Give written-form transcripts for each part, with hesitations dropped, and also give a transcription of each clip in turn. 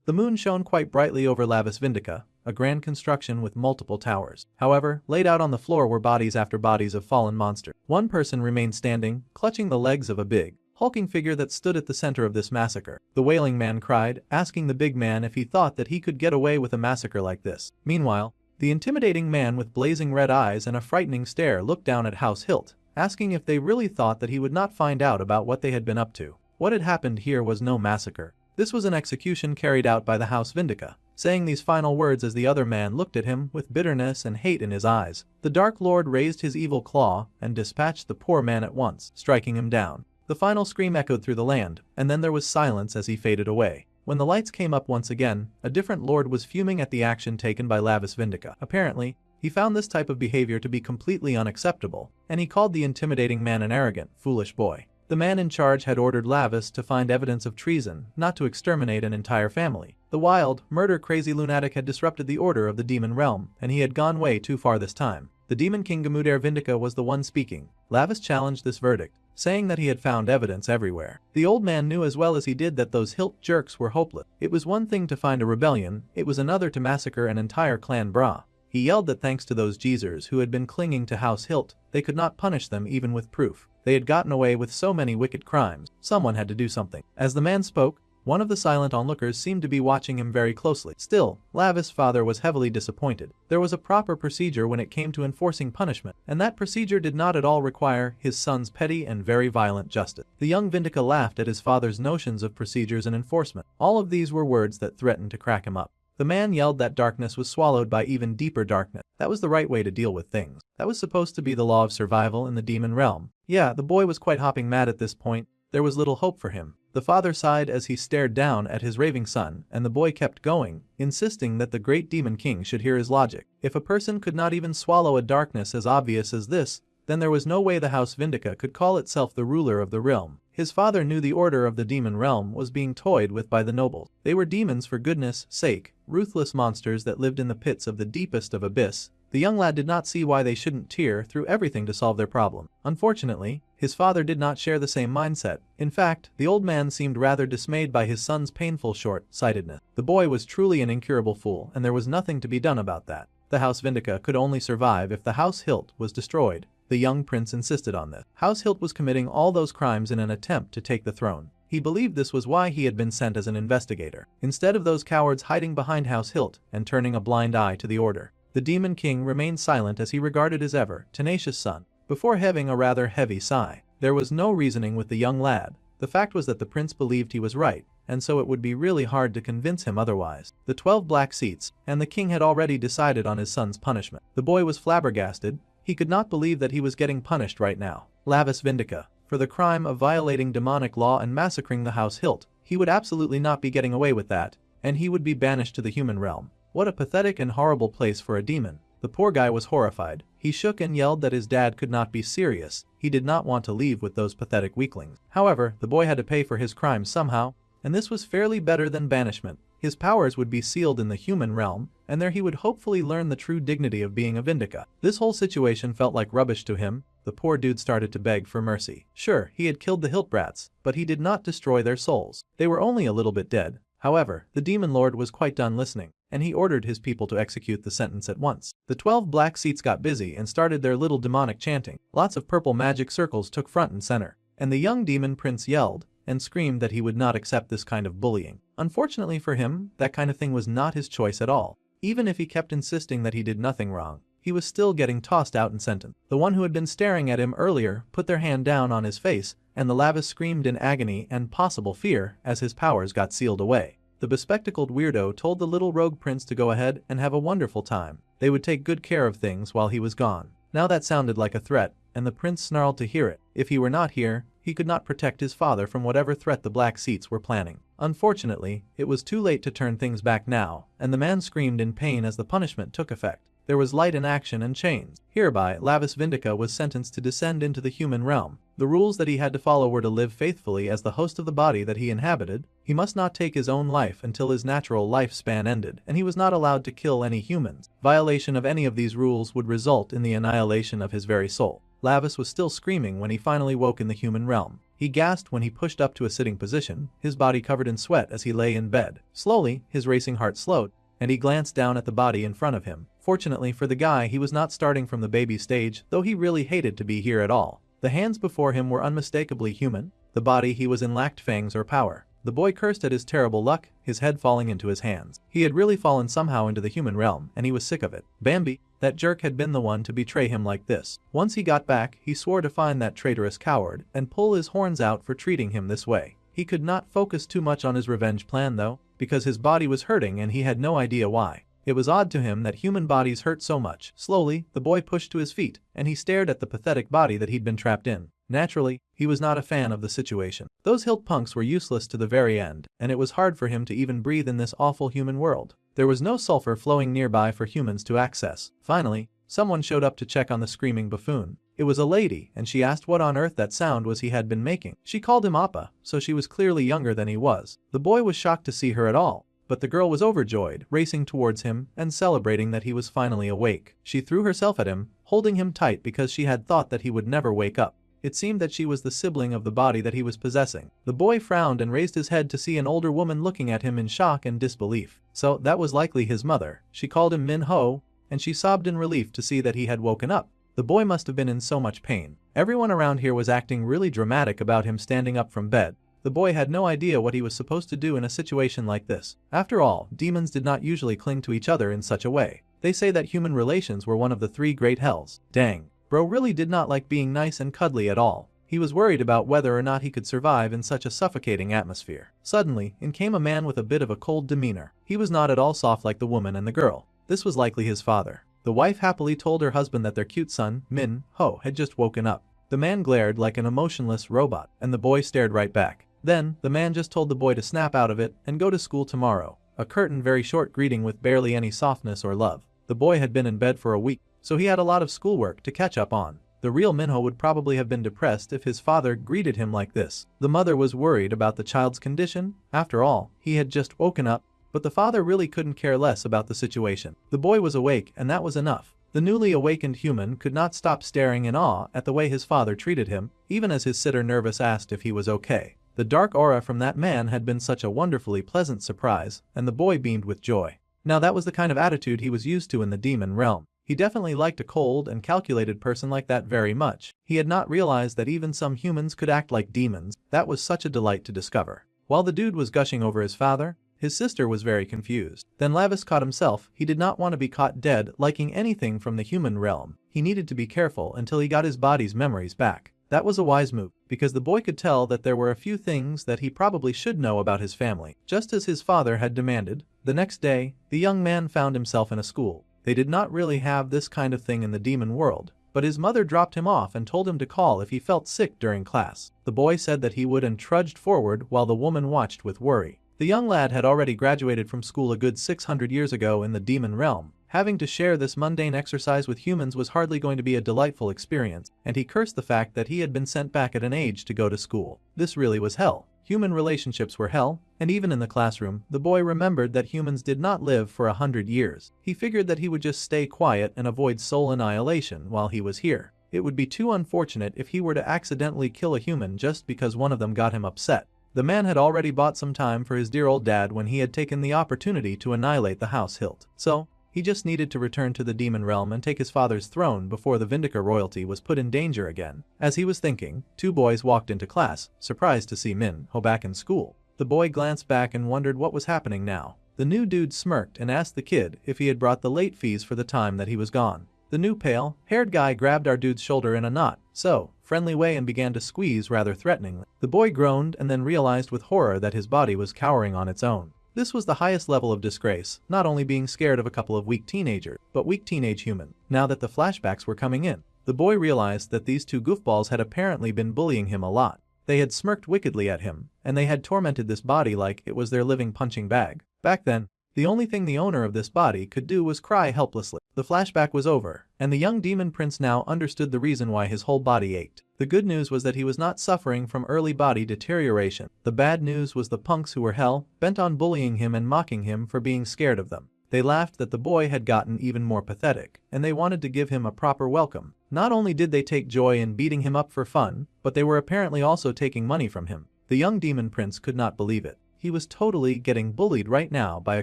The moon shone quite brightly over Lavis Vindica, a grand construction with multiple towers. However, laid out on the floor were bodies after bodies of fallen monsters. One person remained standing, clutching the legs of a big, hulking figure that stood at the center of this massacre. The wailing man cried, asking the big man if he thought that he could get away with a massacre like this. Meanwhile, the intimidating man with blazing red eyes and a frightening stare looked down at House Hilt, asking if they really thought that he would not find out about what they had been up to. What had happened here was no massacre. This was an execution carried out by the House Vindica. Saying these final words as the other man looked at him with bitterness and hate in his eyes, the Dark Lord raised his evil claw and dispatched the poor man at once, striking him down. The final scream echoed through the land, and then there was silence as he faded away. When the lights came up once again, a different lord was fuming at the action taken by Lavis Vindica. Apparently, he found this type of behavior to be completely unacceptable, and he called the intimidating man an arrogant, foolish boy. The man in charge had ordered Lavis to find evidence of treason, not to exterminate an entire family. The wild, murder-crazy lunatic had disrupted the order of the demon realm, and he had gone way too far this time. The demon king Gamudere Vindica was the one speaking. Lavis challenged this verdict, saying that he had found evidence everywhere. The old man knew as well as he did that those hilt jerks were hopeless. It was one thing to find a rebellion, it was another to massacre an entire clan bra. He yelled that thanks to those geezers who had been clinging to House Hilt, they could not punish them even with proof. They had gotten away with so many wicked crimes. Someone had to do something. As the man spoke, one of the silent onlookers seemed to be watching him very closely. Still, Lavis' father was heavily disappointed. There was a proper procedure when it came to enforcing punishment, and that procedure did not at all require his son's petty and very violent justice. The young Vindica laughed at his father's notions of procedures and enforcement. All of these were words that threatened to crack him up. The man yelled that darkness was swallowed by even deeper darkness. That was the right way to deal with things. That was supposed to be the law of survival in the demon realm. Yeah, the boy was quite hopping mad at this point. There was little hope for him. The father sighed as he stared down at his raving son, and the boy kept going, insisting that the great demon king should hear his logic. If a person could not even swallow a darkness as obvious as this, then there was no way the House Vindica could call itself the ruler of the realm. His father knew the order of the demon realm was being toyed with by the nobles. They were demons for goodness sake, ruthless monsters that lived in the pits of the deepest of abyss. The young lad did not see why they shouldn't tear through everything to solve their problem. Unfortunately, his father did not share the same mindset. In fact, the old man seemed rather dismayed by his son's painful short-sightedness. The boy was truly an incurable fool, and there was nothing to be done about that. The House Vindica could only survive if the House Hilt was destroyed. The young prince insisted on this. House Hilt was committing all those crimes in an attempt to take the throne. He believed this was why he had been sent as an investigator, instead of those cowards hiding behind House Hilt and turning a blind eye to the order. The demon king remained silent as he regarded his ever tenacious son, before heaving a rather heavy sigh. There was no reasoning with the young lad. The fact was that the prince believed he was right, and so it would be really hard to convince him otherwise. The 12 black seats, and the king had already decided on his son's punishment. The boy was flabbergasted. He could not believe that he was getting punished right now. Lavis Vindica, for the crime of violating demonic law and massacring the House Hilt. He would absolutely not be getting away with that, and he would be banished to the human realm. What a pathetic and horrible place for a demon. The poor guy was horrified. He shook and yelled that his dad could not be serious. He did not want to leave with those pathetic weaklings. However, the boy had to pay for his crimes somehow, and this was fairly better than banishment. His powers would be sealed in the human realm, and there he would hopefully learn the true dignity of being a Vindica. This whole situation felt like rubbish to him. The poor dude started to beg for mercy. Sure, he had killed the Hilt brats, but he did not destroy their souls. They were only a little bit dead. However, the demon lord was quite done listening, and he ordered his people to execute the sentence at once. The 12 black seats got busy and started their little demonic chanting. Lots of purple magic circles took front and center, and the young demon prince yelled and screamed that he would not accept this kind of bullying. Unfortunately for him, that kind of thing was not his choice at all. Even if he kept insisting that he did nothing wrong, he was still getting tossed out and sentenced. The one who had been staring at him earlier put their hand down on his face, and the Lavis screamed in agony and possible fear as his powers got sealed away. The bespectacled weirdo told the little rogue prince to go ahead and have a wonderful time. They would take good care of things while he was gone. Now that sounded like a threat, and the prince snarled to hear it. If he were not here, he could not protect his father from whatever threat the black seats were planning. Unfortunately, it was too late to turn things back now, and the man screamed in pain as the punishment took effect. There was light in action and chains. Hereby, Lavis Vindica was sentenced to descend into the human realm. The rules that he had to follow were to live faithfully as the host of the body that he inhabited. He must not take his own life until his natural lifespan ended, and he was not allowed to kill any humans. Violation of any of these rules would result in the annihilation of his very soul. Lavis was still screaming when he finally woke in the human realm. He gasped when he pushed up to a sitting position, his body covered in sweat as he lay in bed. Slowly, his racing heart slowed, and he glanced down at the body in front of him. Fortunately for the guy, he was not starting from the baby stage, though he really hated to be here at all. The hands before him were unmistakably human. The body he was in lacked fangs or power. The boy cursed at his terrible luck, his head falling into his hands. He had really fallen somehow into the human realm, and he was sick of it. Bambi, that jerk, had been the one to betray him like this. Once he got back, he swore to find that traitorous coward and pull his horns out for treating him this way. He could not focus too much on his revenge plan though, because his body was hurting and he had no idea why. It was odd to him that human bodies hurt so much. Slowly, the boy pushed to his feet, and he stared at the pathetic body that he'd been trapped in. Naturally, he was not a fan of the situation. Those hilt punks were useless to the very end, and it was hard for him to even breathe in this awful human world. There was no sulfur flowing nearby for humans to access. Finally, someone showed up to check on the screaming buffoon. It was a lady, and she asked what on earth that sound was he had been making. She called him Appa, so she was clearly younger than he was. The boy was shocked to see her at all, but the girl was overjoyed, racing towards him and celebrating that he was finally awake. She threw herself at him, holding him tight because she had thought that he would never wake up. It seemed that she was the sibling of the body that he was possessing. The boy frowned and raised his head to see an older woman looking at him in shock and disbelief. So that was likely his mother. She called him Min Ho, and she sobbed in relief to see that he had woken up. The boy must have been in so much pain. Everyone around here was acting really dramatic about him standing up from bed. The boy had no idea what he was supposed to do in a situation like this. After all, demons did not usually cling to each other in such a way. They say that human relations were one of the 3 great hells. Dang. Bro really did not like being nice and cuddly at all. He was worried about whether or not he could survive in such a suffocating atmosphere. Suddenly, in came a man with a bit of a cold demeanor. He was not at all soft like the woman and the girl. This was likely his father. The wife happily told her husband that their cute son, Min Ho, had just woken up. The man glared like an emotionless robot, and the boy stared right back. Then, the man just told the boy to snap out of it and go to school tomorrow. A curt, very short greeting with barely any softness or love. The boy had been in bed for a week, so he had a lot of schoolwork to catch up on. The real Minho would probably have been depressed if his father greeted him like this. The mother was worried about the child's condition. After all, he had just woken up, but the father really couldn't care less about the situation. The boy was awake, and that was enough. The newly awakened human could not stop staring in awe at the way his father treated him, even as his sitter nervous asked if he was okay. The dark aura from that man had been such a wonderfully pleasant surprise, and the boy beamed with joy. Now that was the kind of attitude he was used to in the demon realm. He definitely liked a cold and calculated person like that very much. He had not realized that even some humans could act like demons. That was such a delight to discover. While the dude was gushing over his father, his sister was very confused. Then Lavis caught himself. He did not want to be caught dead liking anything from the human realm. He needed to be careful until he got his body's memories back. That was a wise move, because the boy could tell that there were a few things that he probably should know about his family. Just as his father had demanded, the next day, the young man found himself in a school. They did not really have this kind of thing in the demon world, but his mother dropped him off and told him to call if he felt sick during class. The boy said that he would and trudged forward while the woman watched with worry. The young lad had already graduated from school a good 600 years ago in the demon realm. Having to share this mundane exercise with humans was hardly going to be a delightful experience, and he cursed the fact that he had been sent back at an age to go to school. This really was hell. Human relationships were hell, and even in the classroom, the boy remembered that humans did not live for 100 years. He figured that he would just stay quiet and avoid soul annihilation while he was here. It would be too unfortunate if he were to accidentally kill a human just because one of them got him upset. The man had already bought some time for his dear old dad when he had taken the opportunity to annihilate the house hilt. So, he just needed to return to the demon realm and take his father's throne before the Vindica royalty was put in danger again. As he was thinking, 2 boys walked into class, surprised to see Min Ho back in school. The boy glanced back and wondered what was happening now. The new dude smirked and asked the kid if he had brought the late fees for the time that he was gone. The new pale-haired guy grabbed our dude's shoulder in a not so friendly way and began to squeeze rather threateningly. The boy groaned and then realized with horror that his body was cowering on its own. This was the highest level of disgrace, not only being scared of a couple of weak teenagers, but weak teenage human. Now that the flashbacks were coming in, the boy realized that these 2 goofballs had apparently been bullying him a lot. They had smirked wickedly at him, and they had tormented this body like it was their living punching bag. Back then, the only thing the owner of this body could do was cry helplessly. The flashback was over, and the young demon prince now understood the reason why his whole body ached. The good news was that he was not suffering from early body deterioration. The bad news was the punks who were hell bent on bullying him and mocking him for being scared of them. They laughed that the boy had gotten even more pathetic, and they wanted to give him a proper welcome. Not only did they take joy in beating him up for fun, but they were apparently also taking money from him. The young demon prince could not believe it. He was totally getting bullied right now by a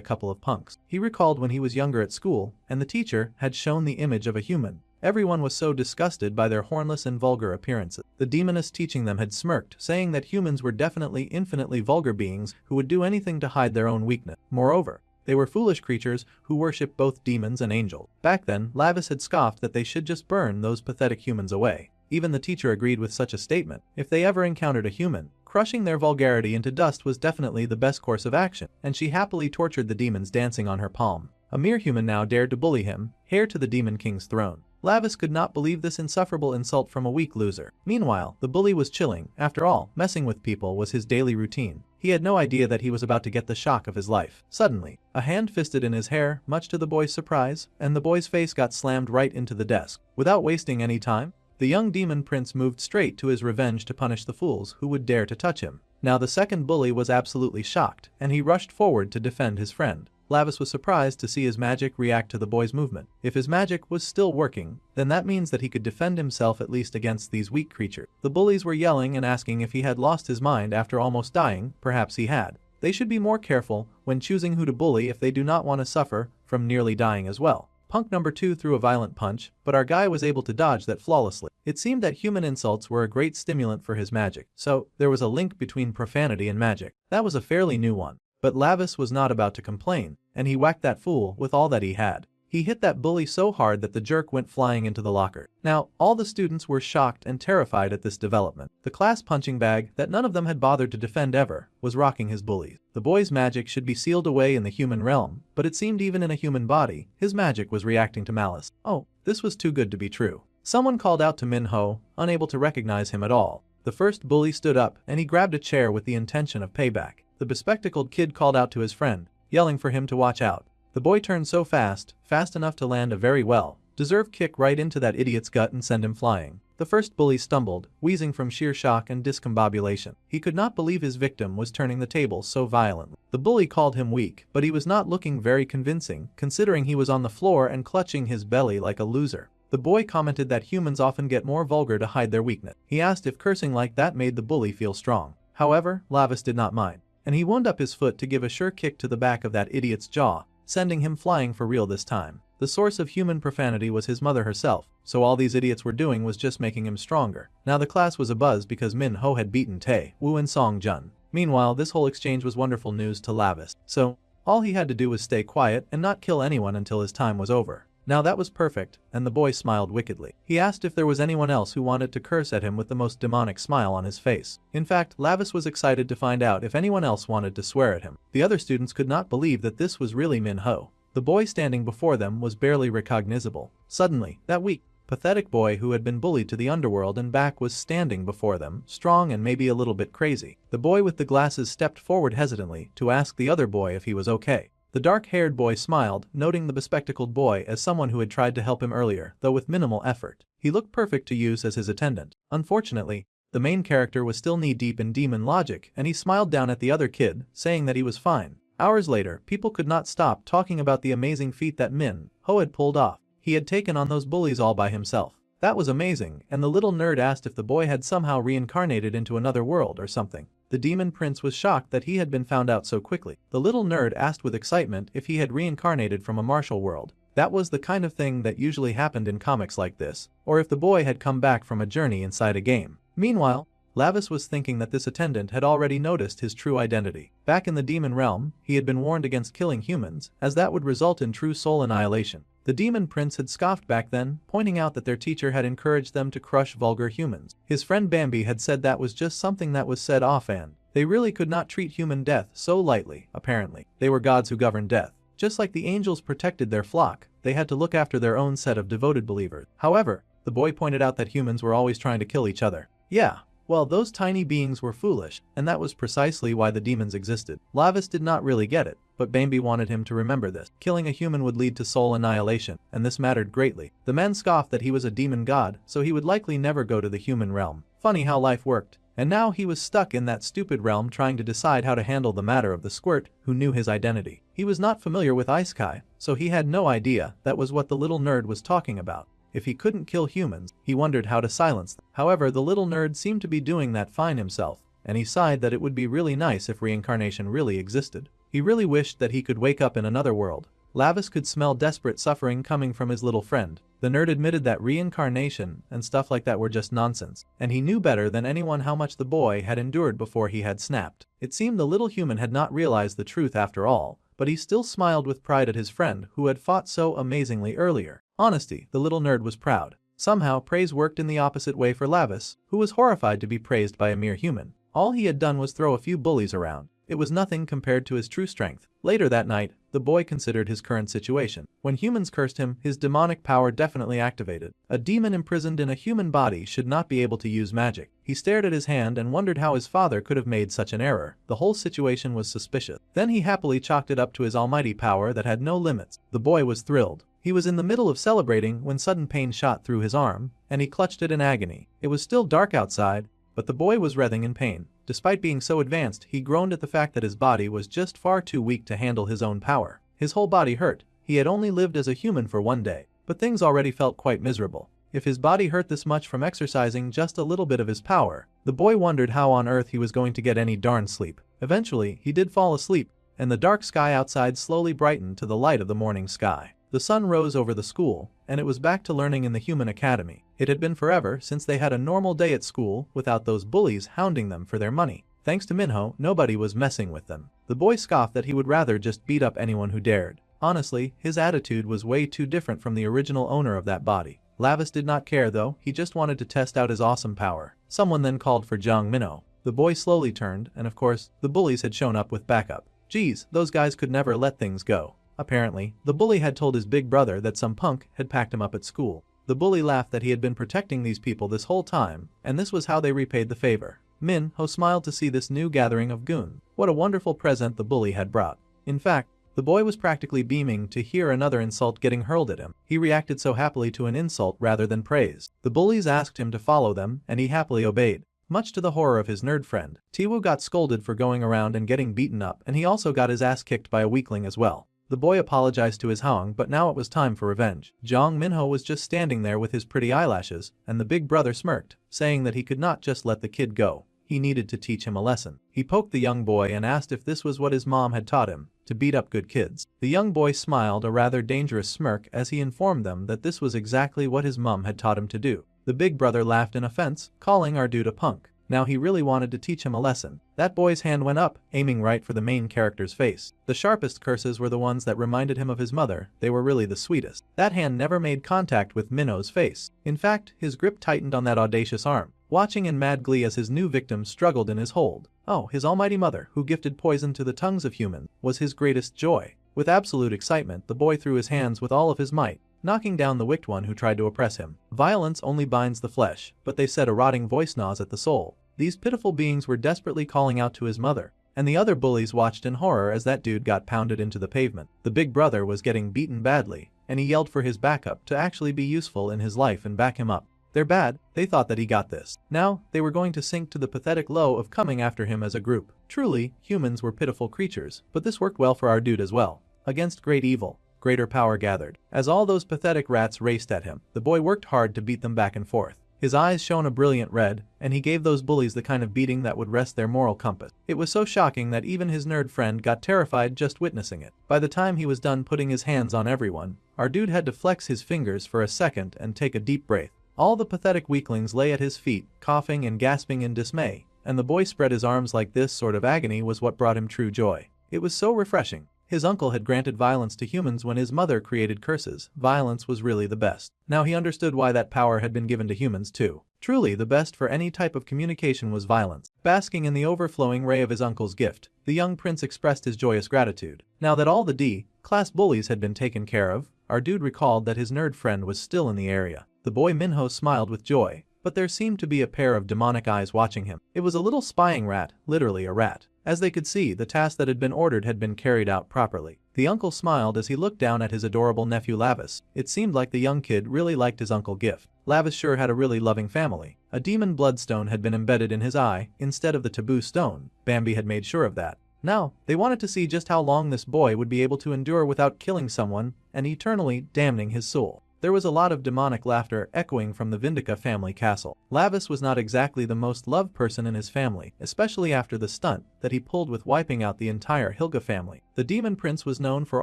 couple of punks. He recalled when he was younger at school, and the teacher had shown the image of a human. Everyone was so disgusted by their hornless and vulgar appearances. The demoness teaching them had smirked, saying that humans were definitely infinitely vulgar beings who would do anything to hide their own weakness. Moreover, they were foolish creatures who worshipped both demons and angels. Back then, Lavis had scoffed that they should just burn those pathetic humans away. Even the teacher agreed with such a statement. If they ever encountered a human, crushing their vulgarity into dust was definitely the best course of action, and she happily tortured the demons dancing on her palm. A mere human now dared to bully him, heir to the Demon King's throne. Lavis could not believe this insufferable insult from a weak loser. Meanwhile, the bully was chilling. After all, messing with people was his daily routine. He had no idea that he was about to get the shock of his life. Suddenly, a hand fisted in his hair, much to the boy's surprise, and the boy's face got slammed right into the desk. Without wasting any time, the young demon prince moved straight to his revenge to punish the fools who would dare to touch him. Now the second bully was absolutely shocked, and he rushed forward to defend his friend. Lavis was surprised to see his magic react to the boy's movement. If his magic was still working, then that means that he could defend himself at least against these weak creatures. The bullies were yelling and asking if he had lost his mind after almost dying. Perhaps he had. They should be more careful when choosing who to bully if they do not want to suffer from nearly dying as well. Punk number 2 threw a violent punch, but our guy was able to dodge that flawlessly. It seemed that human insults were a great stimulant for his magic, so there was a link between profanity and magic. That was a fairly new one. But Lavis was not about to complain, and he whacked that fool with all that he had. He hit that bully so hard that the jerk went flying into the locker. Now, all the students were shocked and terrified at this development. The class punching bag that none of them had bothered to defend ever was rocking his bullies. The boy's magic should be sealed away in the human realm, but it seemed even in a human body, his magic was reacting to malice. Oh, this was too good to be true. Someone called out to Minho, unable to recognize him at all. The first bully stood up and he grabbed a chair with the intention of payback. The bespectacled kid called out to his friend, yelling for him to watch out. The boy turned so fast enough to land a very well-deserved kick right into that idiot's gut and send him flying. The first bully stumbled, wheezing from sheer shock and discombobulation. He could not believe his victim was turning the tables so violently. The bully called him weak, but he was not looking very convincing, considering he was on the floor and clutching his belly like a loser. The boy commented that humans often get more vulgar to hide their weakness. He asked if cursing like that made the bully feel strong. However, Lavis did not mind, and he wound up his foot to give a sure kick to the back of that idiot's jaw, sending him flying for real this time. The source of human profanity was his mother herself, so all these idiots were doing was just making him stronger. Now the class was abuzz because Min Ho had beaten Tae Woo and Song Jun. Meanwhile, this whole exchange was wonderful news to Lavis, so all he had to do was stay quiet and not kill anyone until his time was over. Now that was perfect, and the boy smiled wickedly. He asked if there was anyone else who wanted to curse at him with the most demonic smile on his face. In fact, Lavis was excited to find out if anyone else wanted to swear at him. The other students could not believe that this was really Min Ho. The boy standing before them was barely recognizable. Suddenly, that weak, pathetic boy who had been bullied to the underworld and back was standing before them, strong and maybe a little bit crazy. The boy with the glasses stepped forward hesitantly to ask the other boy if he was okay. The dark-haired boy smiled, noting the bespectacled boy as someone who had tried to help him earlier, though with minimal effort. He looked perfect to use as his attendant. Unfortunately, the main character was still knee-deep in demon logic, and he smiled down at the other kid, saying that he was fine. Hours later, people could not stop talking about the amazing feat that Min Ho had pulled off. He had taken on those bullies all by himself. That was amazing, and the little nerd asked if the boy had somehow reincarnated into another world or something. The demon prince was shocked that he had been found out so quickly. The little nerd asked with excitement if he had reincarnated from a martial world. That was the kind of thing that usually happened in comics like this, or if the boy had come back from a journey inside a game. Meanwhile, Lavis was thinking that this attendant had already noticed his true identity. Back in the demon realm, he had been warned against killing humans, as that would result in true soul annihilation. The demon prince had scoffed back then, pointing out that their teacher had encouraged them to crush vulgar humans. His friend Bambi had said that was just something that was said offhand. They really could not treat human death so lightly, apparently. They were gods who governed death. Just like the angels protected their flock, they had to look after their own set of devoted believers. However, the boy pointed out that humans were always trying to kill each other. Yeah. Well, those tiny beings were foolish, and that was precisely why the demons existed. Lavis did not really get it, but Bambi wanted him to remember this. Killing a human would lead to soul annihilation, and this mattered greatly. The man scoffed that he was a demon god, so he would likely never go to the human realm. Funny how life worked. And now he was stuck in that stupid realm trying to decide how to handle the matter of the squirt who knew his identity. He was not familiar with Isekai, so he had no idea that was what the little nerd was talking about. If he couldn't kill humans, he wondered how to silence them. However, the little nerd seemed to be doing that fine himself, and he sighed that it would be really nice if reincarnation really existed. He really wished that he could wake up in another world. Lavis could smell desperate suffering coming from his little friend. The nerd admitted that reincarnation and stuff like that were just nonsense, and he knew better than anyone how much the boy had endured before he had snapped. It seemed the little human had not realized the truth after all, but he still smiled with pride at his friend who had fought so amazingly earlier. Honesty, the little nerd was proud. Somehow, praise worked in the opposite way for Lavis, who was horrified to be praised by a mere human. All he had done was throw a few bullies around. It was nothing compared to his true strength. Later that night, the boy considered his current situation. When humans cursed him, his demonic power definitely activated. A demon imprisoned in a human body should not be able to use magic. He stared at his hand and wondered how his father could have made such an error. The whole situation was suspicious. Then he happily chalked it up to his almighty power that had no limits. The boy was thrilled. He was in the middle of celebrating when sudden pain shot through his arm, and he clutched it in agony. It was still dark outside, but the boy was writhing in pain. Despite being so advanced, he groaned at the fact that his body was just far too weak to handle his own power. His whole body hurt. He had only lived as a human for one day, but things already felt quite miserable. If his body hurt this much from exercising just a little bit of his power, the boy wondered how on earth he was going to get any darn sleep. Eventually, he did fall asleep, and the dark sky outside slowly brightened to the light of the morning sky. The sun rose over the school, and it was back to learning in the human academy. It had been forever since they had a normal day at school without those bullies hounding them for their money. Thanks to Minho, nobody was messing with them. The boy scoffed that he would rather just beat up anyone who dared. Honestly, his attitude was way too different from the original owner of that body. Lavis did not care though, he just wanted to test out his awesome power. Someone then called for Jong Minho. The boy slowly turned, and of course, the bullies had shown up with backup. Geez, those guys could never let things go. Apparently, the bully had told his big brother that some punk had packed him up at school. The bully laughed that he had been protecting these people this whole time, and this was how they repaid the favor. Minho smiled to see this new gathering of goons. What a wonderful present the bully had brought. In fact, the boy was practically beaming to hear another insult getting hurled at him. He reacted so happily to an insult rather than praise. The bullies asked him to follow them, and he happily obeyed. Much to the horror of his nerd friend, Tiwu got scolded for going around and getting beaten up, and he also got his ass kicked by a weakling as well. The boy apologized to his Hong, but now it was time for revenge. Jong Minho was just standing there with his pretty eyelashes, and the big brother smirked, saying that he could not just let the kid go. He needed to teach him a lesson. He poked the young boy and asked if this was what his mom had taught him, to beat up good kids. The young boy smiled a rather dangerous smirk as he informed them that this was exactly what his mom had taught him to do. The big brother laughed in offense, calling our dude a punk. Now he really wanted to teach him a lesson. That boy's hand went up, aiming right for the main character's face. The sharpest curses were the ones that reminded him of his mother. They were really the sweetest. That hand never made contact with Minho's face. In fact, his grip tightened on that audacious arm, watching in mad glee as his new victim struggled in his hold. Oh, his almighty mother, who gifted poison to the tongues of humans, was his greatest joy. With absolute excitement, the boy threw his hands with all of his might, knocking down the wicked one who tried to oppress him. Violence only binds the flesh, but they said a rotting voice gnaws at the soul. These pitiful beings were desperately calling out to his mother, and the other bullies watched in horror as that dude got pounded into the pavement. The big brother was getting beaten badly, and he yelled for his backup to actually be useful in his life and back him up. They're bad, they thought that he got this. Now, they were going to sink to the pathetic low of coming after him as a group. Truly, humans were pitiful creatures, but this worked well for our dude as well. Against great evil, greater power gathered. As all those pathetic rats raced at him, the boy worked hard to beat them back and forth. His eyes shone a brilliant red, and he gave those bullies the kind of beating that would rest their moral compass. It was so shocking that even his nerd friend got terrified just witnessing it. By the time he was done putting his hands on everyone, our dude had to flex his fingers for a second and take a deep breath. All the pathetic weaklings lay at his feet, coughing and gasping in dismay, and the boy spread his arms like this sort of agony was what brought him true joy. It was so refreshing. His uncle had granted violence to humans when his mother created curses. Violence was really the best. Now he understood why that power had been given to humans too. Truly, the best for any type of communication was violence. Basking in the overflowing ray of his uncle's gift, the young prince expressed his joyous gratitude. Now that all the D-class bullies had been taken care of, our dude recalled that his nerd friend was still in the area. The boy Minho smiled with joy, but there seemed to be a pair of demonic eyes watching him. It was a little spying rat, literally a rat. As they could see, the task that had been ordered had been carried out properly. The uncle smiled as he looked down at his adorable nephew Lavis. It seemed like the young kid really liked his uncle gift. Lavis sure had a really loving family. A demon bloodstone had been embedded in his eye instead of the taboo stone. Bambi had made sure of that. Now, they wanted to see just how long this boy would be able to endure without killing someone and eternally damning his soul. There was a lot of demonic laughter echoing from the Vindica family castle. Lavis was not exactly the most loved person in his family, especially after the stunt that he pulled with wiping out the entire Hilga family. The demon prince was known for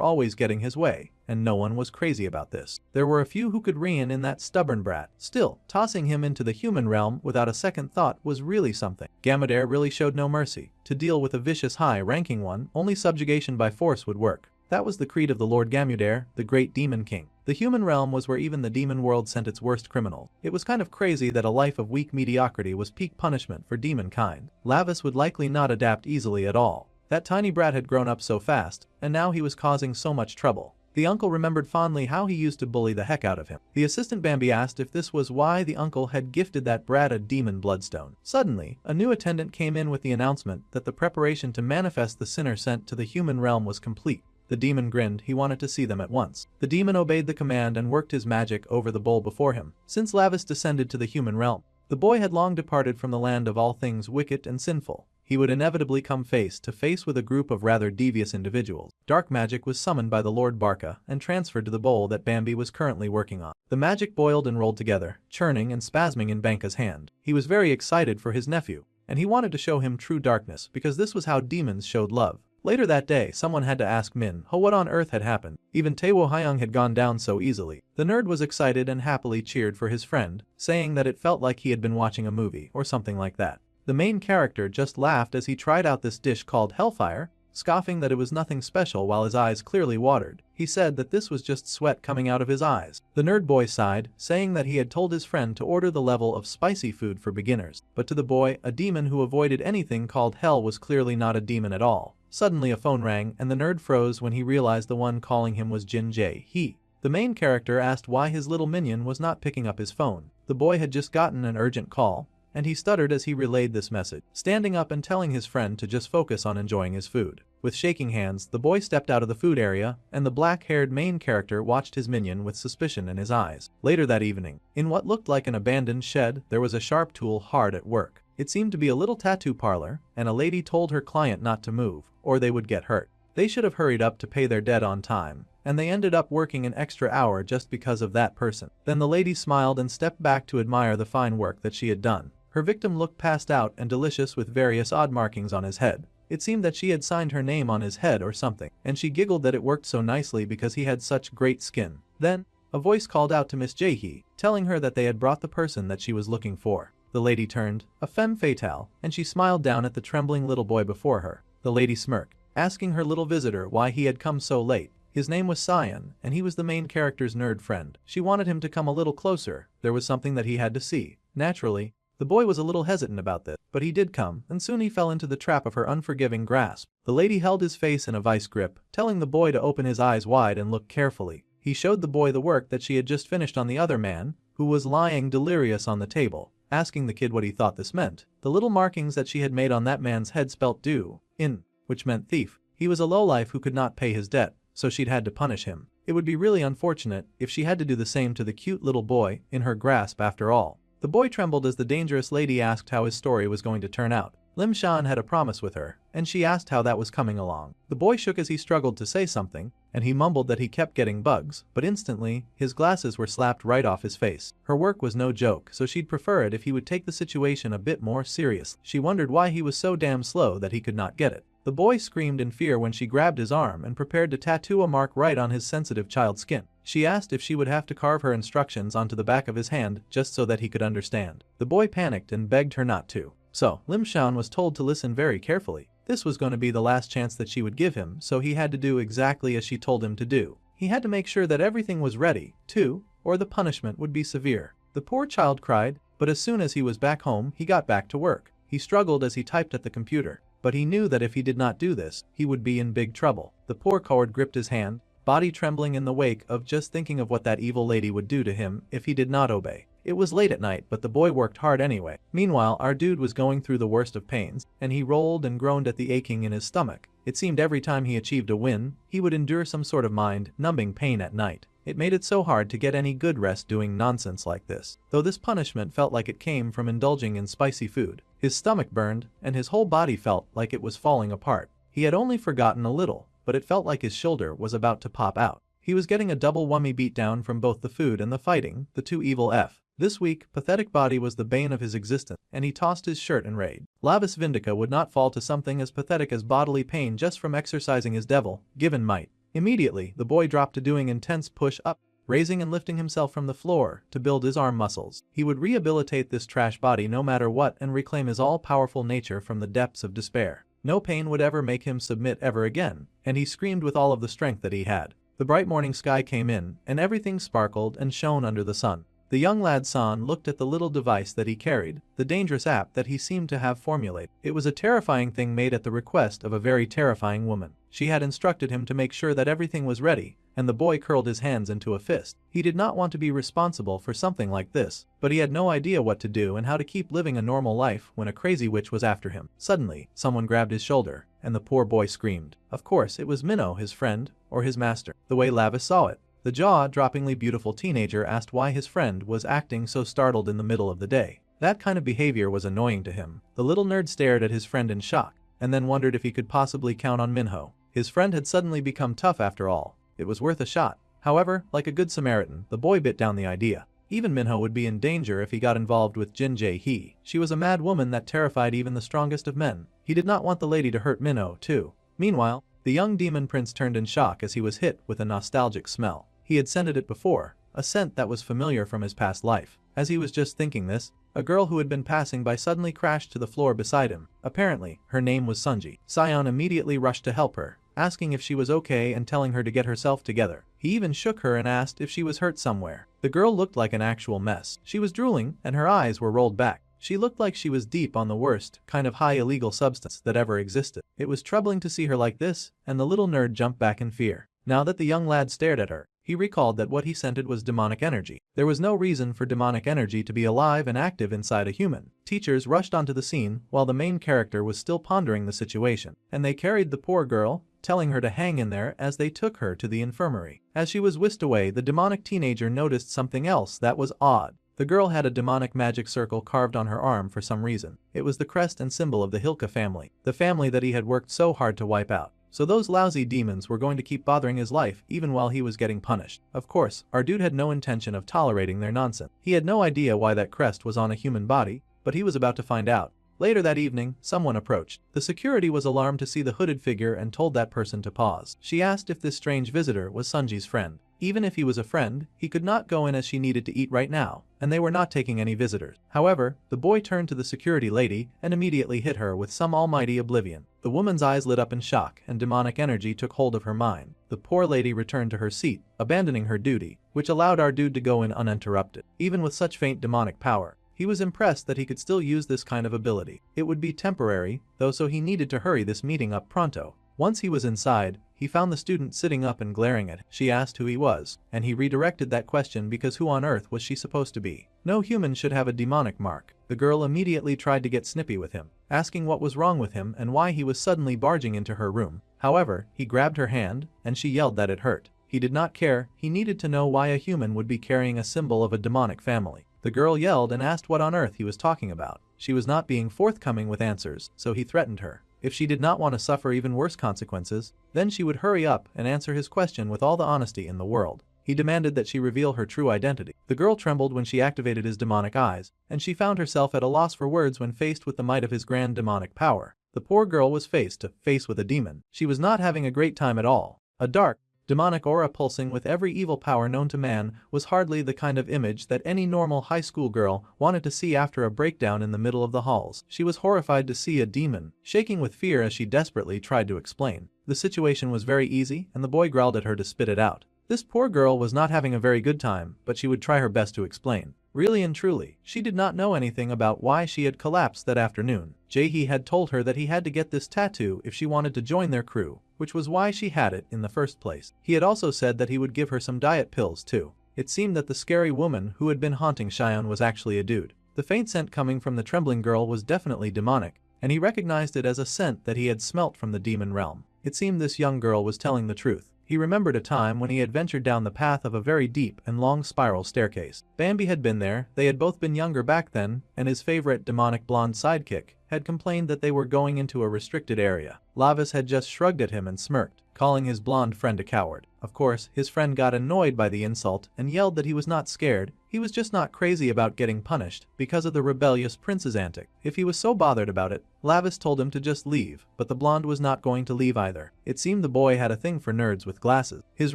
always getting his way, and no one was crazy about this. There were a few who could rein in that stubborn brat. Still, tossing him into the human realm without a second thought was really something. Gamodare really showed no mercy. To deal with a vicious high-ranking one, only subjugation by force would work. That was the creed of the Lord Gamudare, the great demon king. The human realm was where even the demon world sent its worst criminals. It was kind of crazy that a life of weak mediocrity was peak punishment for demon kind. Lavis would likely not adapt easily at all. That tiny brat had grown up so fast, and now he was causing so much trouble. The uncle remembered fondly how he used to bully the heck out of him. The assistant Bambi asked if this was why the uncle had gifted that brat a demon bloodstone. Suddenly, a new attendant came in with the announcement that the preparation to manifest the sinner sent to the human realm was complete. The demon grinned. He wanted to see them at once. The demon obeyed the command and worked his magic over the bowl before him. Since Lavis descended to the human realm, the boy had long departed from the land of all things wicked and sinful. He would inevitably come face to face with a group of rather devious individuals. Dark magic was summoned by the Lord Barca and transferred to the bowl that Bambi was currently working on. The magic boiled and rolled together, churning and spasming in Banca's hand. He was very excited for his nephew, and he wanted to show him true darkness because this was how demons showed love. Later that day, someone had to ask Minho what on earth had happened. Even Taewo Hyung had gone down so easily. The nerd was excited and happily cheered for his friend, saying that it felt like he had been watching a movie or something like that. The main character just laughed as he tried out this dish called Hellfire, scoffing that it was nothing special while his eyes clearly watered. He said that this was just sweat coming out of his eyes. The nerd boy sighed, saying that he had told his friend to order the level of spicy food for beginners. But to the boy, a demon who avoided anything called hell was clearly not a demon at all. Suddenly a phone rang and the nerd froze when he realized the one calling him was Jin Jae-hee. The main character asked why his little minion was not picking up his phone. The boy had just gotten an urgent call, and he stuttered as he relayed this message, standing up and telling his friend to just focus on enjoying his food. With shaking hands, the boy stepped out of the food area, and the black-haired main character watched his minion with suspicion in his eyes. Later that evening, in what looked like an abandoned shed, there was a sharp tool hard at work. It seemed to be a little tattoo parlor, and a lady told her client not to move, or they would get hurt. They should have hurried up to pay their debt on time, and they ended up working an extra hour just because of that person. Then the lady smiled and stepped back to admire the fine work that she had done. Her victim looked passed out and delicious with various odd markings on his head. It seemed that she had signed her name on his head or something, and she giggled that it worked so nicely because he had such great skin. Then, a voice called out to Miss Jae-hee, telling her that they had brought the person that she was looking for. The lady turned, a femme fatale, and she smiled down at the trembling little boy before her. The lady smirked, asking her little visitor why he had come so late. His name was Cyan, and he was the main character's nerd friend. She wanted him to come a little closer. There was something that he had to see. Naturally, the boy was a little hesitant about this, but he did come, and soon he fell into the trap of her unforgiving grasp. The lady held his face in a vice grip, telling the boy to open his eyes wide and look carefully. He showed the boy the work that she had just finished on the other man, who was lying delirious on the table, asking the kid what he thought this meant. The little markings that she had made on that man's head spelt "do" in, which meant thief. He was a lowlife who could not pay his debt, so she'd had to punish him. It would be really unfortunate if she had to do the same to the cute little boy in her grasp after all. The boy trembled as the dangerous lady asked how his story was going to turn out. Lim Shan had a promise with her, and she asked how that was coming along. The boy shook as he struggled to say something, and he mumbled that he kept getting bugs, but instantly, his glasses were slapped right off his face. Her work was no joke, so she'd prefer it if he would take the situation a bit more seriously. She wondered why he was so damn slow that he could not get it. The boy screamed in fear when she grabbed his arm and prepared to tattoo a mark right on his sensitive child skin. She asked if she would have to carve her instructions onto the back of his hand just so that he could understand. The boy panicked and begged her not to. So, Lim Shan was told to listen very carefully. This was going to be the last chance that she would give him, so he had to do exactly as she told him to do. He had to make sure that everything was ready, too, or the punishment would be severe. The poor child cried, but as soon as he was back home, he got back to work. He struggled as he typed at the computer, but he knew that if he did not do this, he would be in big trouble. The poor coward gripped his hand, body trembling in the wake of just thinking of what that evil lady would do to him if he did not obey. It was late at night, but the boy worked hard anyway. Meanwhile, our dude was going through the worst of pains, and he rolled and groaned at the aching in his stomach. It seemed every time he achieved a win, he would endure some sort of mind-numbing pain at night. It made it so hard to get any good rest doing nonsense like this. Though this punishment felt like it came from indulging in spicy food, his stomach burned, and his whole body felt like it was falling apart. He had only forgotten a little, but it felt like his shoulder was about to pop out. He was getting a double whammy beatdown from both the food and the fighting, the two evil This weak, pathetic body was the bane of his existence, and he tossed his shirt in rage. Lavis Vindica would not fall to something as pathetic as bodily pain just from exercising his devil-given might. Immediately, the boy dropped to doing intense push-up, raising and lifting himself from the floor to build his arm muscles. He would rehabilitate this trash body no matter what and reclaim his all-powerful nature from the depths of despair. No pain would ever make him submit ever again, and he screamed with all of the strength that he had. The bright morning sky came in, and everything sparkled and shone under the sun. The young lad San looked at the little device that he carried, the dangerous app that he seemed to have formulated. It was a terrifying thing made at the request of a very terrifying woman. She had instructed him to make sure that everything was ready, and the boy curled his hands into a fist. He did not want to be responsible for something like this, but he had no idea what to do and how to keep living a normal life when a crazy witch was after him. Suddenly, someone grabbed his shoulder, and the poor boy screamed. Of course, it was Minho, his friend, or his master. The way Lavis saw it, the jaw-droppingly beautiful teenager asked why his friend was acting so startled in the middle of the day. That kind of behavior was annoying to him. The little nerd stared at his friend in shock, and then wondered if he could possibly count on Minho. His friend had suddenly become tough after all. It was worth a shot. However, like a good Samaritan, the boy bit down the idea. Even Minho would be in danger if he got involved with Jin Jae-hee. She was a mad woman that terrified even the strongest of men. He did not want the lady to hurt Minho, too. Meanwhile, the young demon prince turned in shock as he was hit with a nostalgic smell. He had scented it before, a scent that was familiar from his past life. As he was just thinking this, a girl who had been passing by suddenly crashed to the floor beside him. Apparently, her name was Sunji. Sion immediately rushed to help her, asking if she was okay and telling her to get herself together. He even shook her and asked if she was hurt somewhere. The girl looked like an actual mess. She was drooling, and her eyes were rolled back. She looked like she was deep on the worst kind of high illegal substance that ever existed. It was troubling to see her like this, and the little nerd jumped back in fear. Now that the young lad stared at her, he recalled that what he scented was demonic energy. There was no reason for demonic energy to be alive and active inside a human. Teachers rushed onto the scene while the main character was still pondering the situation, and they carried the poor girl, telling her to hang in there as they took her to the infirmary. As she was whisked away, the demonic teenager noticed something else that was odd. The girl had a demonic magic circle carved on her arm for some reason. It was the crest and symbol of the Hilka family, the family that he had worked so hard to wipe out. So those lousy demons were going to keep bothering his life even while he was getting punished. Of course, our dude had no intention of tolerating their nonsense. He had no idea why that crest was on a human body, but he was about to find out. Later that evening, someone approached. The security was alarmed to see the hooded figure and told that person to pause. She asked if this strange visitor was Sunji's friend. Even if he was a friend, he could not go in as she needed to eat right now, and they were not taking any visitors. However, the boy turned to the security lady and immediately hit her with some almighty oblivion. The woman's eyes lit up in shock and demonic energy took hold of her mind. The poor lady returned to her seat, abandoning her duty, which allowed our dude to go in uninterrupted. Even with such faint demonic power, he was impressed that he could still use this kind of ability. It would be temporary, though, so he needed to hurry this meeting up pronto. Once he was inside, he found the student sitting up and glaring at him. She asked who he was, and he redirected that question because who on earth was she supposed to be? No human should have a demonic mark. The girl immediately tried to get snippy with him, asking what was wrong with him and why he was suddenly barging into her room. However, he grabbed her hand, and she yelled that it hurt. He did not care. He needed to know why a human would be carrying a symbol of a demonic family. The girl yelled and asked what on earth he was talking about. She was not being forthcoming with answers, so he threatened her. If she did not want to suffer even worse consequences, then she would hurry up and answer his question with all the honesty in the world. He demanded that she reveal her true identity. The girl trembled when she activated his demonic eyes, and she found herself at a loss for words when faced with the might of his grand demonic power. The poor girl was face to face with a demon. She was not having a great time at all. A dark, demonic aura pulsing with every evil power known to man was hardly the kind of image that any normal high school girl wanted to see after a breakdown in the middle of the halls. She was horrified to see a demon, shaking with fear as she desperately tried to explain. The situation was very easy, and the boy growled at her to spit it out. This poor girl was not having a very good time, but she would try her best to explain. Really and truly, she did not know anything about why she had collapsed that afternoon. Jae-hee had told her that he had to get this tattoo if she wanted to join their crew, which was why she had it in the first place. He had also said that he would give her some diet pills too. It seemed that the scary woman who had been haunting Xion was actually a dude. The faint scent coming from the trembling girl was definitely demonic, and he recognized it as a scent that he had smelt from the demon realm. It seemed this young girl was telling the truth. He remembered a time when he had ventured down the path of a very deep and long spiral staircase. Bambi had been there. They had both been younger back then, and his favorite demonic blonde sidekick had complained that they were going into a restricted area. Lavis had just shrugged at him and smirked. calling his blonde friend a coward. Of course, his friend got annoyed by the insult and yelled that he was not scared, he was just not crazy about getting punished because of the rebellious prince's antic. If he was so bothered about it, Lavis told him to just leave, but the blonde was not going to leave either. It seemed the boy had a thing for nerds with glasses. His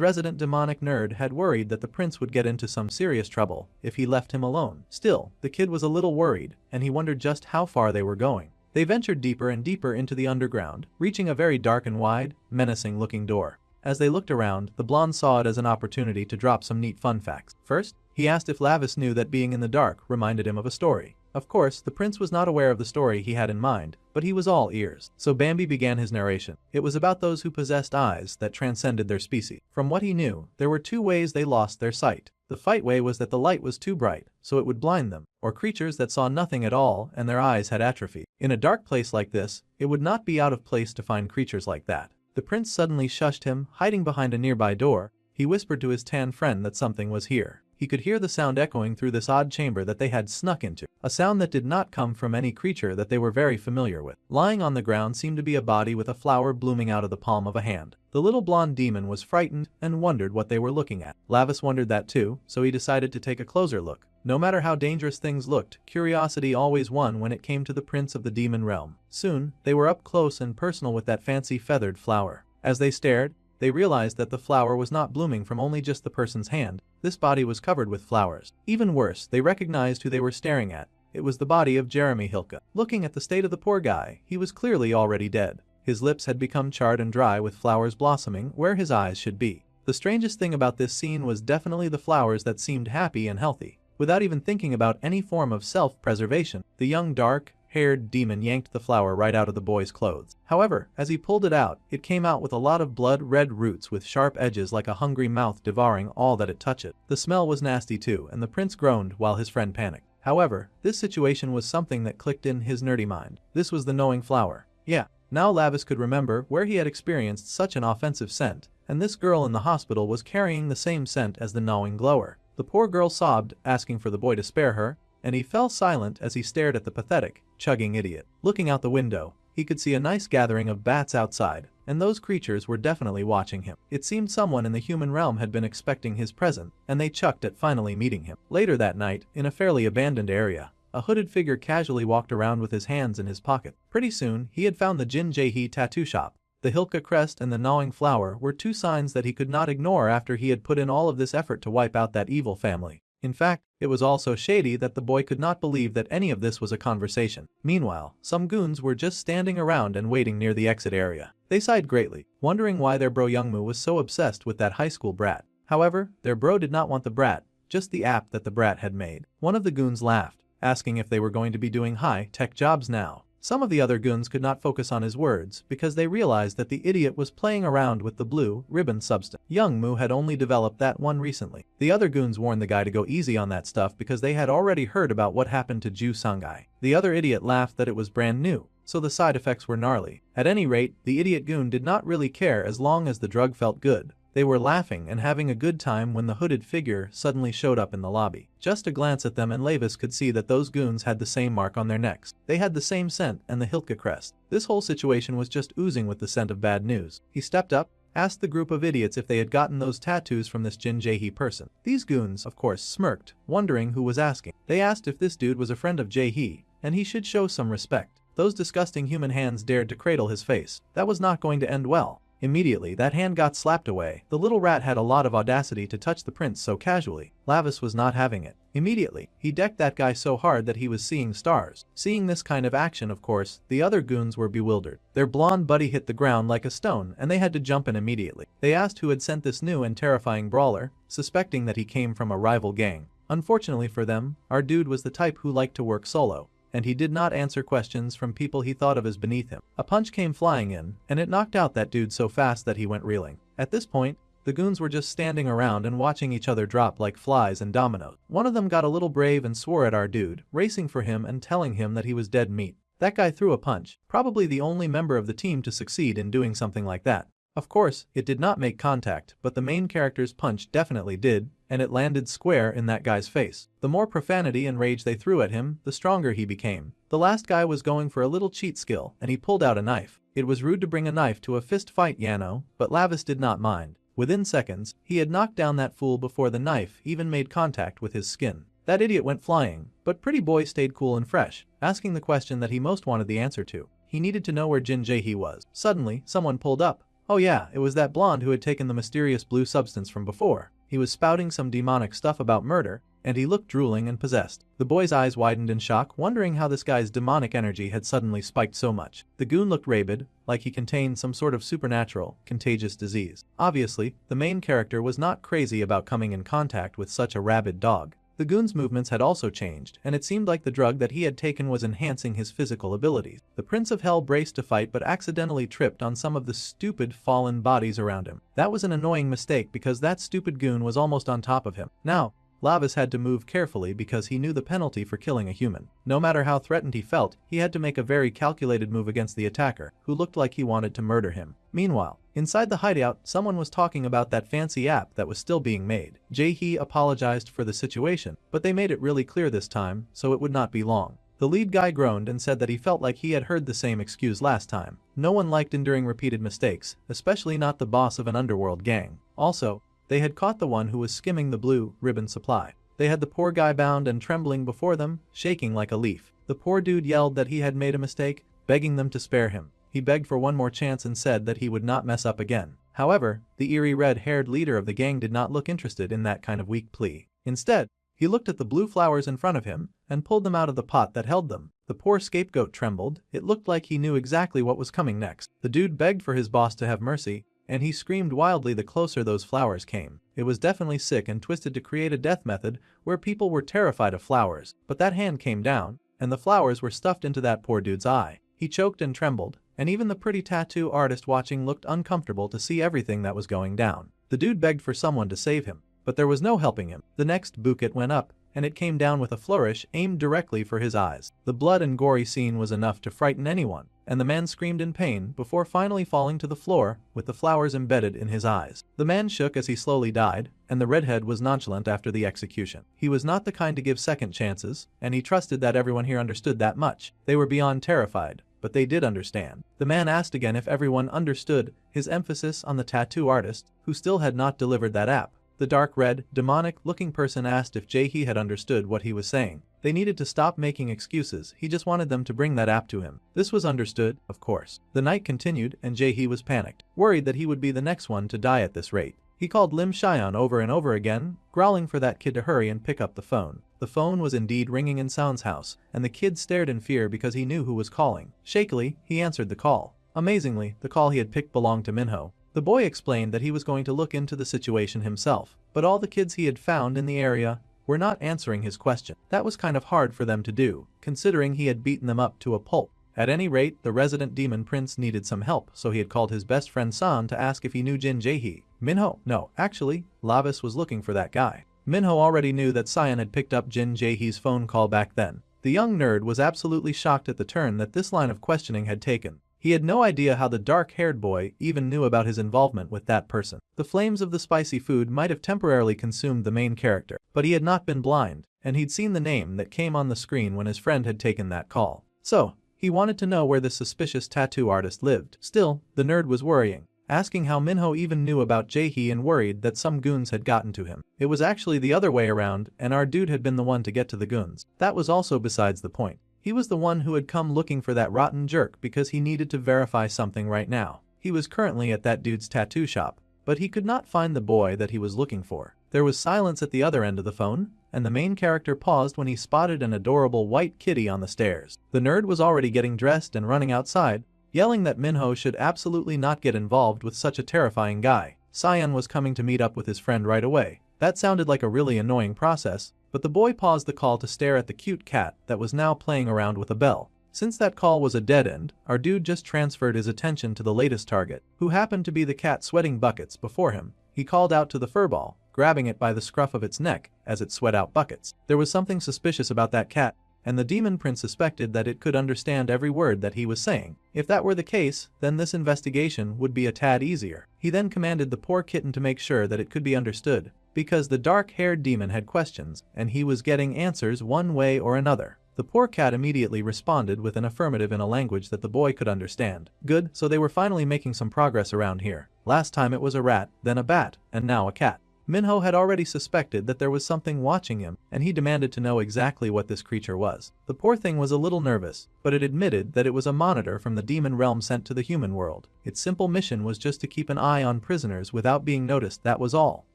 resident demonic nerd had worried that the prince would get into some serious trouble if he left him alone. Still, the kid was a little worried, and he wondered just how far they were going. They ventured deeper and deeper into the underground, reaching a very dark and wide, menacing-looking door. As they looked around, the blonde saw it as an opportunity to drop some neat fun facts. First, he asked if Lavis knew that being in the dark reminded him of a story. Of course, the prince was not aware of the story he had in mind, but he was all ears. So Bambi began his narration. It was about those who possessed eyes that transcended their species. From what he knew, there were two ways they lost their sight. The fight way was that the light was too bright, so it would blind them, or creatures that saw nothing at all and their eyes had atrophy. In a dark place like this, it would not be out of place to find creatures like that. The prince suddenly shushed him, hiding behind a nearby door. He whispered to his tan friend that something was here. He could hear the sound echoing through this odd chamber that they had snuck into, a sound that did not come from any creature that they were very familiar with. Lying on the ground seemed to be a body with a flower blooming out of the palm of a hand. The little blonde demon was frightened and wondered what they were looking at. Lavis wondered that too, so he decided to take a closer look. No matter how dangerous things looked, curiosity always won when it came to the prince of the demon realm. Soon, they were up close and personal with that fancy feathered flower. As they stared, they realized that the flower was not blooming from only just the person's hand. This body was covered with flowers. Even worse, they recognized who they were staring at. It was the body of Jeremy Hilke. Looking at the state of the poor guy, he was clearly already dead. His lips had become charred and dry with flowers blossoming where his eyes should be. The strangest thing about this scene was definitely the flowers that seemed happy and healthy. Without even thinking about any form of self-preservation, the young dark-haired demon yanked the flower right out of the boy's clothes. However, as he pulled it out, it came out with a lot of blood-red roots with sharp edges like a hungry mouth devouring all that it touched. The smell was nasty too, and the prince groaned while his friend panicked. However, this situation was something that clicked in his nerdy mind. This was the knowing flower. Yeah, now Lavis could remember where he had experienced such an offensive scent, and this girl in the hospital was carrying the same scent as the gnawing glower. The poor girl sobbed, asking for the boy to spare her, and he fell silent as he stared at the pathetic, chugging idiot. Looking out the window, he could see a nice gathering of bats outside, and those creatures were definitely watching him. It seemed someone in the human realm had been expecting his present, and they chucked at finally meeting him. Later that night, in a fairly abandoned area, a hooded figure casually walked around with his hands in his pocket. Pretty soon, he had found the Jin Jae-hee tattoo shop. The Hilke crest and the gnawing flower were two signs that he could not ignore after he had put in all of this effort to wipe out that evil family. In fact, it was all so shady that the boy could not believe that any of this was a conversation. Meanwhile, some goons were just standing around and waiting near the exit area. They sighed greatly, wondering why their bro Youngmoo was so obsessed with that high school brat. However, their bro did not want the brat, just the app that the brat had made. One of the goons laughed, asking if they were going to be doing high-tech jobs now. Some of the other goons could not focus on his words because they realized that the idiot was playing around with the blue ribbon substance. Youngmoo had only developed that one recently. The other goons warned the guy to go easy on that stuff because they had already heard about what happened to Ju Sungai. The other idiot laughed that it was brand new, so the side effects were gnarly. At any rate, the idiot goon did not really care as long as the drug felt good. They were laughing and having a good time when the hooded figure suddenly showed up in the lobby. Just a glance at them and Lavis could see that those goons had the same mark on their necks. They had the same scent and the Hilke crest. This whole situation was just oozing with the scent of bad news. He stepped up, asked the group of idiots if they had gotten those tattoos from this Jin Jae-hee person. These goons, of course, smirked, wondering who was asking. They asked if this dude was a friend of Jae-hee, and he should show some respect. Those disgusting human hands dared to cradle his face. That was not going to end well. Immediately, that hand got slapped away. The little rat had a lot of audacity to touch the prince so casually. Lavis was not having it. Immediately, he decked that guy so hard that he was seeing stars. Seeing this kind of action, of course, the other goons were bewildered. Their blonde buddy hit the ground like a stone and they had to jump in immediately. They asked who had sent this new and terrifying brawler, suspecting that he came from a rival gang. Unfortunately for them, our dude was the type who liked to work solo, and he did not answer questions from people he thought of as beneath him. A punch came flying in, and it knocked out that dude so fast that he went reeling. At this point, the goons were just standing around and watching each other drop like flies and dominoes. One of them got a little brave and swore at our dude, racing for him and telling him that he was dead meat. That guy threw a punch, probably the only member of the team to succeed in doing something like that. Of course, it did not make contact, but the main character's punch definitely did, and it landed square in that guy's face. The more profanity and rage they threw at him, the stronger he became. The last guy was going for a little cheat skill, and he pulled out a knife. It was rude to bring a knife to a fist fight, Yano, but Lavis did not mind. Within seconds, he had knocked down that fool before the knife even made contact with his skin. That idiot went flying, but Pretty Boy stayed cool and fresh, asking the question that he most wanted the answer to. He needed to know where Jin Jae-hee was. Suddenly, someone pulled up. Oh yeah, it was that blonde who had taken the mysterious blue substance from before. He was spouting some demonic stuff about murder, and he looked drooling and possessed. The boy's eyes widened in shock, wondering how this guy's demonic energy had suddenly spiked so much. The goon looked rabid, like he contained some sort of supernatural, contagious disease. Obviously, the main character was not crazy about coming in contact with such a rabid dog. The goon's movements had also changed, and it seemed like the drug that he had taken was enhancing his physical abilities. The Prince of Hell braced to fight but accidentally tripped on some of the stupid fallen bodies around him. That was an annoying mistake because that stupid goon was almost on top of him. Now, Lavis had to move carefully because he knew the penalty for killing a human. No matter how threatened he felt, he had to make a very calculated move against the attacker, who looked like he wanted to murder him. Meanwhile, inside the hideout, someone was talking about that fancy app that was still being made. Jae-hee apologized for the situation, but they made it really clear this time, so it would not be long. The lead guy groaned and said that he felt like he had heard the same excuse last time. No one liked enduring repeated mistakes, especially not the boss of an underworld gang. Also, they had caught the one who was skimming the blue ribbon supply. They had the poor guy bound and trembling before them, shaking like a leaf. The poor dude yelled that he had made a mistake, begging them to spare him. He begged for one more chance and said that he would not mess up again. However, the eerie red-haired leader of the gang did not look interested in that kind of weak plea. Instead, he looked at the blue flowers in front of him and pulled them out of the pot that held them. The poor scapegoat trembled. It looked like he knew exactly what was coming next. The dude begged for his boss to have mercy, and he screamed wildly the closer those flowers came. It was definitely sick and twisted to create a death method where people were terrified of flowers, but that hand came down, and the flowers were stuffed into that poor dude's eye. He choked and trembled, and even the pretty tattoo artist watching looked uncomfortable to see everything that was going down. The dude begged for someone to save him, but there was no helping him. The next bouquet went up, and it came down with a flourish aimed directly for his eyes. The blood and gory scene was enough to frighten anyone, and the man screamed in pain before finally falling to the floor with the flowers embedded in his eyes. The man shook as he slowly died, and the redhead was nonchalant after the execution. He was not the kind to give second chances, and he trusted that everyone here understood that much. They were beyond terrified, but they did understand. The man asked again if everyone understood, his emphasis on the tattoo artist, who still had not delivered that app. The dark red, demonic-looking person asked if Jae-hee had understood what he was saying. They needed to stop making excuses, he just wanted them to bring that app to him. This was understood, of course. The night continued and Jae-hee was panicked, worried that he would be the next one to die at this rate. He called Lim Chyeon over and over again, growling for that kid to hurry and pick up the phone. The phone was indeed ringing in Sound's house, and the kid stared in fear because he knew who was calling. Shakily, he answered the call. Amazingly, the call he had picked belonged to Minho. The boy explained that he was going to look into the situation himself, but all the kids he had found in the area were not answering his question. That was kind of hard for them to do, considering he had beaten them up to a pulp. At any rate, the resident demon prince needed some help, so he had called his best friend San to ask if he knew Jin Jae-hee. Minho? No, actually, Lavis was looking for that guy. Minho already knew that Cyan had picked up Jin Jae-hee's phone call back then. The young nerd was absolutely shocked at the turn that this line of questioning had taken. He had no idea how the dark-haired boy even knew about his involvement with that person. The flames of the spicy food might have temporarily consumed the main character, but he had not been blind, and he'd seen the name that came on the screen when his friend had taken that call. So, he wanted to know where the suspicious tattoo artist lived. Still, the nerd was worrying, asking how Minho even knew about Jae-hee and worried that some goons had gotten to him. It was actually the other way around, and our dude had been the one to get to the goons. That was also besides the point. He was the one who had come looking for that rotten jerk because he needed to verify something right now. He was currently at that dude's tattoo shop, but he could not find the boy that he was looking for. There was silence at the other end of the phone, and the main character paused when he spotted an adorable white kitty on the stairs. The nerd was already getting dressed and running outside, yelling that Minho should absolutely not get involved with such a terrifying guy. Cyan was coming to meet up with his friend right away. That sounded like a really annoying process, but the boy paused the call to stare at the cute cat that was now playing around with a bell. Since that call was a dead end, our dude just transferred his attention to the latest target, who happened to be the cat sweating buckets before him. He called out to the furball, grabbing it by the scruff of its neck as it sweat out buckets. There was something suspicious about that cat, and the demon prince suspected that it could understand every word that he was saying. If that were the case, then this investigation would be a tad easier. He then commanded the poor kitten to make sure that it could be understood, because the dark-haired demon had questions, and he was getting answers one way or another. The poor cat immediately responded with an affirmative in a language that the boy could understand. Good, so they were finally making some progress around here. Last time it was a rat, then a bat, and now a cat. Minho had already suspected that there was something watching him, and he demanded to know exactly what this creature was. The poor thing was a little nervous, but it admitted that it was a monitor from the demon realm sent to the human world. Its simple mission was just to keep an eye on prisoners without being noticed, that was all.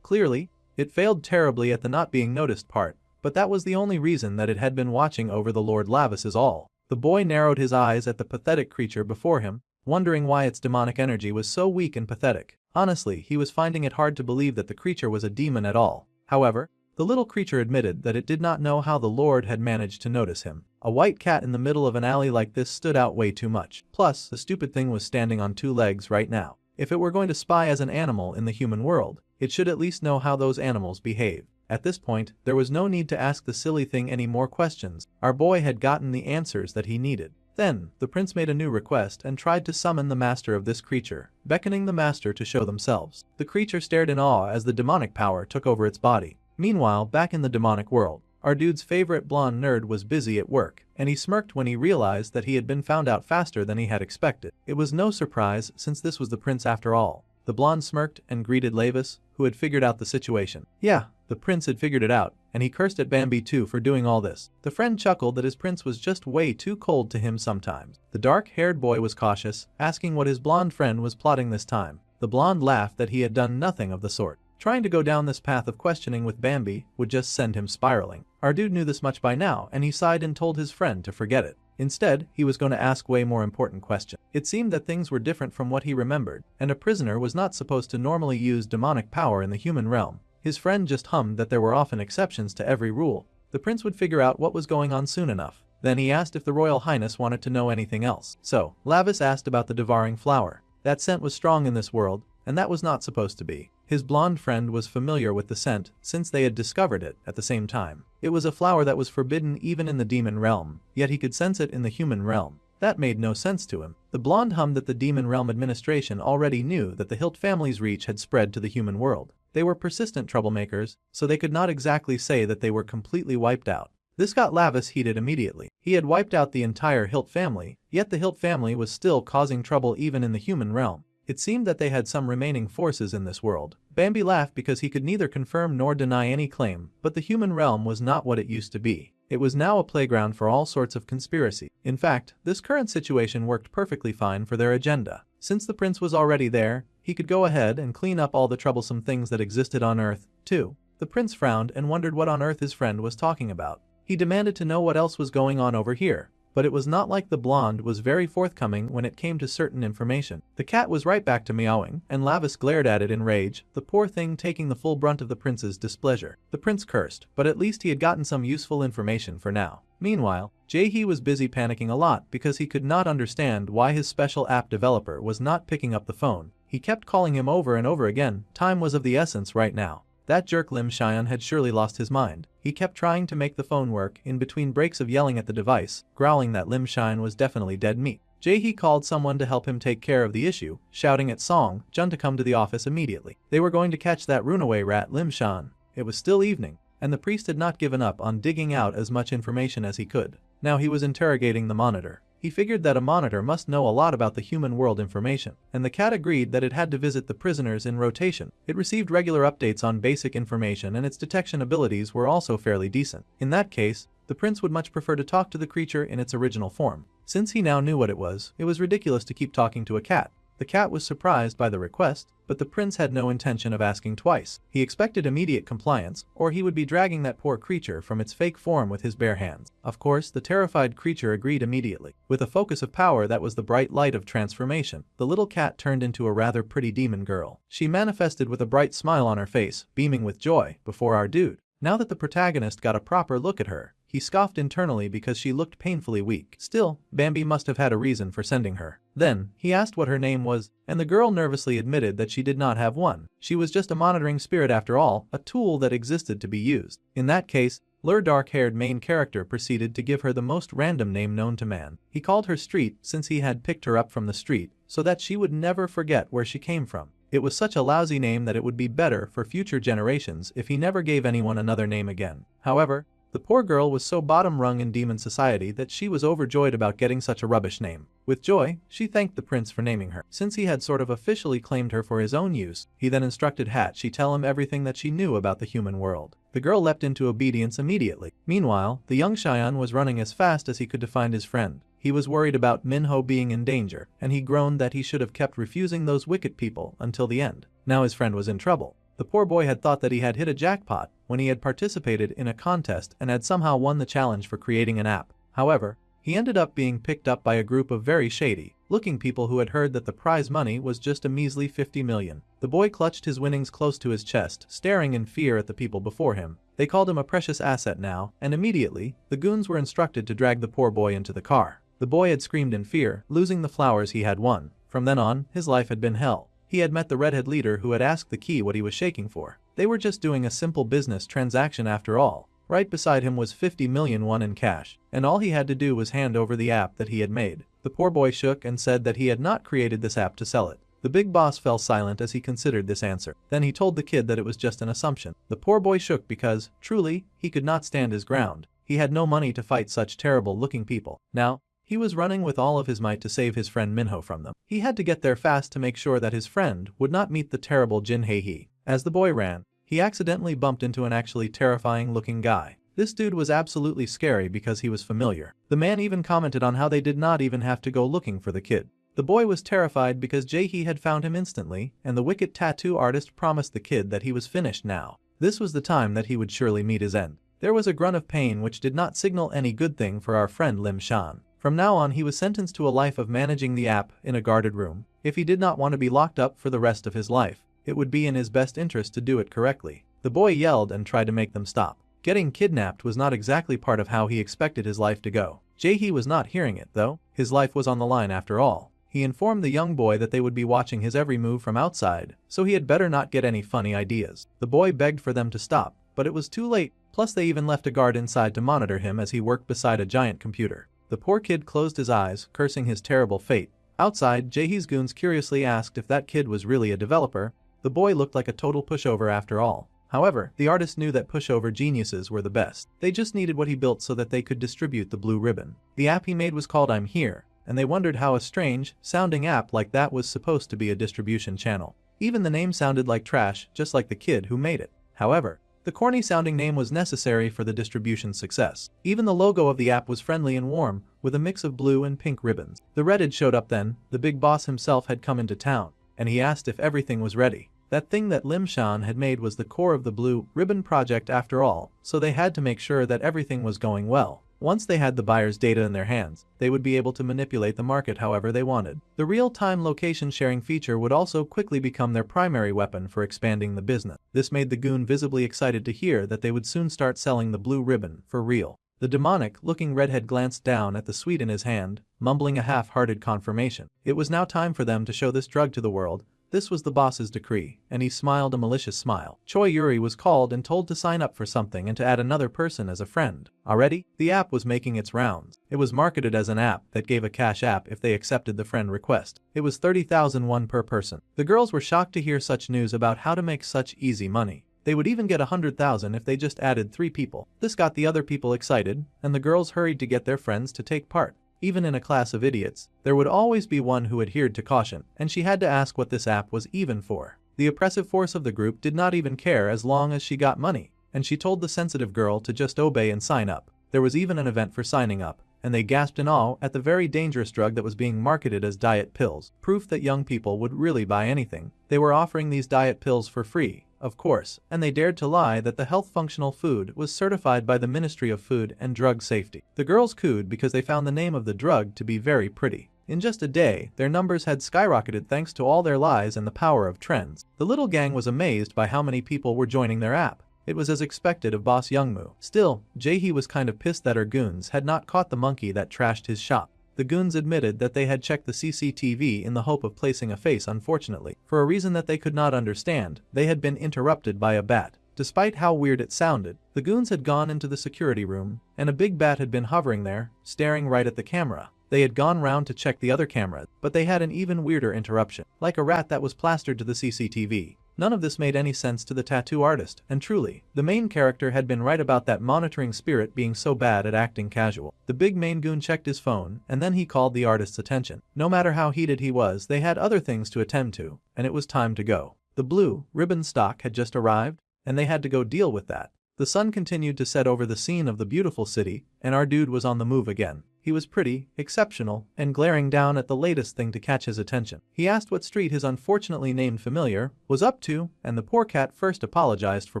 Clearly, it failed terribly at the not being noticed part, but that was the only reason that it had been watching over the Lord Lavis is all. The boy narrowed his eyes at the pathetic creature before him, wondering why its demonic energy was so weak and pathetic. Honestly, he was finding it hard to believe that the creature was a demon at all. However, the little creature admitted that it did not know how the Lord had managed to notice him. A white cat in the middle of an alley like this stood out way too much. Plus, the stupid thing was standing on 2 legs right now. If it were going to spy as an animal in the human world, it should at least know how those animals behave. At this point, there was no need to ask the silly thing any more questions. Our boy had gotten the answers that he needed. Then, the prince made a new request and tried to summon the master of this creature, beckoning the master to show themselves. The creature stared in awe as the demonic power took over its body. Meanwhile, back in the demonic world, our dude's favorite blonde nerd was busy at work, and he smirked when he realized that he had been found out faster than he had expected. It was no surprise since this was the prince after all. The blonde smirked and greeted Lavis, who had figured out the situation. Yeah, the prince had figured it out, and he cursed at Bambi too for doing all this. The friend chuckled that his prince was just way too cold to him sometimes. The dark-haired boy was cautious, asking what his blonde friend was plotting this time. The blonde laughed that he had done nothing of the sort. Trying to go down this path of questioning with Bambi would just send him spiraling. Our dude knew this much by now, and he sighed and told his friend to forget it. Instead, he was going to ask way more important questions. It seemed that things were different from what he remembered, and a prisoner was not supposed to normally use demonic power in the human realm. His friend just hummed that there were often exceptions to every rule. The prince would figure out what was going on soon enough. Then he asked if the Royal Highness wanted to know anything else. So, Lavis asked about the devouring flower. That scent was strong in this world, and that was not supposed to be. His blonde friend was familiar with the scent since they had discovered it at the same time. It was a flower that was forbidden even in the demon realm, yet he could sense it in the human realm. That made no sense to him. The blonde hummed that the demon realm administration already knew that the Hilt family's reach had spread to the human world. They were persistent troublemakers, so they could not exactly say that they were completely wiped out. This got Lavis heated immediately. He had wiped out the entire Hilt family, yet the Hilt family was still causing trouble even in the human realm. It seemed that they had some remaining forces in this world. Bambi laughed because he could neither confirm nor deny any claim, but the human realm was not what it used to be. It was now a playground for all sorts of conspiracy. In fact, this current situation worked perfectly fine for their agenda. Since the prince was already there, he could go ahead and clean up all the troublesome things that existed on Earth, too. The prince frowned and wondered what on earth his friend was talking about. He demanded to know what else was going on over here. But it was not like the blonde was very forthcoming when it came to certain information. The cat was right back to meowing, and Lavis glared at it in rage, the poor thing taking the full brunt of the prince's displeasure. The prince cursed, but at least he had gotten some useful information for now. Meanwhile, Jae-hee was busy panicking a lot because he could not understand why his special app developer was not picking up the phone. He kept calling him over and over again. Time was of the essence right now. That jerk Lim Xian had surely lost his mind. He kept trying to make the phone work in between breaks of yelling at the device, growling that Lim Xian was definitely dead meat. Jae-hee called someone to help him take care of the issue, shouting at Song Jun to come to the office immediately. They were going to catch that runaway rat Lim Xian. It was still evening, and the priest had not given up on digging out as much information as he could. Now he was interrogating the monitor. He figured that a monitor must know a lot about the human world information, and the cat agreed that it had to visit the prisoners in rotation. It received regular updates on basic information, and its detection abilities were also fairly decent. In that case, the prince would much prefer to talk to the creature in its original form. Since he now knew what it was ridiculous to keep talking to a cat. The cat was surprised by the request, but the prince had no intention of asking twice. He expected immediate compliance, or he would be dragging that poor creature from its fake form with his bare hands. Of course, the terrified creature agreed immediately. With a focus of power that was the bright light of transformation, the little cat turned into a rather pretty demon girl. She manifested with a bright smile on her face, beaming with joy, before our dude. Now that the protagonist got a proper look at her, he scoffed internally because she looked painfully weak. Still, Bambi must have had a reason for sending her. Then, he asked what her name was, and the girl nervously admitted that she did not have one. She was just a monitoring spirit after all, a tool that existed to be used. In that case, Lur dark-haired main character proceeded to give her the most random name known to man. He called her Street since he had picked her up from the street, so that she would never forget where she came from. It was such a lousy name that it would be better for future generations if he never gave anyone another name again. However, The poor girl was so bottom-rung in demon society that she was overjoyed about getting such a rubbish name. With joy, she thanked the prince for naming her. Since he had sort of officially claimed her for his own use, he then instructed she tell him everything that she knew about the human world. The girl leapt into obedience immediately. Meanwhile, the young Cheyenne was running as fast as he could to find his friend. He was worried about Minho being in danger, and he groaned that he should have kept refusing those wicked people until the end. Now his friend was in trouble. The poor boy had thought that he had hit a jackpot when he had participated in a contest and had somehow won the challenge for creating an app. However, he ended up being picked up by a group of very shady-looking people who had heard that the prize money was just a measly 50 million. The boy clutched his winnings close to his chest, staring in fear at the people before him. They called him a precious asset now, and immediately, the goons were instructed to drag the poor boy into the car. The boy had screamed in fear, losing the flowers he had won. From then on, his life had been hell. He had met the redhead leader who had asked the key what he was shaking for. They were just doing a simple business transaction after all. Right beside him was 50 million won in cash, and all he had to do was hand over the app that he had made. The poor boy shook and said that he had not created this app to sell it. The big boss fell silent as he considered this answer. Then he told the kid that it was just an assumption. The poor boy shook because, truly, he could not stand his ground. He had no money to fight such terrible-looking people. Now, he was running with all of his might to save his friend Minho from them. He had to get there fast to make sure that his friend would not meet the terrible Jin Hei. As the boy ran, he accidentally bumped into an actually terrifying-looking guy. This dude was absolutely scary because he was familiar. The man even commented on how they did not even have to go looking for the kid. The boy was terrified because Jae-hee had found him instantly, and the wicked tattoo artist promised the kid that he was finished now. This was the time that he would surely meet his end. There was a grunt of pain which did not signal any good thing for our friend Lim Shan. From now on he was sentenced to a life of managing the app in a guarded room. If he did not want to be locked up for the rest of his life, it would be in his best interest to do it correctly. The boy yelled and tried to make them stop. Getting kidnapped was not exactly part of how he expected his life to go. Jae-hee was not hearing it though. His life was on the line after all. He informed the young boy that they would be watching his every move from outside, so he had better not get any funny ideas. The boy begged for them to stop, but it was too late, plus they even left a guard inside to monitor him as he worked beside a giant computer. The poor kid closed his eyes, cursing his terrible fate. Outside, Jae-hee's goons curiously asked if that kid was really a developer. The boy looked like a total pushover after all. However, the artist knew that pushover geniuses were the best. They just needed what he built so that they could distribute the blue ribbon. The app he made was called I'm Here, and they wondered how a strange-sounding app like that was supposed to be a distribution channel. Even the name sounded like trash, just like the kid who made it. However, the corny-sounding name was necessary for the distribution's success. Even the logo of the app was friendly and warm, with a mix of blue and pink ribbons. The redhead showed up then. The big boss himself had come into town, and he asked if everything was ready. That thing that Lim Shan had made was the core of the blue ribbon project after all, so they had to make sure that everything was going well. Once they had the buyer's data in their hands, they would be able to manipulate the market however they wanted. The real-time location sharing feature would also quickly become their primary weapon for expanding the business. This made the goon visibly excited to hear that they would soon start selling the blue ribbon for real. The demonic-looking redhead glanced down at the sweet in his hand, mumbling a half-hearted confirmation. It was now time for them to show this drug to the world. This was the boss's decree, and he smiled a malicious smile. Choi Yuri was called and told to sign up for something and to add another person as a friend. Already, the app was making its rounds. It was marketed as an app that gave a cash app if they accepted the friend request. It was 30,000 won per person. The girls were shocked to hear such news about how to make such easy money. They would even get 100,000 if they just added 3 people. This got the other people excited, and the girls hurried to get their friends to take part. Even in a class of idiots, there would always be one who adhered to caution, and she had to ask what this app was even for. The oppressive force of the group did not even care as long as she got money, and she told the sensitive girl to just obey and sign up. There was even an event for signing up, and they gasped in awe at the very dangerous drug that was being marketed as diet pills, proof that young people would really buy anything. They were offering these diet pills for free, of course, and they dared to lie that the health functional food was certified by the Ministry of Food and Drug Safety. The girls cooed because they found the name of the drug to be very pretty. In just a day, their numbers had skyrocketed thanks to all their lies and the power of trends. The little gang was amazed by how many people were joining their app. It was as expected of Boss Youngmoo. Still, Jae-hee was kind of pissed that her goons had not caught the monkey that trashed his shop. The goons admitted that they had checked the CCTV in the hope of placing a face. Unfortunately, for a reason that they could not understand, they had been interrupted by a bat. Despite how weird it sounded, the goons had gone into the security room, and a big bat had been hovering there, staring right at the camera. They had gone round to check the other cameras, but they had an even weirder interruption. Like a rat that was plastered to the CCTV, None of this made any sense to the tattoo artist, and truly, the main character had been right about that monitoring spirit being so bad at acting casual. The big main goon checked his phone, and then he called the artist's attention. No matter how heated he was, they had other things to attend to, and it was time to go. The blue ribbon stock had just arrived, and they had to go deal with that. The sun continued to set over the scene of the beautiful city, and our dude was on the move again. He was pretty, exceptional, and glaring down at the latest thing to catch his attention. He asked what street his unfortunately named familiar was up to, and the poor cat first apologized for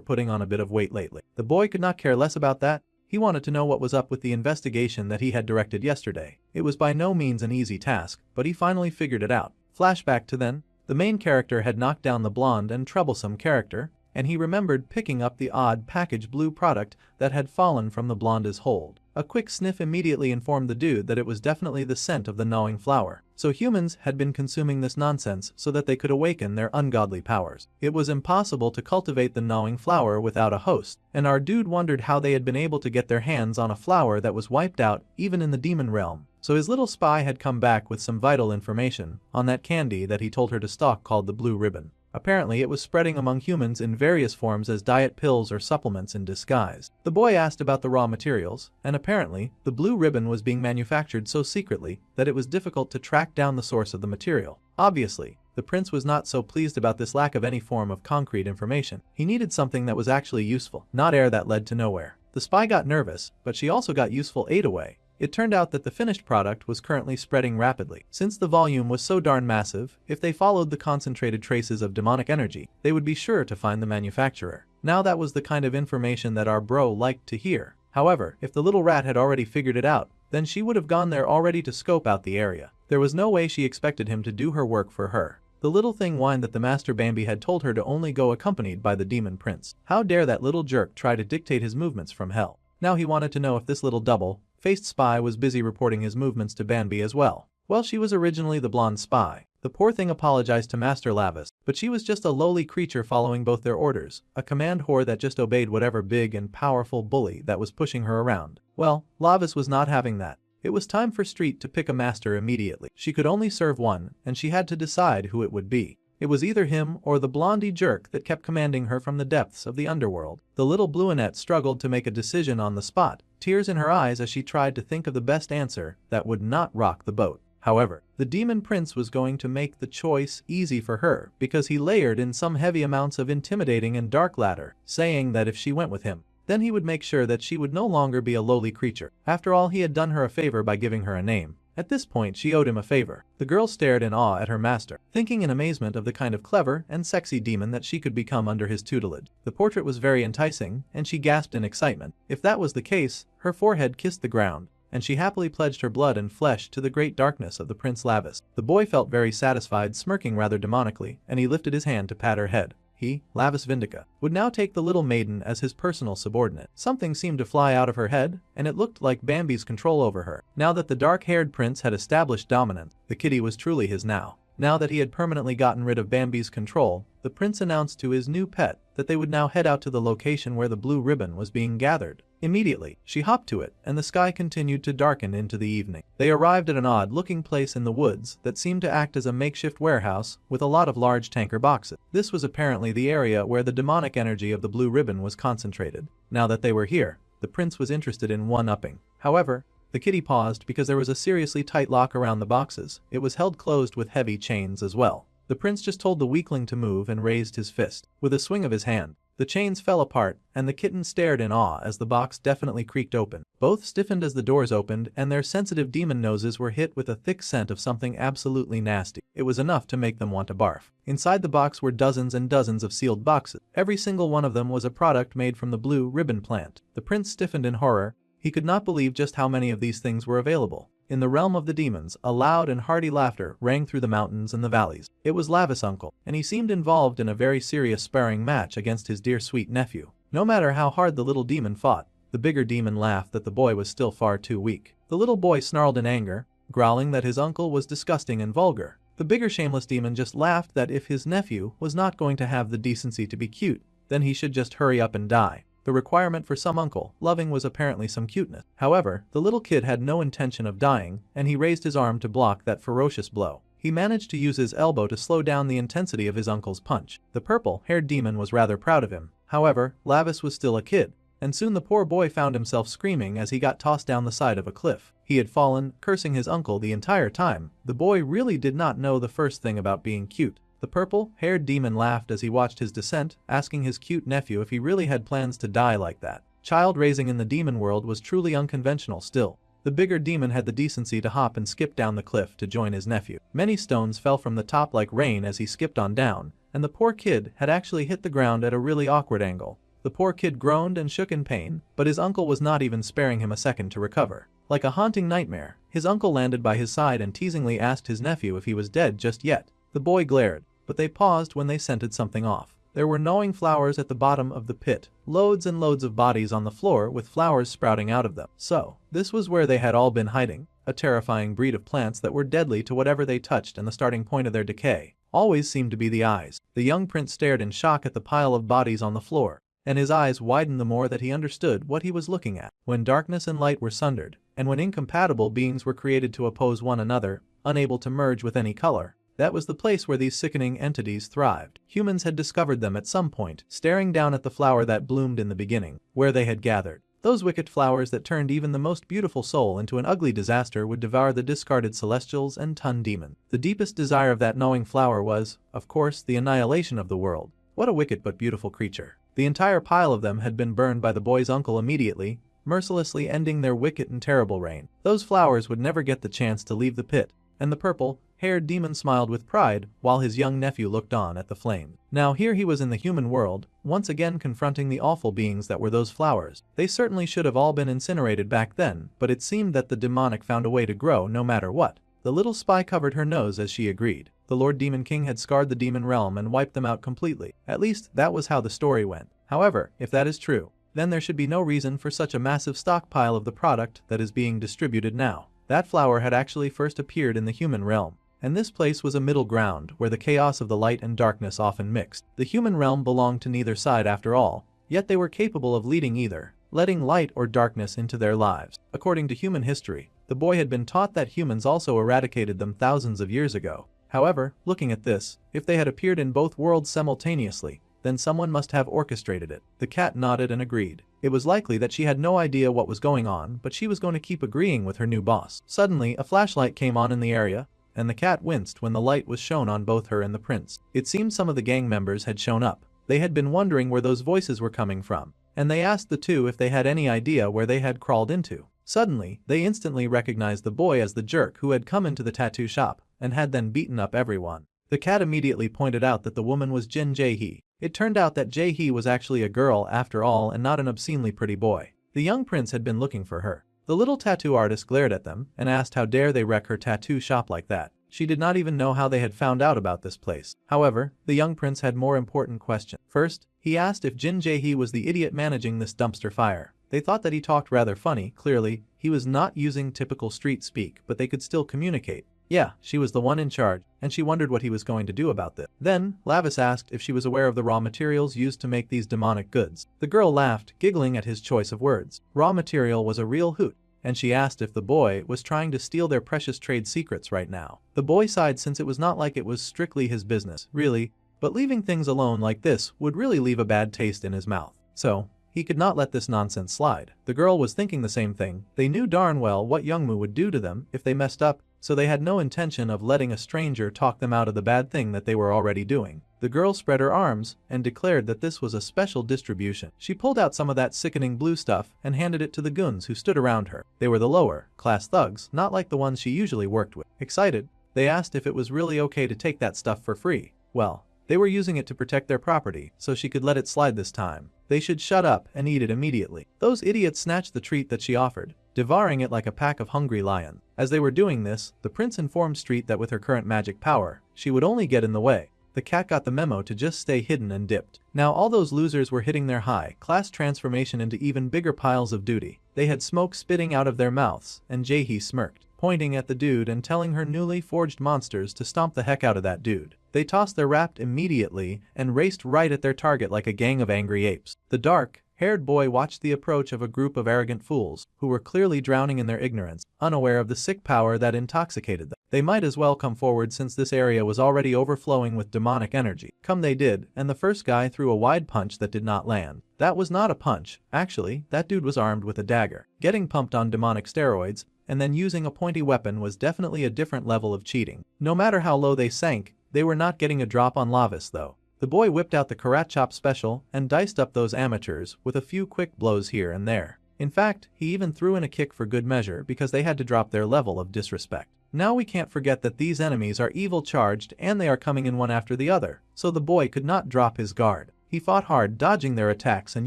putting on a bit of weight lately. The boy could not care less about that. He wanted to know what was up with the investigation that he had directed yesterday. It was by no means an easy task, but he finally figured it out. Flashback to then. The main character had knocked down the blonde and troublesome character, and he remembered picking up the odd package blue product that had fallen from the blonde's hold. A quick sniff immediately informed the dude that it was definitely the scent of the gnawing flower. So humans had been consuming this nonsense so that they could awaken their ungodly powers. It was impossible to cultivate the gnawing flower without a host, and our dude wondered how they had been able to get their hands on a flower that was wiped out even in the demon realm. So his little spy had come back with some vital information on that candy that he told her to stalk called the blue ribbon. Apparently it was spreading among humans in various forms as diet pills or supplements in disguise. The boy asked about the raw materials, and apparently, the blue ribbon was being manufactured so secretly that it was difficult to track down the source of the material. Obviously, the prince was not so pleased about this lack of any form of concrete information. He needed something that was actually useful, not air that led to nowhere. The spy got nervous, but she also got useful aid away. It turned out that the finished product was currently spreading rapidly. Since the volume was so darn massive, if they followed the concentrated traces of demonic energy, they would be sure to find the manufacturer. Now that was the kind of information that our bro liked to hear. However, if the little rat had already figured it out, then she would have gone there already to scope out the area. There was no way she expected him to do her work for her. The little thing whined that the Master Bambi had told her to only go accompanied by the demon prince. How dare that little jerk try to dictate his movements from hell? Now he wanted to know if this little double-faced spy was busy reporting his movements to Bambi as well. Well, she was originally the blonde spy. The poor thing apologized to Master Lavis, but she was just a lowly creature following both their orders, a command whore that just obeyed whatever big and powerful bully that was pushing her around. Well, Lavis was not having that. It was time for Street to pick a master immediately. She could only serve one, and she had to decide who it would be. It was either him or the blondie jerk that kept commanding her from the depths of the underworld. The little bluinette struggled to make a decision on the spot, tears in her eyes as she tried to think of the best answer that would not rock the boat. However, the demon prince was going to make the choice easy for her because he layered in some heavy amounts of intimidating and dark ladder, saying that if she went with him, then he would make sure that she would no longer be a lowly creature. After all, he had done her a favor by giving her a name. At this point, she owed him a favor. The girl stared in awe at her master, thinking in amazement of the kind of clever and sexy demon that she could become under his tutelage. The portrait was very enticing, and she gasped in excitement. If that was the case, her forehead kissed the ground, and she happily pledged her blood and flesh to the great darkness of the Prince Lavis. The boy felt very satisfied, smirking rather demonically, and he lifted his hand to pat her head. He, Lavis Vindica, would now take the little maiden as his personal subordinate. Something seemed to fly out of her head, and it looked like Bambi's control over her. Now that the dark-haired prince had established dominance, the kitty was truly his now. Now that he had permanently gotten rid of Bambi's control, the prince announced to his new pet that they would now head out to the location where the blue ribbon was being gathered. Immediately, she hopped to it, and the sky continued to darken into the evening. They arrived at an odd-looking place in the woods that seemed to act as a makeshift warehouse with a lot of large tanker boxes. This was apparently the area where the demonic energy of the blue ribbon was concentrated. Now that they were here, the prince was interested in one-upping. However, the kitty paused because there was a seriously tight lock around the boxes. It was held closed with heavy chains as well. The prince just told the weakling to move and raised his fist. With a swing of his hand, the chains fell apart, and the kitten stared in awe as the box definitely creaked open. Both stiffened as the doors opened, and their sensitive demon noses were hit with a thick scent of something absolutely nasty. It was enough to make them want to barf. Inside the box were dozens and dozens of sealed boxes. Every single one of them was a product made from the blue ribbon plant. The prince stiffened in horror. He could not believe just how many of these things were available. In the realm of the demons, a loud and hearty laughter rang through the mountains and the valleys. It was Lavis' uncle, and he seemed involved in a very serious sparring match against his dear sweet nephew. No matter how hard the little demon fought, the bigger demon laughed that the boy was still far too weak. The little boy snarled in anger, growling that his uncle was disgusting and vulgar. The bigger shameless demon just laughed that if his nephew was not going to have the decency to be cute, then he should just hurry up and die. The requirement for some uncle loving was apparently some cuteness. However, the little kid had no intention of dying, and he raised his arm to block that ferocious blow. He managed to use his elbow to slow down the intensity of his uncle's punch. The purple-haired demon was rather proud of him. However, Lavis was still a kid, and soon the poor boy found himself screaming as he got tossed down the side of a cliff. He had fallen, cursing his uncle the entire time. The boy really did not know the first thing about being cute. The purple-haired demon laughed as he watched his descent, asking his cute nephew if he really had plans to die like that. Child raising in the demon world was truly unconventional still. The bigger demon had the decency to hop and skip down the cliff to join his nephew. Many stones fell from the top like rain as he skipped on down, and the poor kid had actually hit the ground at a really awkward angle. The poor kid groaned and shook in pain, but his uncle was not even sparing him a second to recover. Like a haunting nightmare, his uncle landed by his side and teasingly asked his nephew if he was dead just yet. The boy glared, but they paused when they scented something off. There were gnawing flowers at the bottom of the pit, loads and loads of bodies on the floor with flowers sprouting out of them. So, this was where they had all been hiding, a terrifying breed of plants that were deadly to whatever they touched, and the starting point of their decay always seemed to be the eyes. The young prince stared in shock at the pile of bodies on the floor, and his eyes widened the more that he understood what he was looking at. When darkness and light were sundered, and when incompatible beings were created to oppose one another, unable to merge with any color, that was the place where these sickening entities thrived. Humans had discovered them at some point, staring down at the flower that bloomed in the beginning, where they had gathered. Those wicked flowers that turned even the most beautiful soul into an ugly disaster would devour the discarded celestials and Tun demon. The deepest desire of that gnawing flower was, of course, the annihilation of the world. What a wicked but beautiful creature. The entire pile of them had been burned by the boy's uncle immediately, mercilessly ending their wicked and terrible reign. Those flowers would never get the chance to leave the pit, and the purple-haired demon smiled with pride while his young nephew looked on at the flame. Now here he was in the human world, once again confronting the awful beings that were those flowers. They certainly should have all been incinerated back then, but it seemed that the demonic found a way to grow no matter what. The little spy covered her nose as she agreed. The Lord Demon King had scarred the demon realm and wiped them out completely. At least, that was how the story went. However, if that is true, then there should be no reason for such a massive stockpile of the product that is being distributed now. That flower had actually first appeared in the human realm, and this place was a middle ground where the chaos of the light and darkness often mixed. The human realm belonged to neither side after all, yet they were capable of leading either, letting light or darkness into their lives. According to human history, the boy had been taught that humans also eradicated them thousands of years ago. However, looking at this, if they had appeared in both worlds simultaneously, then someone must have orchestrated it. The cat nodded and agreed. It was likely that she had no idea what was going on, but she was going to keep agreeing with her new boss. Suddenly, a flashlight came on in the area, and the cat winced when the light was shown on both her and the prince. It seemed some of the gang members had shown up. They had been wondering where those voices were coming from, and they asked the two if they had any idea where they had crawled into. Suddenly, they instantly recognized the boy as the jerk who had come into the tattoo shop and had then beaten up everyone. The cat immediately pointed out that the woman was Jin Jae-hee. It turned out that Jae-hee was actually a girl after all and not an obscenely pretty boy. The young prince had been looking for her. The little tattoo artist glared at them and asked how dare they wreck her tattoo shop like that. She did not even know how they had found out about this place. However, the young prince had more important questions. First, he asked if Jin Jae-hee was the idiot managing this dumpster fire. They thought that he talked rather funny. Clearly, he was not using typical street speak, but they could still communicate. Yeah, she was the one in charge, and she wondered what he was going to do about this. Then, Lavis asked if she was aware of the raw materials used to make these demonic goods. The girl laughed, giggling at his choice of words. Raw material was a real hoot, and she asked if the boy was trying to steal their precious trade secrets right now. The boy sighed since it was not like it was strictly his business, really, but leaving things alone like this would really leave a bad taste in his mouth. So, he could not let this nonsense slide. The girl was thinking the same thing. They knew darn well what Youngmu would do to them if they messed up, so they had no intention of letting a stranger talk them out of the bad thing that they were already doing. The girl spread her arms and declared that this was a special distribution. She pulled out some of that sickening blue stuff and handed it to the goons who stood around her. They were the lower-class thugs, not like the ones she usually worked with. Excited, they asked if it was really okay to take that stuff for free. Well, they were using it to protect their property, so she could let it slide this time. They should shut up and eat it immediately. Those idiots snatched the treat that she offered, devouring it like a pack of hungry lions. As they were doing this, the prince informed Street that with her current magic power, she would only get in the way. The cat got the memo to just stay hidden and dipped. Now all those losers were hitting their high-class transformation into even bigger piles of duty. They had smoke spitting out of their mouths, and Jae-hee smirked, pointing at the dude and telling her newly forged monsters to stomp the heck out of that dude. They tossed their wrapped immediately and raced right at their target like a gang of angry apes. The dark-haired boy watched the approach of a group of arrogant fools who were clearly drowning in their ignorance, unaware of the sick power that intoxicated them. They might as well come forward since this area was already overflowing with demonic energy. Come they did, and the first guy threw a wide punch that did not land. That was not a punch, actually, that dude was armed with a dagger. Getting pumped on demonic steroids, and then using a pointy weapon was definitely a different level of cheating. No matter how low they sank, they were not getting a drop on Lavis though. The boy whipped out the Karat Chop special and diced up those amateurs with a few quick blows here and there. In fact, he even threw in a kick for good measure because they had to drop their level of disrespect. Now we can't forget that these enemies are evil charged and they are coming in one after the other, so the boy could not drop his guard. He fought hard, dodging their attacks and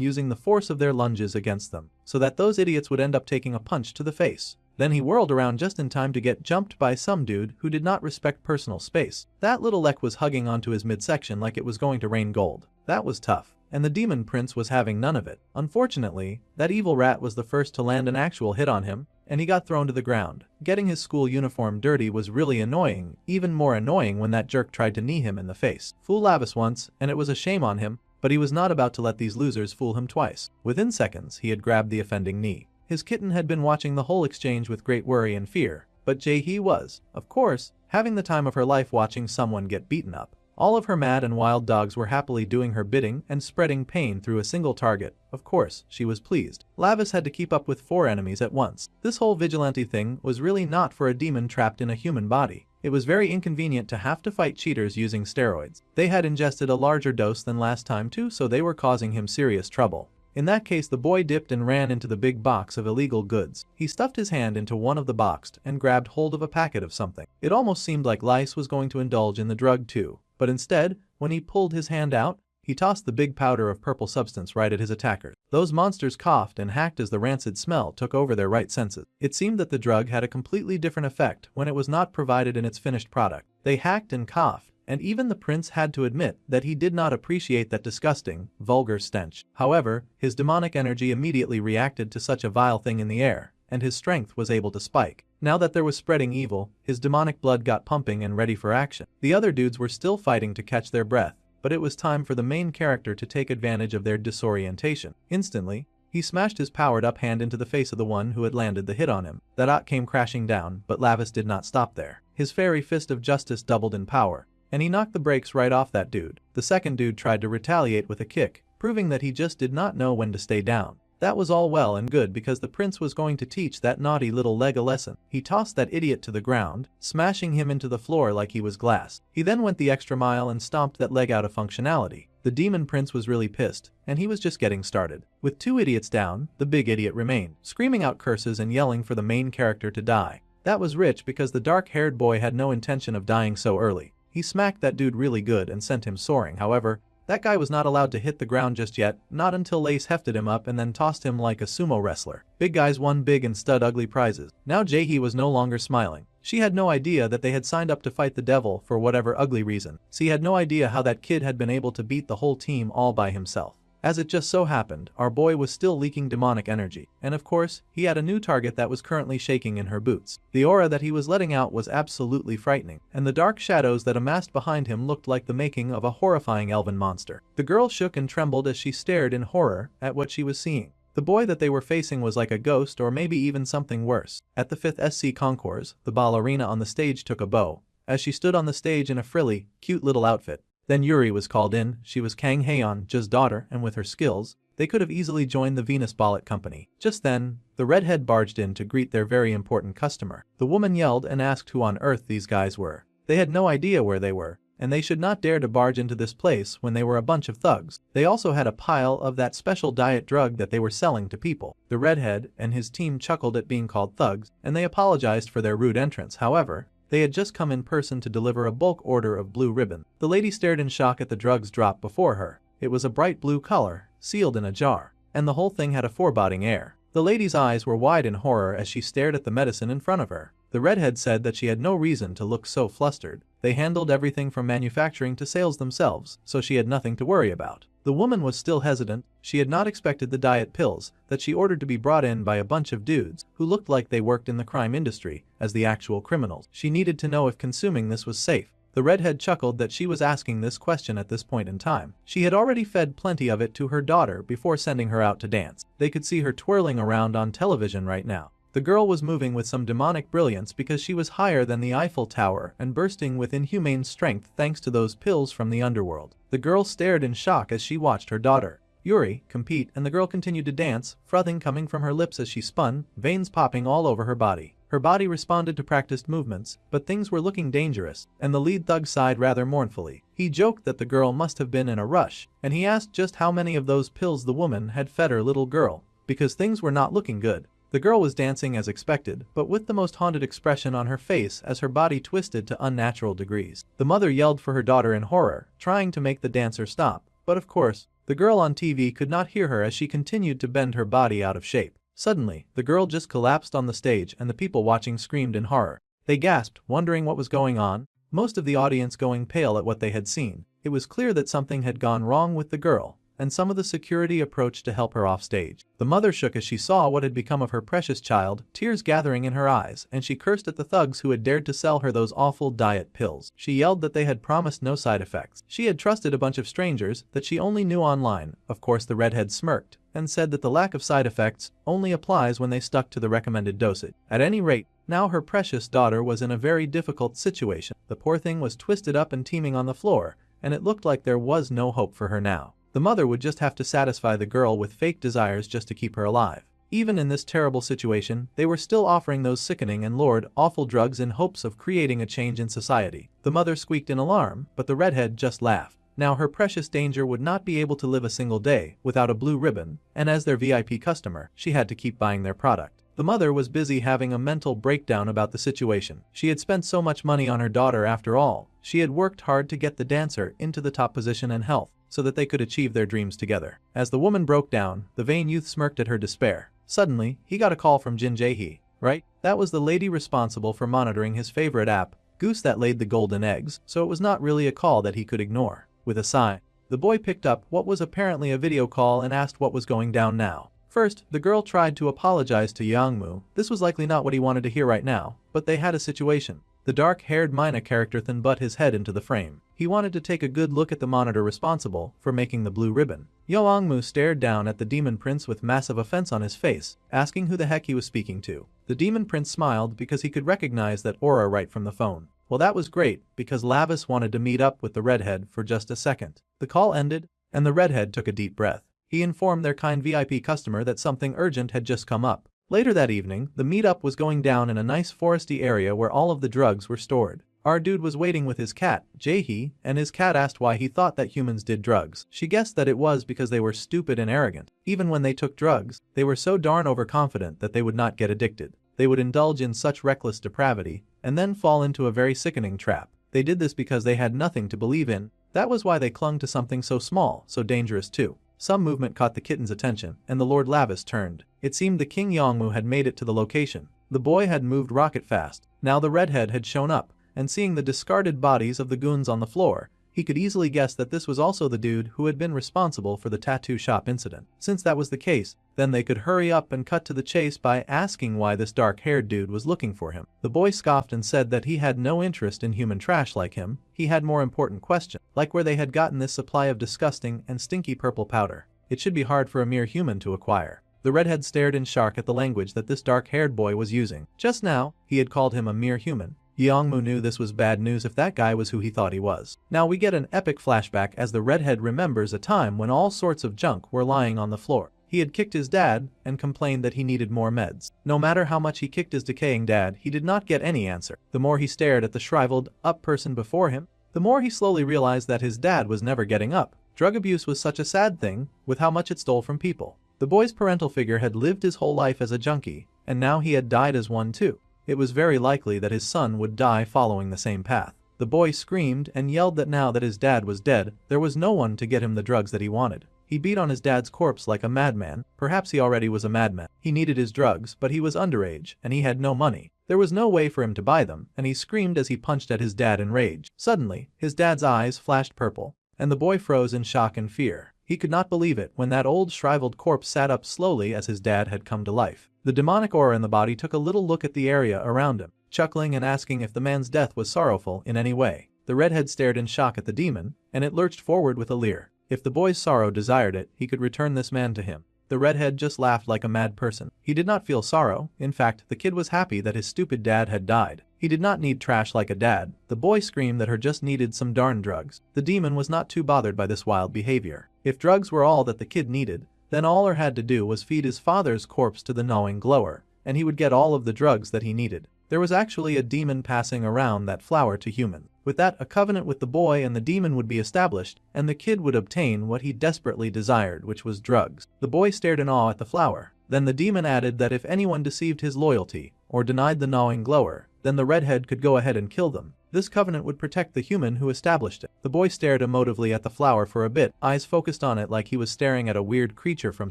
using the force of their lunges against them, so that those idiots would end up taking a punch to the face. Then he whirled around just in time to get jumped by some dude who did not respect personal space. That little Lek was hugging onto his midsection like it was going to rain gold. That was tough. And the demon prince was having none of it. Unfortunately, that evil rat was the first to land an actual hit on him, and he got thrown to the ground. Getting his school uniform dirty was really annoying, even more annoying when that jerk tried to knee him in the face. Fool Lavis once, and it was a shame on him, but he was not about to let these losers fool him twice. Within seconds, he had grabbed the offending knee. His kitten had been watching the whole exchange with great worry and fear, but Jae-hee was, of course, having the time of her life watching someone get beaten up. All of her mad and wild dogs were happily doing her bidding and spreading pain through a single target. Of course, she was pleased. Lavis had to keep up with 4 enemies at once. This whole vigilante thing was really not for a demon trapped in a human body. It was very inconvenient to have to fight cheaters using steroids. They had ingested a larger dose than last time too, so they were causing him serious trouble. In that case, the boy dipped and ran into the big box of illegal goods. He stuffed his hand into one of the boxed and grabbed hold of a packet of something. It almost seemed like Lice was going to indulge in the drug too, but instead, when he pulled his hand out, he tossed the big powder of purple substance right at his attackers. Those monsters coughed and hacked as the rancid smell took over their right senses. It seemed that the drug had a completely different effect when it was not provided in its finished product. They hacked and coughed, and even the prince had to admit that he did not appreciate that disgusting, vulgar stench. However, his demonic energy immediately reacted to such a vile thing in the air, and his strength was able to spike. Now that there was spreading evil, his demonic blood got pumping and ready for action. The other dudes were still fighting to catch their breath, but it was time for the main character to take advantage of their disorientation. Instantly, he smashed his powered-up hand into the face of the one who had landed the hit on him. That ot came crashing down, but Lavis did not stop there. His fairy fist of justice doubled in power, and he knocked the brakes right off that dude. The second dude tried to retaliate with a kick, proving that he just did not know when to stay down. That was all well and good because the prince was going to teach that naughty little leg a lesson. He tossed that idiot to the ground, smashing him into the floor like he was glass. He then went the extra mile and stomped that leg out of functionality. The demon prince was really pissed, and he was just getting started. With 2 idiots down, the big idiot remained, screaming out curses and yelling for the main character to die. That was rich because the dark-haired boy had no intention of dying so early. He smacked that dude really good and sent him soaring. However, that guy was not allowed to hit the ground just yet, not until Lace hefted him up and then tossed him like a sumo wrestler. Big guys won big and stud ugly prizes. Now Jae-hee was no longer smiling. She had no idea that they had signed up to fight the devil for whatever ugly reason. She had no idea how that kid had been able to beat the whole team all by himself. As it just so happened, our boy was still leaking demonic energy, and of course, he had a new target that was currently shaking in her boots. The aura that he was letting out was absolutely frightening, and the dark shadows that amassed behind him looked like the making of a horrifying elven monster. The girl shook and trembled as she stared in horror at what she was seeing. The boy that they were facing was like a ghost or maybe even something worse. At the 5th SC Concours, the ballerina on the stage took a bow, as she stood on the stage in a frilly, cute little outfit. Then Yuri was called in. She was Kang Haeyeon-ja's daughter, and with her skills, they could have easily joined the Venus Ballet Company. Just then, the redhead barged in to greet their very important customer. The woman yelled and asked who on earth these guys were. They had no idea where they were, and they should not dare to barge into this place when they were a bunch of thugs. They also had a pile of that special diet drug that they were selling to people. The redhead and his team chuckled at being called thugs, and they apologized for their rude entrance. However, they had just come in person to deliver a bulk order of blue ribbon. The lady stared in shock at the drugs drop before her. It was a bright blue color, sealed in a jar, and the whole thing had a foreboding air. The lady's eyes were wide in horror as she stared at the medicine in front of her. The redhead said that she had no reason to look so flustered. They handled everything from manufacturing to sales themselves, so she had nothing to worry about. The woman was still hesitant. She had not expected the diet pills that she ordered to be brought in by a bunch of dudes who looked like they worked in the crime industry as the actual criminals. She needed to know if consuming this was safe. The redhead chuckled that she was asking this question at this point in time. She had already fed plenty of it to her daughter before sending her out to dance. They could see her twirling around on television right now. The girl was moving with some demonic brilliance because she was higher than the Eiffel Tower and bursting with inhumane strength thanks to those pills from the underworld. The girl stared in shock as she watched her daughter, Yuri, compete, and the girl continued to dance, frothing coming from her lips as she spun, veins popping all over her body. Her body responded to practiced movements, but things were looking dangerous, and the lead thug sighed rather mournfully. He joked that the girl must have been in a rush, and he asked just how many of those pills the woman had fed her little girl, because things were not looking good. The girl was dancing as expected, but with the most haunted expression on her face as her body twisted to unnatural degrees. The mother yelled for her daughter in horror, trying to make the dancer stop, but of course, the girl on TV could not hear her as she continued to bend her body out of shape. Suddenly, the girl just collapsed on the stage and the people watching screamed in horror. They gasped, wondering what was going on, most of the audience going pale at what they had seen. It was clear that something had gone wrong with the girl, and some of the security approached to help her off stage. The mother shook as she saw what had become of her precious child, tears gathering in her eyes, and she cursed at the thugs who had dared to sell her those awful diet pills. She yelled that they had promised no side effects. She had trusted a bunch of strangers that she only knew online. Of course, the redhead smirked and said that the lack of side effects only applies when they stuck to the recommended dosage. At any rate, now her precious daughter was in a very difficult situation. The poor thing was twisted up and teeming on the floor, and it looked like there was no hope for her now. The mother would just have to satisfy the girl with fake desires just to keep her alive. Even in this terrible situation, they were still offering those sickening and lurid, awful drugs in hopes of creating a change in society. The mother squeaked in alarm, but the redhead just laughed. Now her precious danger would not be able to live a single day without a blue ribbon, and as their VIP customer, she had to keep buying their product. The mother was busy having a mental breakdown about the situation. She had spent so much money on her daughter after all. She had worked hard to get the dancer into the top position and health, so that they could achieve their dreams together. As the woman broke down, the vain youth smirked at her despair. Suddenly, he got a call from Jin Jae-hee, right? That was the lady responsible for monitoring his favorite app, Goose that laid the golden eggs, so it was not really a call that he could ignore. With a sigh, the boy picked up what was apparently a video call and asked what was going down now. First, the girl tried to apologize to Yangmu. This was likely not what he wanted to hear right now, but they had a situation. The dark-haired Mina character then butt his head into the frame. He wanted to take a good look at the monitor responsible for making the blue ribbon. Yangmu stared down at the demon prince with massive offense on his face, asking who the heck he was speaking to. The demon prince smiled because he could recognize that aura right from the phone. Well, that was great, because Lavis wanted to meet up with the redhead for just a second. The call ended, and the redhead took a deep breath. He informed their kind VIP customer that something urgent had just come up. Later that evening, the meetup was going down in a nice foresty area where all of the drugs were stored. Our dude was waiting with his cat, Jae-hee, and his cat asked why he thought that humans did drugs. She guessed that it was because they were stupid and arrogant. Even when they took drugs, they were so darn overconfident that they would not get addicted. They would indulge in such reckless depravity, and then fall into a very sickening trap. They did this because they had nothing to believe in. That was why they clung to something so small, so dangerous too. Some movement caught the kitten's attention, and the Lord Lavis turned. It seemed the King Yangmu had made it to the location. The boy had moved rocket fast. Now the redhead had shown up, and seeing the discarded bodies of the goons on the floor, he could easily guess that this was also the dude who had been responsible for the tattoo shop incident. Since that was the case, then they could hurry up and cut to the chase by asking why this dark-haired dude was looking for him. The boy scoffed and said that he had no interest in human trash like him. He had more important questions, like where they had gotten this supply of disgusting and stinky purple powder. It should be hard for a mere human to acquire. The redhead stared in shock at the language that this dark-haired boy was using. Just now, he had called him a mere human. Yangmu knew this was bad news if that guy was who he thought he was. Now we get an epic flashback as the redhead remembers a time when all sorts of junk were lying on the floor. He had kicked his dad and complained that he needed more meds. No matter how much he kicked his decaying dad, he did not get any answer. The more he stared at the shriveled up person before him, the more he slowly realized that his dad was never getting up. Drug abuse was such a sad thing, with how much it stole from people. The boy's parental figure had lived his whole life as a junkie, and now he had died as one too. It was very likely that his son would die following the same path. The boy screamed and yelled that now that his dad was dead, there was no one to get him the drugs that he wanted. He beat on his dad's corpse like a madman. Perhaps he already was a madman. He needed his drugs, but he was underage, and he had no money. There was no way for him to buy them, and he screamed as he punched at his dad in rage. Suddenly, his dad's eyes flashed purple, and the boy froze in shock and fear. He could not believe it when that old shriveled corpse sat up slowly as his dad had come to life. The demonic aura in the body took a little look at the area around him, chuckling and asking if the man's death was sorrowful in any way. The redhead stared in shock at the demon, and it lurched forward with a leer. If the boy's sorrow desired it, he could return this man to him. the redhead just laughed like a mad person. He did not feel sorrow. In fact, the kid was happy that his stupid dad had died. He did not need trash like a dad. The boy screamed that her just needed some darn drugs. The demon was not too bothered by this wild behavior. If drugs were all that the kid needed, then all her had to do was feed his father's corpse to the gnawing glower, and he would get all of the drugs that he needed. There was actually a demon passing around that flower to human. With that, a covenant with the boy and the demon would be established, and the kid would obtain what he desperately desired, which was drugs. The boy stared in awe at the flower. Then the demon added that if anyone deceived his loyalty, or denied the gnawing glower, then the redhead could go ahead and kill them. This covenant would protect the human who established it. The boy stared emotively at the flower for a bit, eyes focused on it like he was staring at a weird creature from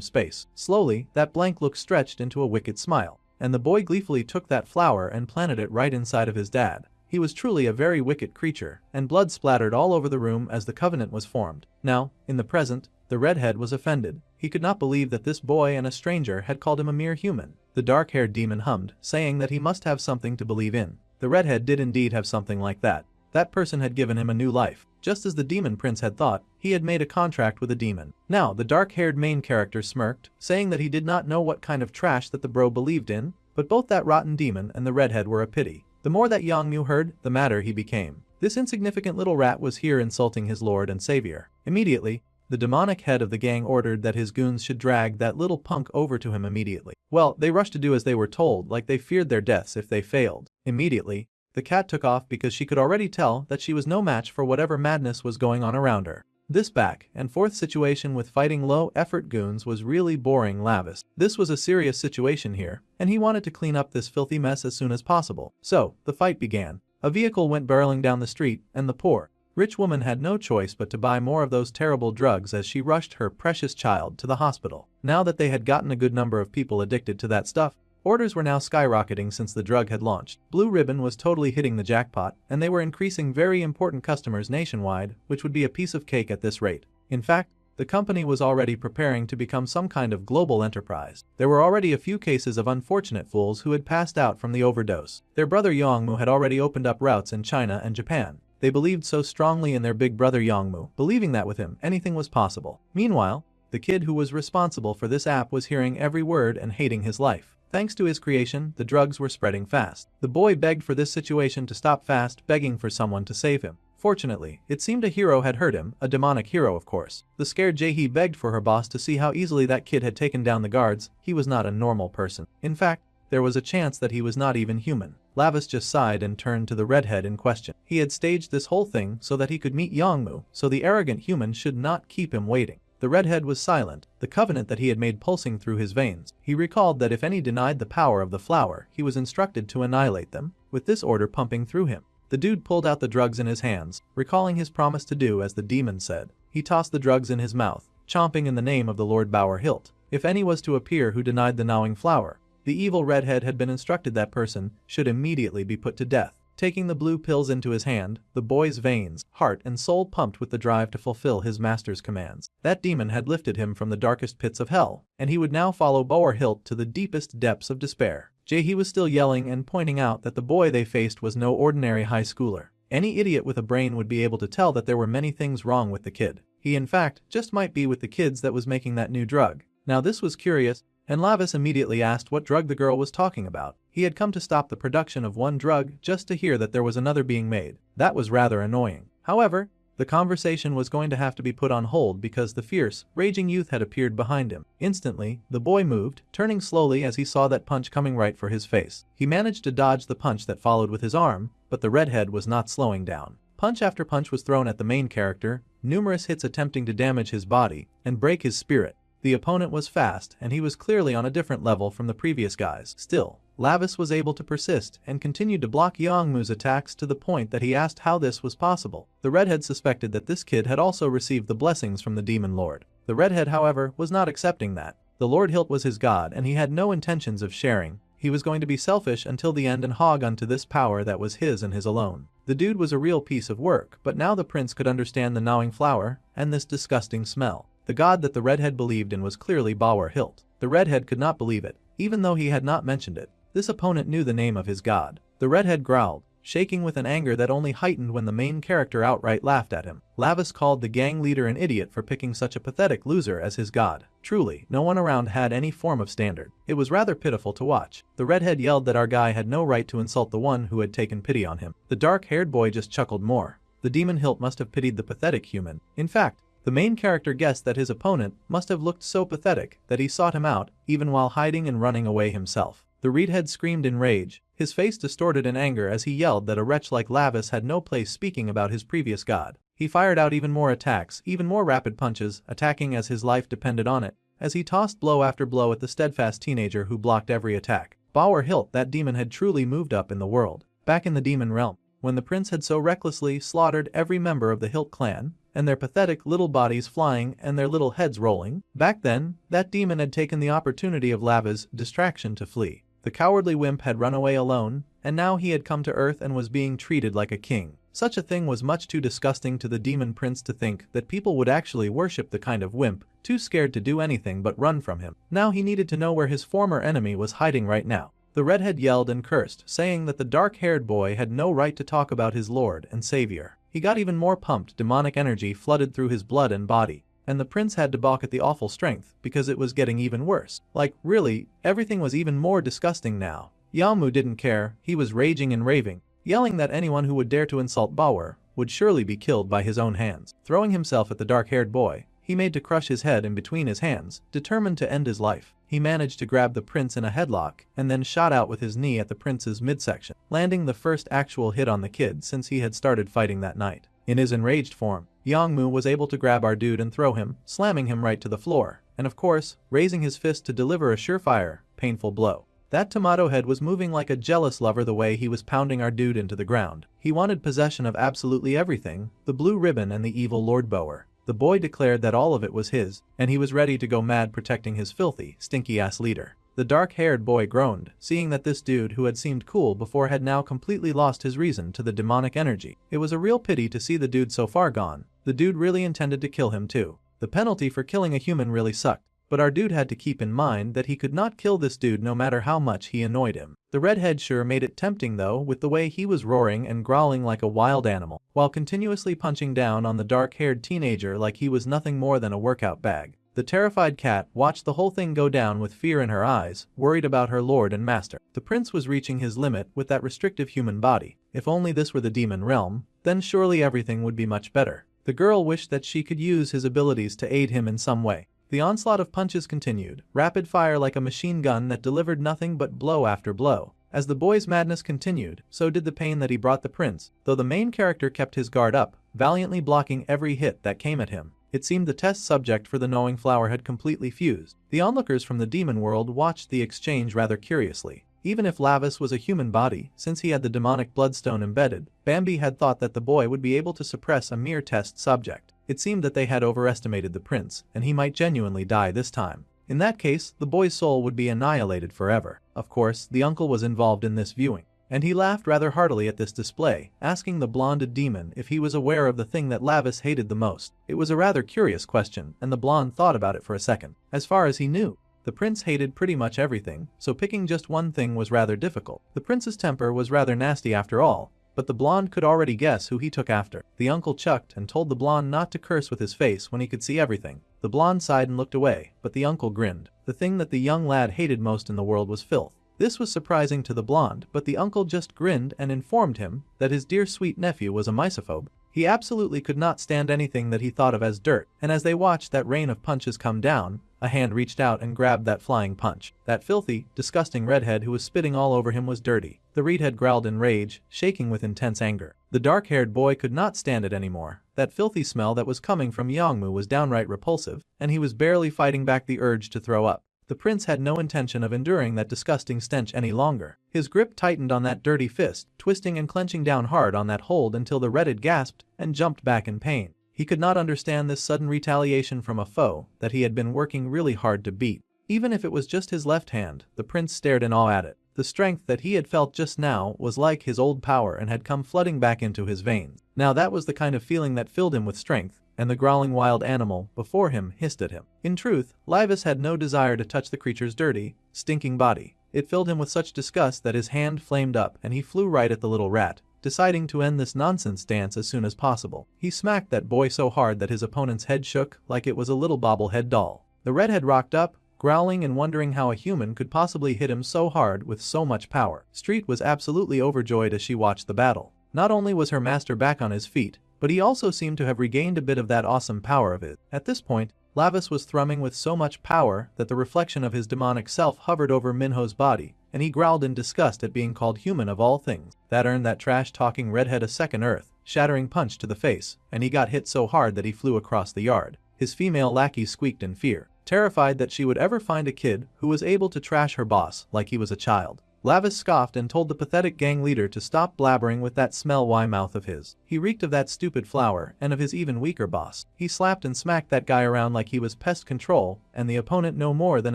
space. Slowly, that blank look stretched into a wicked smile, and the boy gleefully took that flower and planted it right inside of his dad. He was truly a very wicked creature, and blood splattered all over the room as the covenant was formed. Now, in the present, the redhead was offended. He could not believe that this boy and a stranger had called him a mere human. The dark-haired demon hummed, saying that he must have something to believe in. The redhead did indeed have something like that. That person had given him a new life. Just as the demon prince had thought, he had made a contract with a demon. Now, the dark-haired main character smirked, saying that he did not know what kind of trash that the bro believed in, but both that rotten demon and the redhead were a pity. The more that Yangmu heard, the madder he became. This insignificant little rat was here insulting his lord and savior. Immediately, the demonic head of the gang ordered that his goons should drag that little punk over to him immediately. Well, they rushed to do as they were told, like they feared their deaths if they failed. Immediately, the cat took off because she could already tell that she was no match for whatever madness was going on around her. This back and forth situation with fighting low-effort goons was really boring Lavis. This was a serious situation here, and he wanted to clean up this filthy mess as soon as possible. So, the fight began. A vehicle went barreling down the street, and the poor, rich woman had no choice but to buy more of those terrible drugs as she rushed her precious child to the hospital. Now that they had gotten a good number of people addicted to that stuff, orders were now skyrocketing since the drug had launched. Blue Ribbon was totally hitting the jackpot, and they were increasing very important customers nationwide, which would be a piece of cake at this rate. In fact, the company was already preparing to become some kind of global enterprise. There were already a few cases of unfortunate fools who had passed out from the overdose. Their brother Yongmu had already opened up routes in China and Japan. They believed so strongly in their big brother Yongmu, believing that with him, anything was possible. Meanwhile, the kid who was responsible for this app was hearing every word and hating his life. Thanks to his creation, the drugs were spreading fast. The boy begged for this situation to stop fast, begging for someone to save him. Fortunately, it seemed a hero had hurt him, a demonic hero of course. The scared Jae-hee begged for her boss to see how easily that kid had taken down the guards. He was not a normal person. In fact, there was a chance that he was not even human. Lavis just sighed and turned to the redhead in question. He had staged this whole thing so that he could meet Yongmu, so the arrogant human should not keep him waiting. The redhead was silent, the covenant that he had made pulsing through his veins. He recalled that if any denied the power of the flower, he was instructed to annihilate them, with this order pumping through him. The dude pulled out the drugs in his hands, recalling his promise to do as the demon said. He tossed the drugs in his mouth, chomping in the name of the Lord Bauer Hilt. If any was to appear who denied the gnawing flower, the evil redhead had been instructed that person should immediately be put to death. Taking the blue pills into his hand, the boy's veins, heart and soul pumped with the drive to fulfill his master's commands. That demon had lifted him from the darkest pits of hell, and he would now follow Bauer Hilt to the deepest depths of despair. Jae-hee was still yelling and pointing out that the boy they faced was no ordinary high schooler. Any idiot with a brain would be able to tell that there were many things wrong with the kid. He in fact just might be with the kids that was making that new drug. Now this was curious, and Lavis immediately asked what drug the girl was talking about. He had come to stop the production of one drug just to hear that there was another being made. That was rather annoying. However, the conversation was going to have to be put on hold because the fierce, raging youth had appeared behind him. Instantly, the boy moved, turning slowly as he saw that punch coming right for his face. He managed to dodge the punch that followed with his arm, but the redhead was not slowing down. Punch after punch was thrown at the main character, numerous hits attempting to damage his body and break his spirit. The opponent was fast and he was clearly on a different level from the previous guys. Still, Lavis was able to persist and continued to block Yongmu's attacks to the point that he asked how this was possible. The redhead suspected that this kid had also received the blessings from the demon lord. The redhead, however, was not accepting that. The Lord Hilt was his god and he had no intentions of sharing. He was going to be selfish until the end and hog onto this power that was his and his alone. The dude was a real piece of work, but now the prince could understand the gnawing flower and this disgusting smell. The god that the redhead believed in was clearly Bauer Hilt. The redhead could not believe it, even though he had not mentioned it. This opponent knew the name of his god. The redhead growled, shaking with an anger that only heightened when the main character outright laughed at him. Lavis called the gang leader an idiot for picking such a pathetic loser as his god. Truly, no one around had any form of standard. It was rather pitiful to watch. The redhead yelled that our guy had no right to insult the one who had taken pity on him. The dark-haired boy just chuckled more. The demon hilt must have pitied the pathetic human. In fact, the main character guessed that his opponent must have looked so pathetic that he sought him out, even while hiding and running away himself. The redhead screamed in rage, his face distorted in anger as he yelled that a wretch like Lavis had no place speaking about his previous god. He fired out even more attacks, even more rapid punches, attacking as his life depended on it, as he tossed blow after blow at the steadfast teenager who blocked every attack. Bauer Hilt, that demon had truly moved up in the world. Back in the demon realm, when the prince had so recklessly slaughtered every member of the Hilt clan, and their pathetic little bodies flying and their little heads rolling, back then, that demon had taken the opportunity of Lava's distraction to flee. The cowardly wimp had run away alone, and now he had come to Earth and was being treated like a king. Such a thing was much too disgusting to the demon prince to think that people would actually worship the kind of wimp, too scared to do anything but run from him. Now he needed to know where his former enemy was hiding right now. The redhead yelled and cursed, saying that the dark-haired boy had no right to talk about his lord and savior. He got even more pumped, demonic energy flooded through his blood and body, and the prince had to balk at the awful strength because it was getting even worse. Like, really, everything was even more disgusting now. Yamu didn't care, he was raging and raving, yelling that anyone who would dare to insult Bauer would surely be killed by his own hands. Throwing himself at the dark-haired boy, he made to crush his head in between his hands, determined to end his life. He managed to grab the prince in a headlock and then shot out with his knee at the prince's midsection, landing the first actual hit on the kid since he had started fighting that night. In his enraged form, Yangmu was able to grab our dude and throw him, slamming him right to the floor, and of course, raising his fist to deliver a surefire, painful blow. That tomato head was moving like a jealous lover the way he was pounding our dude into the ground. He wanted possession of absolutely everything, the blue ribbon and the evil Lord Bower. The boy declared that all of it was his, and he was ready to go mad protecting his filthy, stinky-ass leader. The dark-haired boy groaned, seeing that this dude who had seemed cool before had now completely lost his reason to the demonic energy. It was a real pity to see the dude so far gone. The dude really intended to kill him too. The penalty for killing a human really sucked, but our dude had to keep in mind that he could not kill this dude no matter how much he annoyed him. The redhead sure made it tempting though, with the way he was roaring and growling like a wild animal, while continuously punching down on the dark-haired teenager like he was nothing more than a workout bag. The terrified cat watched the whole thing go down with fear in her eyes, worried about her lord and master. The prince was reaching his limit with that restrictive human body. If only this were the demon realm, then surely everything would be much better. The girl wished that she could use his abilities to aid him in some way. The onslaught of punches continued, rapid fire like a machine gun that delivered nothing but blow after blow. As the boy's madness continued, so did the pain that he brought the prince, though the main character kept his guard up, valiantly blocking every hit that came at him. It seemed the test subject for the knowing flower had completely fused. The onlookers from the demon world watched the exchange rather curiously. Even if Lavis was a human body, since he had the demonic bloodstone embedded, Bambi had thought that the boy would be able to suppress a mere test subject. It seemed that they had overestimated the prince, and he might genuinely die this time. In that case, the boy's soul would be annihilated forever. Of course, the uncle was involved in this viewing, and he laughed rather heartily at this display, asking the blonded demon if he was aware of the thing that Lavis hated the most. It was a rather curious question, and the blonde thought about it for a second. As far as he knew, the prince hated pretty much everything, so picking just one thing was rather difficult. The prince's temper was rather nasty after all, but the blonde could already guess who he took after. The uncle chucked and told the blonde not to curse with his face when he could see everything. The blonde sighed and looked away, but the uncle grinned. The thing that the young lad hated most in the world was filth. This was surprising to the blonde, but the uncle just grinned and informed him that his dear sweet nephew was a misophobe. He absolutely could not stand anything that he thought of as dirt, and as they watched that rain of punches come down, a hand reached out and grabbed that flying punch. That filthy, disgusting redhead who was spitting all over him was dirty. The redhead growled in rage, shaking with intense anger. The dark-haired boy could not stand it anymore. That filthy smell that was coming from Yangmu was downright repulsive, and he was barely fighting back the urge to throw up. The prince had no intention of enduring that disgusting stench any longer. His grip tightened on that dirty fist, twisting and clenching down hard on that hold until the redhead gasped and jumped back in pain. He could not understand this sudden retaliation from a foe that he had been working really hard to beat. Even if it was just his left hand, the prince stared in awe at it. The strength that he had felt just now was like his old power and had come flooding back into his veins. Now that was the kind of feeling that filled him with strength, and the growling wild animal before him hissed at him. In truth, Lavis had no desire to touch the creature's dirty, stinking body. It filled him with such disgust that his hand flamed up and he flew right at the little rat, deciding to end this nonsense dance as soon as possible. He smacked that boy so hard that his opponent's head shook like it was a little bobblehead doll. The redhead rocked up, growling and wondering how a human could possibly hit him so hard with so much power. Street was absolutely overjoyed as she watched the battle. Not only was her master back on his feet, but he also seemed to have regained a bit of that awesome power of his. At this point, Lavis was thrumming with so much power that the reflection of his demonic self hovered over Minho's body, and he growled in disgust at being called human of all things. That earned that trash-talking redhead a second earth, shattering punch to the face, and he got hit so hard that he flew across the yard. His female lackey squeaked in fear, terrified that she would ever find a kid who was able to trash her boss like he was a child. Lavis scoffed and told the pathetic gang leader to stop blabbering with that smell-why mouth of his. He reeked of that stupid flower and of his even weaker boss. He slapped and smacked that guy around like he was pest control and the opponent no more than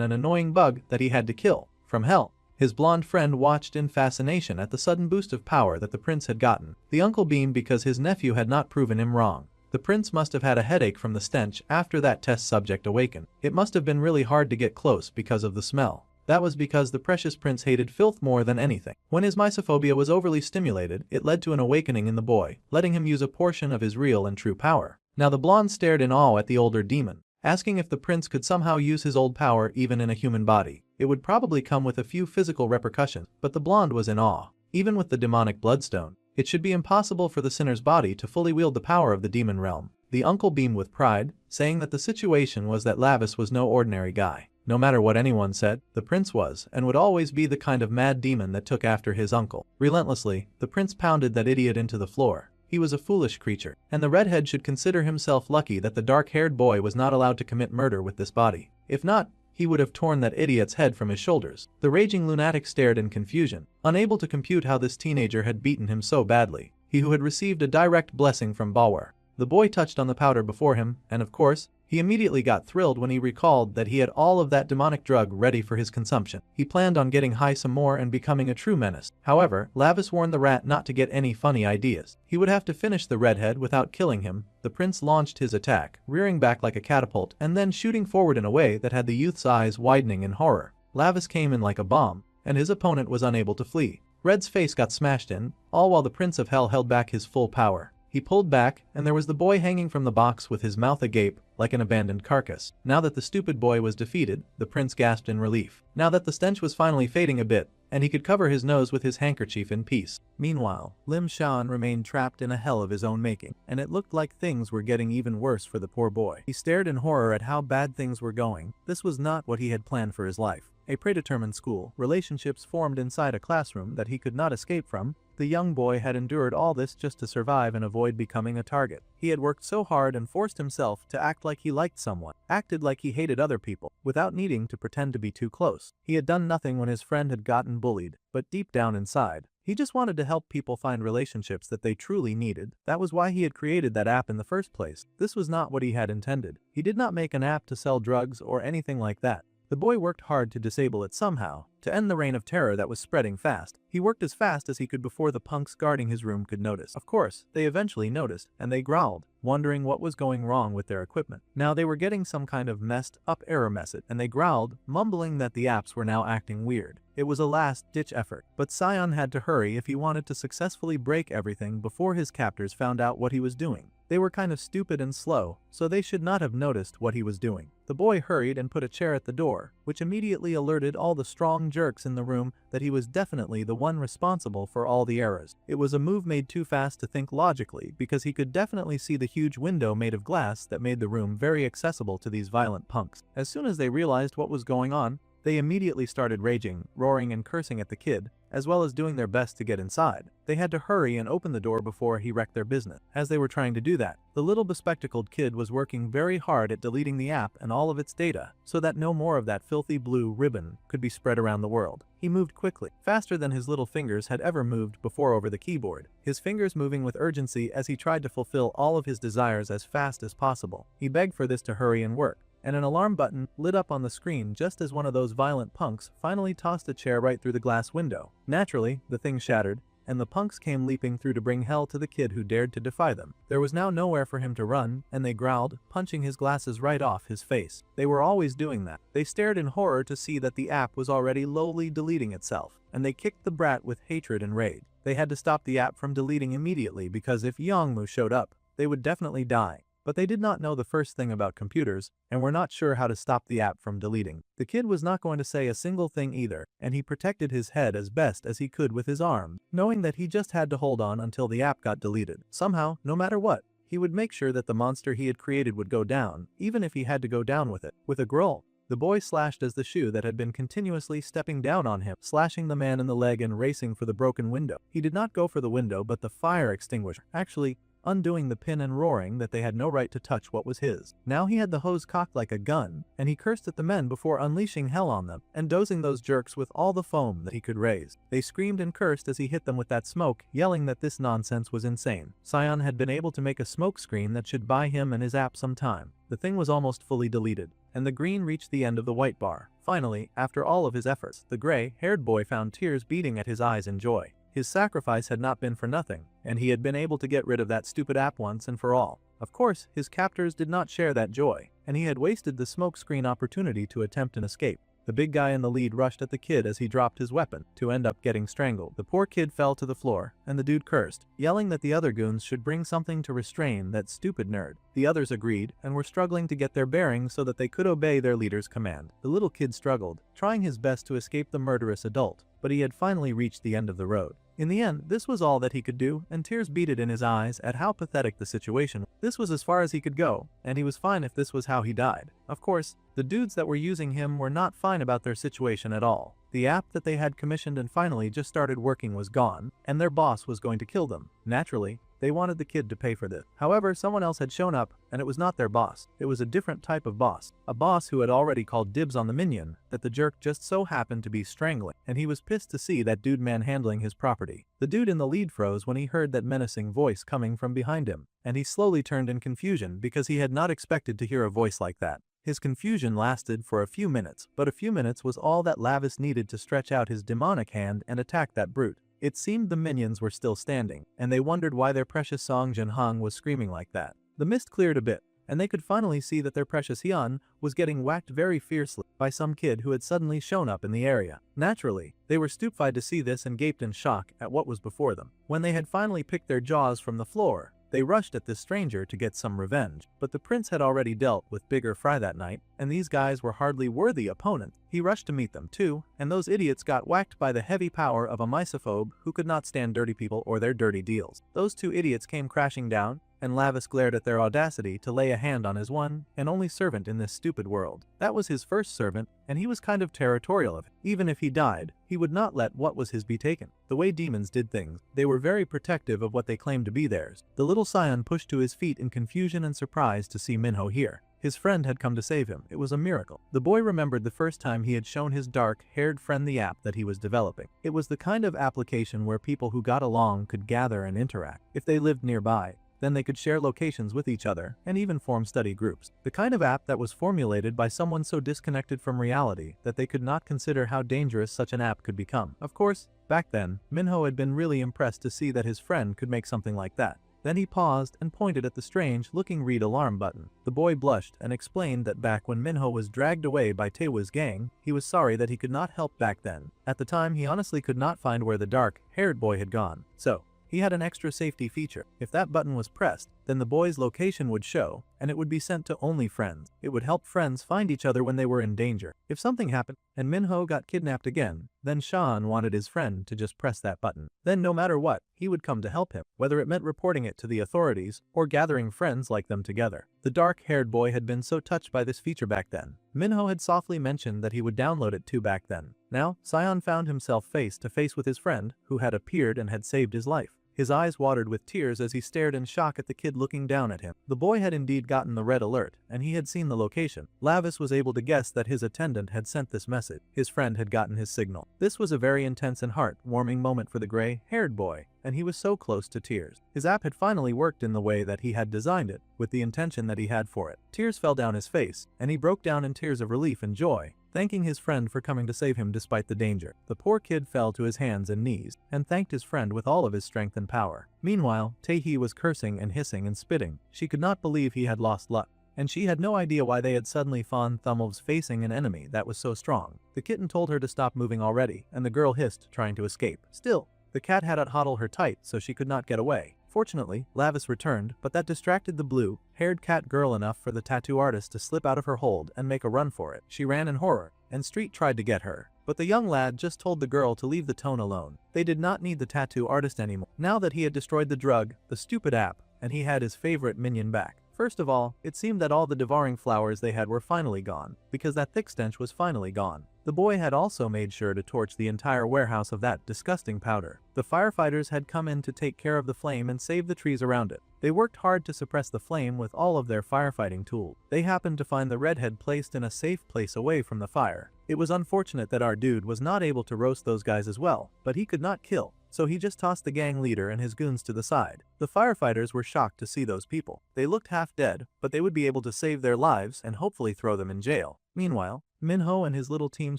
an annoying bug that he had to kill. From hell. His blonde friend watched in fascination at the sudden boost of power that the prince had gotten. The uncle beamed because his nephew had not proven him wrong. The prince must have had a headache from the stench after that test subject awakened. It must have been really hard to get close because of the smell. That was because the precious prince hated filth more than anything. When his mysophobia was overly stimulated, it led to an awakening in the boy, letting him use a portion of his real and true power. Now the blonde stared in awe at the older demon, asking if the prince could somehow use his old power even in a human body. It would probably come with a few physical repercussions, but the blonde was in awe. Even with the demonic bloodstone, it should be impossible for the sinner's body to fully wield the power of the demon realm. The uncle beamed with pride, saying that the situation was that Lavis was no ordinary guy. No matter what anyone said, the prince was and would always be the kind of mad demon that took after his uncle. Relentlessly, the prince pounded that idiot into the floor. He was a foolish creature, and the redhead should consider himself lucky that the dark-haired boy was not allowed to commit murder with this body. If not, he would have torn that idiot's head from his shoulders. The raging lunatic stared in confusion, unable to compute how this teenager had beaten him so badly. He who had received a direct blessing from Balwar. The boy touched on the powder before him, and of course, he immediately got thrilled when he recalled that he had all of that demonic drug ready for his consumption. He planned on getting high some more and becoming a true menace. However, Lavis warned the rat not to get any funny ideas. He would have to finish the redhead without killing him. The prince launched his attack, rearing back like a catapult and then shooting forward in a way that had the youth's eyes widening in horror. Lavis came in like a bomb, and his opponent was unable to flee. Red's face got smashed in, all while the Prince of Hell held back his full power. He pulled back, and there was the boy hanging from the box with his mouth agape, like an abandoned carcass. Now that the stupid boy was defeated, the prince gasped in relief. Now that the stench was finally fading a bit, and he could cover his nose with his handkerchief in peace. Meanwhile, Lim Shan remained trapped in a hell of his own making, and it looked like things were getting even worse for the poor boy. He stared in horror at how bad things were going. This was not what he had planned for his life. A predetermined school, relationships formed inside a classroom that he could not escape from. The young boy had endured all this just to survive and avoid becoming a target. He had worked so hard and forced himself to act like he liked someone, acted like he hated other people, without needing to pretend to be too close. He had done nothing when his friend had gotten bullied, but deep down inside, he just wanted to help people find relationships that they truly needed. That was why he had created that app in the first place. This was not what he had intended. He did not make an app to sell drugs or anything like that. The boy worked hard to disable it somehow, to end the reign of terror that was spreading fast. He worked as fast as he could before the punks guarding his room could notice. Of course, they eventually noticed, and they growled, wondering what was going wrong with their equipment. Now they were getting some kind of messed up error message, and they growled, mumbling that the apps were now acting weird. It was a last-ditch effort, but Sion had to hurry if he wanted to successfully break everything before his captors found out what he was doing. They were kind of stupid and slow, so they should not have noticed what he was doing. The boy hurried and put a chair at the door, which immediately alerted all the strong jerks in the room that he was definitely the one responsible for all the errors. It was a move made too fast to think logically because he could definitely see the huge window made of glass that made the room very accessible to these violent punks. As soon as they realized what was going on, they immediately started raging, roaring and cursing at the kid, as well as doing their best to get inside. They had to hurry and open the door before he wrecked their business. As they were trying to do that, the little bespectacled kid was working very hard at deleting the app and all of its data, so that no more of that filthy blue ribbon could be spread around the world. He moved quickly, faster than his little fingers had ever moved before over the keyboard, his fingers moving with urgency as he tried to fulfill all of his desires as fast as possible. He begged for this to hurry and work, and an alarm button lit up on the screen just as one of those violent punks finally tossed a chair right through the glass window. Naturally, the thing shattered, and the punks came leaping through to bring hell to the kid who dared to defy them. There was now nowhere for him to run, and they growled, punching his glasses right off his face. They were always doing that. They stared in horror to see that the app was already lowly deleting itself, and they kicked the brat with hatred and rage. They had to stop the app from deleting immediately because if Yongmu showed up, they would definitely die. But they did not know the first thing about computers, and were not sure how to stop the app from deleting. The kid was not going to say a single thing either, and he protected his head as best as he could with his arms, knowing that he just had to hold on until the app got deleted. Somehow, no matter what, he would make sure that the monster he had created would go down, even if he had to go down with it. With a growl, the boy slashed as the shoe that had been continuously stepping down on him, slashing the man in the leg and racing for the broken window. He did not go for the window but the fire extinguisher. Actually, undoing the pin and roaring that they had no right to touch what was his. Now he had the hose cocked like a gun, and he cursed at the men before unleashing hell on them, and dosing those jerks with all the foam that he could raise. They screamed and cursed as he hit them with that smoke, yelling that this nonsense was insane. Sion had been able to make a smoke screen that should buy him and his app some time. The thing was almost fully deleted, and the green reached the end of the white bar. Finally, after all of his efforts, the gray-haired boy found tears beating at his eyes in joy. His sacrifice had not been for nothing, and he had been able to get rid of that stupid app once and for all. Of course, his captors did not share that joy, and he had wasted the smokescreen opportunity to attempt an escape. The big guy in the lead rushed at the kid as he dropped his weapon, to end up getting strangled. The poor kid fell to the floor, and the dude cursed, yelling that the other goons should bring something to restrain that stupid nerd. The others agreed, and were struggling to get their bearings so that they could obey their leader's command. The little kid struggled, trying his best to escape the murderous adult, but he had finally reached the end of the road. In the end, this was all that he could do, and tears beaded in his eyes at how pathetic the situation was. This was as far as he could go, and he was fine if this was how he died. Of course, the dudes that were using him were not fine about their situation at all. The app that they had commissioned and finally just started working was gone, and their boss was going to kill them. Naturally, they wanted the kid to pay for this. However, someone else had shown up, and it was not their boss. It was a different type of boss. A boss who had already called dibs on the minion that the jerk just so happened to be strangling, and he was pissed to see that dude manhandling his property. The dude in the lead froze when he heard that menacing voice coming from behind him, and he slowly turned in confusion because he had not expected to hear a voice like that. His confusion lasted for a few minutes, but a few minutes was all that Lavis needed to stretch out his demonic hand and attack that brute. It seemed the minions were still standing, and they wondered why their precious Song Jinhong was screaming like that. The mist cleared a bit, and they could finally see that their precious Hyun was getting whacked very fiercely by some kid who had suddenly shown up in the area. Naturally, they were stupefied to see this and gaped in shock at what was before them. When they had finally picked their jaws from the floor, they rushed at this stranger to get some revenge, but the prince had already dealt with bigger fry that night, and these guys were hardly worthy opponents. He rushed to meet them too, and those idiots got whacked by the heavy power of a misophobe who could not stand dirty people or their dirty deals. Those two idiots came crashing down, and Lavis glared at their audacity to lay a hand on his one and only servant in this stupid world. That was his first servant, and he was kind of territorial of it. Even if he died, he would not let what was his be taken. The way demons did things, they were very protective of what they claimed to be theirs. The little scion pushed to his feet in confusion and surprise to see Minho here. His friend had come to save him. It was a miracle. The boy remembered the first time he had shown his dark-haired friend the app that he was developing. It was the kind of application where people who got along could gather and interact. If they lived nearby, then they could share locations with each other and even form study groups. The kind of app that was formulated by someone so disconnected from reality that they could not consider how dangerous such an app could become. Of course, back then, Minho had been really impressed to see that his friend could make something like that. Then he paused and pointed at the strange-looking read alarm button. The boy blushed and explained that back when Minho was dragged away by Taewa's gang, he was sorry that he could not help back then. At the time, he honestly could not find where the dark-haired boy had gone. So, he had an extra safety feature. If that button was pressed, then the boy's location would show, and it would be sent to only friends. It would help friends find each other when they were in danger. If something happened, and Minho got kidnapped again, then Sean wanted his friend to just press that button. Then no matter what, he would come to help him, whether it meant reporting it to the authorities or gathering friends like them together. The dark-haired boy had been so touched by this feature back then. Minho had softly mentioned that he would download it too back then. Now, Sion found himself face to face with his friend, who had appeared and had saved his life. His eyes watered with tears as he stared in shock at the kid looking down at him. The boy had indeed gotten the red alert, and he had seen the location. Lavis was able to guess that his attendant had sent this message. His friend had gotten his signal. This was a very intense and heart-warming moment for the gray-haired boy, and he was so close to tears. His app had finally worked in the way that he had designed it, with the intention that he had for it. Tears fell down his face, and he broke down in tears of relief and joy, thanking his friend for coming to save him despite the danger. The poor kid fell to his hands and knees and thanked his friend with all of his strength and power. Meanwhile, Tae-hee was cursing and hissing and spitting. She could not believe he had lost luck, and she had no idea why they had suddenly found Thumbelves facing an enemy that was so strong. The kitten told her to stop moving already, and the girl hissed, trying to escape. Still, the cat had it huddle her tight so she could not get away. Fortunately, Lavis returned, but that distracted the blue-haired cat girl enough for the tattoo artist to slip out of her hold and make a run for it. She ran in horror, and Street tried to get her, but the young lad just told the girl to leave the tone alone. They did not need the tattoo artist anymore, now that he had destroyed the drug, the stupid app, and he had his favorite minion back. First of all, it seemed that all the devouring flowers they had were finally gone, because that thick stench was finally gone. The boy had also made sure to torch the entire warehouse of that disgusting powder. The firefighters had come in to take care of the flame and save the trees around it. They worked hard to suppress the flame with all of their firefighting tools. They happened to find the redhead placed in a safe place away from the fire. It was unfortunate that our dude was not able to roast those guys as well, but he could not kill, so he just tossed the gang leader and his goons to the side. The firefighters were shocked to see those people. They looked half dead, but they would be able to save their lives and hopefully throw them in jail. Meanwhile, Minho and his little team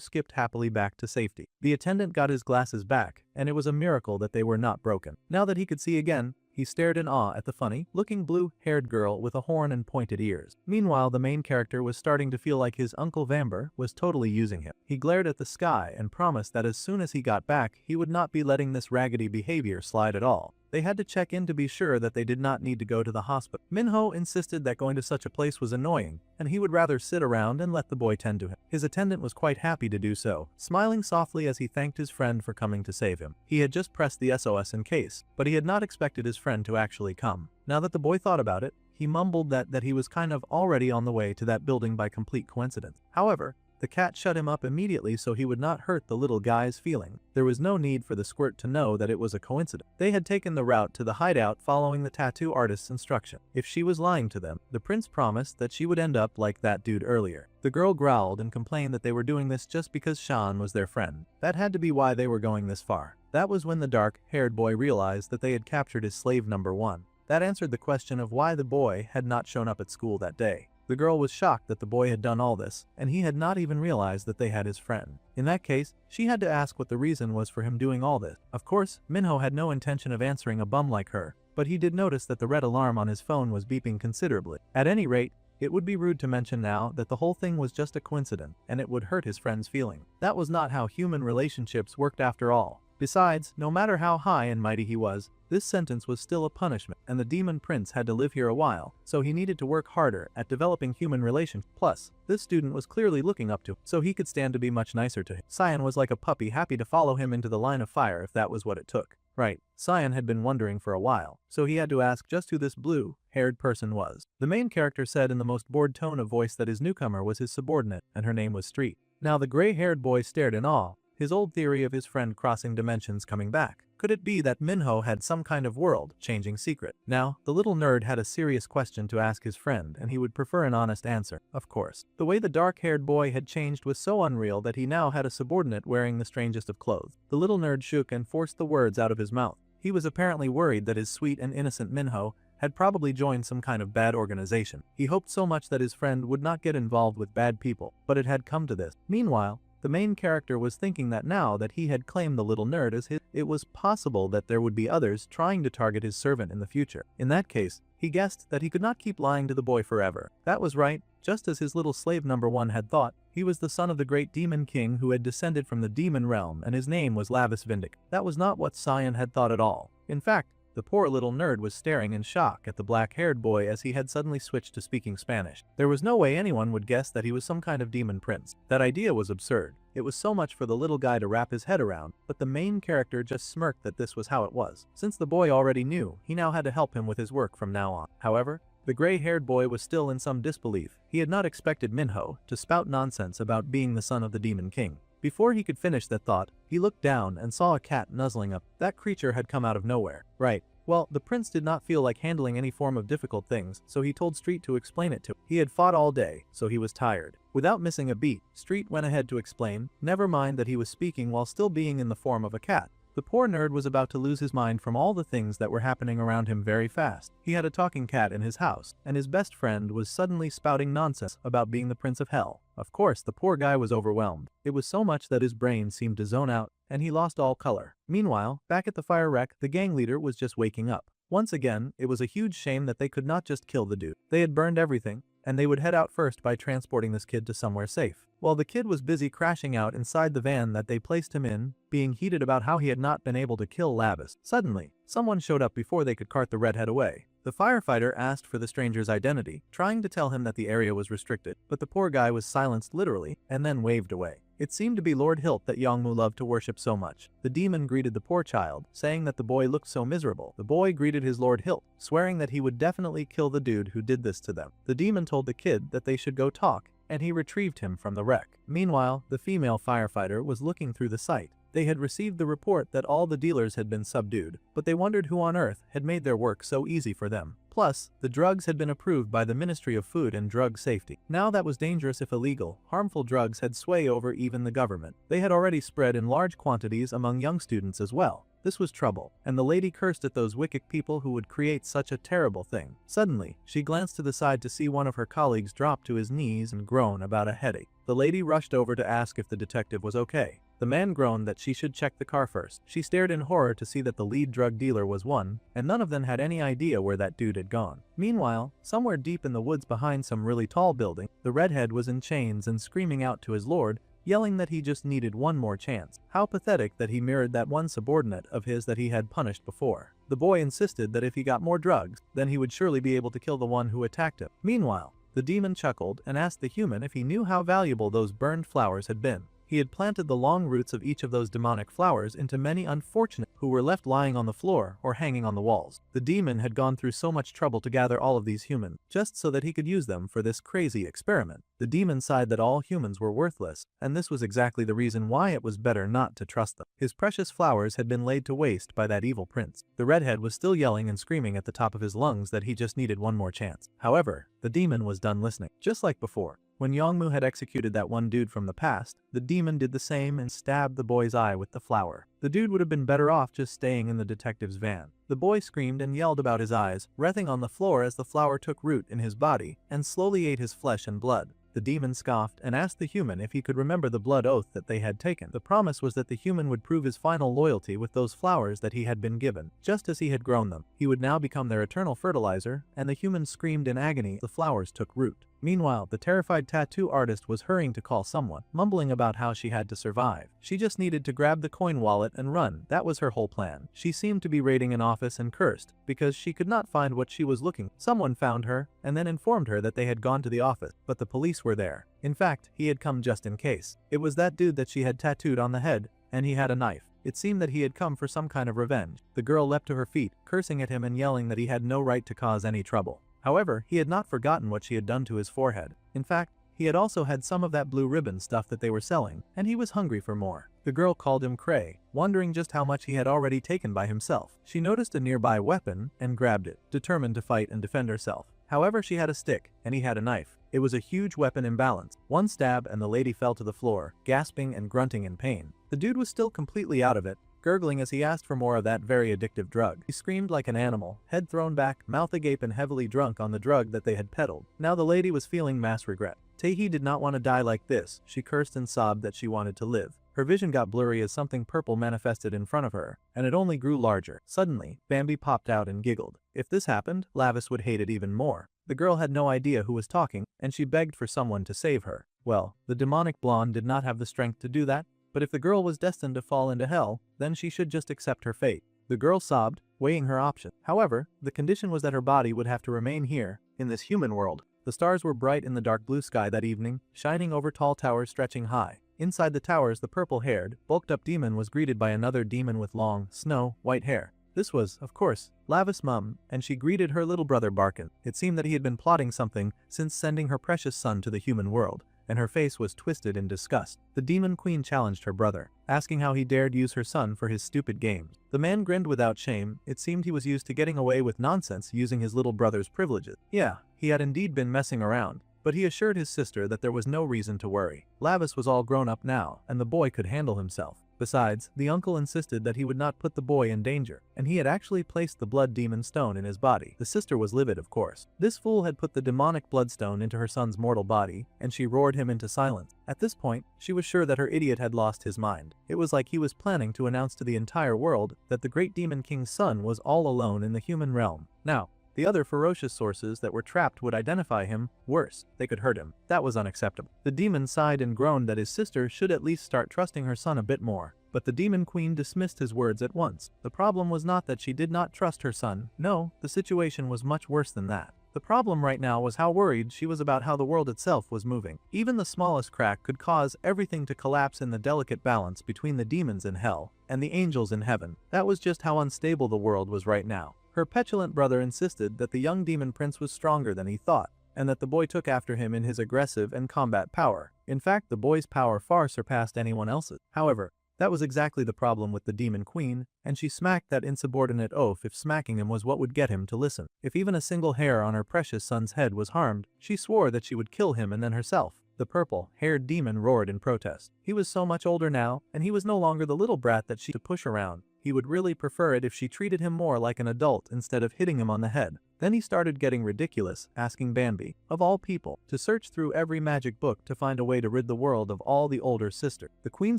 skipped happily back to safety. The attendant got his glasses back, and it was a miracle that they were not broken. Now that he could see again, he stared in awe at the funny-looking blue-haired girl with a horn and pointed ears. Meanwhile, the main character was starting to feel like his Uncle Vamber was totally using him. He glared at the sky and promised that as soon as he got back, he would not be letting this raggedy behavior slide at all. They had to check in to be sure that they did not need to go to the hospital. Minho insisted that going to such a place was annoying, and he would rather sit around and let the boy tend to him. His attendant was quite happy to do so, smiling softly as he thanked his friend for coming to save him. He had just pressed the SOS in case, but he had not expected his friend to actually come. Now that the boy thought about it, he mumbled that he was kind of already on the way to that building by complete coincidence. However, the cat shut him up immediately so he would not hurt the little guy's feeling. There was no need for the squirt to know that it was a coincidence. They had taken the route to the hideout following the tattoo artist's instruction. If she was lying to them, the prince promised that she would end up like that dude earlier. The girl growled and complained that they were doing this just because Shan was their friend. That had to be why they were going this far. That was when the dark-haired boy realized that they had captured his slave number 1. That answered the question of why the boy had not shown up at school that day. The girl was shocked that the boy had done all this, and he had not even realized that they had his friend. In that case, she had to ask what the reason was for him doing all this. Of course, Minho had no intention of answering a bum like her, but he did notice that the red alarm on his phone was beeping considerably. At any rate, it would be rude to mention now that the whole thing was just a coincidence, and it would hurt his friend's feeling. That was not how human relationships worked after all. Besides, no matter how high and mighty he was, this sentence was still a punishment, and the demon prince had to live here a while, so he needed to work harder at developing human relations. Plus, this student was clearly looking up to him, so he could stand to be much nicer to him. Cyan was like a puppy, happy to follow him into the line of fire if that was what it took. Right, Cyan had been wondering for a while, so he had to ask just who this blue-haired person was. The main character said in the most bored tone of voice that his newcomer was his subordinate, and her name was Street. Now the gray-haired boy stared in awe, his old theory of his friend crossing dimensions coming back. Could it be that Minho had some kind of world-changing secret? Now, the little nerd had a serious question to ask his friend, and he would prefer an honest answer, of course. The way the dark-haired boy had changed was so unreal that he now had a subordinate wearing the strangest of clothes. The little nerd shook and forced the words out of his mouth. He was apparently worried that his sweet and innocent Minho had probably joined some kind of bad organization. He hoped so much that his friend would not get involved with bad people, but it had come to this. Meanwhile, the main character was thinking that now that he had claimed the little nerd as his, it was possible that there would be others trying to target his servant in the future. In that case, he guessed that he could not keep lying to the boy forever. That was right, just as his little slave number 1 had thought. He was the son of the great demon king who had descended from the demon realm, and his name was Lavis Vindic. That was not what Cyan had thought at all. In fact, the poor little nerd was staring in shock at the black-haired boy as he had suddenly switched to speaking Spanish. There was no way anyone would guess that he was some kind of demon prince. That idea was absurd. It was so much for the little guy to wrap his head around, but the main character just smirked that this was how it was. Since the boy already knew, he now had to help him with his work from now on. However, the gray-haired boy was still in some disbelief. He had not expected Minho to spout nonsense about being the son of the demon king. Before he could finish that thought, he looked down and saw a cat nuzzling up. That creature had come out of nowhere. Right. Well, the prince did not feel like handling any form of difficult things, so he told Street to explain it to him. He had fought all day, so he was tired. Without missing a beat, Street went ahead to explain, never mind that he was speaking while still being in the form of a cat. The poor nerd was about to lose his mind from all the things that were happening around him very fast. He had a talking cat in his house, and his best friend was suddenly spouting nonsense about being the Prince of Hell. Of course, the poor guy was overwhelmed. It was so much that his brain seemed to zone out, and he lost all color. Meanwhile, back at the fire wreck, the gang leader was just waking up. Once again, it was a huge shame that they could not just kill the dude. They had burned everything, and they would head out first by transporting this kid to somewhere safe. While the kid was busy crashing out inside the van that they placed him in, being heated about how he had not been able to kill Lavis, suddenly, someone showed up before they could cart the redhead away. The firefighter asked for the stranger's identity, trying to tell him that the area was restricted, but the poor guy was silenced literally and then waved away. It seemed to be Lord Hilt that Yongmu loved to worship so much. The demon greeted the poor child, saying that the boy looked so miserable. The boy greeted his Lord Hilt, swearing that he would definitely kill the dude who did this to them. The demon told the kid that they should go talk, and he retrieved him from the wreck. Meanwhile, the female firefighter was looking through the site. They had received the report that all the dealers had been subdued, but they wondered who on earth had made their work so easy for them. Plus, the drugs had been approved by the Ministry of Food and Drug Safety. Now that was dangerous if illegal, harmful drugs had sway over even the government. They had already spread in large quantities among young students as well. This was trouble, and the lady cursed at those wicked people who would create such a terrible thing. Suddenly, she glanced to the side to see one of her colleagues drop to his knees and groan about a headache. The lady rushed over to ask if the detective was okay. The man groaned that she should check the car first. She stared in horror to see that the lead drug dealer was one, and none of them had any idea where that dude had gone. Meanwhile, somewhere deep in the woods behind some really tall building, the redhead was in chains and screaming out to his lord, yelling that he just needed one more chance. How pathetic that he mirrored that one subordinate of his that he had punished before. The boy insisted that if he got more drugs, then he would surely be able to kill the one who attacked him. Meanwhile, the demon chuckled and asked the human if he knew how valuable those burned flowers had been. He had planted the long roots of each of those demonic flowers into many unfortunate who were left lying on the floor or hanging on the walls. The demon had gone through so much trouble to gather all of these humans, just so that he could use them for this crazy experiment. The demon sighed that all humans were worthless, and this was exactly the reason why it was better not to trust them. His precious flowers had been laid to waste by that evil prince. The redhead was still yelling and screaming at the top of his lungs that he just needed one more chance. However, the demon was done listening. Just like before, when Yongmu had executed that one dude from the past, the demon did the same and stabbed the boy's eye with the flower. The dude would have been better off just staying in the detective's van. The boy screamed and yelled about his eyes, writhing on the floor as the flower took root in his body and slowly ate his flesh and blood. The demon scoffed and asked the human if he could remember the blood oath that they had taken. The promise was that the human would prove his final loyalty with those flowers that he had been given. Just as he had grown them, he would now become their eternal fertilizer, and the human screamed in agony as the flowers took root. Meanwhile, the terrified tattoo artist was hurrying to call someone, mumbling about how she had to survive. She just needed to grab the coin wallet and run. That was her whole plan. She seemed to be raiding an office and cursed because she could not find what she was looking. Someone found her and then informed her that they had gone to the office, but the police were there. In fact, he had come just in case. It was that dude that she had tattooed on the head, and he had a knife. It seemed that he had come for some kind of revenge. The girl leapt to her feet, cursing at him and yelling that he had no right to cause any trouble. However, he had not forgotten what she had done to his forehead. In fact, he had also had some of that blue ribbon stuff that they were selling, and he was hungry for more. The girl called him Cray, wondering just how much he had already taken by himself. She noticed a nearby weapon and grabbed it, determined to fight and defend herself. However, she had a stick, and he had a knife. It was a huge weapon imbalance. One stab and the lady fell to the floor, gasping and grunting in pain. The dude was still completely out of it, gurgling as he asked for more of that very addictive drug. He screamed like an animal, head thrown back, mouth agape and heavily drunk on the drug that they had peddled. Now the lady was feeling mass regret. Taehi did not want to die like this. She cursed and sobbed that she wanted to live. Her vision got blurry as something purple manifested in front of her, and it only grew larger. Suddenly, Bambi popped out and giggled. If this happened, Lavis would hate it even more. The girl had no idea who was talking, and she begged for someone to save her. Well, the demonic blonde did not have the strength to do that, but if the girl was destined to fall into hell, then she should just accept her fate. The girl sobbed, weighing her options. However, the condition was that her body would have to remain here, in this human world. The stars were bright in the dark blue sky that evening, shining over tall towers stretching high. Inside the towers, the purple-haired, bulked-up demon was greeted by another demon with long, snow-white hair. This was, of course, Lavis' mum, and she greeted her little brother Barkin. It seemed that he had been plotting something since sending her precious son to the human world, and her face was twisted in disgust. The demon queen challenged her brother, asking how he dared use her son for his stupid games. The man grinned without shame. It seemed he was used to getting away with nonsense using his little brother's privileges. Yeah, he had indeed been messing around, but he assured his sister that there was no reason to worry. Lavis was all grown up now, and the boy could handle himself. Besides, the uncle insisted that he would not put the boy in danger, and he had actually placed the blood demon stone in his body. The sister was livid, of course. This fool had put the demonic bloodstone into her son's mortal body, and she roared him into silence. At this point, she was sure that her idiot had lost his mind. It was like he was planning to announce to the entire world that the great demon king's son was all alone in the human realm. Now, the other ferocious sources that were trapped would identify him. Worse, they could hurt him. That was unacceptable. The demon sighed and groaned that his sister should at least start trusting her son a bit more. But the demon queen dismissed his words at once. The problem was not that she did not trust her son. No, the situation was much worse than that. The problem right now was how worried she was about how the world itself was moving. Even the smallest crack could cause everything to collapse in the delicate balance between the demons in hell and the angels in heaven. That was just how unstable the world was right now. Her petulant brother insisted that the young demon prince was stronger than he thought, and that the boy took after him in his aggressive and combat power. In fact, the boy's power far surpassed anyone else's. However, that was exactly the problem with the demon queen, and she smacked that insubordinate oaf if smacking him was what would get him to listen. If even a single hair on her precious son's head was harmed, she swore that she would kill him and then herself. The purple-haired demon roared in protest. He was so much older now, and he was no longer the little brat that she could push around. He would really prefer it if she treated him more like an adult instead of hitting him on the head. Then he started getting ridiculous, asking Bambi, of all people, to search through every magic book to find a way to rid the world of all the older sister. The queen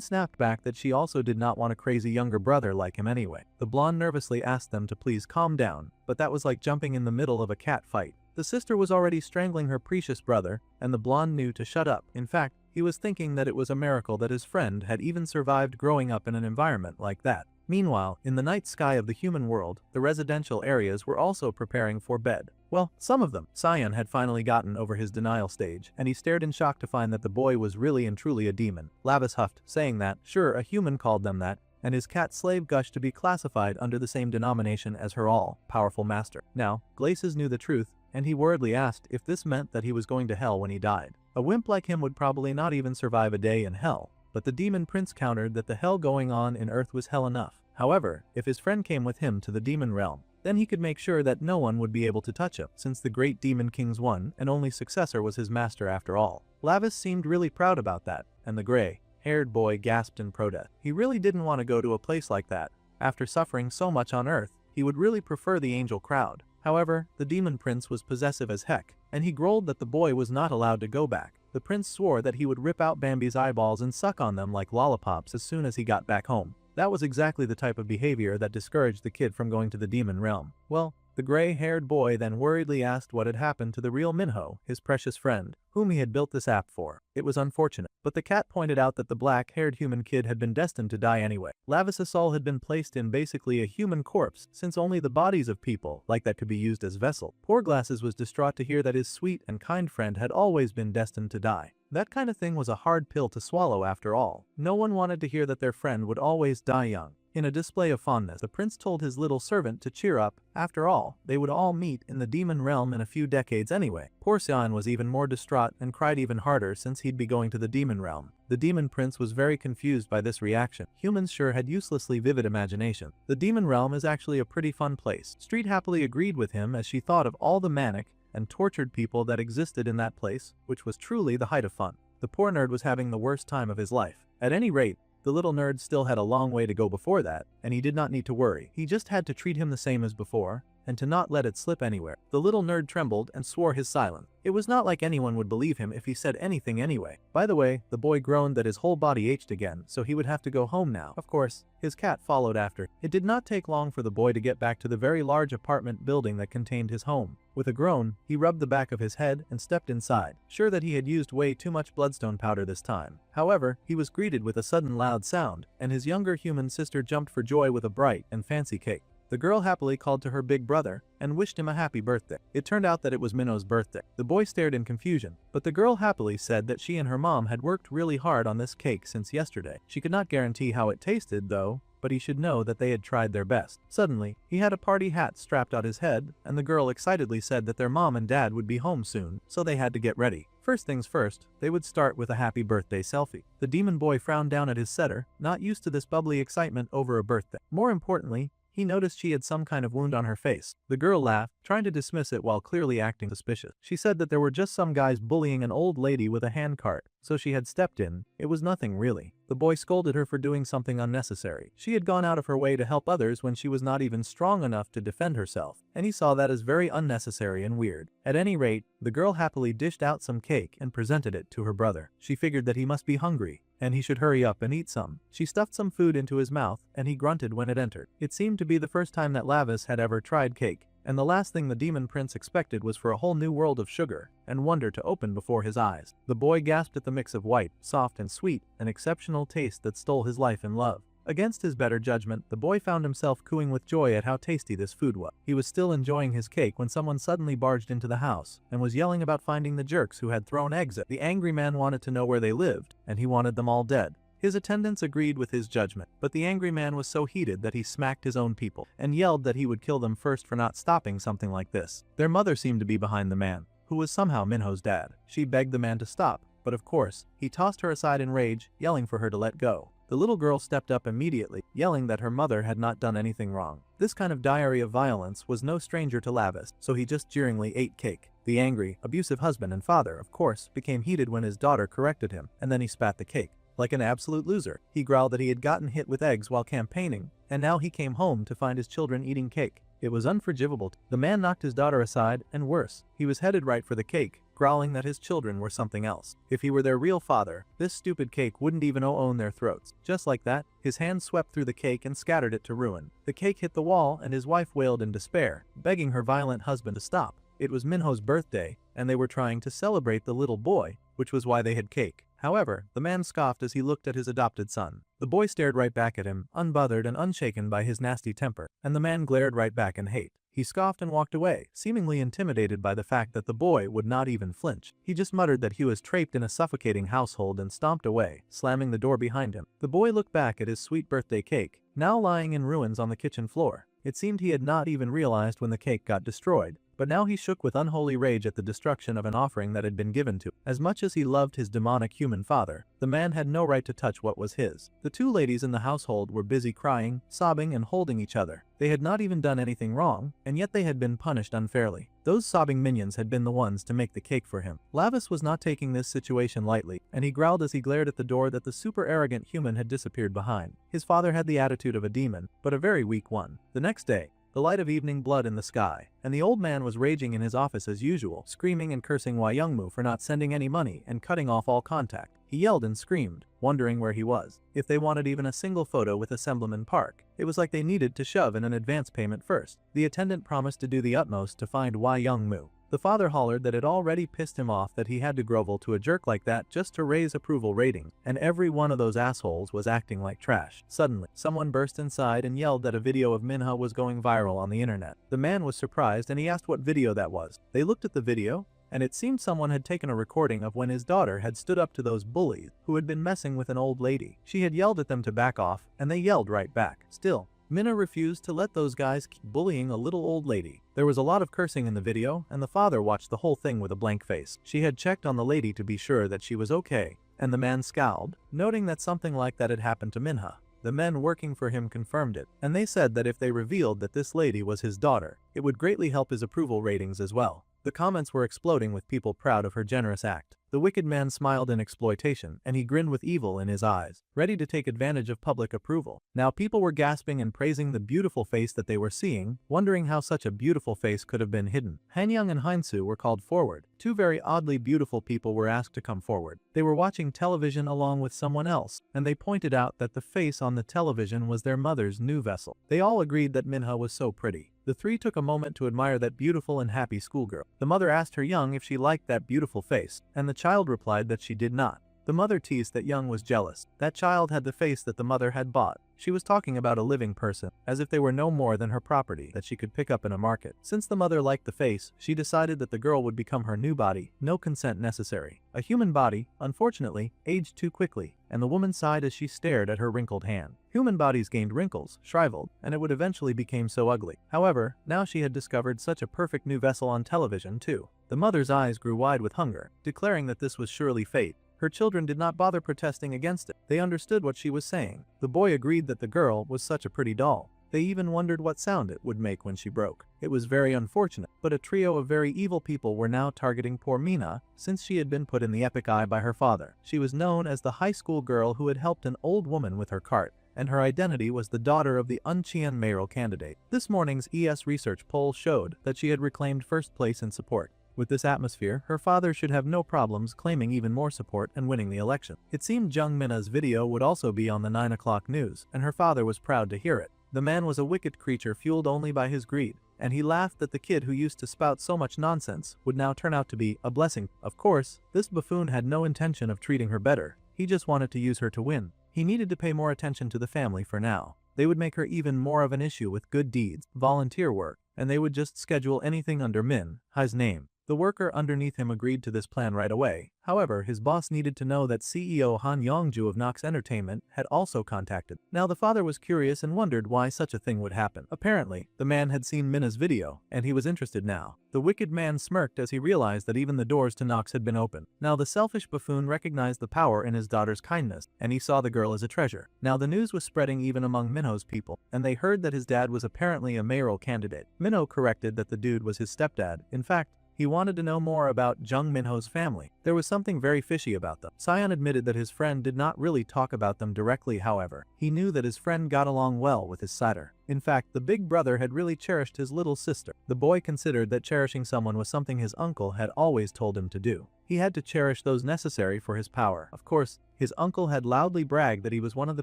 snapped back that she also did not want a crazy younger brother like him anyway. The blonde nervously asked them to please calm down, but that was like jumping in the middle of a cat fight. The sister was already strangling her precious brother, and the blonde knew to shut up. In fact, he was thinking that it was a miracle that his friend had even survived growing up in an environment like that. Meanwhile, in the night sky of the human world, the residential areas were also preparing for bed. Well, some of them. Cyan had finally gotten over his denial stage, and he stared in shock to find that the boy was really and truly a demon. Lavis huffed, saying that, sure, a human called them that, and his cat slave gushed to be classified under the same denomination as her all-powerful master. Now, Glaces knew the truth, and he worriedly asked if this meant that he was going to hell when he died. A wimp like him would probably not even survive a day in hell. But the demon prince countered that the hell going on in Earth was hell enough. However, if his friend came with him to the demon realm, then he could make sure that no one would be able to touch him, since the great demon king's one and only successor was his master after all. Lavis seemed really proud about that, and the gray-haired boy gasped in protest. He really didn't want to go to a place like that. After suffering so much on Earth, he would really prefer the angel crowd. However, the demon prince was possessive as heck, and he growled that the boy was not allowed to go back. The prince swore that he would rip out Bambi's eyeballs and suck on them like lollipops as soon as he got back home. That was exactly the type of behavior that discouraged the kid from going to the demon realm. Well, the gray-haired boy then worriedly asked what had happened to the real Minho, his precious friend, whom he had built this app for. It was unfortunate, but the cat pointed out that the black-haired human kid had been destined to die anyway. Lavis's soul had been placed in basically a human corpse, since only the bodies of people like that could be used as vessel. Poor Glasses was distraught to hear that his sweet and kind friend had always been destined to die. That kind of thing was a hard pill to swallow after all. No one wanted to hear that their friend would always die young. In a display of fondness, the prince told his little servant to cheer up. After all, they would all meet in the demon realm in a few decades anyway. Poor Cyan was even more distraught and cried even harder since he'd be going to the demon realm. The demon prince was very confused by this reaction. Humans sure had uselessly vivid imagination. The demon realm is actually a pretty fun place. Street happily agreed with him as she thought of all the manic and tortured people that existed in that place, which was truly the height of fun. The poor nerd was having the worst time of his life. At any rate, the little nerd still had a long way to go before that, and he did not need to worry. He just had to treat him the same as before, and to not let it slip anywhere. The little nerd trembled and swore his silence. It was not like anyone would believe him if he said anything anyway. By the way, the boy groaned that his whole body ached again, so he would have to go home now. Of course, his cat followed after. It did not take long for the boy to get back to the very large apartment building that contained his home. With a groan, he rubbed the back of his head and stepped inside, sure that he had used way too much bloodstone powder this time. However, he was greeted with a sudden loud sound, and his younger human sister jumped for joy with a bright and fancy cake. The girl happily called to her big brother and wished him a happy birthday. It turned out that it was Minno's birthday. The boy stared in confusion, but the girl happily said that she and her mom had worked really hard on this cake since yesterday. She could not guarantee how it tasted, though, but he should know that they had tried their best. Suddenly, he had a party hat strapped on his head, and the girl excitedly said that their mom and dad would be home soon, so they had to get ready. First things first, they would start with a happy birthday selfie. The demon boy frowned down at his setter, not used to this bubbly excitement over a birthday. More importantly, he noticed she had some kind of wound on her face. The girl laughed, trying to dismiss it while clearly acting suspicious. She said that there were just some guys bullying an old lady with a handcart, so she had stepped in. It was nothing really. The boy scolded her for doing something unnecessary. She had gone out of her way to help others when she was not even strong enough to defend herself, and he saw that as very unnecessary and weird. At any rate, the girl happily dished out some cake and presented it to her brother. She figured that he must be hungry, and he should hurry up and eat some. She stuffed some food into his mouth, and he grunted when it entered. It seemed to be the first time that Lavis had ever tried cake, and the last thing the demon prince expected was for a whole new world of sugar and wonder to open before his eyes. The boy gasped at the mix of white, soft and sweet, an exceptional taste that stole his life in love. Against his better judgment, the boy found himself cooing with joy at how tasty this food was. He was still enjoying his cake when someone suddenly barged into the house and was yelling about finding the jerks who had thrown eggs at. The angry man wanted to know where they lived, and he wanted them all dead. His attendants agreed with his judgment, but the angry man was so heated that he smacked his own people and yelled that he would kill them first for not stopping something like this. Their mother seemed to be behind the man, who was somehow Minho's dad. She begged the man to stop, but of course, he tossed her aside in rage, yelling for her to let go. The little girl stepped up immediately, yelling that her mother had not done anything wrong. This kind of diary of violence was no stranger to Lavis, so he just jeeringly ate cake. The angry, abusive husband and father, of course, became heated when his daughter corrected him, and then he spat the cake. Like an absolute loser, he growled that he had gotten hit with eggs while campaigning, and now he came home to find his children eating cake. It was unforgivable. The man knocked his daughter aside, and worse, he was headed right for the cake, growling that his children were something else. If he were their real father, this stupid cake wouldn't even own their throats. Just like that, his hand swept through the cake and scattered it to ruin. The cake hit the wall, and his wife wailed in despair, begging her violent husband to stop. It was Minho's birthday, and they were trying to celebrate the little boy, which was why they had cake. However, the man scoffed as he looked at his adopted son. The boy stared right back at him, unbothered and unshaken by his nasty temper, and the man glared right back in hate. He scoffed and walked away, seemingly intimidated by the fact that the boy would not even flinch. He just muttered that he was trapped in a suffocating household and stomped away, slamming the door behind him. The boy looked back at his sweet birthday cake, now lying in ruins on the kitchen floor. It seemed he had not even realized when the cake got destroyed, but now he shook with unholy rage at the destruction of an offering that had been given to him. As much as he loved his demonic human father, the man had no right to touch what was his. The two ladies in the household were busy crying, sobbing and holding each other. They had not even done anything wrong, and yet they had been punished unfairly. Those sobbing minions had been the ones to make the cake for him. Lavis was not taking this situation lightly, and he growled as he glared at the door that the super arrogant human had disappeared behind. His father had the attitude of a demon, but a very weak one. The next day, the light of evening blood in the sky, and the old man was raging in his office as usual, screaming and cursing Wai Youngmu for not sending any money and cutting off all contact. He yelled and screamed, wondering where he was. If they wanted even a single photo with Assemblyman Park, it was like they needed to shove in an advance payment first. The attendant promised to do the utmost to find Wai Youngmu. The father hollered that it already pissed him off that he had to grovel to a jerk like that just to raise approval rating, and every one of those assholes was acting like trash. Suddenly, someone burst inside and yelled that a video of Minha was going viral on the internet. The man was surprised and he asked what video that was. They looked at the video, and it seemed someone had taken a recording of when his daughter had stood up to those bullies who had been messing with an old lady. She had yelled at them to back off, and they yelled right back. Still, Minna refused to let those guys keep bullying a little old lady. There was a lot of cursing in the video, and the father watched the whole thing with a blank face. She had checked on the lady to be sure that she was okay, and the man scowled, noting that something like that had happened to Minha. The men working for him confirmed it, and they said that if they revealed that this lady was his daughter, it would greatly help his approval ratings as well. The comments were exploding with people proud of her generous act. The wicked man smiled in exploitation, and he grinned with evil in his eyes, ready to take advantage of public approval. Now people were gasping and praising the beautiful face that they were seeing, wondering how such a beautiful face could have been hidden. Hanyang and Heinsu were called forward. Two very oddly beautiful people were asked to come forward. They were watching television along with someone else, and they pointed out that the face on the television was their mother's new vessel. They all agreed that Minha was so pretty. The three took a moment to admire that beautiful and happy schoolgirl. The mother asked her young if she liked that beautiful face, and the child replied that she did not. The mother teased that Young was jealous. That child had the face that the mother had bought. She was talking about a living person, as if they were no more than her property that she could pick up in a market. Since the mother liked the face, she decided that the girl would become her new body, no consent necessary. A human body, unfortunately, aged too quickly, and the woman sighed as she stared at her wrinkled hand. Human bodies gained wrinkles, shriveled, and it would eventually become so ugly. However, now she had discovered such a perfect new vessel on television too. The mother's eyes grew wide with hunger, declaring that this was surely fate. Her children did not bother protesting against it. They understood what she was saying. The boy agreed that the girl was such a pretty doll. They even wondered what sound it would make when she broke. It was very unfortunate, but a trio of very evil people were now targeting poor Mina since she had been put in the epic eye by her father. She was known as the high school girl who had helped an old woman with her cart, and her identity was the daughter of the Uncheon mayoral candidate. This morning's ES research poll showed that she had reclaimed first place in support. With this atmosphere, her father should have no problems claiming even more support and winning the election. It seemed Jung Mina's video would also be on the 9 o'clock news, and her father was proud to hear it. The man was a wicked creature fueled only by his greed, and he laughed that the kid who used to spout so much nonsense would now turn out to be a blessing. Of course, this buffoon had no intention of treating her better. He just wanted to use her to win. He needed to pay more attention to the family for now. They would make her even more of an issue with good deeds, volunteer work, and they would just schedule anything under Min Hai's name. The worker underneath him agreed to this plan right away. However, his boss needed to know that CEO Han Yongju of Nox Entertainment had also contacted. Now the father was curious and wondered why such a thing would happen. Apparently, the man had seen Mina's video, and he was interested now. The wicked man smirked as he realized that even the doors to Nox had been opened. Now the selfish buffoon recognized the power in his daughter's kindness, and he saw the girl as a treasure. Now the news was spreading even among Minho's people, and they heard that his dad was apparently a mayoral candidate. Minho corrected that the dude was his stepdad. In fact, he wanted to know more about Jung Minho's family. There was something very fishy about them. Sion admitted that his friend did not really talk about them directly, however. He knew that his friend got along well with his cider. In fact, the big brother had really cherished his little sister. The boy considered that cherishing someone was something his uncle had always told him to do. He had to cherish those necessary for his power. Of course, his uncle had loudly bragged that he was one of the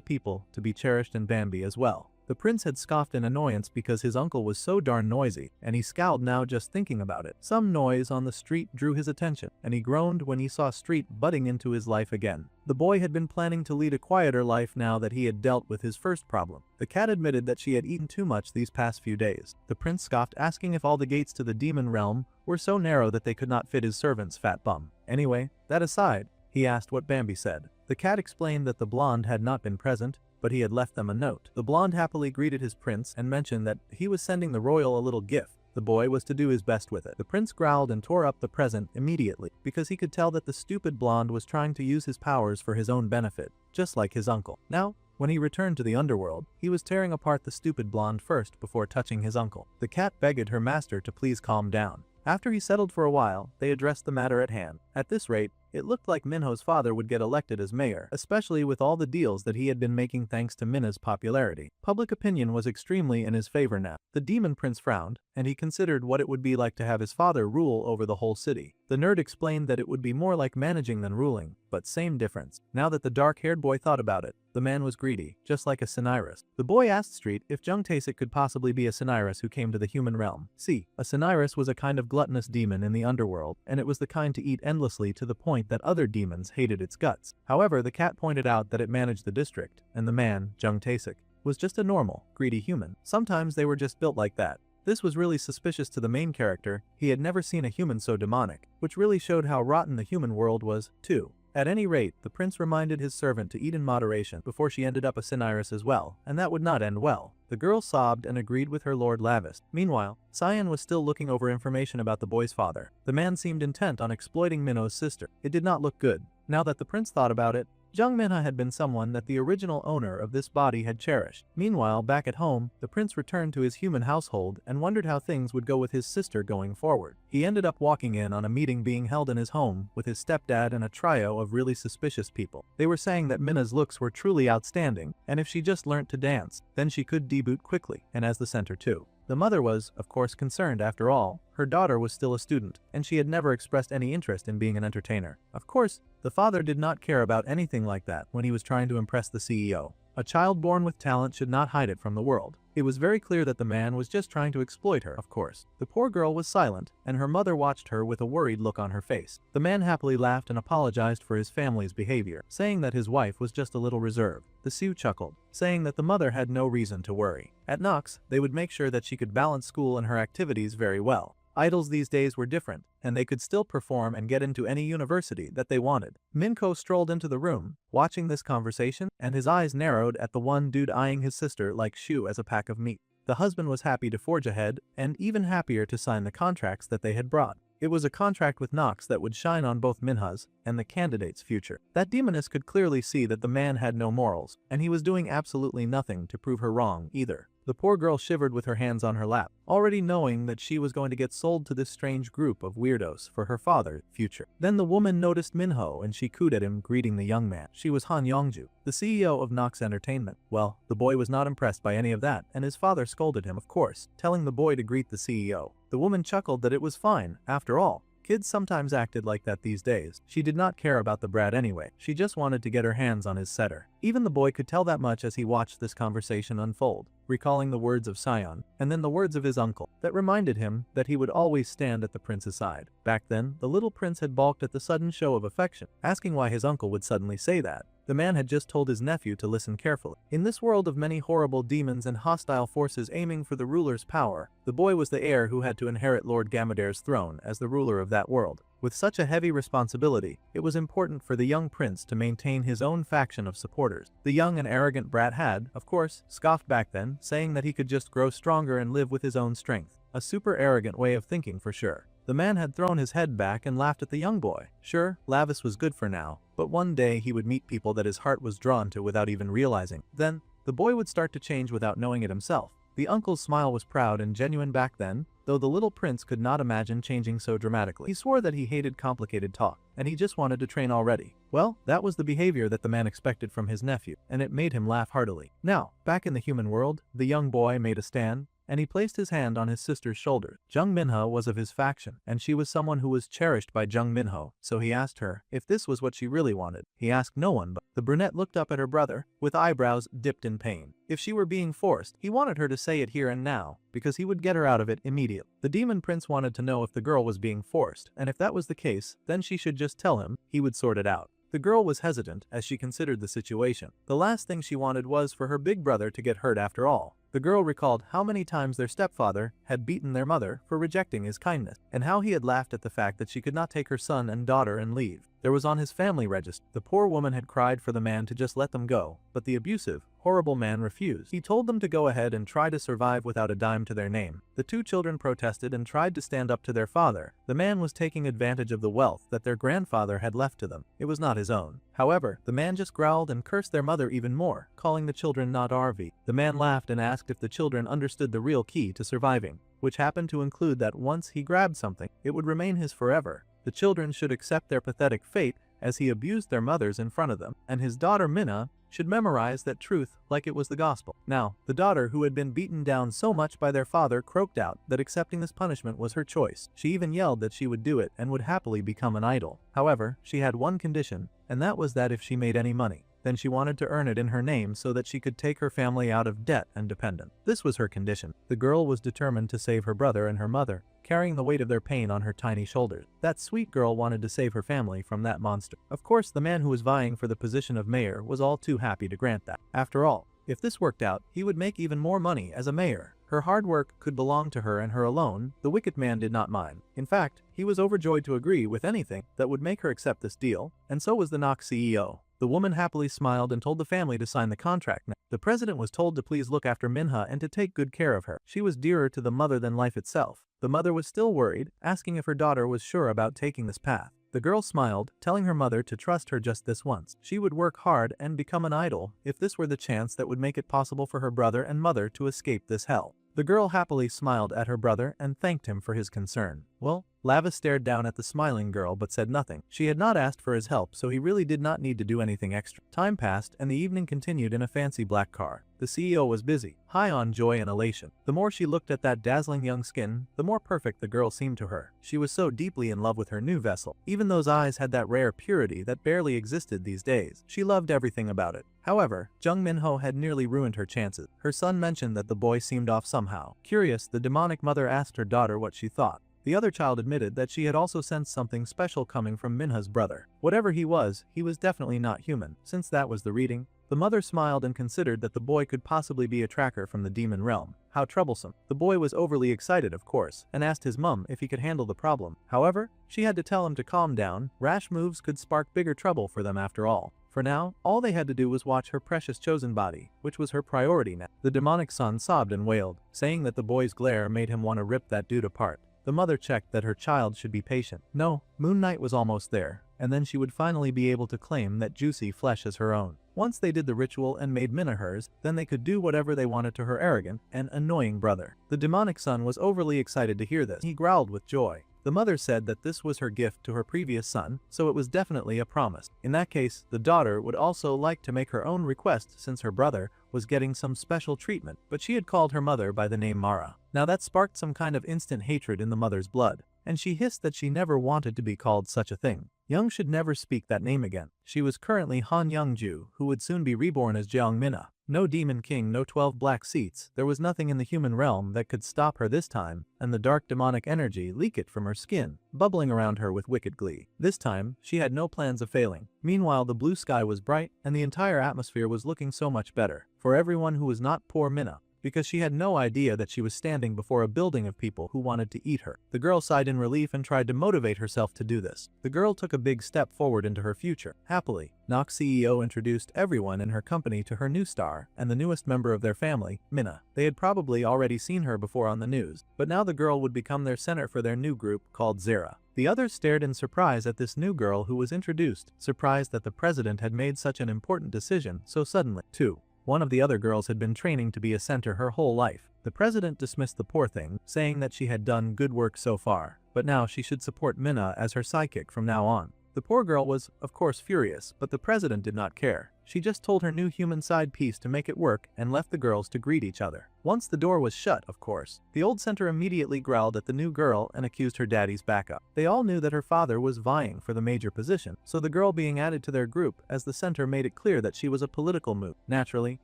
people to be cherished in Bambi as well. The prince had scoffed in annoyance because his uncle was so darn noisy, and he scowled now just thinking about it. Some noise on the street drew his attention, and he groaned when he saw Street butting into his life again. The boy had been planning to lead a quieter life now that he had dealt with his first problem. The cat admitted that she had eaten too much these past few days. The prince scoffed, asking if all the gates to the demon realm were so narrow that they could not fit his servant's fat bum. Anyway, that aside, he asked what Bambi said. The cat explained that the blonde had not been present, but he had left them a note. The blonde happily greeted his prince and mentioned that he was sending the royal a little gift. The boy was to do his best with it. The prince growled and tore up the present immediately because he could tell that the stupid blonde was trying to use his powers for his own benefit, just like his uncle. Now, when he returned to the underworld, he was tearing apart the stupid blonde first before touching his uncle. The cat begged her master to please calm down. After he settled for a while, they addressed the matter at hand. At this rate, it looked like Minho's father would get elected as mayor, especially with all the deals that he had been making thanks to Mina's popularity. Public opinion was extremely in his favor now. The demon prince frowned, and he considered what it would be like to have his father rule over the whole city. The nerd explained that it would be more like managing than ruling, but same difference. Now that the dark-haired boy thought about it, the man was greedy, just like a Cinyras. The boy asked Street if Jung Taesik could possibly be a Cinyras who came to the human realm. See, a Cinyras was a kind of gluttonous demon in the underworld, and it was the kind to eat endlessly to the point that other demons hated its guts. However, the cat pointed out that it managed the district, and the man, Jung Taesik, was just a normal, greedy human. Sometimes they were just built like that. This was really suspicious to the main character. He had never seen a human so demonic, which really showed how rotten the human world was, too. At any rate, the prince reminded his servant to eat in moderation before she ended up a Cinyras as well, and that would not end well. The girl sobbed and agreed with her Lord Lavis. Meanwhile, Sion was still looking over information about the boy's father. The man seemed intent on exploiting Minho's sister. It did not look good. Now that the prince thought about it, Jung Minha had been someone that the original owner of this body had cherished. Meanwhile, back at home, the prince returned to his human household and wondered how things would go with his sister going forward. He ended up walking in on a meeting being held in his home with his stepdad and a trio of really suspicious people. They were saying that Minna's looks were truly outstanding, and if she just learnt to dance, then she could deboot quickly, and as the center too. The mother was, of course, concerned. After all, her daughter was still a student, and she had never expressed any interest in being an entertainer. Of course, the father did not care about anything like that when he was trying to impress the CEO. A child born with talent should not hide it from the world. It was very clear that the man was just trying to exploit her, of course. The poor girl was silent, and her mother watched her with a worried look on her face. The man happily laughed and apologized for his family's behavior, saying that his wife was just a little reserved. The Sioux chuckled, saying that the mother had no reason to worry. At Nox, they would make sure that she could balance school and her activities very well. Idols these days were different, and they could still perform and get into any university that they wanted. Minko strolled into the room, watching this conversation, and his eyes narrowed at the one dude eyeing his sister like shoe as a pack of meat. The husband was happy to forge ahead, and even happier to sign the contracts that they had brought. It was a contract with Nox that would shine on both Minha's and the candidate's future. That demoness could clearly see that the man had no morals, and he was doing absolutely nothing to prove her wrong either. The poor girl shivered with her hands on her lap, already knowing that she was going to get sold to this strange group of weirdos for her father's future. Then the woman noticed Minho and she cooed at him, greeting the young man. She was Han Yongju, the CEO of Nox Entertainment. Well, the boy was not impressed by any of that, and his father scolded him, of course, telling the boy to greet the CEO. The woman chuckled that it was fine, after all. Kids sometimes acted like that these days. She did not care about the brat anyway. She just wanted to get her hands on his setter. Even the boy could tell that much as he watched this conversation unfold, recalling the words of Sion, and then the words of his uncle, that reminded him that he would always stand at the prince's side. Back then, the little prince had balked at the sudden show of affection, asking why his uncle would suddenly say that. The man had just told his nephew to listen carefully. In this world of many horrible demons and hostile forces aiming for the ruler's power, the boy was the heir who had to inherit Lord Gamader's throne as the ruler of that world. With such a heavy responsibility, it was important for the young prince to maintain his own faction of supporters. The young and arrogant brat had, of course, scoffed back then, saying that he could just grow stronger and live with his own strength. A super arrogant way of thinking for sure. The man had thrown his head back and laughed at the young boy. Sure, Lavis was good for now, but one day he would meet people that his heart was drawn to without even realizing. Then, the boy would start to change without knowing it himself. The uncle's smile was proud and genuine back then, though the little prince could not imagine changing so dramatically. He swore that he hated complicated talk, and he just wanted to train already. Well, that was the behavior that the man expected from his nephew, and it made him laugh heartily. Now, back in the human world, the young boy made a stand, and he placed his hand on his sister's shoulder. Jung Minho was of his faction, and she was someone who was cherished by Jung Minho, so he asked her if this was what she really wanted. He asked no one, but the brunette looked up at her brother, with eyebrows dipped in pain. If she were being forced, he wanted her to say it here and now, because he would get her out of it immediately. The demon prince wanted to know if the girl was being forced, and if that was the case, then she should just tell him, he would sort it out. The girl was hesitant as she considered the situation. The last thing she wanted was for her big brother to get hurt after all. The girl recalled how many times their stepfather had beaten their mother for rejecting his kindness, and how he had laughed at the fact that she could not take her son and daughter and leave. There was on his family register. The poor woman had cried for the man to just let them go, but the abusive, horrible man refused. He told them to go ahead and try to survive without a dime to their name. The two children protested and tried to stand up to their father. The man was taking advantage of the wealth that their grandfather had left to them. It was not his own. However, the man just growled and cursed their mother even more, calling the children not RV. The man laughed and asked if the children understood the real key to surviving, which happened to include that once he grabbed something, it would remain his forever. The children should accept their pathetic fate as he abused their mothers in front of them, and his daughter Minna should memorize that truth like it was the gospel. Now, the daughter, who had been beaten down so much by their father, croaked out that accepting this punishment was her choice. She even yelled that she would do it and would happily become an idol. However, she had one condition, and that was that if she made any money, then she wanted to earn it in her name so that she could take her family out of debt and dependence. This was her condition. The girl was determined to save her brother and her mother, carrying the weight of their pain on her tiny shoulders. That sweet girl wanted to save her family from that monster. Of course, the man who was vying for the position of mayor was all too happy to grant that. After all, if this worked out, he would make even more money as a mayor. Her hard work could belong to her and her alone. The wicked man did not mind. In fact, he was overjoyed to agree with anything that would make her accept this deal, and so was the Nox CEO. The woman happily smiled and told the family to sign the contract. The president was told to please look after Minha and to take good care of her. She was dearer to the mother than life itself. The mother was still worried, asking if her daughter was sure about taking this path. The girl smiled, telling her mother to trust her just this once. She would work hard and become an idol if this were the chance that would make it possible for her brother and mother to escape this hell. The girl happily smiled at her brother and thanked him for his concern. Well, Lavis stared down at the smiling girl but said nothing. She had not asked for his help, so he really did not need to do anything extra. Time passed and the evening continued in a fancy black car. The CEO was busy, high on joy and elation. The more she looked at that dazzling young skin, the more perfect the girl seemed to her. She was so deeply in love with her new vessel. Even those eyes had that rare purity that barely existed these days. She loved everything about it. However, Jung Minho had nearly ruined her chances. Her son mentioned that the boy seemed off somehow. Curious, the demonic mother asked her daughter what she thought. The other child admitted that she had also sensed something special coming from Minha's brother. Whatever he was definitely not human. Since that was the reading, the mother smiled and considered that the boy could possibly be a tracker from the demon realm. How troublesome. The boy was overly excited, of course, and asked his mum if he could handle the problem. However, she had to tell him to calm down. Rash moves could spark bigger trouble for them after all. For now, all they had to do was watch her precious chosen body, which was her priority now. The demonic son sobbed and wailed, saying that the boy's glare made him want to rip that dude apart. The mother checked that her child should be patient. No, Moon Knight was almost there, and then she would finally be able to claim that juicy flesh as her own. Once they did the ritual and made Minna hers, then they could do whatever they wanted to her arrogant and annoying brother. The demonic son was overly excited to hear this. He growled with joy. The mother said that this was her gift to her previous son, so it was definitely a promise. In that case, the daughter would also like to make her own request since her brother was getting some special treatment, but she had called her mother by the name Mara. Now that sparked some kind of instant hatred in the mother's blood, and she hissed that she never wanted to be called such a thing. Young should never speak that name again. She was currently Han Youngju, who would soon be reborn as Jeong Minna. No demon king, no 12 black seats, there was nothing in the human realm that could stop her this time, and the dark demonic energy leaked from her skin, bubbling around her with wicked glee. This time, she had no plans of failing. Meanwhile, the blue sky was bright, and the entire atmosphere was looking so much better, for everyone who was not poor Minna, because she had no idea that she was standing before a building of people who wanted to eat her. The girl sighed in relief and tried to motivate herself to do this. The girl took a big step forward into her future. Happily, Nox CEO introduced everyone in her company to her new star and the newest member of their family, Minna. They had probably already seen her before on the news, but now the girl would become their center for their new group called Zera. The others stared in surprise at this new girl who was introduced, surprised that the president had made such an important decision so suddenly, too. One of the other girls had been training to be a center her whole life. The president dismissed the poor thing, saying that she had done good work so far, but now she should support Minna as her sidekick from now on. The poor girl was, of course, furious, but the president did not care. She just told her new human side piece to make it work and left the girls to greet each other. Once the door was shut, of course, the old center immediately growled at the new girl and accused her daddy's backup. They all knew that her father was vying for the major position, so the girl being added to their group as the center made it clear that she was a political move. Naturally,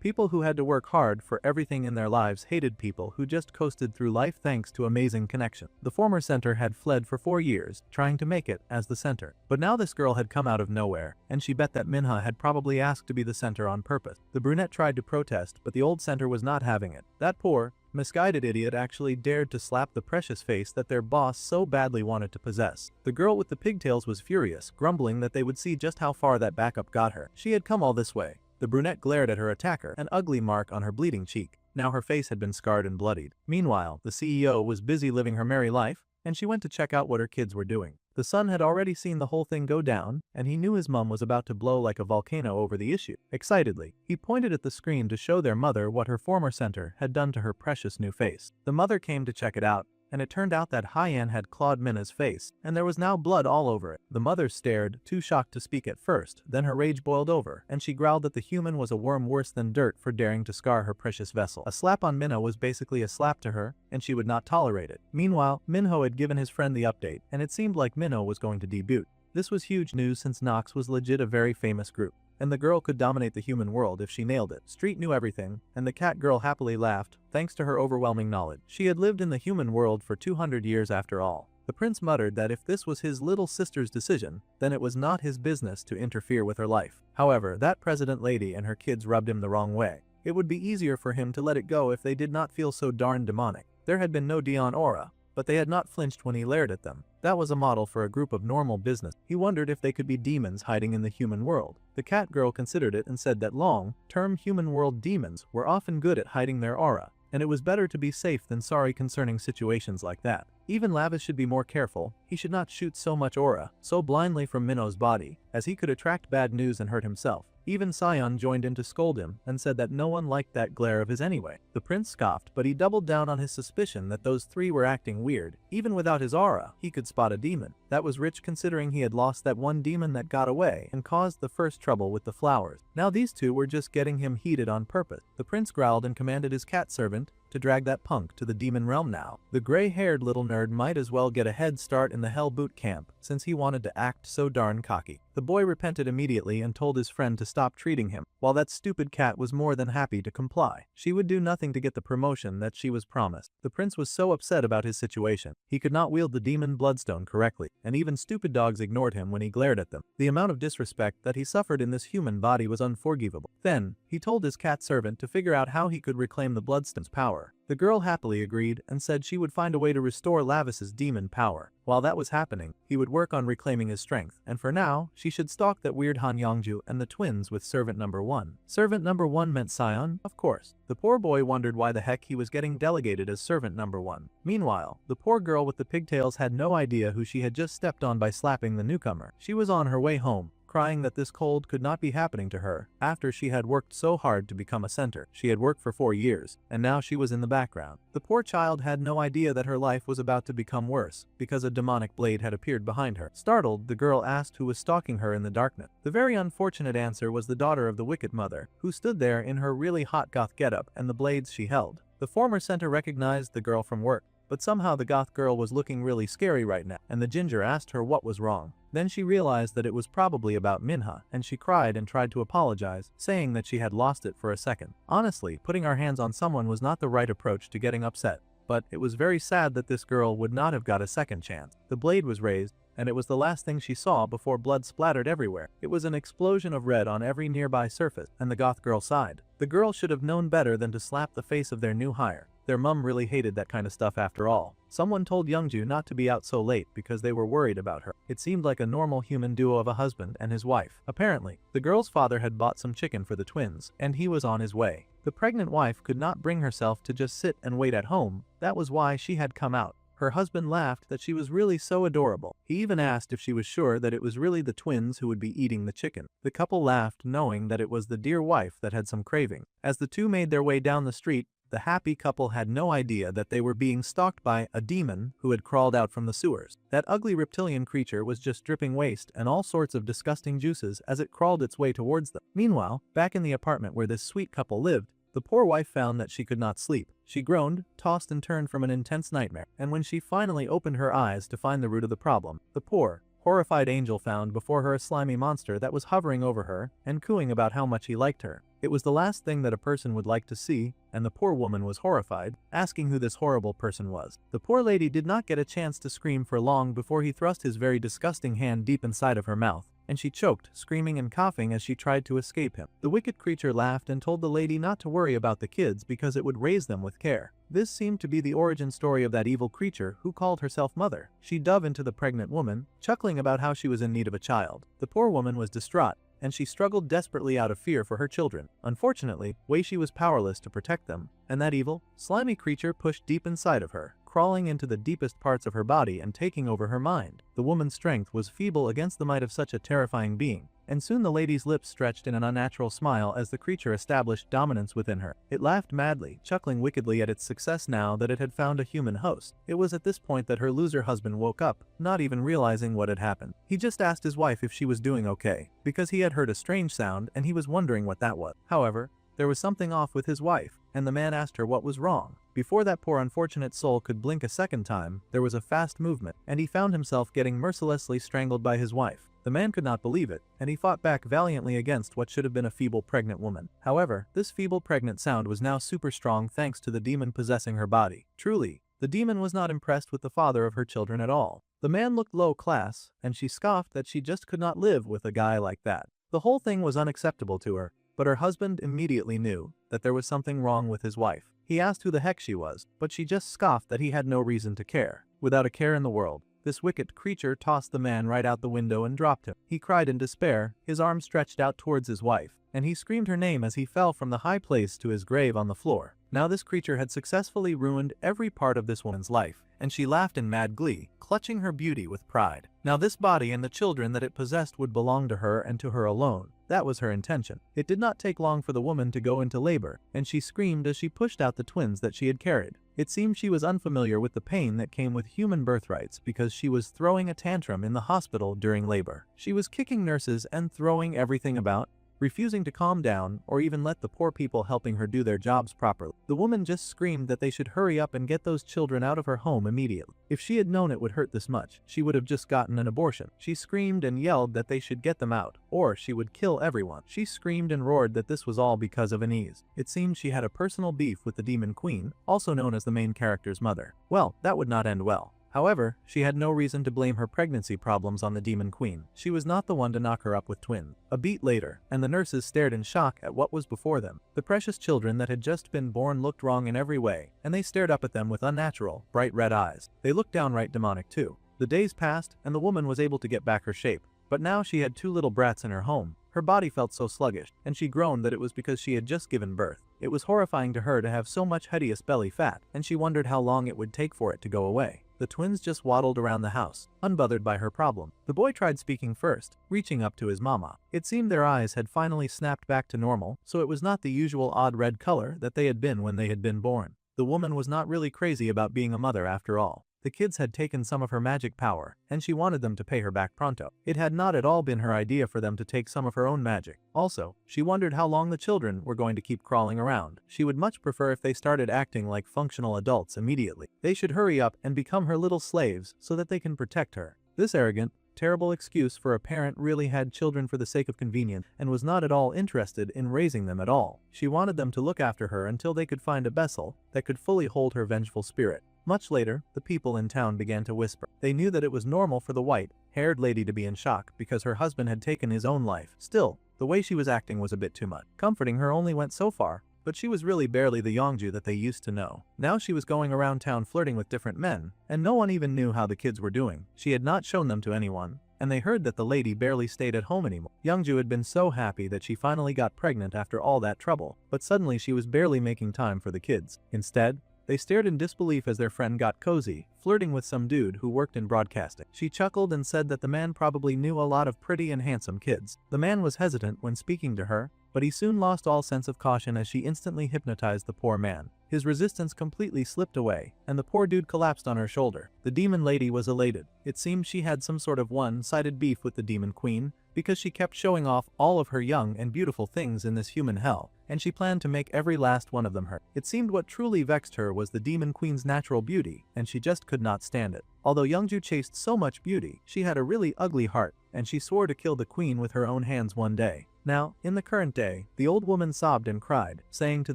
people who had to work hard for everything in their lives hated people who just coasted through life thanks to amazing connection. The former center had fled for 4 years, trying to make it as the center. But now this girl had come out of nowhere, and she bet that Minha had probably asked to be the center on purpose. The brunette tried to protest, but the old center was not having it. That poor, misguided idiot actually dared to slap the precious face that their boss so badly wanted to possess. The girl with the pigtails was furious, grumbling that they would see just how far that backup got her. She had come all this way. The brunette glared at her attacker, an ugly mark on her bleeding cheek. Now her face had been scarred and bloodied. Meanwhile, the CEO was busy living her merry life, and she went to check out what her kids were doing. The son had already seen the whole thing go down, and he knew his mom was about to blow like a volcano over the issue. Excitedly, he pointed at the screen to show their mother what her former center had done to her precious new face. The mother came to check it out, and it turned out that Hyan had clawed Minna's face, and there was now blood all over it. The mother stared, too shocked to speak at first, then her rage boiled over, and she growled that the human was a worm worse than dirt for daring to scar her precious vessel. A slap on Minna was basically a slap to her, and she would not tolerate it. Meanwhile, Minho had given his friend the update, and it seemed like Minho was going to debut. This was huge news since Nox was legit a very famous group, and the girl could dominate the human world if she nailed it. Street knew everything, and the cat girl happily laughed, thanks to her overwhelming knowledge. She had lived in the human world for 200 years after all. The prince muttered that if this was his little sister's decision, then it was not his business to interfere with her life. However, that president lady and her kids rubbed him the wrong way. It would be easier for him to let it go if they did not feel so darn demonic. There had been no Dion aura, but they had not flinched when he glared at them. That was a model for a group of normal business. He wondered if they could be demons hiding in the human world. The cat girl considered it and said that long-term human world demons were often good at hiding their aura, and it was better to be safe than sorry concerning situations like that. Even Lavis should be more careful. He should not shoot so much aura so blindly from Minno's body, as he could attract bad news and hurt himself. Even Sion joined in to scold him and said that no one liked that glare of his anyway. The prince scoffed, but he doubled down on his suspicion that those three were acting weird. Even without his aura, he could spot a demon. That was rich considering he had lost that one demon that got away and caused the first trouble with the flowers. Now these two were just getting him heated on purpose. The prince growled and commanded his cat servant to drag that punk to the demon realm now. The gray-haired little nerd might as well get a head start in the hell boot camp since he wanted to act so darn cocky. The boy repented immediately and told his friend to stop treating him, while that stupid cat was more than happy to comply. She would do nothing to get the promotion that she was promised. The prince was so upset about his situation. He could not wield the demon bloodstone correctly, and even stupid dogs ignored him when he glared at them. The amount of disrespect that he suffered in this human body was unforgivable. Then, he told his cat servant to figure out how he could reclaim the bloodstone's power. The girl happily agreed and said she would find a way to restore Lavis's demon power. While that was happening, he would work on reclaiming his strength, and for now, she should stalk that weird Han Yongju and the twins with servant number 1. Servant number 1 meant scion, of course. The poor boy wondered why the heck he was getting delegated as servant number 1. Meanwhile, the poor girl with the pigtails had no idea who she had just stepped on by slapping the newcomer. She was on her way home, crying that this cold could not be happening to her after she had worked so hard to become a center. She had worked for 4 years, and now she was in the background. The poor child had no idea that her life was about to become worse because a demonic blade had appeared behind her. Startled, the girl asked who was stalking her in the darkness. The very unfortunate answer was the daughter of the wicked mother, who stood there in her really hot goth getup and the blades she held. The former center recognized the girl from work, but somehow the goth girl was looking really scary right now, and the ginger asked her what was wrong. Then she realized that it was probably about Manhwa, and she cried and tried to apologize, saying that she had lost it for a second. Honestly, putting our hands on someone was not the right approach to getting upset, but it was very sad that this girl would not have got a second chance. The blade was raised, and it was the last thing she saw before blood splattered everywhere. It was an explosion of red on every nearby surface, and the goth girl sighed. The girl should have known better than to slap the face of their new hire. Their mum really hated that kind of stuff after all. Someone told Youngju not to be out so late because they were worried about her. It seemed like a normal human duo of a husband and his wife. Apparently, the girl's father had bought some chicken for the twins, and he was on his way. The pregnant wife could not bring herself to just sit and wait at home. That was why she had come out. Her husband laughed that she was really so adorable. He even asked if she was sure that it was really the twins who would be eating the chicken. The couple laughed, knowing that it was the dear wife that had some craving. As the two made their way down the street, the happy couple had no idea that they were being stalked by a demon who had crawled out from the sewers. That ugly reptilian creature was just dripping waste and all sorts of disgusting juices as it crawled its way towards them. Meanwhile, back in the apartment where this sweet couple lived, the poor wife found that she could not sleep. She groaned, tossed and turned from an intense nightmare, and when she finally opened her eyes to find the root of the problem, the poor, horrified angel found before her a slimy monster that was hovering over her and cooing about how much he liked her. It was the last thing that a person would like to see, and the poor woman was horrified, asking who this horrible person was. The poor lady did not get a chance to scream for long before he thrust his very disgusting hand deep inside of her mouth, and she choked, screaming and coughing as she tried to escape him. The wicked creature laughed and told the lady not to worry about the kids because it would raise them with care. This seemed to be the origin story of that evil creature who called herself Mother. She dove into the pregnant woman, chuckling about how she was in need of a child. The poor woman was distraught, and she struggled desperately out of fear for her children. Unfortunately, Weishi was powerless to protect them, and that evil, slimy creature pushed deep inside of her, crawling into the deepest parts of her body and taking over her mind. The woman's strength was feeble against the might of such a terrifying being, and soon the lady's lips stretched in an unnatural smile as the creature established dominance within her. It laughed madly, chuckling wickedly at its success now that it had found a human host. It was at this point that her loser husband woke up, not even realizing what had happened. He just asked his wife if she was doing okay, because he had heard a strange sound and he was wondering what that was. However, there was something off with his wife, and the man asked her what was wrong. Before that poor unfortunate soul could blink a second time, there was a fast movement, and he found himself getting mercilessly strangled by his wife. The man could not believe it, and he fought back valiantly against what should have been a feeble pregnant woman. However, this feeble pregnant sound was now super strong thanks to the demon possessing her body. Truly, the demon was not impressed with the father of her children at all. The man looked low class, and she scoffed that she just could not live with a guy like that. The whole thing was unacceptable to her, but her husband immediately knew that there was something wrong with his wife. He asked who the heck she was, but she just scoffed that he had no reason to care. Without a care in the world, this wicked creature tossed the man right out the window and dropped him. He cried in despair, his arms stretched out towards his wife, and he screamed her name as he fell from the high place to his grave on the floor. Now this creature had successfully ruined every part of this woman's life, and she laughed in mad glee, clutching her beauty with pride. Now this body and the children that it possessed would belong to her and to her alone. That was her intention. It did not take long for the woman to go into labor, and she screamed as she pushed out the twins that she had carried. It seemed she was unfamiliar with the pain that came with human birthrights because she was throwing a tantrum in the hospital during labor. She was kicking nurses and throwing everything about, refusing to calm down or even let the poor people helping her do their jobs properly. The woman just screamed that they should hurry up and get those children out of her home immediately. If she had known it would hurt this much, she would have just gotten an abortion. She screamed and yelled that they should get them out, or she would kill everyone. She screamed and roared that this was all because of Anise. It seemed she had a personal beef with the demon queen, also known as the main character's mother. Well, that would not end well. However, she had no reason to blame her pregnancy problems on the demon queen. She was not the one to knock her up with twins. A beat later, and the nurses stared in shock at what was before them. The precious children that had just been born looked wrong in every way, and they stared up at them with unnatural, bright red eyes. They looked downright demonic too. The days passed, and the woman was able to get back her shape. But now she had two little brats in her home. Her body felt so sluggish, and she groaned that it was because she had just given birth. It was horrifying to her to have so much hideous belly fat, and she wondered how long it would take for it to go away. The twins just waddled around the house, unbothered by her problem. The boy tried speaking first, reaching up to his mama. It seemed their eyes had finally snapped back to normal, so it was not the usual odd red color that they had been when they had been born. The woman was not really crazy about being a mother after all. The kids had taken some of her magic power, and she wanted them to pay her back pronto. It had not at all been her idea for them to take some of her own magic. Also, she wondered how long the children were going to keep crawling around. She would much prefer if they started acting like functional adults immediately. They should hurry up and become her little slaves so that they can protect her. This arrogant, terrible excuse for a parent really had children for the sake of convenience and was not at all interested in raising them at all. She wanted them to look after her until they could find a vessel that could fully hold her vengeful spirit. Much later, the people in town began to whisper. They knew that it was normal for the white-haired lady to be in shock because her husband had taken his own life. Still, the way she was acting was a bit too much. Comforting her only went so far, but she was really barely the Yongju that they used to know. Now she was going around town flirting with different men, and no one even knew how the kids were doing. She had not shown them to anyone, and they heard that the lady barely stayed at home anymore. Yongju had been so happy that she finally got pregnant after all that trouble, but suddenly she was barely making time for the kids. Instead, they stared in disbelief as their friend got cozy, flirting with some dude who worked in broadcasting. She chuckled and said that the man probably knew a lot of pretty and handsome kids. The man was hesitant when speaking to her, but he soon lost all sense of caution as she instantly hypnotized the poor man. His resistance completely slipped away, and the poor dude collapsed on her shoulder. The demon lady was elated. It seemed she had some sort of one-sided beef with the demon queen, because she kept showing off all of her young and beautiful things in this human hell, and she planned to make every last one of them her. It seemed what truly vexed her was the demon queen's natural beauty, and she just could not stand it. Although Youngju chased so much beauty, she had a really ugly heart, and she swore to kill the queen with her own hands one day. Now, in the current day, the old woman sobbed and cried, saying to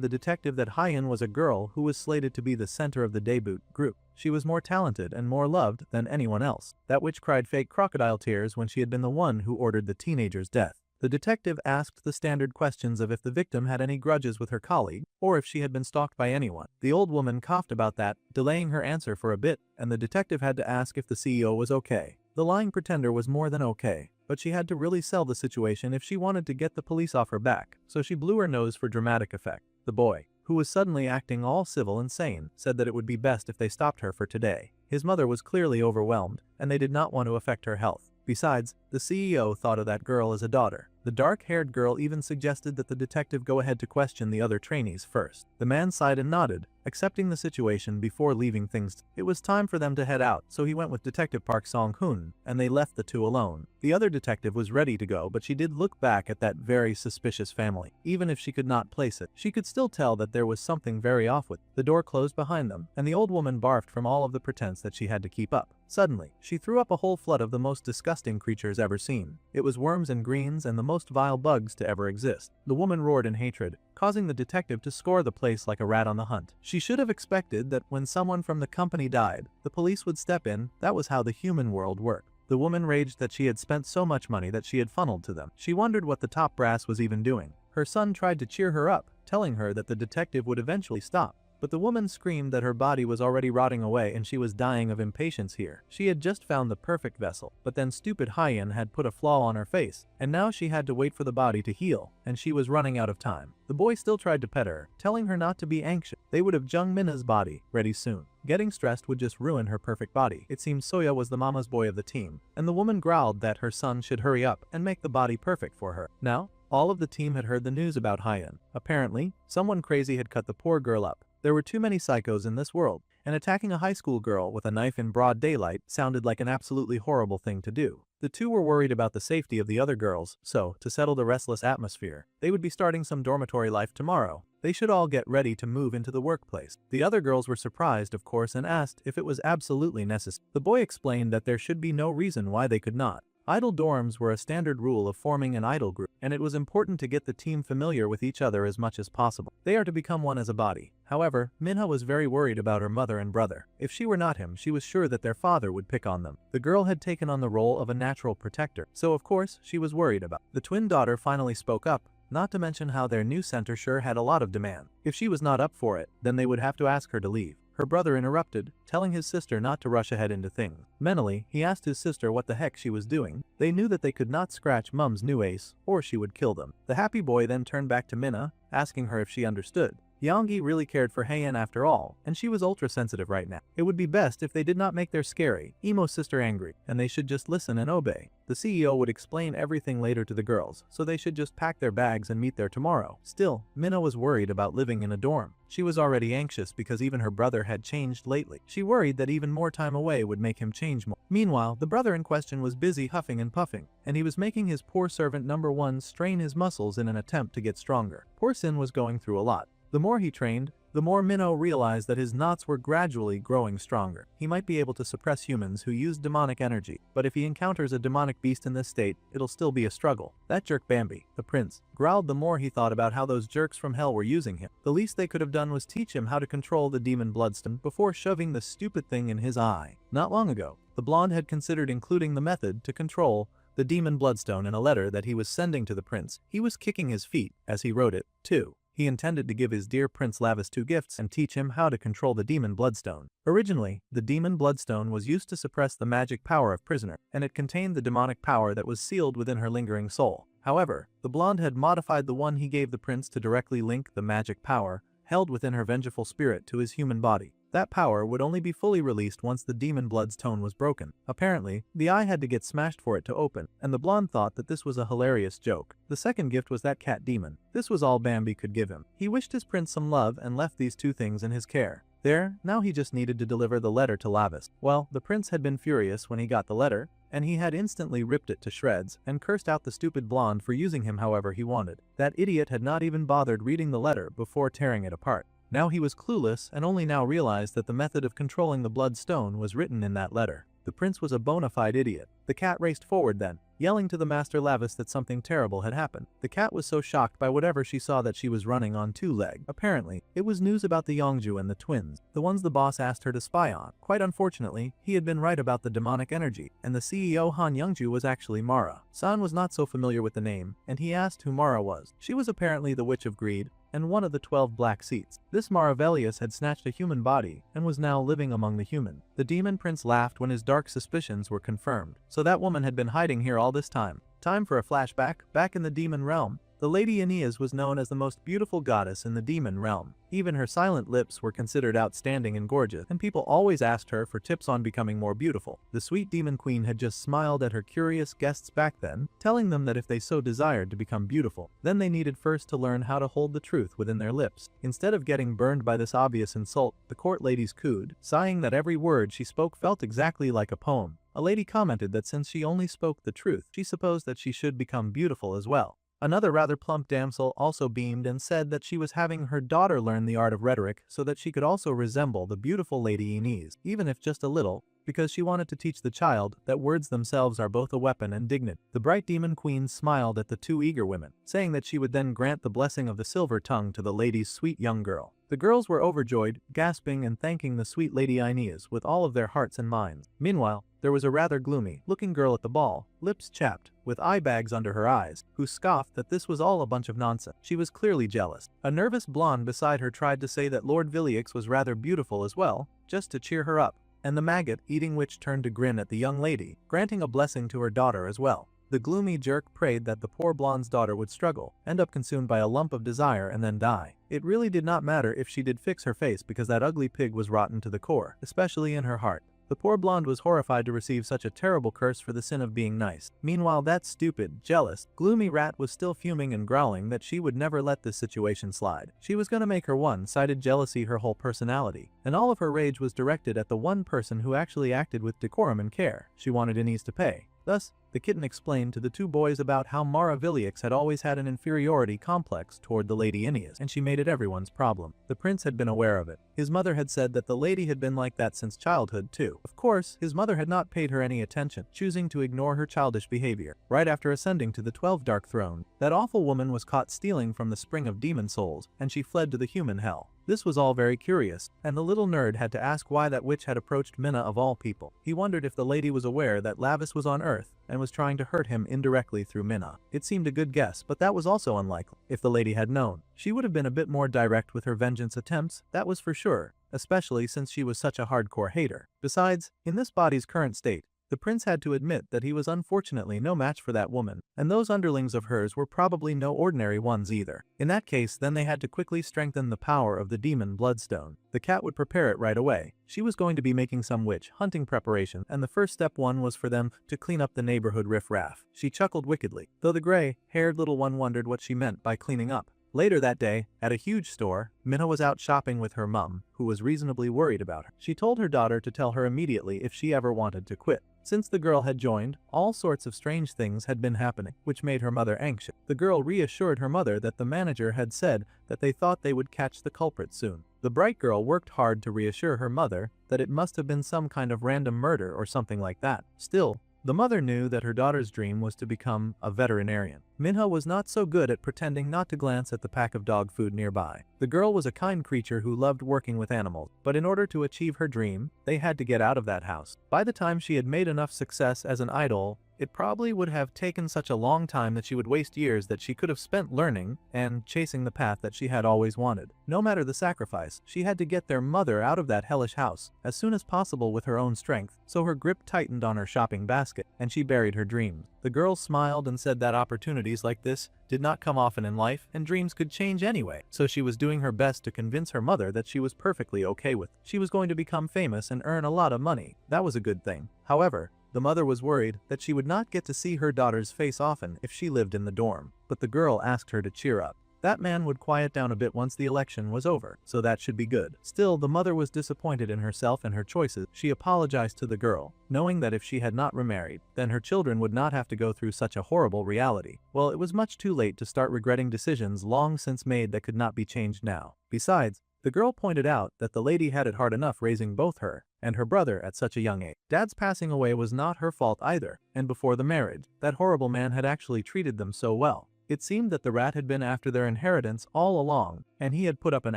the detective that Hyen was a girl who was slated to be the center of the debut group. She was more talented and more loved than anyone else. That witch cried fake crocodile tears when she had been the one who ordered the teenager's death. The detective asked the standard questions of if the victim had any grudges with her colleague, or if she had been stalked by anyone. The old woman coughed about that, delaying her answer for a bit, and the detective had to ask if the CEO was okay. The lying pretender was more than okay, but she had to really sell the situation if she wanted to get the police off her back, so she blew her nose for dramatic effect. The boy, who was suddenly acting all civil and sane, said that it would be best if they stopped her for today. His mother was clearly overwhelmed, and they did not want to affect her health. Besides, the CEO thought of that girl as a daughter. The dark-haired girl even suggested that the detective go ahead to question the other trainees first. The man sighed and nodded, accepting the situation before leaving things. It was time for them to head out, so he went with Detective Park Song-hoon, and they left the two alone. The other detective was ready to go, but she did look back at that very suspicious family. Even if she could not place it, she could still tell that there was something very off with it. The door closed behind them, and the old woman barfed from all of the pretense that she had to keep up. Suddenly, she threw up a whole flood of the most disgusting creatures ever seen. It was worms and greens and the most vile bugs to ever exist. The woman roared in hatred, causing the detective to scour the place like a rat on the hunt. She should have expected that when someone from the company died, the police would step in. That was how the human world worked. The woman raged that she had spent so much money that she had funneled to them. She wondered what the top brass was even doing. Her son tried to cheer her up, telling her that the detective would eventually stop. But the woman screamed that her body was already rotting away and she was dying of impatience here. She had just found the perfect vessel, but then stupid Hyen had put a flaw on her face, and now she had to wait for the body to heal, and she was running out of time. The boy still tried to pet her, telling her not to be anxious. They would have Jung Minna's body ready soon. Getting stressed would just ruin her perfect body. It seemed Soya was the mama's boy of the team, and the woman growled that her son should hurry up and make the body perfect for her. Now, all of the team had heard the news about Hyen. Apparently, someone crazy had cut the poor girl up. There were too many psychos in this world, and attacking a high school girl with a knife in broad daylight sounded like an absolutely horrible thing to do. The two were worried about the safety of the other girls, so, to settle the restless atmosphere, they would be starting some dormitory life tomorrow. They should all get ready to move into the workplace. The other girls were surprised, of course, and asked if it was absolutely necessary. The boy explained that there should be no reason why they could not. Idol dorms were a standard rule of forming an idol group, and it was important to get the team familiar with each other as much as possible. They are to become one as a body. However, Minha was very worried about her mother and brother. If she were not him, she was sure that their father would pick on them. The girl had taken on the role of a natural protector, so of course she was worried about. The twin daughter finally spoke up, not to mention how their new center sure had a lot of demand. If she was not up for it, then they would have to ask her to leave. Her brother interrupted, telling his sister not to rush ahead into things. Mentally, he asked his sister what the heck she was doing. They knew that they could not scratch Mum's new ace, or she would kill them. The happy boy then turned back to Minna, asking her if she understood. Yoongi really cared for Haein after all, and she was ultra-sensitive right now. It would be best if they did not make their scary, emo sister angry, and they should just listen and obey. The CEO would explain everything later to the girls, so they should just pack their bags and meet there tomorrow. Still, Minna was worried about living in a dorm. She was already anxious because even her brother had changed lately. She worried that even more time away would make him change more. Meanwhile, the brother in question was busy huffing and puffing, and he was making his poor servant number 1 strain his muscles in an attempt to get stronger. Poor Sin was going through a lot. The more he trained, the more Minho realized that his knots were gradually growing stronger. He might be able to suppress humans who use demonic energy, but if he encounters a demonic beast in this state, it'll still be a struggle. That jerk Bambi, the prince, growled the more he thought about how those jerks from hell were using him. The least they could have done was teach him how to control the demon bloodstone before shoving the stupid thing in his eye. Not long ago, the blonde had considered including the method to control the demon bloodstone in a letter that he was sending to the prince. He was kicking his feet as he wrote it, too. He intended to give his dear Prince Lavis 2 gifts and teach him how to control the demon bloodstone. Originally, the demon bloodstone was used to suppress the magic power of prisoner, and it contained the demonic power that was sealed within her lingering soul. However, the blonde had modified the one he gave the prince to directly link the magic power held within her vengeful spirit to his human body. That power would only be fully released once the demon bloodstone was broken. Apparently, the eye had to get smashed for it to open, and the blonde thought that this was a hilarious joke. The second gift was that cat demon. This was all Bambi could give him. He wished his prince some love and left these 2 things in his care. There, now he just needed to deliver the letter to Lavis. Well, the prince had been furious when he got the letter, and he had instantly ripped it to shreds and cursed out the stupid blonde for using him however he wanted. That idiot had not even bothered reading the letter before tearing it apart. Now he was clueless and only now realized that the method of controlling the bloodstone was written in that letter. The prince was a bona fide idiot. The cat raced forward then, yelling to the Master Lavis that something terrible had happened. The cat was so shocked by whatever she saw that she was running on 2 legs. Apparently, it was news about the Yongju and the twins, the ones the boss asked her to spy on. Quite unfortunately, he had been right about the demonic energy, and the CEO Han Youngju was actually Mara. San was not so familiar with the name, and he asked who Mara was. She was apparently the Witch of Greed, and one of the 12 black seats. This Maravelius had snatched a human body and was now living among the human. The demon prince laughed when his dark suspicions were confirmed. So that woman had been hiding here all this time. Time for a flashback. Back in the demon realm, the Lady Aeneas was known as the most beautiful goddess in the demon realm. Even her silent lips were considered outstanding and gorgeous, and people always asked her for tips on becoming more beautiful. The sweet demon queen had just smiled at her curious guests back then, telling them that if they so desired to become beautiful, then they needed first to learn how to hold the truth within their lips. Instead of getting burned by this obvious insult, the court ladies cooed, sighing that every word she spoke felt exactly like a poem. A lady commented that since she only spoke the truth, she supposed that she should become beautiful as well. Another rather plump damsel also beamed and said that she was having her daughter learn the art of rhetoric so that she could also resemble the beautiful Lady Inez, even if just a little, because she wanted to teach the child that words themselves are both a weapon and dignity. The bright demon queen smiled at the 2 eager women, saying that she would then grant the blessing of the silver tongue to the lady's sweet young girl. The girls were overjoyed, gasping and thanking the sweet Lady Inez with all of their hearts and minds. Meanwhile, there was a rather gloomy-looking girl at the ball, lips chapped, with eye bags under her eyes, who scoffed that this was all a bunch of nonsense. She was clearly jealous. A nervous blonde beside her tried to say that Lord Viliux was rather beautiful as well, just to cheer her up, and the maggot-eating witch turned to grin at the young lady, granting a blessing to her daughter as well. The gloomy jerk prayed that the poor blonde's daughter would struggle, end up consumed by a lump of desire and then die. It really did not matter if she did fix her face because that ugly pig was rotten to the core, especially in her heart. The poor blonde was horrified to receive such a terrible curse for the sin of being nice. Meanwhile, that stupid, jealous, gloomy rat was still fuming and growling that she would never let this situation slide. She was gonna make her one-sided jealousy her whole personality, and all of her rage was directed at the one person who actually acted with decorum and care. She wanted Inez to pay. Thus, The kitten explained to the two boys about how Mara Villiers had always had an inferiority complex toward the Lady Ineas, and she made it everyone's problem. The prince had been aware of it. His mother had said that the lady had been like that since childhood too. Of course, his mother had not paid her any attention, choosing to ignore her childish behavior. Right after ascending to the 12 Dark Throne, that awful woman was caught stealing from the spring of demon souls, and she fled to the human hell. This was all very curious, and the little nerd had to ask why that witch had approached Minna of all people. He wondered if the lady was aware that Lavis was on Earth and was trying to hurt him indirectly through Minna. It seemed a good guess, but that was also unlikely. If the lady had known, she would have been a bit more direct with her vengeance attempts, that was for sure, especially since she was such a hardcore hater. Besides, in this body's current state, the prince had to admit that he was unfortunately no match for that woman, and those underlings of hers were probably no ordinary ones either. In that case, then they had to quickly strengthen the power of the demon bloodstone. The cat would prepare it right away. She was going to be making some witch hunting preparation, and the first step one was for them to clean up the neighborhood riffraff. She chuckled wickedly, though the gray-haired little one wondered what she meant by cleaning up. Later that day, at a huge store, Minna was out shopping with her mum, who was reasonably worried about her. She told her daughter to tell her immediately if she ever wanted to quit. Since the girl had joined, all sorts of strange things had been happening, which made her mother anxious. The girl reassured her mother that the manager had said that they thought they would catch the culprit soon. The bright girl worked hard to reassure her mother that it must have been some kind of random murder or something like that. Still, the mother knew that her daughter's dream was to become a veterinarian. Minha was not so good at pretending not to glance at the pack of dog food nearby. The girl was a kind creature who loved working with animals, but in order to achieve her dream, they had to get out of that house. By the time she had made enough success as an idol, it probably would have taken such a long time that she would waste years that she could have spent learning and chasing the path that she had always wanted. No matter the sacrifice, she had to get their mother out of that hellish house as soon as possible with her own strength, so her grip tightened on her shopping basket, and she buried her dreams. The girl smiled and said that opportunities like this did not come often in life, and dreams could change anyway, so she was doing her best to convince her mother that she was perfectly okay with it. She was going to become famous and earn a lot of money. That was a good thing. However, the mother was worried that she would not get to see her daughter's face often if she lived in the dorm, but the girl asked her to cheer up. That man would quiet down a bit once the election was over, so that should be good. Still, the mother was disappointed in herself and her choices. She apologized to the girl, knowing that if she had not remarried, then her children would not have to go through such a horrible reality. Well, it was much too late to start regretting decisions long since made that could not be changed now. Besides, the girl pointed out that the lady had it hard enough raising both her and her brother at such a young age. Dad's passing away was not her fault either, and before the marriage, that horrible man had actually treated them so well. It seemed that the rat had been after their inheritance all along, and he had put up an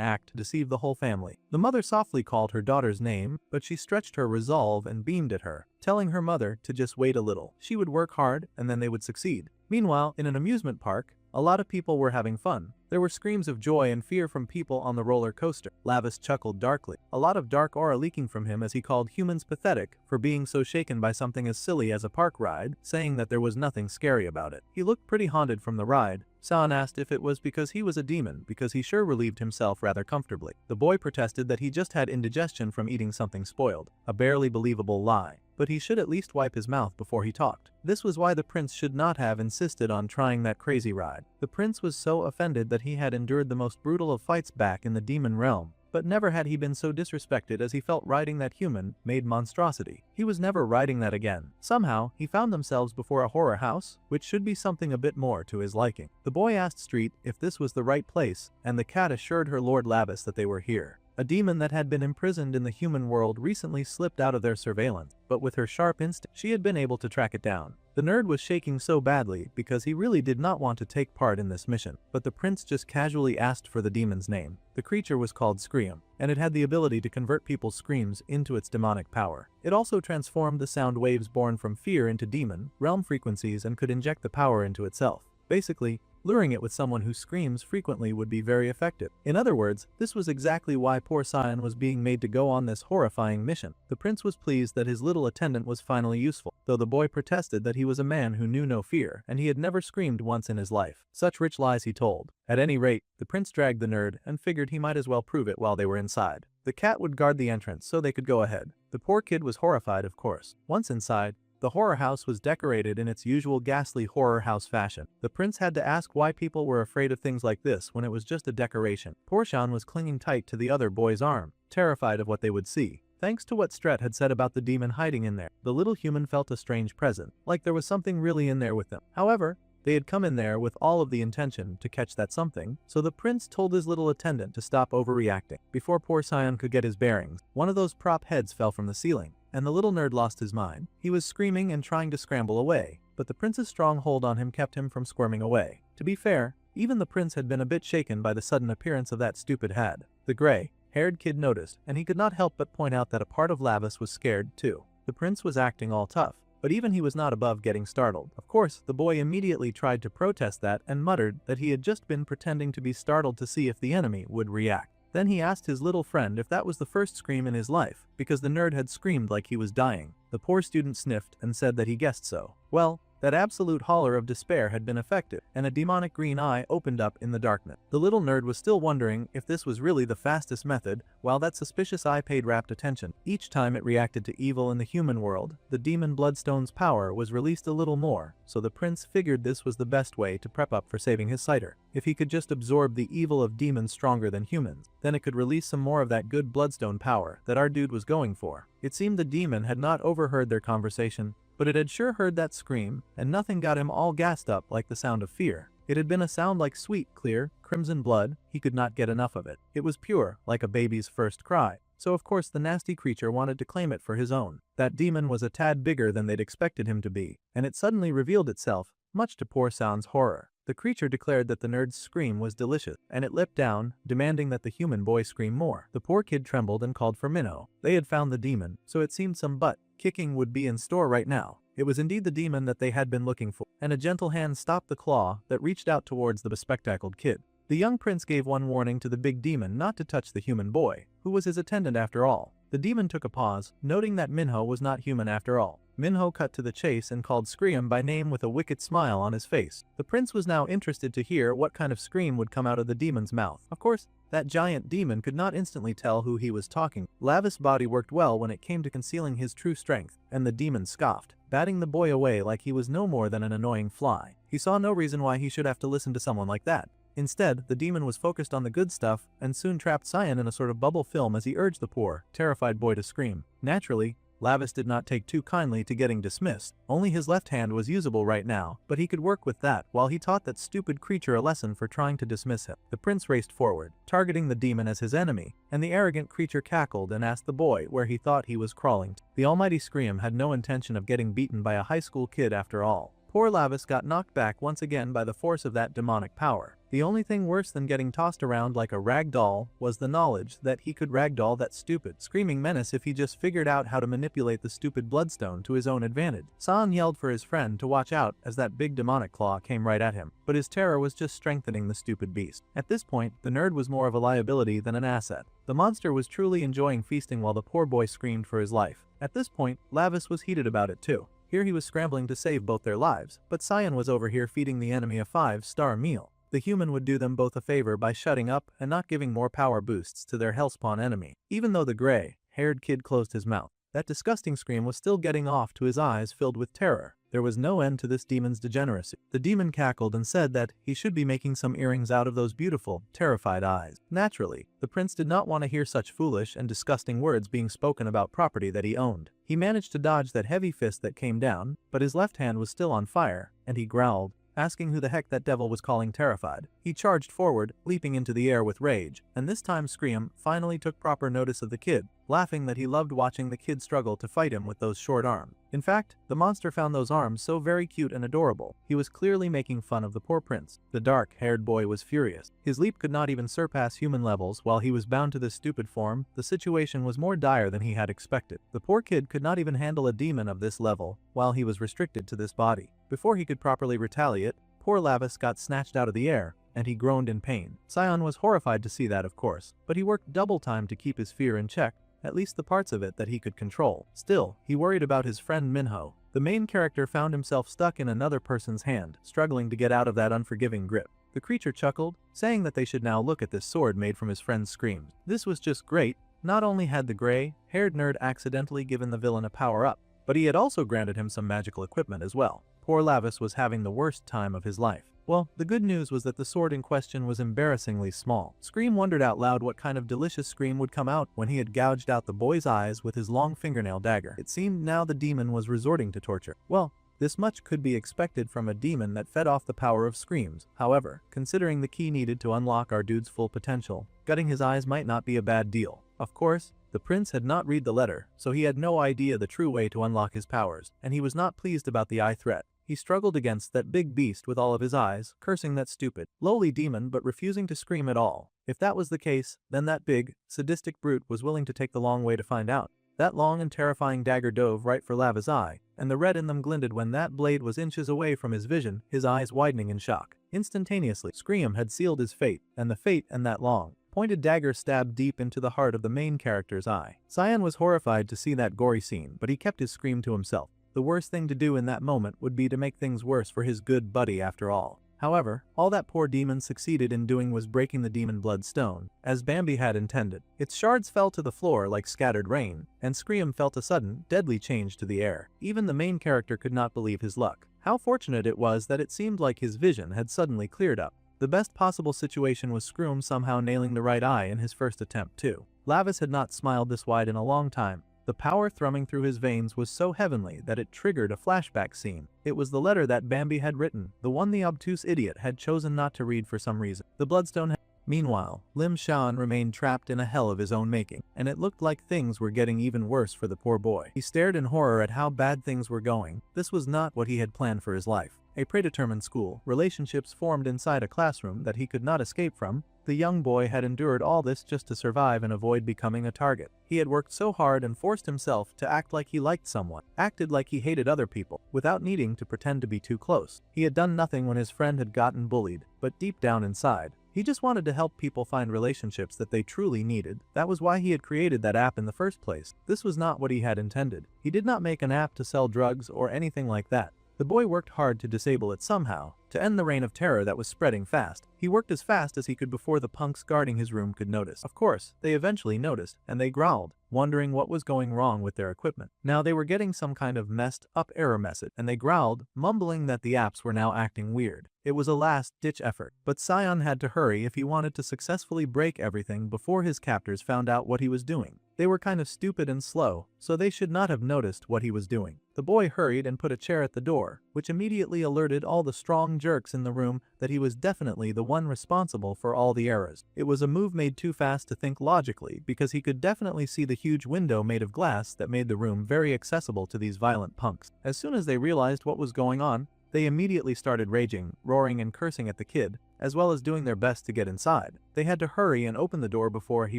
act to deceive the whole family. The mother softly called her daughter's name, but she stretched her resolve and beamed at her, telling her mother to just wait a little. She would work hard, and then they would succeed. Meanwhile, in an amusement park, a lot of people were having fun. There were screams of joy and fear from people on the roller coaster. Lavis chuckled darkly, a lot of dark aura leaking from him as he called humans pathetic for being so shaken by something as silly as a park ride, saying that there was nothing scary about it. He looked pretty haunted from the ride. San asked if it was because he was a demon, because he sure relieved himself rather comfortably. The boy protested that he just had indigestion from eating something spoiled, a barely believable lie, but he should at least wipe his mouth before he talked. This was why the prince should not have insisted on trying that crazy ride. The prince was so offended that he had endured the most brutal of fights back in the demon realm, but never had he been so disrespected as he felt riding that human-made monstrosity. He was never riding that again. Somehow, he found themselves before a horror house, which should be something a bit more to his liking. The boy asked Street if this was the right place, and the cat assured her Lord Lavis that they were here. A demon that had been imprisoned in the human world recently slipped out of their surveillance, but with her sharp instinct, she had been able to track it down. The nerd was shaking so badly because he really did not want to take part in this mission, but the prince just casually asked for the demon's name. The creature was called Scream, and it had the ability to convert people's screams into its demonic power. It also transformed the sound waves born from fear into demon realm frequencies and could inject the power into itself. Basically, luring it with someone who screams frequently would be very effective. In other words, this was exactly why poor Cyan was being made to go on this horrifying mission. The prince was pleased that his little attendant was finally useful, though the boy protested that he was a man who knew no fear, and he had never screamed once in his life. Such rich lies he told. At any rate, the prince dragged the nerd and figured he might as well prove it while they were inside. The cat would guard the entrance so they could go ahead. The poor kid was horrified, of course. Once inside, the horror house was decorated in its usual ghastly horror house fashion. The prince had to ask why people were afraid of things like this when it was just a decoration. Poor Shan was clinging tight to the other boy's arm, terrified of what they would see. Thanks to what Stret had said about the demon hiding in there, the little human felt a strange presence, like there was something really in there with them. However, they had come in there with all of the intention to catch that something, so the prince told his little attendant to stop overreacting. Before poor Sion could get his bearings, one of those prop heads fell from the ceiling, and the little nerd lost his mind. He was screaming and trying to scramble away, but the prince's strong hold on him kept him from squirming away. To be fair, even the prince had been a bit shaken by the sudden appearance of that stupid head. The gray-haired kid noticed, and he could not help but point out that a part of Lavis was scared too. The prince was acting all tough, but even he was not above getting startled. Of course, the boy immediately tried to protest that and muttered that he had just been pretending to be startled to see if the enemy would react. Then he asked his little friend if that was the first scream in his life, because the nerd had screamed like he was dying. The poor student sniffed and said that he guessed so. Well, that absolute holler of despair had been effective, and a demonic green eye opened up in the darkness. The little nerd was still wondering if this was really the fastest method, while that suspicious eye paid rapt attention. Each time it reacted to evil in the human world, the demon bloodstone's power was released a little more, so the prince figured this was the best way to prep up for saving his sighter. If he could just absorb the evil of demons stronger than humans, then it could release some more of that good bloodstone power that our dude was going for. It seemed the demon had not overheard their conversation, but it had sure heard that scream, and nothing got him all gassed up like the sound of fear. It had been a sound like sweet, clear, crimson blood. He could not get enough of it. It was pure, like a baby's first cry. So of course the nasty creature wanted to claim it for his own. That demon was a tad bigger than they'd expected him to be, and it suddenly revealed itself, much to poor Sound's horror. The creature declared that the nerd's scream was delicious, and it leapt down, demanding that the human boy scream more. The poor kid trembled and called for Minho. They had found the demon, so it seemed some butt-kicking would be in store right now. It was indeed the demon that they had been looking for, and a gentle hand stopped the claw that reached out towards the bespectacled kid. The young prince gave one warning to the big demon not to touch the human boy, who was his attendant after all. The demon took a pause, noting that Minho was not human after all. Minho cut to the chase and called Scream by name with a wicked smile on his face. The prince was now interested to hear what kind of scream would come out of the demon's mouth. Of course, that giant demon could not instantly tell who he was talking. Lavis' body worked well when it came to concealing his true strength, and the demon scoffed, batting the boy away like he was no more than an annoying fly. He saw no reason why he should have to listen to someone like that. Instead, the demon was focused on the good stuff and soon trapped Cyan in a sort of bubble film as he urged the poor, terrified boy to scream. Naturally, Lavis did not take too kindly to getting dismissed. Only his left hand was usable right now, but he could work with that while he taught that stupid creature a lesson for trying to dismiss him. The prince raced forward, targeting the demon as his enemy, and the arrogant creature cackled and asked the boy where he thought he was crawling to. The almighty Scream had no intention of getting beaten by a high school kid after all. Poor Lavis got knocked back once again by the force of that demonic power. The only thing worse than getting tossed around like a rag doll was the knowledge that he could ragdoll that stupid, screaming menace if he just figured out how to manipulate the stupid bloodstone to his own advantage. San yelled for his friend to watch out as that big demonic claw came right at him, but his terror was just strengthening the stupid beast. At this point, the nerd was more of a liability than an asset. The monster was truly enjoying feasting while the poor boy screamed for his life. At this point, Lavis was heated about it too. Here he was scrambling to save both their lives, but Cyan was over here feeding the enemy a 5-star meal. The human would do them both a favor by shutting up and not giving more power boosts to their hellspawn enemy. Even though the gray-haired kid closed his mouth, that disgusting scream was still getting off to his eyes filled with terror. There was no end to this demon's degeneracy. The demon cackled and said that he should be making some earrings out of those beautiful, terrified eyes. Naturally, the prince did not want to hear such foolish and disgusting words being spoken about property that he owned. He managed to dodge that heavy fist that came down, but his left hand was still on fire, and he growled, asking who the heck that devil was calling terrified. He charged forward, leaping into the air with rage, and this time Scream finally took proper notice of the kid, laughing that he loved watching the kid struggle to fight him with those short arms. In fact, the monster found those arms so very cute and adorable. He was clearly making fun of the poor prince. The dark-haired boy was furious. His leap could not even surpass human levels while he was bound to this stupid form. The situation was more dire than he had expected. The poor kid could not even handle a demon of this level while he was restricted to this body. Before he could properly retaliate, poor Lavis got snatched out of the air, and he groaned in pain. Cyan was horrified to see that, of course, but he worked double time to keep his fear in check, at least the parts of it that he could control. Still, he worried about his friend Minho. The main character found himself stuck in another person's hand, struggling to get out of that unforgiving grip. The creature chuckled, saying that they should now look at this sword made from his friend's screams. This was just great. Not only had the gray-haired nerd accidentally given the villain a power-up, but he had also granted him some magical equipment as well. Poor Lavis was having the worst time of his life. Well, the good news was that the sword in question was embarrassingly small. Scream wondered out loud what kind of delicious scream would come out when he had gouged out the boy's eyes with his long fingernail dagger. It seemed now the demon was resorting to torture. Well, this much could be expected from a demon that fed off the power of screams. However, considering the key needed to unlock our dude's full potential, gutting his eyes might not be a bad deal. Of course, the prince had not read the letter, so he had no idea the true way to unlock his powers, and he was not pleased about the eye threat. He struggled against that big beast with all of his eyes, cursing that stupid, lowly demon but refusing to scream at all. If that was the case, then that big, sadistic brute was willing to take the long way to find out. That long and terrifying dagger dove right for Lava's eye, and the red in them glinted when that blade was inches away from his vision, his eyes widening in shock. Instantaneously, Scream had sealed his fate, and the fate and that long, pointed dagger stabbed deep into the heart of the main character's eye. Cyan was horrified to see that gory scene, but he kept his scream to himself. The worst thing to do in that moment would be to make things worse for his good buddy after all. However, all that poor demon succeeded in doing was breaking the demon bloodstone, as Bambi had intended. Its shards fell to the floor like scattered rain, and Scream felt a sudden, deadly change to the air. Even the main character could not believe his luck. How fortunate it was that it seemed like his vision had suddenly cleared up. The best possible situation was Scream somehow nailing the right eye in his first attempt too. Lavis had not smiled this wide in a long time. The power thrumming through his veins was so heavenly that it triggered a flashback scene. It was the letter that Bambi had written, the one the obtuse idiot had chosen not to read for some reason. The bloodstone had... Meanwhile, Lim Shan remained trapped in a hell of his own making, and it looked like things were getting even worse for the poor boy. He stared in horror at how bad things were going. This was not what he had planned for his life. A predetermined school, relationships formed inside a classroom that he could not escape from. The young boy had endured all this just to survive and avoid becoming a target. He had worked so hard and forced himself to act like he liked someone, acted like he hated other people, without needing to pretend to be too close. He had done nothing when his friend had gotten bullied, but deep down inside, he just wanted to help people find relationships that they truly needed. That was why he had created that app in the first place. This was not what he had intended. He did not make an app to sell drugs or anything like that. The boy worked hard to disable it somehow, to end the reign of terror that was spreading fast. He worked as fast as he could before the punks guarding his room could notice. Of course, they eventually noticed, and they growled, wondering what was going wrong with their equipment. Now they were getting some kind of messed up error message, and they growled, mumbling that the apps were now acting weird. It was a last-ditch effort, but Scion had to hurry if he wanted to successfully break everything before his captors found out what he was doing. They were kind of stupid and slow, so they should not have noticed what he was doing. The boy hurried and put a chair at the door, which immediately alerted all the strong jerks in the room that he was definitely the one responsible for all the errors. It was a move made too fast to think logically, because he could definitely see the huge window made of glass that made the room very accessible to these violent punks. As soon as they realized what was going on, they immediately started raging, roaring and cursing at the kid, as well as doing their best to get inside. They had to hurry and open the door before he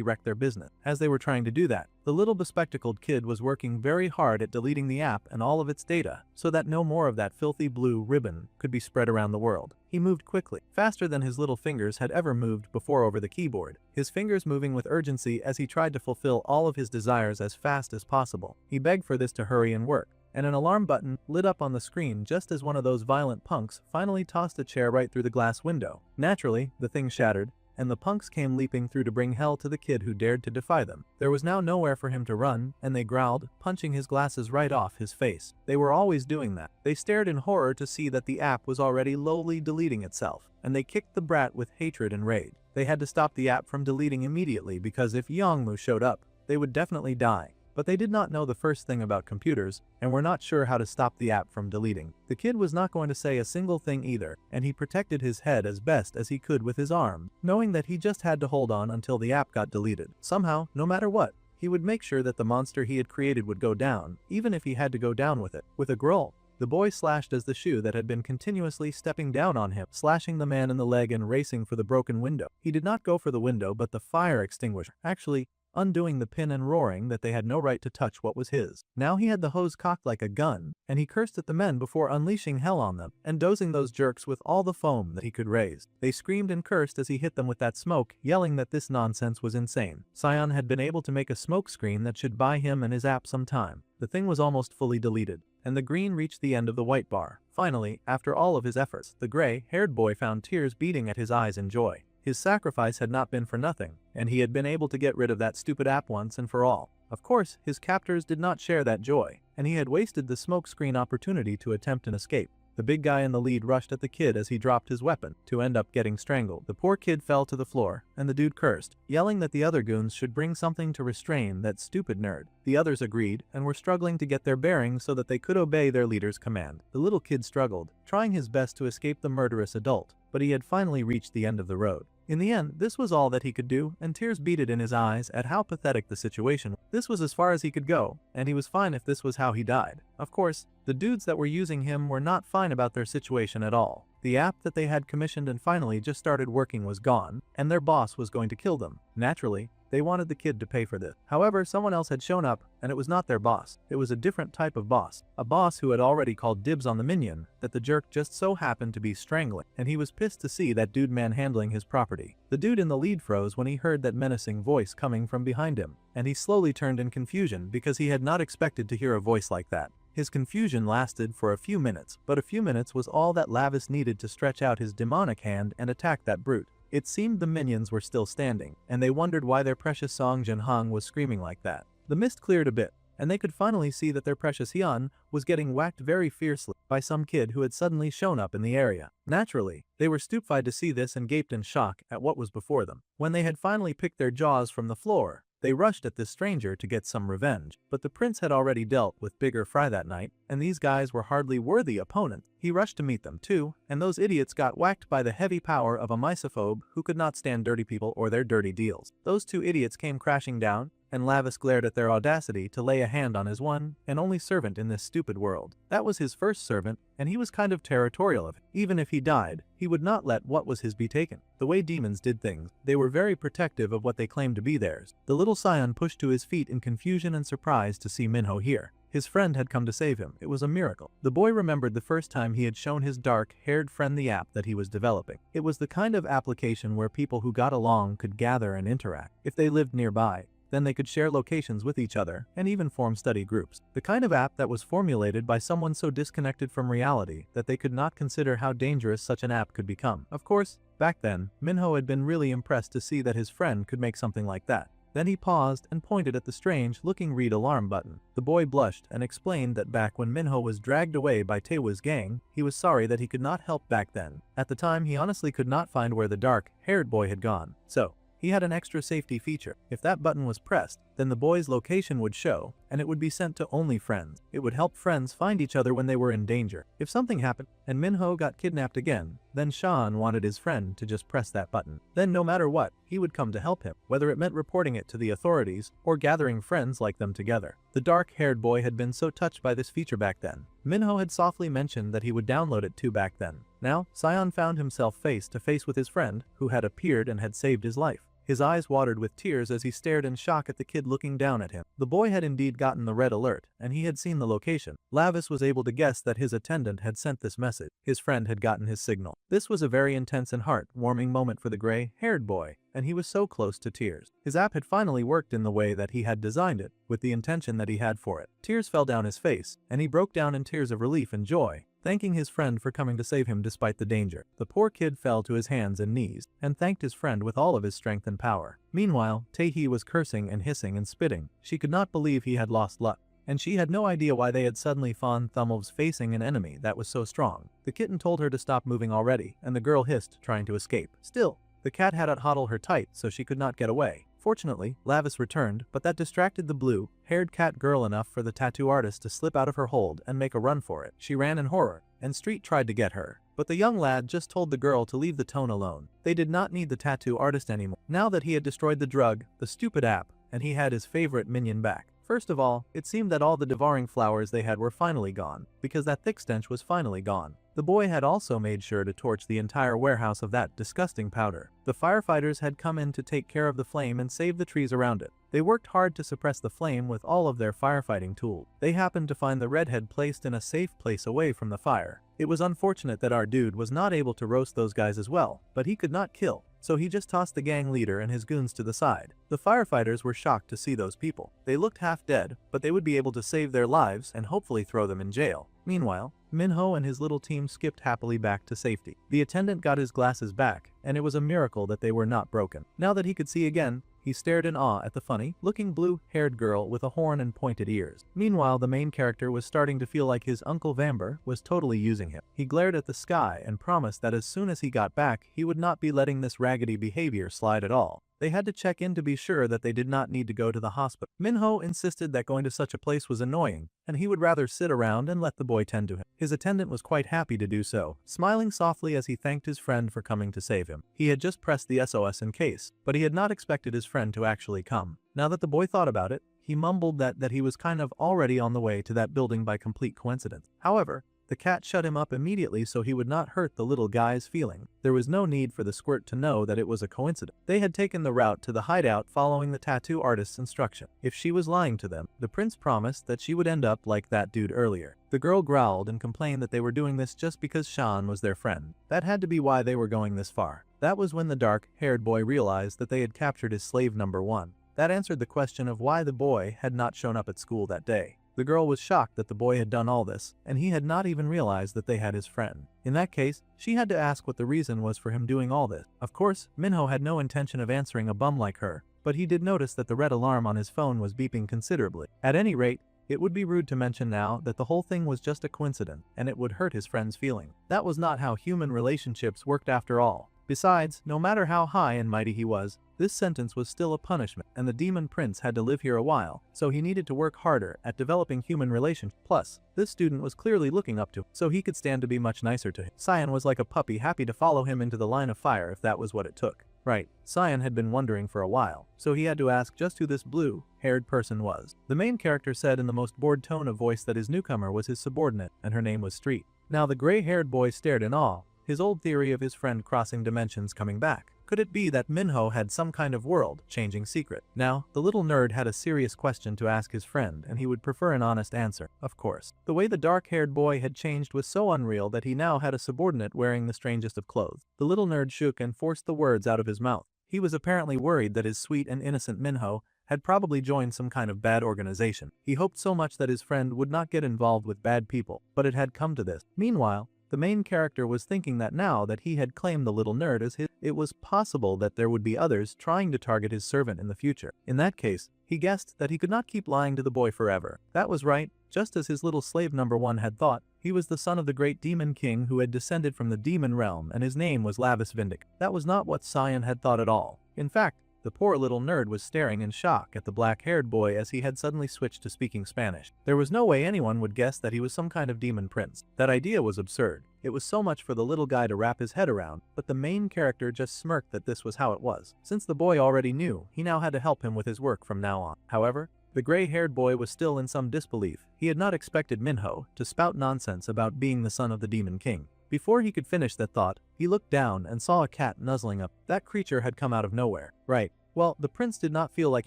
wrecked their business. As they were trying to do that, the little bespectacled kid was working very hard at deleting the app and all of its data, so that no more of that filthy blue ribbon could be spread around the world. He moved quickly, faster than his little fingers had ever moved before over the keyboard, his fingers moving with urgency as he tried to fulfill all of his desires as fast as possible. He begged for this to hurry and work, and an alarm button lit up on the screen just as one of those violent punks finally tossed a chair right through the glass window. Naturally, the thing shattered, and the punks came leaping through to bring hell to the kid who dared to defy them. There was now nowhere for him to run, and they growled, punching his glasses right off his face. They were always doing that. They stared in horror to see that the app was already lowly deleting itself, and they kicked the brat with hatred and rage. They had to stop the app from deleting immediately because if Yongmu showed up, they would definitely die. But they did not know the first thing about computers, and were not sure how to stop the app from deleting. The kid was not going to say a single thing either, and he protected his head as best as he could with his arm, knowing that he just had to hold on until the app got deleted. Somehow, no matter what, he would make sure that the monster he had created would go down, even if he had to go down with it. With a growl, the boy slashed as the shoe that had been continuously stepping down on him, slashing the man in the leg and racing for the broken window. He did not go for the window but the fire extinguisher. Actually, undoing the pin and roaring that they had no right to touch what was his. Now he had the hose cocked like a gun, and he cursed at the men before unleashing hell on them, and dosing those jerks with all the foam that he could raise. They screamed and cursed as he hit them with that smoke, yelling that this nonsense was insane. Scion had been able to make a smoke screen that should buy him and his app some time. The thing was almost fully deleted, and the green reached the end of the white bar. Finally, after all of his efforts, the gray-haired boy found tears beating at his eyes in joy. His sacrifice had not been for nothing, and he had been able to get rid of that stupid app once and for all. Of course, his captors did not share that joy, and he had wasted the smokescreen opportunity to attempt an escape. The big guy in the lead rushed at the kid as he dropped his weapon, to end up getting strangled. The poor kid fell to the floor, and the dude cursed, yelling that the other goons should bring something to restrain that stupid nerd. The others agreed, and were struggling to get their bearings so that they could obey their leader's command. The little kid struggled, trying his best to escape the murderous adult, but he had finally reached the end of the road. In the end, this was all that he could do, and tears beaded in his eyes at how pathetic the situation was. This was as far as he could go, and he was fine if this was how he died. Of course, the dudes that were using him were not fine about their situation at all. The app that they had commissioned and finally just started working was gone, and their boss was going to kill them. Naturally, they wanted the kid to pay for this. However, someone else had shown up, and it was not their boss. It was a different type of boss. A boss who had already called dibs on the minion that the jerk just so happened to be strangling, and he was pissed to see that dude manhandling his property. The dude in the lead froze when he heard that menacing voice coming from behind him, and he slowly turned in confusion because he had not expected to hear a voice like that. His confusion lasted for a few minutes, but a few minutes was all that Lavis needed to stretch out his demonic hand and attack that brute. It seemed the minions were still standing, and they wondered why their precious Song Jinhong was screaming like that. The mist cleared a bit, and they could finally see that their precious Hyun was getting whacked very fiercely by some kid who had suddenly shown up in the area. Naturally, they were stupefied to see this and gaped in shock at what was before them. When they had finally picked their jaws from the floor, they rushed at this stranger to get some revenge, but the prince had already dealt with bigger fry that night, and these guys were hardly worthy opponents. He rushed to meet them too, and those idiots got whacked by the heavy power of a misophobe who could not stand dirty people or their dirty deals. Those two idiots came crashing down, and Lavis glared at their audacity to lay a hand on his one and only servant in this stupid world. That was his first servant, and he was kind of territorial of it. Even if he died, he would not let what was his be taken. The way demons did things, they were very protective of what they claimed to be theirs. The little scion pushed to his feet in confusion and surprise to see Minho here. His friend had come to save him. It was a miracle. The boy remembered the first time he had shown his dark-haired friend the app that he was developing. It was the kind of application where people who got along could gather and interact. If they lived nearby, then they could share locations with each other and even form study groups. The kind of app that was formulated by someone so disconnected from reality that they could not consider how dangerous such an app could become. Of course, back then, Minho had been really impressed to see that his friend could make something like that. Then he paused and pointed at the strange-looking read alarm button. The boy blushed and explained that back when Minho was dragged away by Taewa's gang, he was sorry that he could not help back then. At the time, he honestly could not find where the dark-haired boy had gone. So, he had an extra safety feature. If that button was pressed, then the boy's location would show, and it would be sent to only friends. It would help friends find each other when they were in danger. If something happened, and Minho got kidnapped again, then Sean wanted his friend to just press that button. Then no matter what, he would come to help him, whether it meant reporting it to the authorities or gathering friends like them together. The dark-haired boy had been so touched by this feature back then. Minho had softly mentioned that he would download it too back then. Now, Scion found himself face to face with his friend, who had appeared and had saved his life. His eyes watered with tears as he stared in shock at the kid looking down at him. The boy had indeed gotten the red alert, and he had seen the location. Lavis was able to guess that his attendant had sent this message. His friend had gotten his signal. This was a very intense and heart-warming moment for the gray-haired boy, and he was so close to tears. His app had finally worked in the way that he had designed it, with the intention that he had for it. Tears fell down his face, and he broke down in tears of relief and joy, thanking his friend for coming to save him despite the danger. The poor kid fell to his hands and knees, and thanked his friend with all of his strength and power. Meanwhile, Taehi was cursing and hissing and spitting. She could not believe he had lost luck, and she had no idea why they had suddenly found Thumbelves facing an enemy that was so strong. The kitten told her to stop moving already, and the girl hissed, trying to escape. Still, the cat had huddled her tight so she could not get away. Fortunately, Lavis returned, but that distracted the blue-haired cat girl enough for the tattoo artist to slip out of her hold and make a run for it. She ran in horror, and Street tried to get her, but the young lad just told the girl to leave the tone alone. They did not need the tattoo artist anymore, now that he had destroyed the drug, the stupid app, and he had his favorite minion back. First of all, it seemed that all the devouring flowers they had were finally gone, because that thick stench was finally gone. The boy had also made sure to torch the entire warehouse of that disgusting powder. The firefighters had come in to take care of the flame and save the trees around it. They worked hard to suppress the flame with all of their firefighting tools. They happened to find the redhead placed in a safe place away from the fire. It was unfortunate that our dude was not able to roast those guys as well, but he could not kill, so he just tossed the gang leader and his goons to the side. The firefighters were shocked to see those people. They looked half dead, but they would be able to save their lives and hopefully throw them in jail. Meanwhile, Minho and his little team skipped happily back to safety. The attendant got his glasses back, and it was a miracle that they were not broken. Now that he could see again, He stared in awe at the funny-looking blue-haired girl with a horn and pointed ears. Meanwhile, the main character was starting to feel like his Uncle Vamber was totally using him. He glared at the sky and promised that as soon as he got back, he would not be letting this raggedy behavior slide at all. They had to check in to be sure that they did not need to go to the hospital. Minho insisted that going to such a place was annoying, and he would rather sit around and let the boy tend to him. His attendant was quite happy to do so, smiling softly as he thanked his friend for coming to save him. He had just pressed the SOS in case, but he had not expected his friend to actually come. Now that the boy thought about it, he mumbled that he was kind of already on the way to that building by complete coincidence. However, the cat shut him up immediately so he would not hurt the little guy's feeling. There was no need for the squirt to know that it was a coincidence. They had taken the route to the hideout following the tattoo artist's instruction. If she was lying to them, the prince promised that she would end up like that dude earlier. The girl growled and complained that they were doing this just because Shan was their friend. That had to be why they were going this far. That was when the dark-haired boy realized that they had captured his slave number 1. That answered the question of why the boy had not shown up at school that day. The girl was shocked that the boy had done all this, and he had not even realized that they had his friend. In that case, she had to ask what the reason was for him doing all this. Of course, Minho had no intention of answering a bum like her, but he did notice that the red alarm on his phone was beeping considerably. At any rate, it would be rude to mention now that the whole thing was just a coincidence, and it would hurt his friend's feeling. That was not how human relationships worked after all. Besides, no matter how high and mighty he was, this sentence was still a punishment, and the demon prince had to live here a while, so he needed to work harder at developing human relations. Plus, this student was clearly looking up to him, so he could stand to be much nicer to him. Cyan was like a puppy, happy to follow him into the line of fire if that was what it took. Right, Cyan had been wondering for a while, so he had to ask just who this blue-haired person was. The main character said in the most bored tone of voice that his newcomer was his subordinate, and her name was Street. Now the gray-haired boy stared in awe, his old theory of his friend crossing dimensions coming back. Could it be that Minho had some kind of world-changing secret? Now, the little nerd had a serious question to ask his friend, and he would prefer an honest answer, of course. The way the dark-haired boy had changed was so unreal that he now had a subordinate wearing the strangest of clothes. The little nerd shook and forced the words out of his mouth. He was apparently worried that his sweet and innocent Minho had probably joined some kind of bad organization. He hoped so much that his friend would not get involved with bad people, but it had come to this. Meanwhile, the main character was thinking that now that he had claimed the little nerd as his, it was possible that there would be others trying to target his servant in the future. In that case, he guessed that he could not keep lying to the boy forever. That was right, just as his little slave number 1 had thought. He was the son of the great demon king who had descended from the demon realm, and his name was Lavis Vindic. That was not what Cyan had thought at all. In fact, the poor little nerd was staring in shock at the black-haired boy as he had suddenly switched to speaking Spanish. There was no way anyone would guess that he was some kind of demon prince. That idea was absurd. It was so much for the little guy to wrap his head around, but the main character just smirked that this was how it was. Since the boy already knew, he now had to help him with his work from now on. However, the gray-haired boy was still in some disbelief. He had not expected Minho to spout nonsense about being the son of the demon king. Before he could finish that thought, he looked down and saw a cat nuzzling up. That creature had come out of nowhere. Right. Well, the prince did not feel like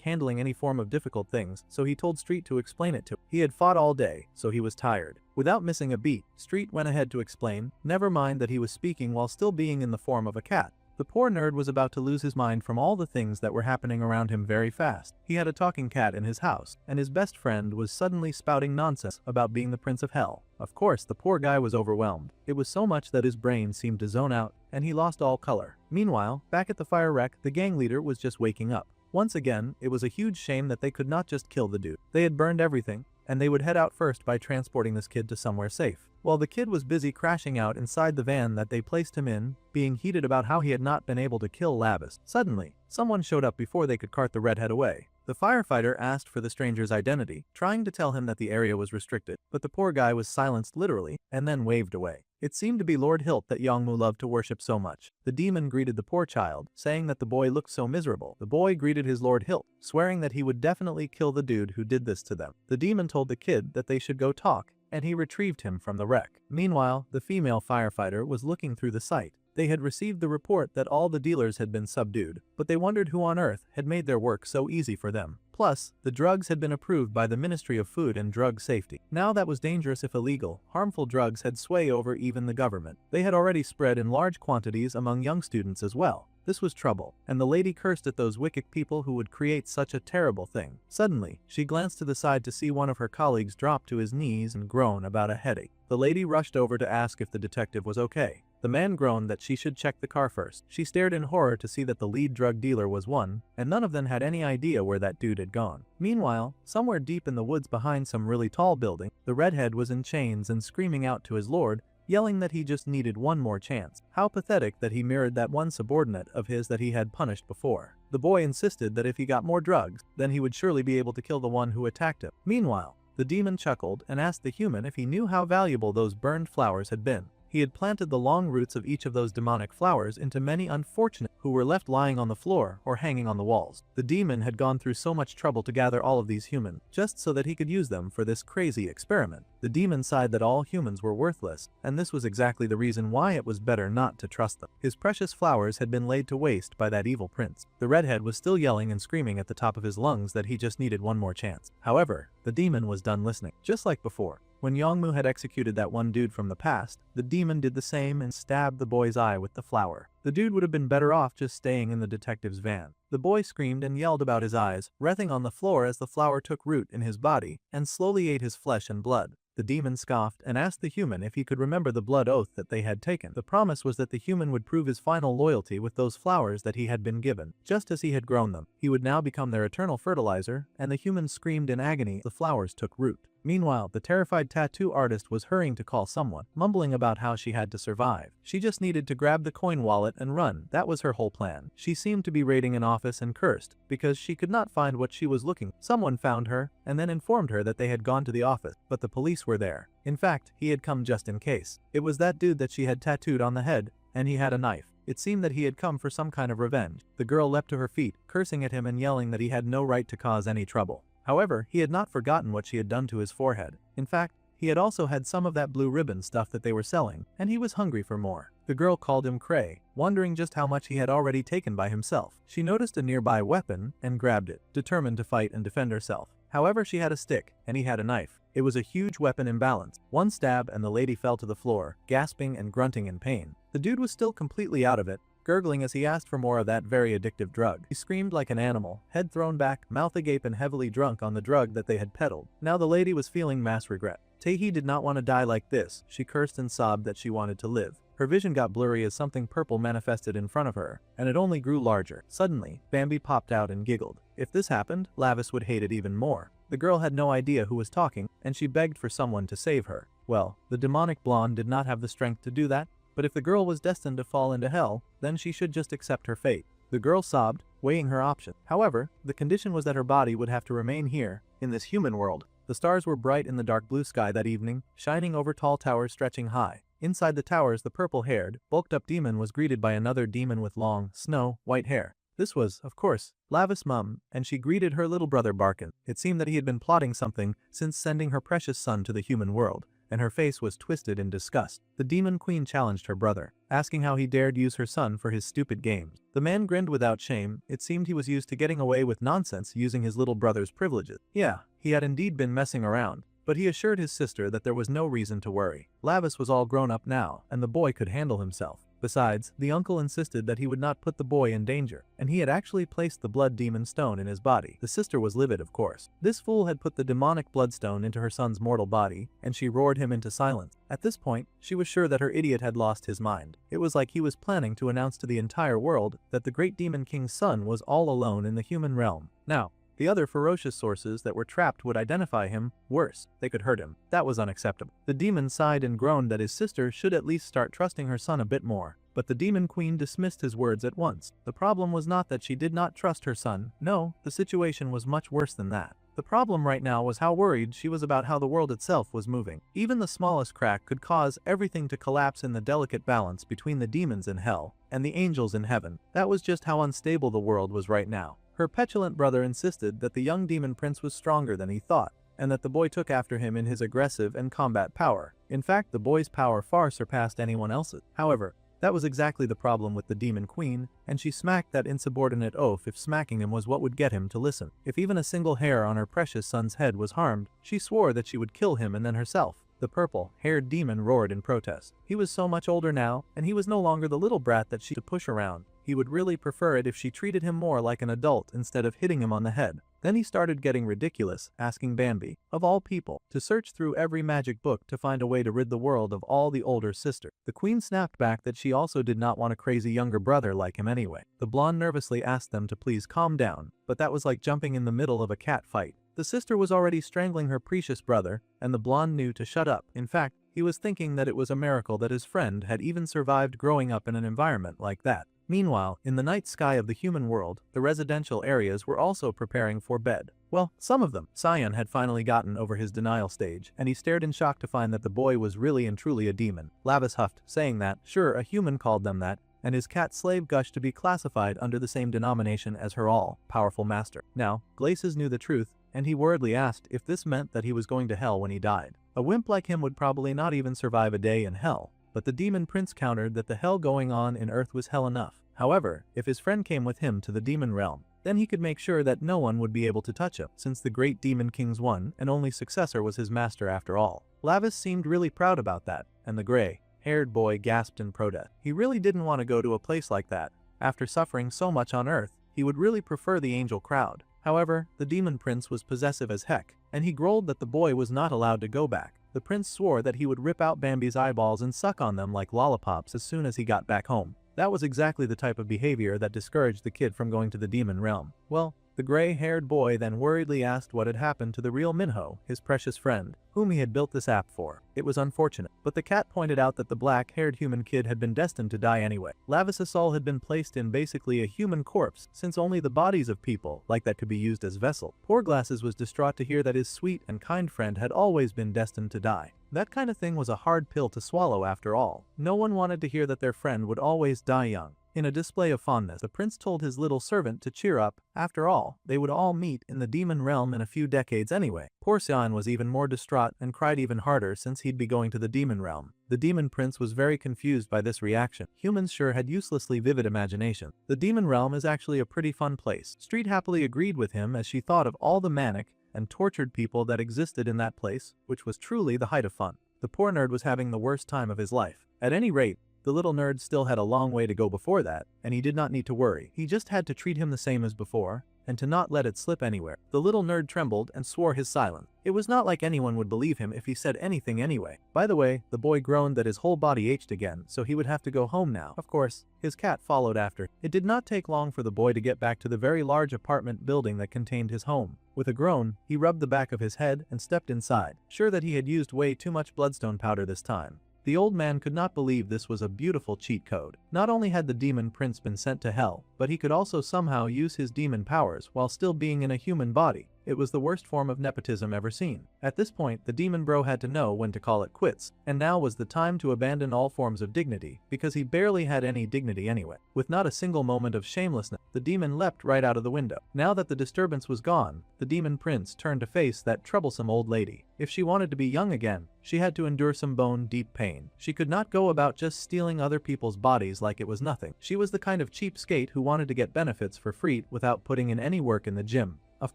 handling any form of difficult things, so he told Street to explain it to him. He had fought all day, so he was tired. Without missing a beat, Street went ahead to explain, never mind that he was speaking while still being in the form of a cat. The poor nerd was about to lose his mind from all the things that were happening around him very fast. He had a talking cat in his house, and his best friend was suddenly spouting nonsense about being the Prince of Hell. Of course, the poor guy was overwhelmed. It was so much that his brain seemed to zone out, and he lost all color. Meanwhile, back at the fire wreck, the gang leader was just waking up. Once again, it was a huge shame that they could not just kill the dude. They had burned everything, and they would head out first by transporting this kid to somewhere safe. While the kid was busy crashing out inside the van that they placed him in, being heated about how he had not been able to kill Lavis, suddenly, someone showed up before they could cart the redhead away. The firefighter asked for the stranger's identity, trying to tell him that the area was restricted, but the poor guy was silenced literally, and then waved away. It seemed to be Lord Hilt that Yongmu loved to worship so much. The demon greeted the poor child, saying that the boy looked so miserable. The boy greeted his Lord Hilt, swearing that he would definitely kill the dude who did this to them. The demon told the kid that they should go talk, and he retrieved him from the wreck. Meanwhile, the female firefighter was looking through the site. They had received the report that all the dealers had been subdued, but they wondered who on earth had made their work so easy for them. Plus, the drugs had been approved by the Ministry of Food and Drug Safety. Now that was dangerous if illegal, harmful drugs had sway over even the government. They had already spread in large quantities among young students as well. This was trouble, and the lady cursed at those wicked people who would create such a terrible thing. Suddenly, she glanced to the side to see one of her colleagues drop to his knees and groan about a headache. The lady rushed over to ask if the detective was okay. The man groaned that she should check the car first. She stared in horror to see that the lead drug dealer was one, and none of them had any idea where that dude had gone. Meanwhile, somewhere deep in the woods behind some really tall building, the redhead was in chains and screaming out to his lord, yelling that he just needed one more chance. How pathetic that he mirrored that one subordinate of his that he had punished before. The boy insisted that if he got more drugs, then he would surely be able to kill the one who attacked him. Meanwhile, the demon chuckled and asked the human if he knew how valuable those burned flowers had been. He had planted the long roots of each of those demonic flowers into many unfortunate who were left lying on the floor or hanging on the walls. The demon had gone through so much trouble to gather all of these humans, just so that he could use them for this crazy experiment. The demon sighed that all humans were worthless, and this was exactly the reason why it was better not to trust them. His precious flowers had been laid to waste by that evil prince. The redhead was still yelling and screaming at the top of his lungs that he just needed one more chance. However, the demon was done listening. Just like before, when Yongmu had executed that one dude from the past, the demon did the same and stabbed the boy's eye with the flower. The dude would have been better off just staying in the detective's van. The boy screamed and yelled about his eyes, writhing on the floor as the flower took root in his body and slowly ate his flesh and blood. The demon scoffed and asked the human if he could remember the blood oath that they had taken. The promise was that the human would prove his final loyalty with those flowers that he had been given, just as he had grown them. He would now become their eternal fertilizer, and the human screamed in agony as the flowers took root. Meanwhile, the terrified tattoo artist was hurrying to call someone, mumbling about how she had to survive. She just needed to grab the coin wallet and run. That was her whole plan. She seemed to be raiding an office and cursed because she could not find what she was looking for. Someone found her and then informed her that they had gone to the office, but the police were there. In fact, he had come just in case. It was that dude that she had tattooed on the head, and he had a knife. It seemed that he had come for some kind of revenge. The girl leapt to her feet, cursing at him and yelling that he had no right to cause any trouble. However, he had not forgotten what she had done to his forehead. In fact, he had also had some of that blue ribbon stuff that they were selling, and he was hungry for more. The girl called him Cray, wondering just how much he had already taken by himself. She noticed a nearby weapon and grabbed it, determined to fight and defend herself. However, she had a stick, and he had a knife. It was a huge weapon imbalance. One stab and the lady fell to the floor, gasping and grunting in pain. The dude was still completely out of it, gurgling as he asked for more of that very addictive drug. He screamed like an animal, head thrown back, mouth agape and heavily drunk on the drug that they had peddled. Now the lady was feeling mass regret. Taehi did not want to die like this. She cursed and sobbed that she wanted to live. Her vision got blurry as something purple manifested in front of her, and it only grew larger. Suddenly, Bambi popped out and giggled. If this happened, Lavis would hate it even more. The girl had no idea who was talking, and she begged for someone to save her. Well, the demonic blonde did not have the strength to do that, but if the girl was destined to fall into hell, then she should just accept her fate. The girl sobbed, weighing her options. However, the condition was that her body would have to remain here, in this human world. The stars were bright in the dark blue sky that evening, shining over tall towers stretching high. Inside the towers, the purple-haired, bulked-up demon was greeted by another demon with long, snow-white hair. This was, of course, Lavis' mum, and she greeted her little brother Barkin. It seemed that he had been plotting something since sending her precious son to the human world, and her face was twisted in disgust. The demon queen challenged her brother, asking how he dared use her son for his stupid games. The man grinned without shame. It seemed he was used to getting away with nonsense using his little brother's privileges. Yeah, he had indeed been messing around, but he assured his sister that there was no reason to worry. Lavis was all grown up now, and the boy could handle himself. Besides, the uncle insisted that he would not put the boy in danger, and he had actually placed the blood demon stone in his body. The sister was livid, of course. This fool had put the demonic bloodstone into her son's mortal body, and she roared him into silence. At this point, she was sure that her idiot had lost his mind. It was like he was planning to announce to the entire world that the great demon king's son was all alone in the human realm. Now, the other ferocious sources that were trapped would identify him. Worse, they could hurt him. That was unacceptable. The demon sighed and groaned that his sister should at least start trusting her son a bit more. But the demon queen dismissed his words at once. The problem was not that she did not trust her son. No, the situation was much worse than that. The problem right now was how worried she was about how the world itself was moving. Even the smallest crack could cause everything to collapse in the delicate balance between the demons in hell and the angels in heaven. That was just how unstable the world was right now. Her petulant brother insisted that the young demon prince was stronger than he thought, and that the boy took after him in his aggressive and combat power. In fact, the boy's power far surpassed anyone else's. However, that was exactly the problem with the demon queen, and she smacked that insubordinate oaf if smacking him was what would get him to listen. If even a single hair on her precious son's head was harmed, she swore that she would kill him and then herself. The purple-haired demon roared in protest. He was so much older now, and he was no longer the little brat that she could push around. He would really prefer it if she treated him more like an adult instead of hitting him on the head. Then he started getting ridiculous, asking Bambi, of all people, to search through every magic book to find a way to rid the world of all the older sisters. The queen snapped back that she also did not want a crazy younger brother like him anyway. The blonde nervously asked them to please calm down, but that was like jumping in the middle of a cat fight. The sister was already strangling her precious brother, and the blonde knew to shut up. In fact, he was thinking that it was a miracle that his friend had even survived growing up in an environment like that. Meanwhile, in the night sky of the human world, the residential areas were also preparing for bed. Well, some of them. Sion had finally gotten over his denial stage, and he stared in shock to find that the boy was really and truly a demon. Lavis huffed, saying that, sure, a human called them that, and his cat slave gushed to be classified under the same denomination as her all-powerful master. Now, Glaces knew the truth, and he worriedly asked if this meant that he was going to hell when he died. A wimp like him would probably not even survive a day in hell. But the demon prince countered that the hell going on in Earth was hell enough. However, if his friend came with him to the demon realm, then he could make sure that no one would be able to touch him, since the great demon king's one and only successor was his master after all. Lavis seemed really proud about that, and the gray-haired boy gasped in protest. He really didn't want to go to a place like that. After suffering so much on Earth, he would really prefer the angel crowd. However, the demon prince was possessive as heck, and he growled that the boy was not allowed to go back. The prince swore that he would rip out Bambi's eyeballs and suck on them like lollipops as soon as he got back home. That was exactly the type of behavior that discouraged the kid from going to the demon realm. Well, the gray-haired boy then worriedly asked what had happened to the real Minho, his precious friend, whom he had built this app for. It was unfortunate, but the cat pointed out that the black-haired human kid had been destined to die anyway. Lavis's soul had been placed in basically a human corpse, since only the bodies of people like that could be used as vessel. Poor Glasses was distraught to hear that his sweet and kind friend had always been destined to die. That kind of thing was a hard pill to swallow after all. No one wanted to hear that their friend would always die young. In a display of fondness, the prince told his little servant to cheer up. After all, they would all meet in the demon realm in a few decades anyway. Poor Sion was even more distraught and cried even harder since he'd be going to the demon realm. The demon prince was very confused by this reaction. Humans sure had uselessly vivid imagination. The demon realm is actually a pretty fun place. Street happily agreed with him as she thought of all the manic and tortured people that existed in that place, which was truly the height of fun. The poor nerd was having the worst time of his life. At any rate, the little nerd still had a long way to go before that, and he did not need to worry. He just had to treat him the same as before, and to not let it slip anywhere. The little nerd trembled and swore his silence. It was not like anyone would believe him if he said anything anyway. By the way, the boy groaned that his whole body ached again, so he would have to go home now. Of course, his cat followed after. It did not take long for the boy to get back to the very large apartment building that contained his home. With a groan, he rubbed the back of his head and stepped inside, sure that he had used way too much bloodstone powder this time. The old man could not believe this was a beautiful cheat code. Not only had the demon prince been sent to hell, but he could also somehow use his demon powers while still being in a human body. It was the worst form of nepotism ever seen. At this point, the demon bro had to know when to call it quits, and now was the time to abandon all forms of dignity, because he barely had any dignity anyway. With not a single moment of shamelessness, the demon leapt right out of the window. Now that the disturbance was gone, the demon prince turned to face that troublesome old lady. If she wanted to be young again, she had to endure some bone-deep pain. She could not go about just stealing other people's bodies like it was nothing. She was the kind of cheapskate who wanted to get benefits for free without putting in any work in the gym. Of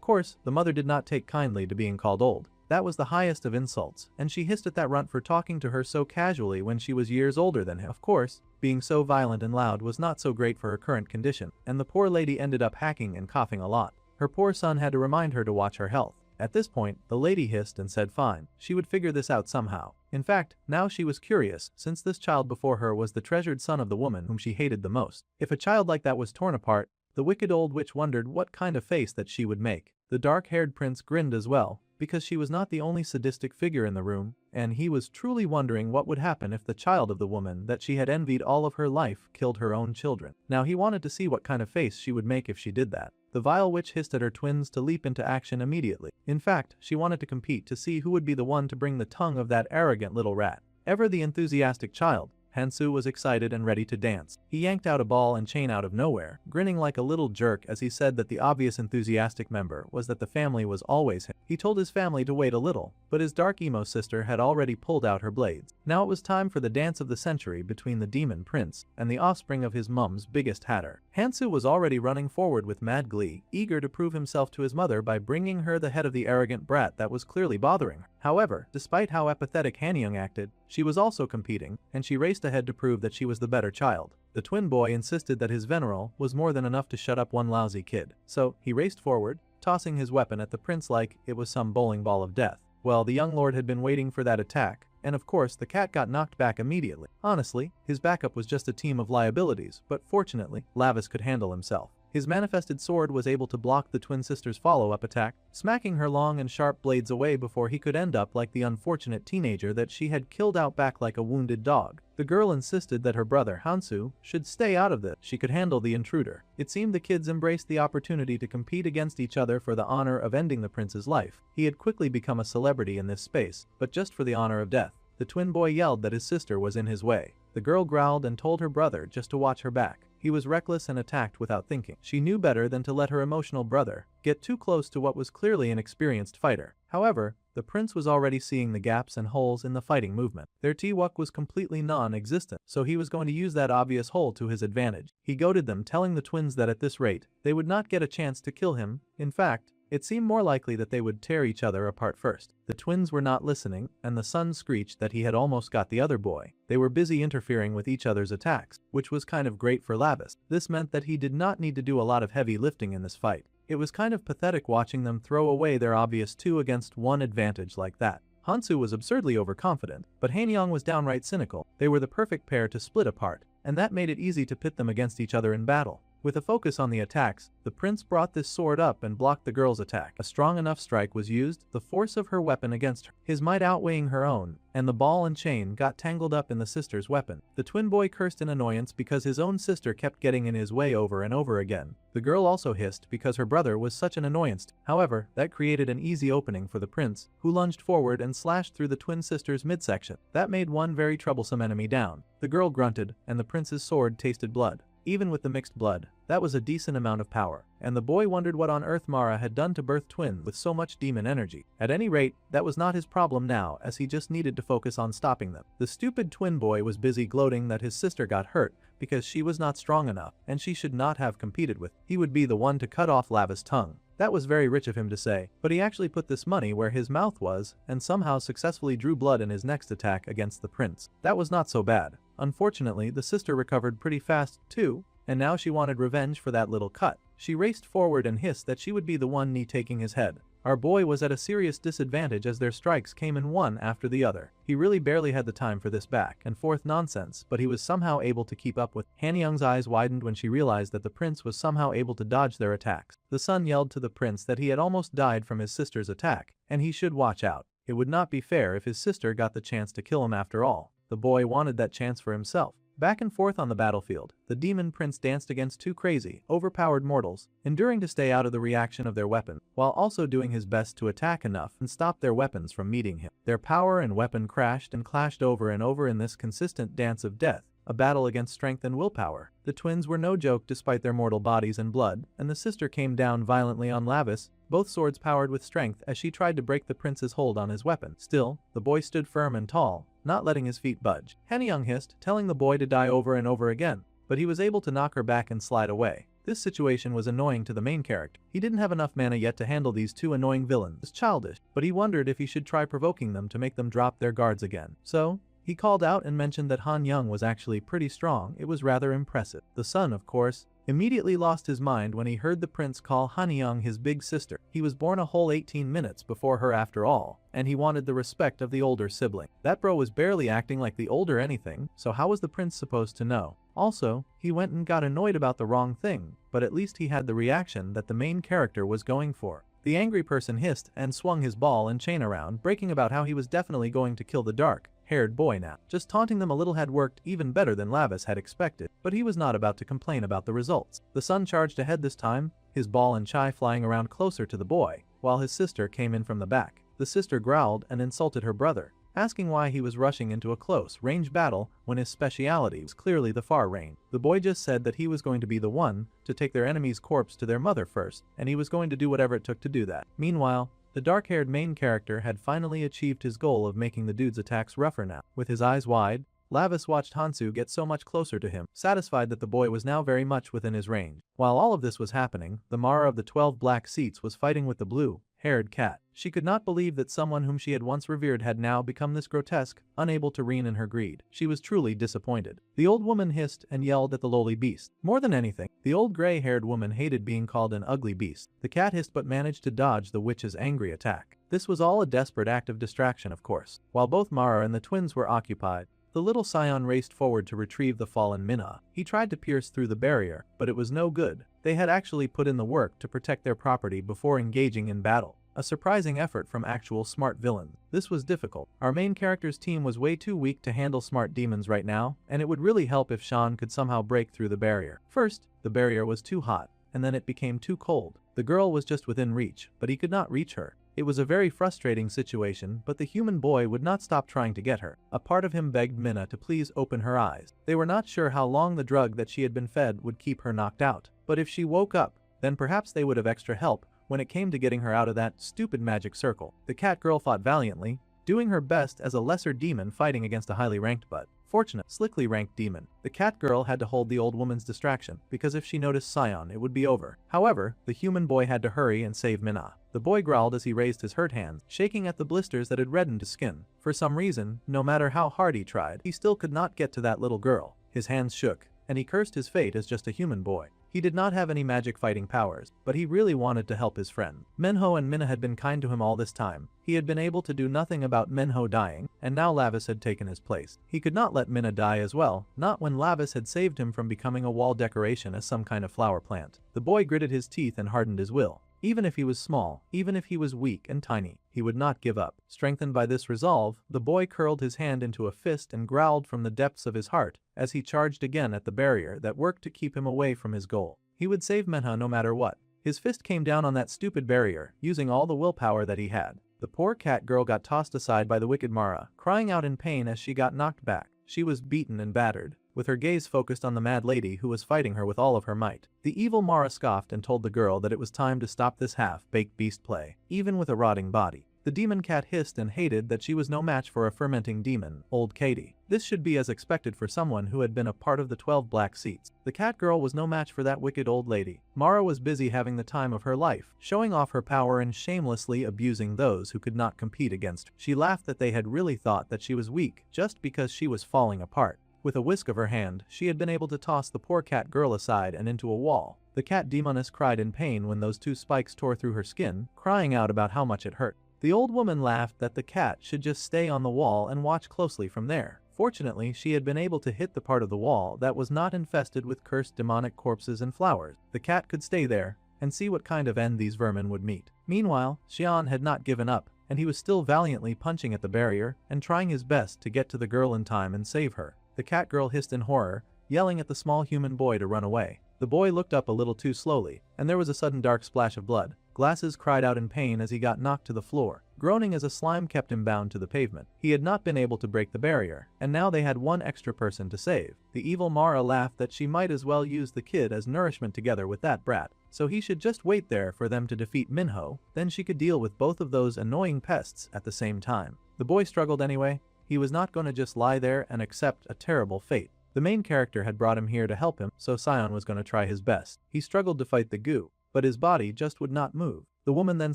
course, the mother did not take kindly to being called old. That was the highest of insults, and she hissed at that runt for talking to her so casually when she was years older than him. Of course, being so violent and loud was not so great for her current condition, and the poor lady ended up hacking and coughing a lot. Her poor son had to remind her to watch her health. At this point, the lady hissed and said fine, she would figure this out somehow. In fact, now she was curious, since this child before her was the treasured son of the woman whom she hated the most. If a child like that was torn apart, the wicked old witch wondered what kind of face that she would make. The dark-haired prince grinned as well, because she was not the only sadistic figure in the room, and he was truly wondering what would happen if the child of the woman that she had envied all of her life killed her own children. Now he wanted to see what kind of face she would make if she did that. The vile witch hissed at her twins to leap into action immediately. In fact, she wanted to compete to see who would be the one to bring the tongue of that arrogant little rat. Ever the enthusiastic child, Hansu was excited and ready to dance. He yanked out a ball and chain out of nowhere, grinning like a little jerk as he said that the obvious enthusiastic member was that the family was always him. He told his family to wait a little, but his dark emo sister had already pulled out her blades. Now it was time for the dance of the century between the demon prince and the offspring of his mum's biggest hatter. Hansu was already running forward with mad glee, eager to prove himself to his mother by bringing her the head of the arrogant brat that was clearly bothering her. However, despite how apathetic Hanyoung acted, she was also competing, and she raced ahead to prove that she was the better child. The twin boy insisted that his veneral was more than enough to shut up one lousy kid, so he raced forward, tossing his weapon at the prince like it was some bowling ball of death. Well, the young lord had been waiting for that attack, and of course the cat got knocked back immediately. Honestly, his backup was just a team of liabilities, but fortunately, Lavis could handle himself. His manifested sword was able to block the twin sister's follow-up attack, smacking her long and sharp blades away before he could end up like the unfortunate teenager that she had killed out back like a wounded dog. The girl insisted that her brother, Hansu, should stay out of this. She could handle the intruder. It seemed the kids embraced the opportunity to compete against each other for the honor of ending the prince's life. He had quickly become a celebrity in this space, but just for the honor of death. The twin boy yelled that his sister was in his way. The girl growled and told her brother just to watch her back. He was reckless and attacked without thinking. She knew better than to let her emotional brother get too close to what was clearly an experienced fighter. However, the prince was already seeing the gaps and holes in the fighting movement. Their T-Wuck was completely non-existent, so he was going to use that obvious hole to his advantage. He goaded them, telling the twins that at this rate, they would not get a chance to kill him. In fact, it seemed more likely that they would tear each other apart first. The twins were not listening, and the son screeched that he had almost got the other boy. They were busy interfering with each other's attacks, which was kind of great for Lavis. This meant that he did not need to do a lot of heavy lifting in this fight. It was kind of pathetic watching them throw away their obvious 2-against-1 advantage like that. Hansu was absurdly overconfident, but Hanyang was downright cynical. They were the perfect pair to split apart, and that made it easy to pit them against each other in battle. With a focus on the attacks, the prince brought this sword up and blocked the girl's attack. A strong enough strike was used, the force of her weapon against her, his might outweighing her own, and the ball and chain got tangled up in the sister's weapon. The twin boy cursed in annoyance because his own sister kept getting in his way over and over again. The girl also hissed because her brother was such an annoyance. However, that created an easy opening for the prince, who lunged forward and slashed through the twin sister's midsection. That made one very troublesome enemy down. The girl grunted, and the prince's sword tasted blood. Even with the mixed blood, that was a decent amount of power, and the boy wondered what on earth Mara had done to birth twins with so much demon energy. At any rate, that was not his problem now, as he just needed to focus on stopping them. The stupid twin boy was busy gloating that his sister got hurt because she was not strong enough, and she should not have competed with. He would be the one to cut off Lava's tongue. That was very rich of him to say, but he actually put this money where his mouth was, and somehow successfully drew blood in his next attack against the prince. That was not so bad. Unfortunately, the sister recovered pretty fast, too, and now she wanted revenge for that little cut. She raced forward and hissed that she would be the one knee taking his head. Our boy was at a serious disadvantage as their strikes came in one after the other. He really barely had the time for this back and forth nonsense, but he was somehow able to keep up with. Hanyang's eyes widened when she realized that the prince was somehow able to dodge their attacks. The son yelled to the prince that he had almost died from his sister's attack, and he should watch out. It would not be fair if his sister got the chance to kill him after all. The boy wanted that chance for himself. Back and forth on the battlefield, the demon prince danced against two crazy, overpowered mortals, enduring to stay out of the reaction of their weapon, while also doing his best to attack enough and stop their weapons from meeting him. Their power and weapon crashed and clashed over and over in this consistent dance of death, a battle against strength and willpower. The twins were no joke despite their mortal bodies and blood, and the sister came down violently on Lavis, both swords powered with strength as she tried to break the prince's hold on his weapon. Still, the boy stood firm and tall, not letting his feet budge. Hanyang hissed, telling the boy to die over and over again, but he was able to knock her back and slide away. This situation was annoying to the main character. He didn't have enough mana yet to handle these two annoying villains. It was childish, but he wondered if he should try provoking them to make them drop their guards again. So, he called out and mentioned that Hanyang was actually pretty strong. It was rather impressive. The son, of course, immediately lost his mind when he heard the prince call Hanyang his big sister. He was born a whole 18 minutes before her after all, and he wanted the respect of the older sibling. That bro was barely acting like the older anything, so how was the prince supposed to know? Also, he went and got annoyed about the wrong thing, but at least he had the reaction that the main character was going for. The angry person hissed and swung his ball and chain around, bragging about how he was definitely going to kill the dark-haired boy now. Just taunting them a little had worked even better than Lavis had expected, but he was not about to complain about the results. The son charged ahead this time, his ball and chai flying around closer to the boy, while his sister came in from the back. The sister growled and insulted her brother, asking why he was rushing into a close-range battle when his speciality was clearly the far range. The boy just said that he was going to be the one to take their enemy's corpse to their mother first, and he was going to do whatever it took to do that. Meanwhile, the dark-haired main character had finally achieved his goal of making the dude's attacks rougher now. With his eyes wide, Lavis watched Hansu get so much closer to him, satisfied that the boy was now very much within his range. While all of this was happening, the Mara of the 12 black seats was fighting with the blue-haired cat. She could not believe that someone whom she had once revered had now become this grotesque, unable to rein in her greed. She was truly disappointed. The old woman hissed and yelled at the lowly beast. More than anything, the old gray-haired woman hated being called an ugly beast. The cat hissed but managed to dodge the witch's angry attack. This was all a desperate act of distraction, of course. While both Mara and the twins were occupied, the little scion raced forward to retrieve the fallen Manhwa. He tried to pierce through the barrier, but it was no good. They had actually put in the work to protect their property before engaging in battle. A surprising effort from actual smart villains. This was difficult. Our main character's team was way too weak to handle smart demons right now, and it would really help if Sean could somehow break through the barrier. First, the barrier was too hot, and then it became too cold. The girl was just within reach, but he could not reach her. It was a very frustrating situation, but the human boy would not stop trying to get her. A part of him begged Minna to please open her eyes. They were not sure how long the drug that she had been fed would keep her knocked out, but if she woke up, then perhaps they would have extra help when it came to getting her out of that stupid magic circle. The cat girl fought valiantly, doing her best as a lesser demon fighting against a highly ranked but fortunate, slickly ranked demon. The cat girl had to hold the old woman's distraction, because if she noticed Scion, it would be over. However, the human boy had to hurry and save Minna. The boy growled as he raised his hurt hands, shaking at the blisters that had reddened his skin. For some reason, no matter how hard he tried, he still could not get to that little girl. His hands shook, and he cursed his fate as just a human boy. He did not have any magic fighting powers, but he really wanted to help his friend. Manhwa and Minna had been kind to him all this time. He had been able to do nothing about Manhwa dying, and now Lavis had taken his place. He could not let Minna die as well, not when Lavis had saved him from becoming a wall decoration as some kind of flower plant. The boy gritted his teeth and hardened his will. Even if he was small, even if he was weak and tiny, he would not give up. Strengthened by this resolve, the boy curled his hand into a fist and growled from the depths of his heart as he charged again at the barrier that worked to keep him away from his goal. He would save Manhwa no matter what. His fist came down on that stupid barrier, using all the willpower that he had. The poor cat girl got tossed aside by the wicked Mara, crying out in pain as she got knocked back. She was beaten and battered, with her gaze focused on the mad lady who was fighting her with all of her might. The evil Mara scoffed and told the girl that it was time to stop this half-baked beast play, even with a rotting body. The demon cat hissed and hated that she was no match for a fermenting demon, old Katie. This should be as expected for someone who had been a part of the 12 black seats. The cat girl was no match for that wicked old lady. Mara was busy having the time of her life, showing off her power and shamelessly abusing those who could not compete against her. She laughed that they had really thought that she was weak just because she was falling apart. With a whisk of her hand, she had been able to toss the poor cat girl aside and into a wall. The cat demoness cried in pain when those 2 spikes tore through her skin, crying out about how much it hurt. The old woman laughed that the cat should just stay on the wall and watch closely from there. Fortunately, she had been able to hit the part of the wall that was not infested with cursed demonic corpses and flowers. The cat could stay there and see what kind of end these vermin would meet. Meanwhile, Xian had not given up, and he was still valiantly punching at the barrier and trying his best to get to the girl in time and save her. The cat girl hissed in horror, yelling at the small human boy to run away. The boy looked up a little too slowly, and there was a sudden dark splash of blood. Glasses cried out in pain as he got knocked to the floor, groaning as a slime kept him bound to the pavement. He had not been able to break the barrier, and now they had one extra person to save. The evil Mara laughed that she might as well use the kid as nourishment together with that brat, so he should just wait there for them to defeat Manhwa, then she could deal with both of those annoying pests at the same time. The boy struggled anyway. He was not going to just lie there and accept a terrible fate. The main character had brought him here to help him, so Sion was going to try his best. He struggled to fight the goo, but his body just would not move. The woman then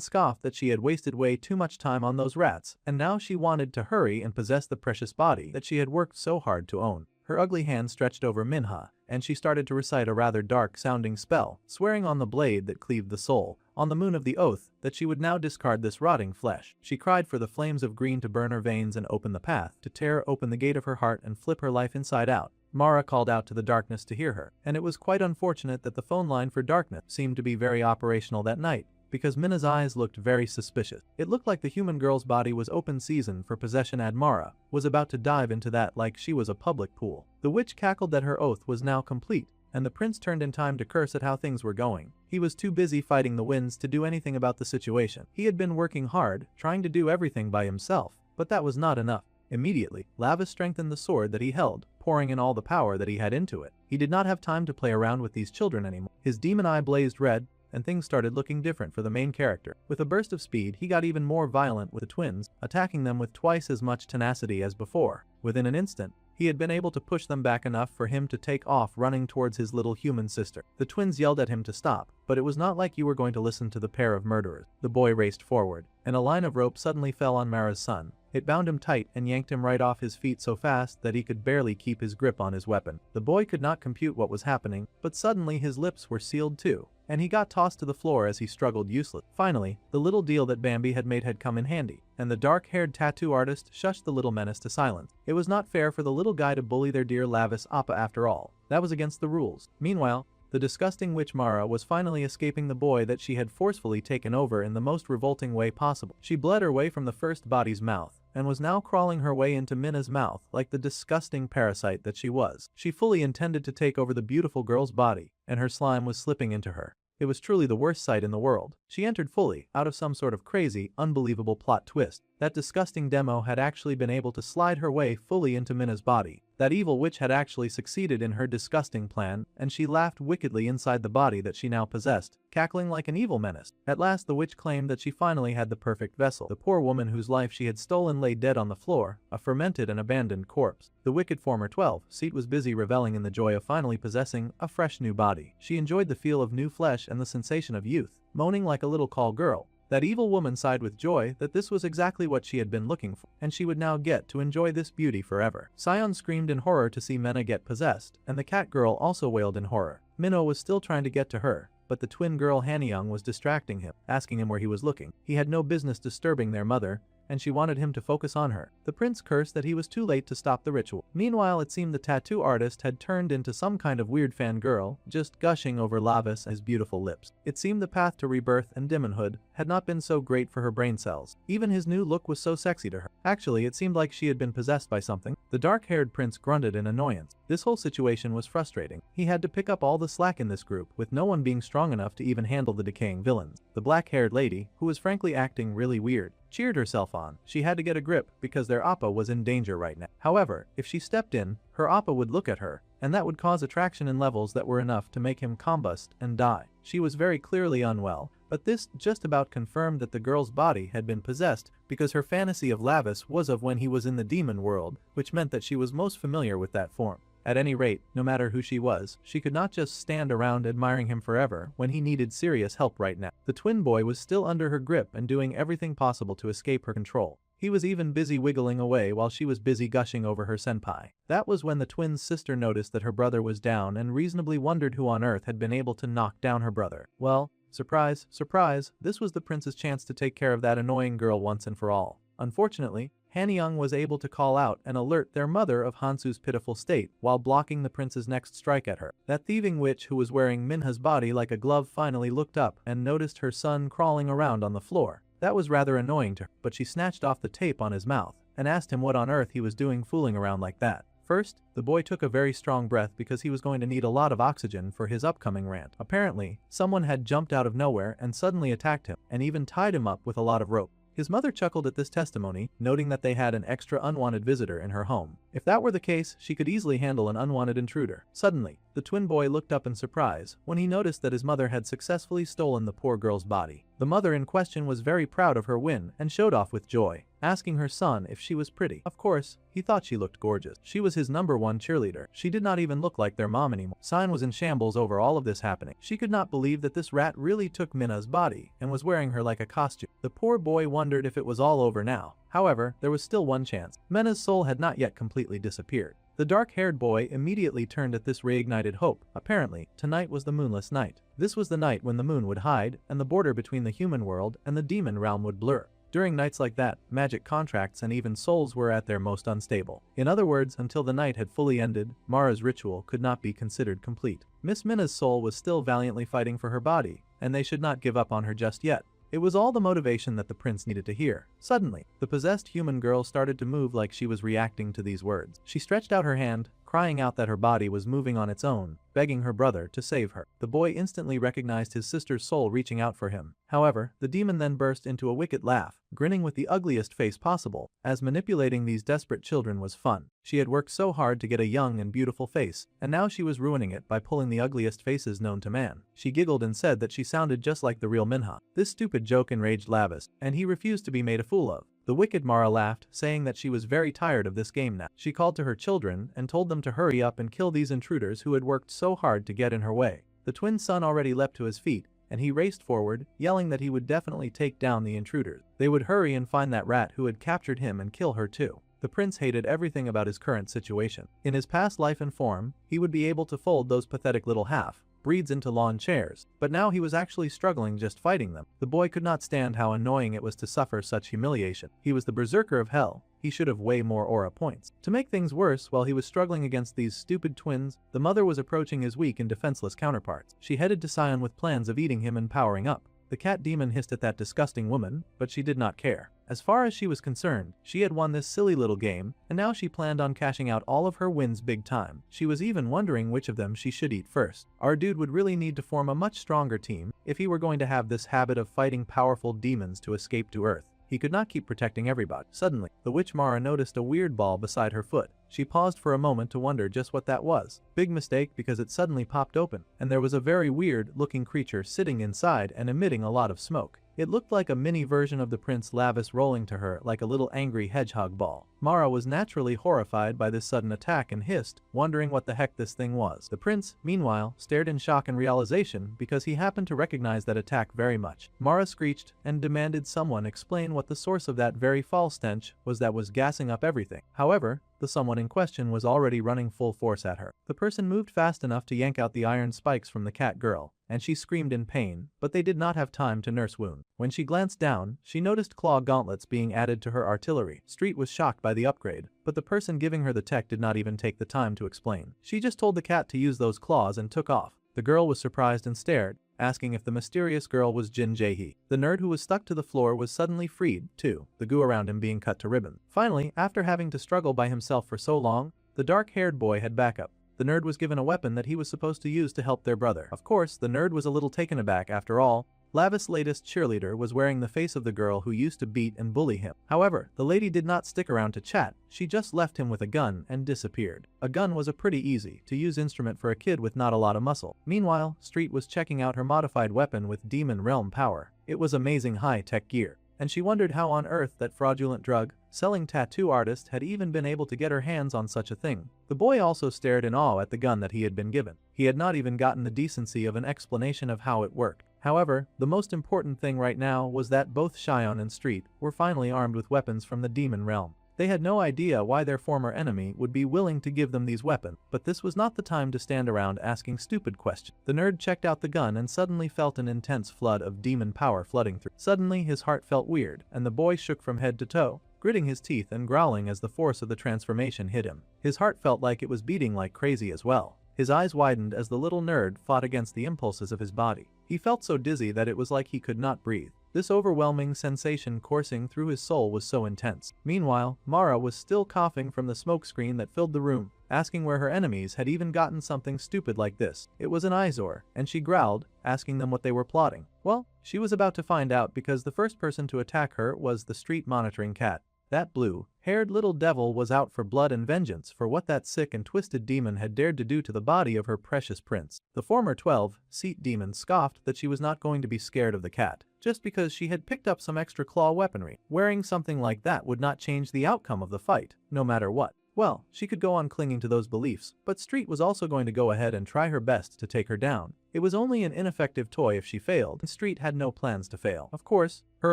scoffed that she had wasted way too much time on those rats, and now she wanted to hurry and possess the precious body that she had worked so hard to own. Her ugly hand stretched over Manhwa, and she started to recite a rather dark-sounding spell, swearing on the blade that cleaved the soul, on the moon of the oath, that she would now discard this rotting flesh. She cried for the flames of green to burn her veins and open the path, to tear open the gate of her heart and flip her life inside out. Mara called out to the darkness to hear her, and it was quite unfortunate that the phone line for darkness seemed to be very operational that night, because Minna's eyes looked very suspicious. It looked like the human girl's body was open season for possession, and Mara was about to dive into that like she was a public pool. The witch cackled that her oath was now complete, and the prince turned in time to curse at how things were going. He was too busy fighting the winds to do anything about the situation. He had been working hard, trying to do everything by himself, but that was not enough. Immediately, Lavis strengthened the sword that he held, pouring in all the power that he had into it. He did not have time to play around with these children anymore. His demon eye blazed red, and things started looking different for the main character. With a burst of speed, he got even more violent with the twins, attacking them with twice as much tenacity as before. Within an instant, He had been able to push them back enough for him to take off running towards his little human sister. The twins yelled at him to stop, but it was not like you were going to listen to the pair of murderers. The boy raced forward, and a line of rope suddenly fell on Mara's son. It bound him tight and yanked him right off his feet so fast that he could barely keep his grip on his weapon. The boy could not compute what was happening, but suddenly his lips were sealed too, and he got tossed to the floor as he struggled useless. Finally, the little deal that Bambi had made had come in handy, and the dark-haired tattoo artist shushed the little menace to silence. It was not fair for the little guy to bully their dear Lavis Appa after all. That was against the rules. Meanwhile, the disgusting witch Mara was finally escaping the boy that she had forcefully taken over in the most revolting way possible. She bled her way from the first body's mouth, and was now crawling her way into Minna's mouth like the disgusting parasite that she was. She fully intended to take over the beautiful girl's body, and her slime was slipping into her. It was truly the worst sight in the world. She entered fully, out of some sort of crazy, unbelievable plot twist. That disgusting demo had actually been able to slide her way fully into Minna's body. That evil witch had actually succeeded in her disgusting plan, and she laughed wickedly inside the body that she now possessed, cackling like an evil menace. At last the witch claimed that she finally had the perfect vessel. The poor woman whose life she had stolen lay dead on the floor, a fermented and abandoned corpse. The wicked former 12 seat was busy reveling in the joy of finally possessing a fresh new body. She enjoyed the feel of new flesh and the sensation of youth, moaning like a little call girl. That evil woman sighed with joy that this was exactly what she had been looking for, and she would now get to enjoy this beauty forever. Sion screamed in horror to see Menna get possessed, and the cat girl also wailed in horror. Minnow was still trying to get to her, but the twin girl Hanyang was distracting him, asking him where he was looking. He had no business disturbing their mother, and she wanted him to focus on her. The prince cursed that he was too late to stop the ritual. Meanwhile, it seemed the tattoo artist had turned into some kind of weird fangirl, just gushing over Lavis and his beautiful lips. It seemed the path to rebirth and demonhood had not been so great for her brain cells. Even his new look was so sexy to her. Actually, it seemed like she had been possessed by something. The dark-haired prince grunted in annoyance. This whole situation was frustrating. He had to pick up all the slack in this group, with no one being strong enough to even handle the decaying villains. The black-haired lady, who was frankly acting really weird, cheered herself on. She had to get a grip because their Appa was in danger right now. However, if she stepped in, her Appa would look at her, and that would cause attraction in levels that were enough to make him combust and die. She was very clearly unwell, but this just about confirmed that the girl's body had been possessed because her fantasy of Lavis was of when he was in the demon world, which meant that she was most familiar with that form. At any rate, no matter who she was, she could not just stand around admiring him forever when he needed serious help right now. The twin boy was still under her grip and doing everything possible to escape her control. He was even busy wiggling away while she was busy gushing over her senpai. That was when the twin's sister noticed that her brother was down and reasonably wondered who on earth had been able to knock down her brother. Well, surprise, surprise, this was the prince's chance to take care of that annoying girl once and for all. Unfortunately, Hanyang was able to call out and alert their mother of Hansu's pitiful state while blocking the prince's next strike at her. That thieving witch who was wearing Minha's body like a glove finally looked up and noticed her son crawling around on the floor. That was rather annoying to her, but she snatched off the tape on his mouth and asked him what on earth he was doing fooling around like that. First, the boy took a very strong breath because he was going to need a lot of oxygen for his upcoming rant. Apparently, someone had jumped out of nowhere and suddenly attacked him, and even tied him up with a lot of rope. His mother chuckled at this testimony, noting that they had an extra unwanted visitor in her home. If that were the case, she could easily handle an unwanted intruder. Suddenly, the twin boy looked up in surprise when he noticed that his mother had successfully stolen the poor girl's body. The mother in question was very proud of her win and showed off with joy, asking her son if she was pretty. Of course, he thought she looked gorgeous. She was his #1 cheerleader. She did not even look like their mom anymore. Sion was in shambles over all of this happening. She could not believe that this rat really took Minna's body and was wearing her like a costume. The poor boy wondered if it was all over now. However, there was still one chance. Minna's soul had not yet completely disappeared. The dark-haired boy immediately turned at this reignited hope. Apparently, tonight was the moonless night. This was the night when the moon would hide and the border between the human world and the demon realm would blur. During nights like that, magic contracts and even souls were at their most unstable. In other words, until the night had fully ended, Mara's ritual could not be considered complete. Miss Minna's soul was still valiantly fighting for her body, and they should not give up on her just yet. It was all the motivation that the prince needed to hear. Suddenly, the possessed human girl started to move like she was reacting to these words. She stretched out her hand, crying out that her body was moving on its own, begging her brother to save her. The boy instantly recognized his sister's soul reaching out for him. However, the demon then burst into a wicked laugh, grinning with the ugliest face possible, as manipulating these desperate children was fun. She had worked so hard to get a young and beautiful face, and now she was ruining it by pulling the ugliest faces known to man. She giggled and said that she sounded just like the real Minha. This stupid joke enraged Lavis, and he refused to be made a fool of. The wicked Mara laughed, saying that she was very tired of this game now. She called to her children and told them to hurry up and kill these intruders who had worked so hard to get in her way. The twin son already leapt to his feet, and he raced forward, yelling that he would definitely take down the intruders. They would hurry and find that rat who had captured him and kill her too. The prince hated everything about his current situation. In his past life and form, he would be able to fold those pathetic little half-breeds into lawn chairs, but now he was actually struggling just fighting them. The boy could not stand how annoying it was to suffer such humiliation. He was the berserker of hell. He should have way more aura points. To make things worse, while he was struggling against these stupid twins, the mother was approaching his weak and defenseless counterparts. She headed to Sion with plans of eating him and powering up. The cat demon hissed at that disgusting woman, but she did not care. As far as she was concerned, she had won this silly little game, and now she planned on cashing out all of her wins big time. She was even wondering which of them she should eat first. Our dude would really need to form a much stronger team if he were going to have this habit of fighting powerful demons to escape to Earth. He could not keep protecting everybody. Suddenly, the witch Mara noticed a weird ball beside her foot. She paused for a moment to wonder just what that was. Big mistake, because it suddenly popped open, and there was a very weird-looking creature sitting inside and emitting a lot of smoke. It looked like a mini version of the Prince Lavis rolling to her like a little angry hedgehog ball. Mara was naturally horrified by this sudden attack and hissed, wondering what the heck this thing was. The prince, meanwhile, stared in shock and realization because he happened to recognize that attack very much. Mara screeched and demanded someone explain what the source of that very foul stench was that was gassing up everything. However, the someone in question was already running full force at her. The person moved fast enough to yank out the iron spikes from the cat girl, and she screamed in pain, but they did not have time to nurse wound. When she glanced down, she noticed claw gauntlets being added to her artillery. Street was shocked by the upgrade, but the person giving her the tech did not even take the time to explain. She just told the cat to use those claws and took off. The girl was surprised and stared, asking if the mysterious girl was Jin Jae-hee. The nerd who was stuck to the floor was suddenly freed, too, the goo around him being cut to ribbons. Finally, after having to struggle by himself for so long, the dark-haired boy had backup. The nerd was given a weapon that he was supposed to use to help their brother. Of course, the nerd was a little taken aback. After all, Lavis' latest cheerleader was wearing the face of the girl who used to beat and bully him. However, the lady did not stick around to chat. She just left him with a gun and disappeared. A gun was a pretty easy to use instrument for a kid with not a lot of muscle. Meanwhile, Street was checking out her modified weapon with demon realm power. It was amazing high-tech gear, and she wondered how on earth that fraudulent drug-selling tattoo artist had even been able to get her hands on such a thing. The boy also stared in awe at the gun that he had been given. He had not even gotten the decency of an explanation of how it worked. However, the most important thing right now was that both Shion and Street were finally armed with weapons from the demon realm. They had no idea why their former enemy would be willing to give them these weapons, but this was not the time to stand around asking stupid questions. The nerd checked out the gun and suddenly felt an intense flood of demon power flooding through. Suddenly his heart felt weird, and the boy shook from head to toe, gritting his teeth and growling as the force of the transformation hit him. His heart felt like it was beating like crazy as well. His eyes widened as the little nerd fought against the impulses of his body. He felt so dizzy that it was like he could not breathe. This overwhelming sensation coursing through his soul was so intense. Meanwhile, Mara was still coughing from the smoke screen that filled the room, asking where her enemies had even gotten something stupid like this. It was an eyesore, and she growled, asking them what they were plotting. Well, she was about to find out because the first person to attack her was the street monitoring cat. That blue-haired little devil was out for blood and vengeance for what that sick and twisted demon had dared to do to the body of her precious prince. The former 12-seat demon scoffed that she was not going to be scared of the cat, just because she had picked up some extra claw weaponry. Wearing something like that would not change the outcome of the fight, no matter what. Well, she could go on clinging to those beliefs, but Street was also going to go ahead and try her best to take her down. It was only an ineffective toy if she failed, and Street had no plans to fail. Of course, her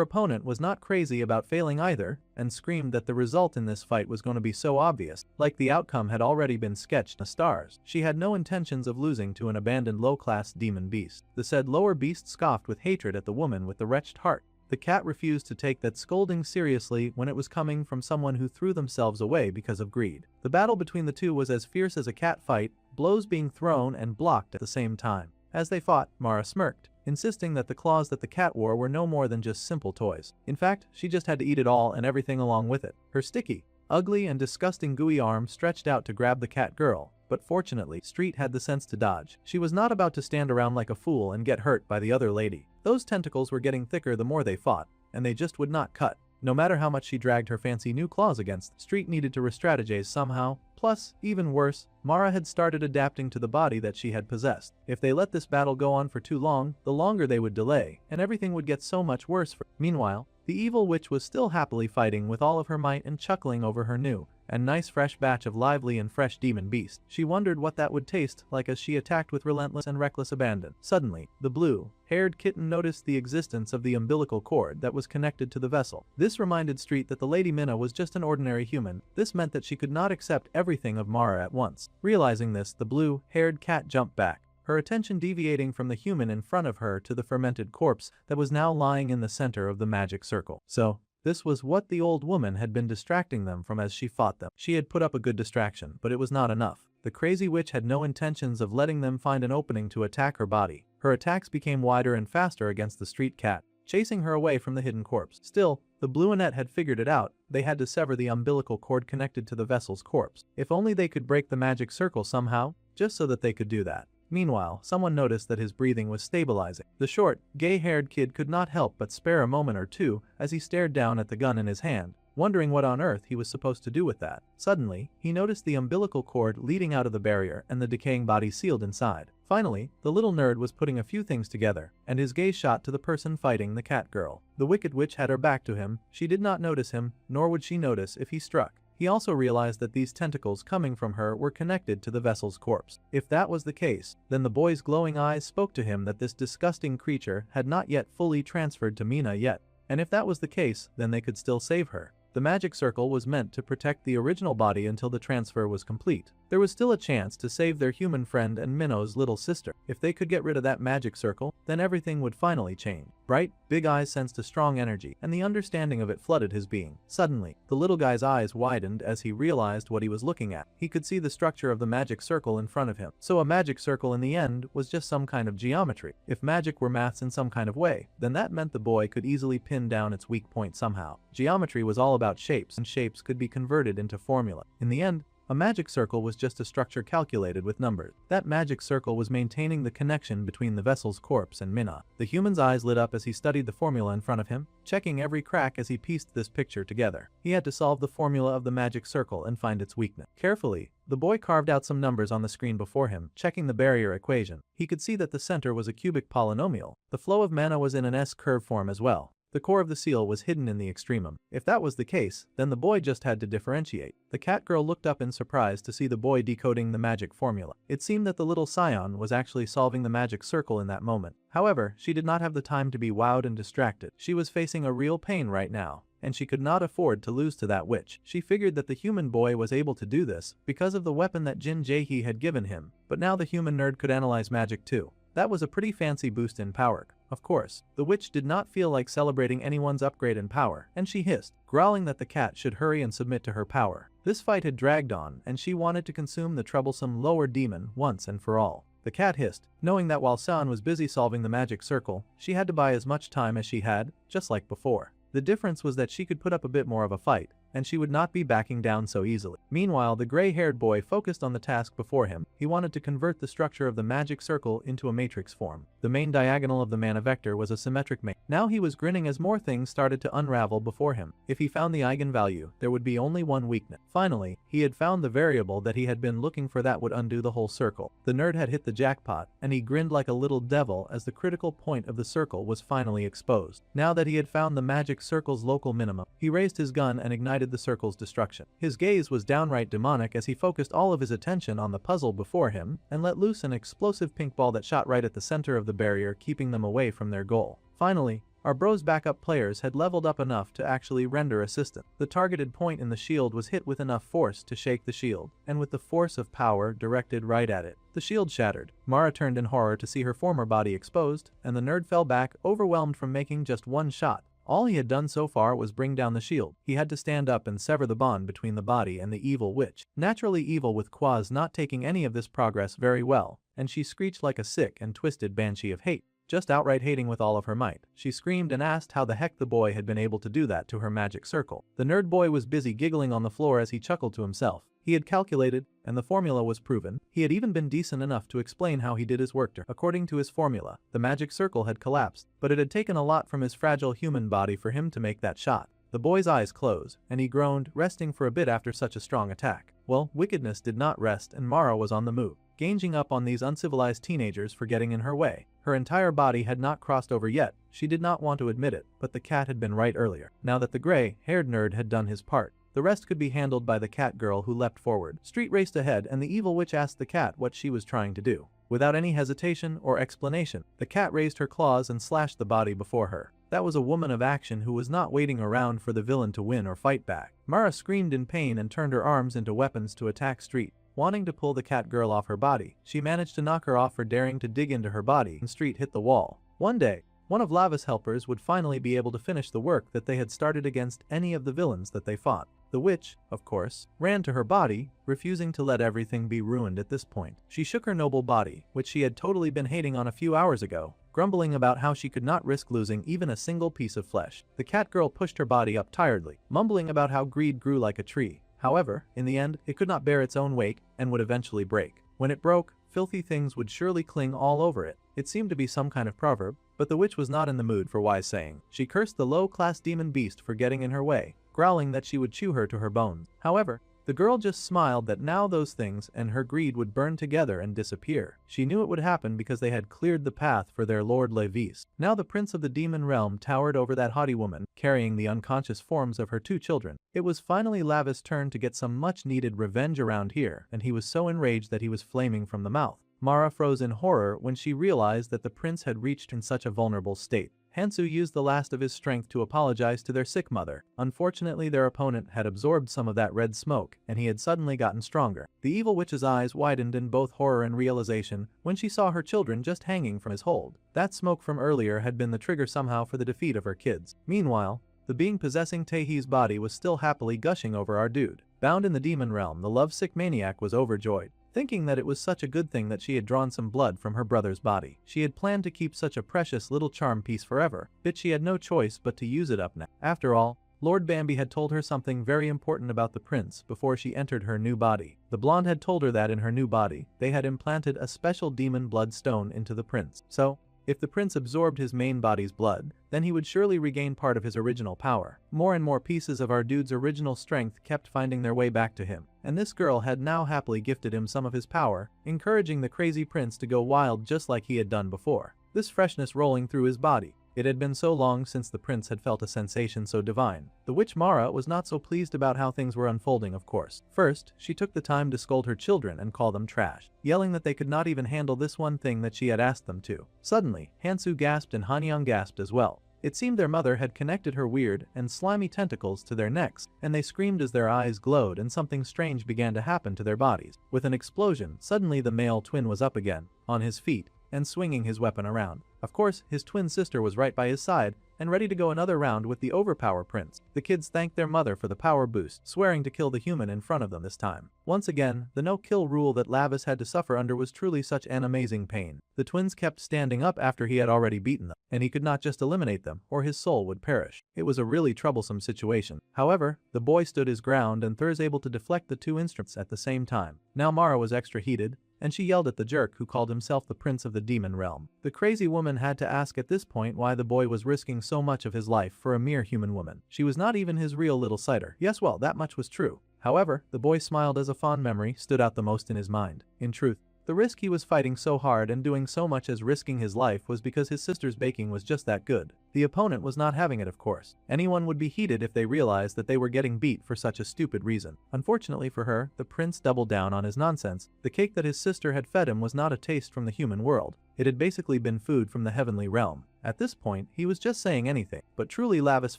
opponent was not crazy about failing either, and screamed that the result in this fight was going to be so obvious, like the outcome had already been sketched in the stars. She had no intentions of losing to an abandoned low-class demon beast. The said lower beast scoffed with hatred at the woman with the wretched heart. The cat refused to take that scolding seriously when it was coming from someone who threw themselves away because of greed. The battle between the two was as fierce as a cat fight, blows being thrown and blocked at the same time. As they fought, Mara smirked, insisting that the claws that the cat wore were no more than just simple toys. In fact, she just had to eat it all and everything along with it. Her sticky, ugly and disgusting gooey arm stretched out to grab the cat girl, but fortunately, Street had the sense to dodge. She was not about to stand around like a fool and get hurt by the other lady. Those tentacles were getting thicker the more they fought, and they just would not cut. No matter how much she dragged her fancy new claws against, Street needed to re-strategize somehow. Plus, even worse, Mara had started adapting to the body that she had possessed. If they let this battle go on for too long, the longer they would delay, and everything would get so much worse for. Meanwhile, The evil witch was still happily fighting with all of her might and chuckling over her new and nice fresh batch of lively and fresh demon beast. She wondered what that would taste like as she attacked with relentless and reckless abandon. Suddenly, the blue-haired kitten noticed the existence of the umbilical cord that was connected to the vessel. This reminded Street that the Lady Minna was just an ordinary human. This meant that she could not accept everything of Mara at once. Realizing this, the blue-haired cat jumped back, her attention deviating from the human in front of her to the fermented corpse that was now lying in the center of the magic circle. So, this was what the old woman had been distracting them from as she fought them. She had put up a good distraction, but it was not enough. The crazy witch had no intentions of letting them find an opening to attack her body. Her attacks became wider and faster against the street cat, chasing her away from the hidden corpse. Still, the Blueonette had figured it out. They had to sever the umbilical cord connected to the vessel's corpse. If only they could break the magic circle somehow, just so that they could do that. Meanwhile, someone noticed that his breathing was stabilizing. The short, gay-haired kid could not help but spare a moment or two as he stared down at the gun in his hand, wondering what on earth he was supposed to do with that. Suddenly, he noticed the umbilical cord leading out of the barrier and the decaying body sealed inside. Finally, the little nerd was putting a few things together, and his gaze shot to the person fighting the cat girl. The wicked witch had her back to him. She did not notice him, nor would she notice if he struck. He also realized that these tentacles coming from her were connected to the vessel's corpse. If that was the case, then the boy's glowing eyes spoke to him that this disgusting creature had not yet fully transferred to Minna yet. And if that was the case, then they could still save her. The magic circle was meant to protect the original body until the transfer was complete. There was still a chance to save their human friend and Minno's little sister. If they could get rid of that magic circle, then everything would finally change. Bright, big eyes sensed a strong energy, and the understanding of it flooded his being. Suddenly, the little guy's eyes widened as he realized what he was looking at. He could see the structure of the magic circle in front of him. So a magic circle in the end was just some kind of geometry. If magic were maths in some kind of way, then that meant the boy could easily pin down its weak point somehow. Geometry was all about shapes, and shapes could be converted into formula. In the end, a magic circle was just a structure calculated with numbers. That magic circle was maintaining the connection between the vessel's corpse and Minna. The human's eyes lit up as he studied the formula in front of him, checking every crack as he pieced this picture together. He had to solve the formula of the magic circle and find its weakness. Carefully, the boy carved out some numbers on the screen before him, checking the barrier equation. He could see that the center was a cubic polynomial. The flow of mana was in an S-curve form as well. The core of the seal was hidden in the extremum. If that was the case, then the boy just had to differentiate. The cat girl looked up in surprise to see the boy decoding the magic formula. It seemed that the little scion was actually solving the magic circle in that moment. However, she did not have the time to be wowed and distracted. She was facing a real pain right now, and she could not afford to lose to that witch. She figured that the human boy was able to do this because of the weapon that Jin Jae-hee had given him, but now the human nerd could analyze magic too. That was a pretty fancy boost in power. Of course, the witch did not feel like celebrating anyone's upgrade in power, and she hissed, growling that the cat should hurry and submit to her power. This fight had dragged on, and she wanted to consume the troublesome lower demon once and for all. The cat hissed, knowing that while San was busy solving the magic circle, she had to buy as much time as she had, just like before. The difference was that she could put up a bit more of a fight, and she would not be backing down so easily. Meanwhile, the gray-haired boy focused on the task before him. He wanted to convert the structure of the magic circle into a matrix form. The main diagonal of the mana vector was a symmetric matrix. Now he was grinning as more things started to unravel before him. If he found the eigenvalue, there would be only one weakness. Finally, he had found the variable that he had been looking for that would undo the whole circle. The nerd had hit the jackpot, and he grinned like a little devil as the critical point of the circle was finally exposed. Now that he had found the magic circle's local minimum, he raised his gun and ignited the circle's destruction. His gaze was downright demonic as he focused all of his attention on the puzzle before him and let loose an explosive pink ball that shot right at the center of the barrier, keeping them away from their goal. Finally, our bro's backup players had leveled up enough to actually render assistance. The targeted point in the shield was hit with enough force to shake the shield, and with the force of power directed right at it, the shield shattered. Mara turned in horror to see her former body exposed, and the nerd fell back, overwhelmed from making just one shot. All he had done so far was bring down the shield. He had to stand up and sever the bond between the body and the evil witch. Naturally evil, with Quaz not taking any of this progress very well, and she screeched like a sick and twisted banshee of hate. Just outright hating with all of her might. She screamed and asked how the heck the boy had been able to do that to her magic circle. The nerd boy was busy giggling on the floor as he chuckled to himself. He had calculated, and the formula was proven. He had even been decent enough to explain how he did his work to her. According to his formula, the magic circle had collapsed, but it had taken a lot from his fragile human body for him to make that shot. The boy's eyes closed, and he groaned, resting for a bit after such a strong attack. Well, wickedness did not rest and Mara was on the move, ganging up on these uncivilized teenagers for getting in her way. Her entire body had not crossed over yet, she did not want to admit it, but the cat had been right earlier. Now that the gray-haired nerd had done his part, the rest could be handled by the cat girl who leapt forward. Street raced ahead and the evil witch asked the cat what she was trying to do. Without any hesitation or explanation, the cat raised her claws and slashed the body before her. That was a woman of action who was not waiting around for the villain to win or fight back. Mara screamed in pain and turned her arms into weapons to attack Street. Wanting to pull the cat girl off her body, she managed to knock her off for daring to dig into her body and Street hit the wall. One day, one of Lava's helpers would finally be able to finish the work that they had started against any of the villains that they fought. The witch, of course, ran to her body, refusing to let everything be ruined at this point. She shook her noble body, which she had totally been hating on a few hours ago, grumbling about how she could not risk losing even a single piece of flesh. The cat girl pushed her body up tiredly, mumbling about how greed grew like a tree. However, in the end, it could not bear its own weight and would eventually break. When it broke, filthy things would surely cling all over it. It seemed to be some kind of proverb, but the witch was not in the mood for wise saying. She cursed the low-class demon beast for getting in her way, growling that she would chew her to her bones. However, the girl just smiled that now those things and her greed would burn together and disappear. She knew it would happen because they had cleared the path for their Lord Levis. Now the prince of the demon realm towered over that haughty woman, carrying the unconscious forms of her two children. It was finally Lava's turn to get some much-needed revenge around here, and he was so enraged that he was flaming from the mouth. Mara froze in horror when she realized that the prince had reached in such a vulnerable state. Hansu used the last of his strength to apologize to their sick mother. Unfortunately, their opponent had absorbed some of that red smoke, and he had suddenly gotten stronger. The evil witch's eyes widened in both horror and realization when she saw her children just hanging from his hold. That smoke from earlier had been the trigger somehow for the defeat of her kids. Meanwhile, the being possessing Taehee's body was still happily gushing over our dude. Bound in the demon realm, the lovesick maniac was overjoyed, thinking that it was such a good thing that she had drawn some blood from her brother's body. She had planned to keep such a precious little charm piece forever, but she had no choice but to use it up now. After all, Lord Bambi had told her something very important about the prince before she entered her new body. The blonde had told her that in her new body, they had implanted a special demon blood stone into the prince. So, if the prince absorbed his main body's blood, then he would surely regain part of his original power. More and more pieces of our dude's original strength kept finding their way back to him, and this girl had now happily gifted him some of his power, encouraging the crazy prince to go wild just like he had done before. This freshness rolling through his body. It had been so long since the prince had felt a sensation so divine. The witch Mara was not so pleased about how things were unfolding, of course. First, she took the time to scold her children and call them trash, yelling that they could not even handle this one thing that she had asked them to. Suddenly, Hansu gasped and Hanyang gasped as well. It seemed their mother had connected her weird and slimy tentacles to their necks, and they screamed as their eyes glowed and something strange began to happen to their bodies. With an explosion, suddenly the male twin was up again, on his feet, and swinging his weapon around. Of course, his twin sister was right by his side and ready to go another round with the overpower prince. The kids thanked their mother for the power boost, swearing to kill the human in front of them this time. Once again, the no-kill rule that Lavis had to suffer under was truly such an amazing pain. The twins kept standing up after he had already beaten them, and he could not just eliminate them or his soul would perish. It was a really troublesome situation. However, the boy stood his ground and Thurs able to deflect the two instruments at the same time. Now Mara was extra heated, and she yelled at the jerk who called himself the prince of the demon realm. The crazy woman had to ask at this point why the boy was risking so much of his life for a mere human woman. She was not even his real little sighter. Yes, well, that much was true. However, the boy smiled as a fond memory stood out the most in his mind. In truth, the risk he was fighting so hard and doing so much as risking his life was because his sister's baking was just that good. The opponent was not having it, of course. Anyone would be heated if they realized that they were getting beat for such a stupid reason. Unfortunately for her, the prince doubled down on his nonsense. The cake that his sister had fed him was not a taste from the human world. It had basically been food from the heavenly realm. At this point, he was just saying anything, but truly Lavis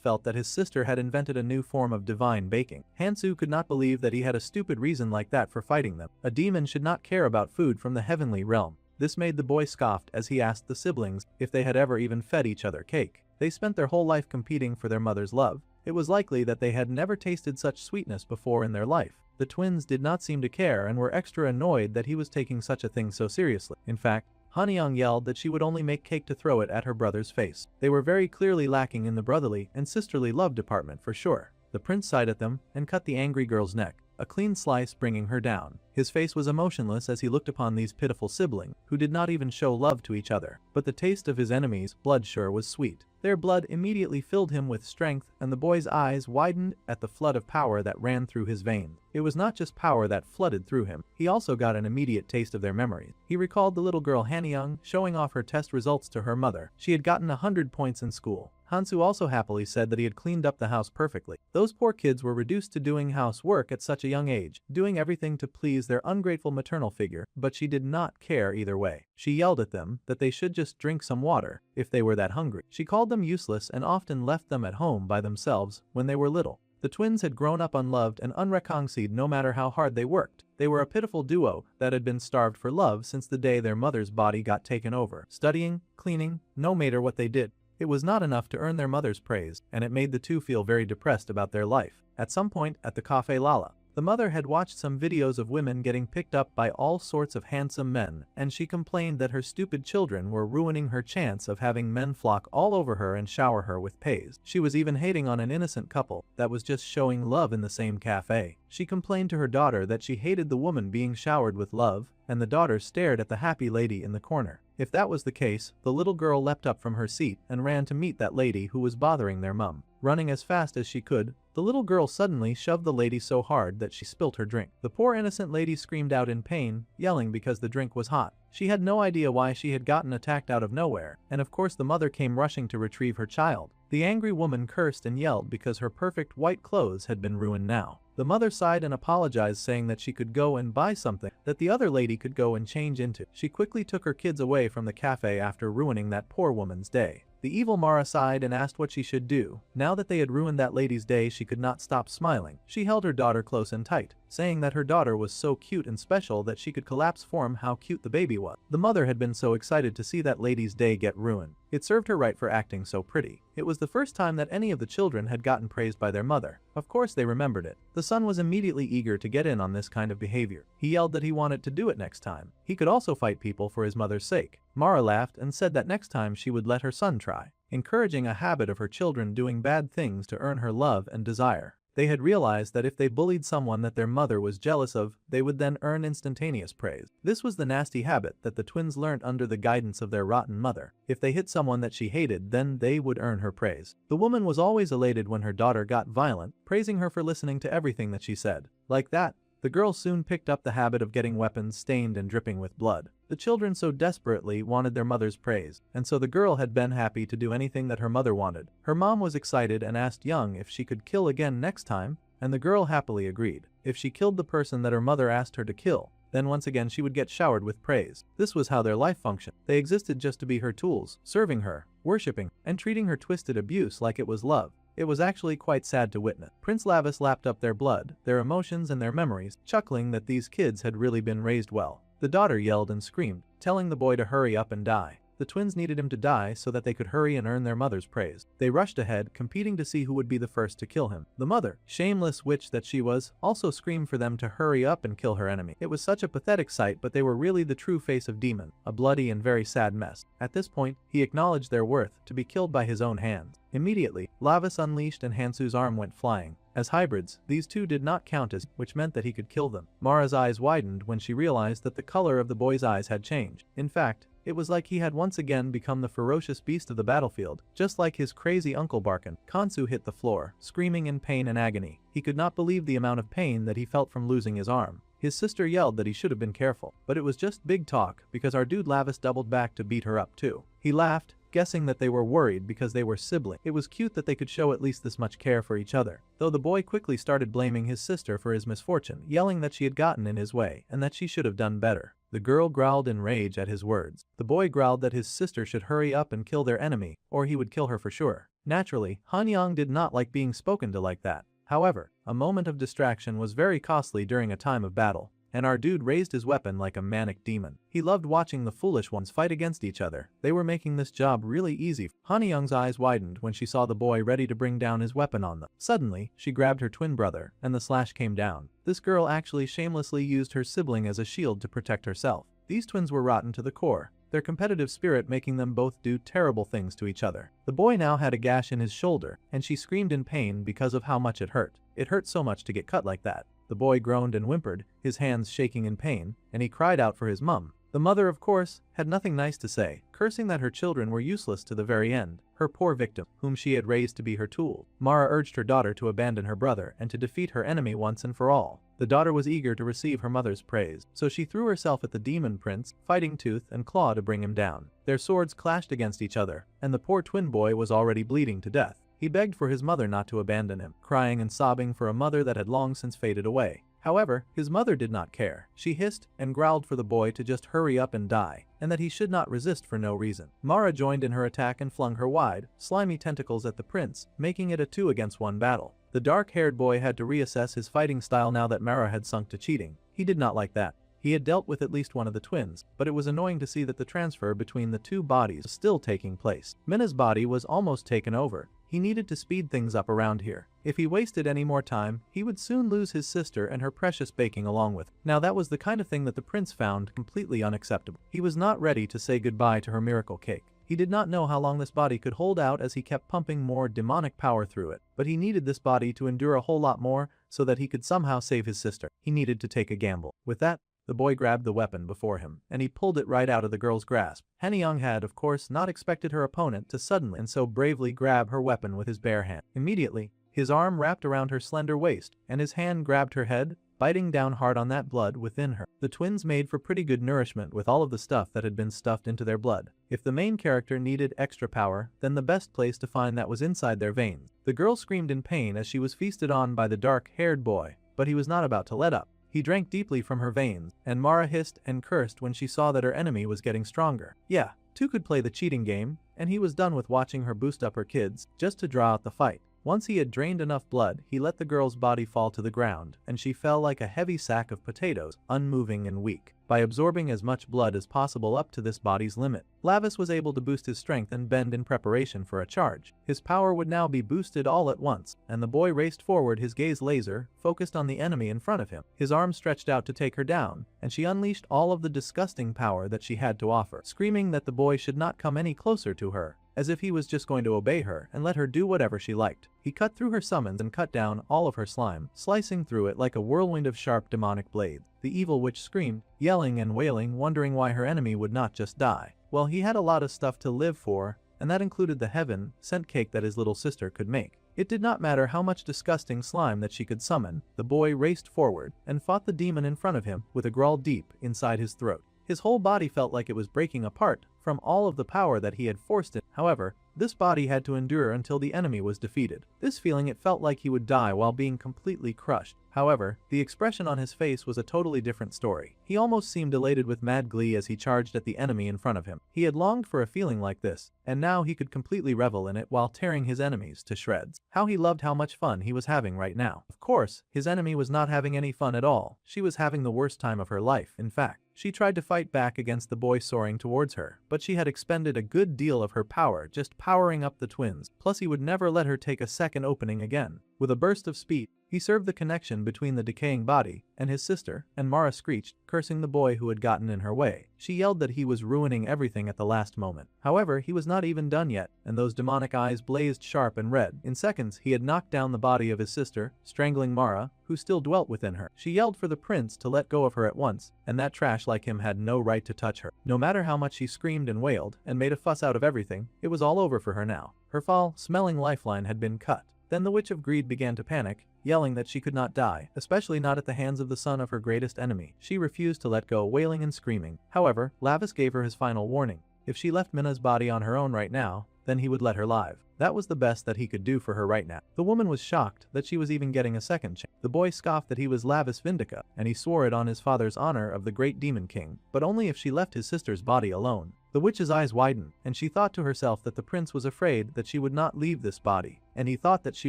felt that his sister had invented a new form of divine baking. Hansu could not believe that he had a stupid reason like that for fighting them. A demon should not care about food from the heavenly realm. This made the boy scoffed as he asked the siblings if they had ever even fed each other cake. They spent their whole life competing for their mother's love. It was likely that they had never tasted such sweetness before in their life. The twins did not seem to care and were extra annoyed that he was taking such a thing so seriously. In fact, Hanyang yelled that she would only make cake to throw it at her brother's face. They were very clearly lacking in the brotherly and sisterly love department for sure. The prince sighed at them and cut the angry girl's neck, a clean slice bringing her down. His face was emotionless as he looked upon these pitiful siblings, who did not even show love to each other. But the taste of his enemy's blood sure was sweet. Their blood immediately filled him with strength, and the boy's eyes widened at the flood of power that ran through his veins. It was not just power that flooded through him, he also got an immediate taste of their memories. He recalled the little girl Hanyang showing off her test results to her mother. She had gotten 100 points in school. Hansu also happily said that he had cleaned up the house perfectly. Those poor kids were reduced to doing housework at such a young age, doing everything to please their ungrateful maternal figure, but she did not care either way. She yelled at them that they should just drink some water if they were that hungry. She called them useless and often left them at home by themselves when they were little. The twins had grown up unloved and unrecognized no matter how hard they worked. They were a pitiful duo that had been starved for love since the day their mother's body got taken over. Studying, cleaning, no matter what they did, it was not enough to earn their mother's praise, and it made the two feel very depressed about their life. At some point at the Cafe Lala, the mother had watched some videos of women getting picked up by all sorts of handsome men, and she complained that her stupid children were ruining her chance of having men flock all over her and shower her with praise. She was even hating on an innocent couple that was just showing love in the same cafe. She complained to her daughter that she hated the woman being showered with love, and the daughter stared at the happy lady in the corner. If that was the case, the little girl leapt up from her seat and ran to meet that lady who was bothering their mum. Running as fast as she could, the little girl suddenly shoved the lady so hard that she spilt her drink. The poor innocent lady screamed out in pain, yelling because the drink was hot. She had no idea why she had gotten attacked out of nowhere, and of course the mother came rushing to retrieve her child. The angry woman cursed and yelled because her perfect white clothes had been ruined now. The mother sighed and apologized, saying that she could go and buy something that the other lady could go and change into. She quickly took her kids away from the cafe after ruining that poor woman's day. The evil Mara sighed and asked what she should do. Now that they had ruined that lady's day, she could not stop smiling. She held her daughter close and tight, saying that her daughter was so cute and special that she could collapse form how cute the baby was. The mother had been so excited to see that lady's day get ruined. It served her right for acting so pretty. It was the first time that any of the children had gotten praised by their mother. Of course they remembered it. The son was immediately eager to get in on this kind of behavior. He yelled that he wanted to do it next time. He could also fight people for his mother's sake. Mara laughed and said that next time she would let her son try, encouraging a habit of her children doing bad things to earn her love and desire. They had realized that if they bullied someone that their mother was jealous of, they would then earn instantaneous praise. This was the nasty habit that the twins learned under the guidance of their rotten mother. If they hit someone that she hated, then they would earn her praise. The woman was always elated when her daughter got violent, praising her for listening to everything that she said. Like that, the girl soon picked up the habit of getting weapons stained and dripping with blood. The children so desperately wanted their mother's praise, and so the girl had been happy to do anything that her mother wanted. Her mom was excited and asked Young if she could kill again next time, and the girl happily agreed. If she killed the person that her mother asked her to kill, then once again she would get showered with praise. This was how their life functioned. They existed just to be her tools, serving her, worshipping, and treating her twisted abuse like it was love. It was actually quite sad to witness. Prince Lavis lapped up their blood, their emotions and their memories, chuckling that these kids had really been raised well. The daughter yelled and screamed, telling the boy to hurry up and die. The twins needed him to die so that they could hurry and earn their mother's praise. They rushed ahead, competing to see who would be the first to kill him. The mother, shameless witch that she was, also screamed for them to hurry up and kill her enemy. It was such a pathetic sight, but they were really the true face of Demon, a bloody and very sad mess. At this point, he acknowledged their worth, to be killed by his own hands. Immediately, Lavis unleashed and Hansu's arm went flying. As hybrids, these two did not count as, which meant that he could kill them. Mara's eyes widened when she realized that the color of the boy's eyes had changed. In fact, it was like he had once again become the ferocious beast of the battlefield, just like his crazy uncle Barkin. Kansu hit the floor, screaming in pain and agony. He could not believe the amount of pain that he felt from losing his arm. His sister yelled that he should have been careful, but it was just big talk because our dude Lavis doubled back to beat her up too. He laughed, guessing that they were worried because they were siblings. It was cute that they could show at least this much care for each other, though the boy quickly started blaming his sister for his misfortune, yelling that she had gotten in his way and that she should have done better. The girl growled in rage at his words. The boy growled that his sister should hurry up and kill their enemy, or he would kill her for sure. Naturally, Hanyang did not like being spoken to like that. However, a moment of distraction was very costly during a time of battle, and our dude raised his weapon like a manic demon. He loved watching the foolish ones fight against each other. They were making this job really easy. Hanyang's eyes widened when she saw the boy ready to bring down his weapon on them. Suddenly, she grabbed her twin brother, and the slash came down. This girl actually shamelessly used her sibling as a shield to protect herself. These twins were rotten to the core, their competitive spirit making them both do terrible things to each other. The boy now had a gash in his shoulder, and she screamed in pain because of how much it hurt. It hurt so much to get cut like that. The boy groaned and whimpered, his hands shaking in pain, and he cried out for his mum. The mother, of course, had nothing nice to say, cursing that her children were useless to the very end. Her poor victim, whom she had raised to be her tool. Mara urged her daughter to abandon her brother and to defeat her enemy once and for all. The daughter was eager to receive her mother's praise, so she threw herself at the demon prince, fighting tooth and claw to bring him down. Their swords clashed against each other, and the poor twin boy was already bleeding to death. He begged for his mother not to abandon him, crying and sobbing for a mother that had long since faded away. However, his mother did not care. She hissed and growled for the boy to just hurry up and die, and that he should not resist for no reason. Mara joined in her attack and flung her wide, slimy tentacles at the prince, making it a 2-against-1 battle. The dark-haired boy had to reassess his fighting style now that Mara had sunk to cheating. He did not like that. He had dealt with at least one of the twins, but it was annoying to see that the transfer between the two bodies was still taking place. Minna's body was almost taken over. He needed to speed things up around here. If he wasted any more time, he would soon lose his sister and her precious baking along with. Now that was the kind of thing that the prince found completely unacceptable. He was not ready to say goodbye to her miracle cake. He did not know how long this body could hold out as he kept pumping more demonic power through it, but he needed this body to endure a whole lot more so that he could somehow save his sister. He needed to take a gamble. With that, the boy grabbed the weapon before him, and he pulled it right out of the girl's grasp. Hanyang had, of course, not expected her opponent to suddenly and so bravely grab her weapon with his bare hand. Immediately, his arm wrapped around her slender waist, and his hand grabbed her head, biting down hard on that blood within her. The twins made for pretty good nourishment with all of the stuff that had been stuffed into their blood. If the main character needed extra power, then the best place to find that was inside their veins. The girl screamed in pain as she was feasted on by the dark-haired boy, but he was not about to let up. He drank deeply from her veins, and Mara hissed and cursed when she saw that her enemy was getting stronger. Yeah, two could play the cheating game, and he was done with watching her boost up her kids, just to draw out the fight. Once he had drained enough blood, he let the girl's body fall to the ground, and she fell like a heavy sack of potatoes, unmoving and weak. By absorbing as much blood as possible up to this body's limit, Lavis was able to boost his strength and bend in preparation for a charge. His power would now be boosted all at once, and the boy raced forward, his gaze laser focused on the enemy in front of him. His arm stretched out to take her down, and she unleashed all of the disgusting power that she had to offer, screaming that the boy should not come any closer to her, as if he was just going to obey her and let her do whatever she liked. He cut through her summons and cut down all of her slime, slicing through it like a whirlwind of sharp demonic blades. The evil witch screamed, yelling and wailing, wondering why her enemy would not just die. Well, he had a lot of stuff to live for, and that included the heaven-sent cake that his little sister could make. It did not matter how much disgusting slime that she could summon. The boy raced forward and fought the demon in front of him with a growl deep inside his throat. His whole body felt like it was breaking apart from all of the power that he had forced it. However, this body had to endure until the enemy was defeated. This feeling, it felt like he would die while being completely crushed. However, the expression on his face was a totally different story. He almost seemed elated with mad glee as he charged at the enemy in front of him. He had longed for a feeling like this, and now he could completely revel in it while tearing his enemies to shreds. How he loved how much fun he was having right now. Of course, his enemy was not having any fun at all. She was having the worst time of her life, in fact. She tried to fight back against the boy soaring towards her, but she had expended a good deal of her power just powering up the twins, plus he would never let her take a second opening again. With a burst of speed, he served the connection between the decaying body and his sister, and Mara screeched, cursing the boy who had gotten in her way. She yelled that he was ruining everything at the last moment. However, he was not even done yet, and those demonic eyes blazed sharp and red. In seconds, he had knocked down the body of his sister, strangling Mara, who still dwelt within her. She yelled for the prince to let go of her at once, and that trash like him had no right to touch her. No matter how much she screamed and wailed and made a fuss out of everything, it was all over for her now. Her foul-smelling lifeline had been cut. Then the Witch of Greed began to panic, yelling that she could not die, especially not at the hands of the son of her greatest enemy. She refused to let go, wailing and screaming. However, Lavis gave her his final warning. If she left Minna's body on her own right now, then he would let her live. That was the best that he could do for her right now. The woman was shocked that she was even getting a second chance. The boy scoffed that he was Lavis Vindica, and he swore it on his father's honor of the great demon king, but only if she left his sister's body alone. The witch's eyes widened, and she thought to herself that the prince was afraid that she would not leave this body, and he thought that she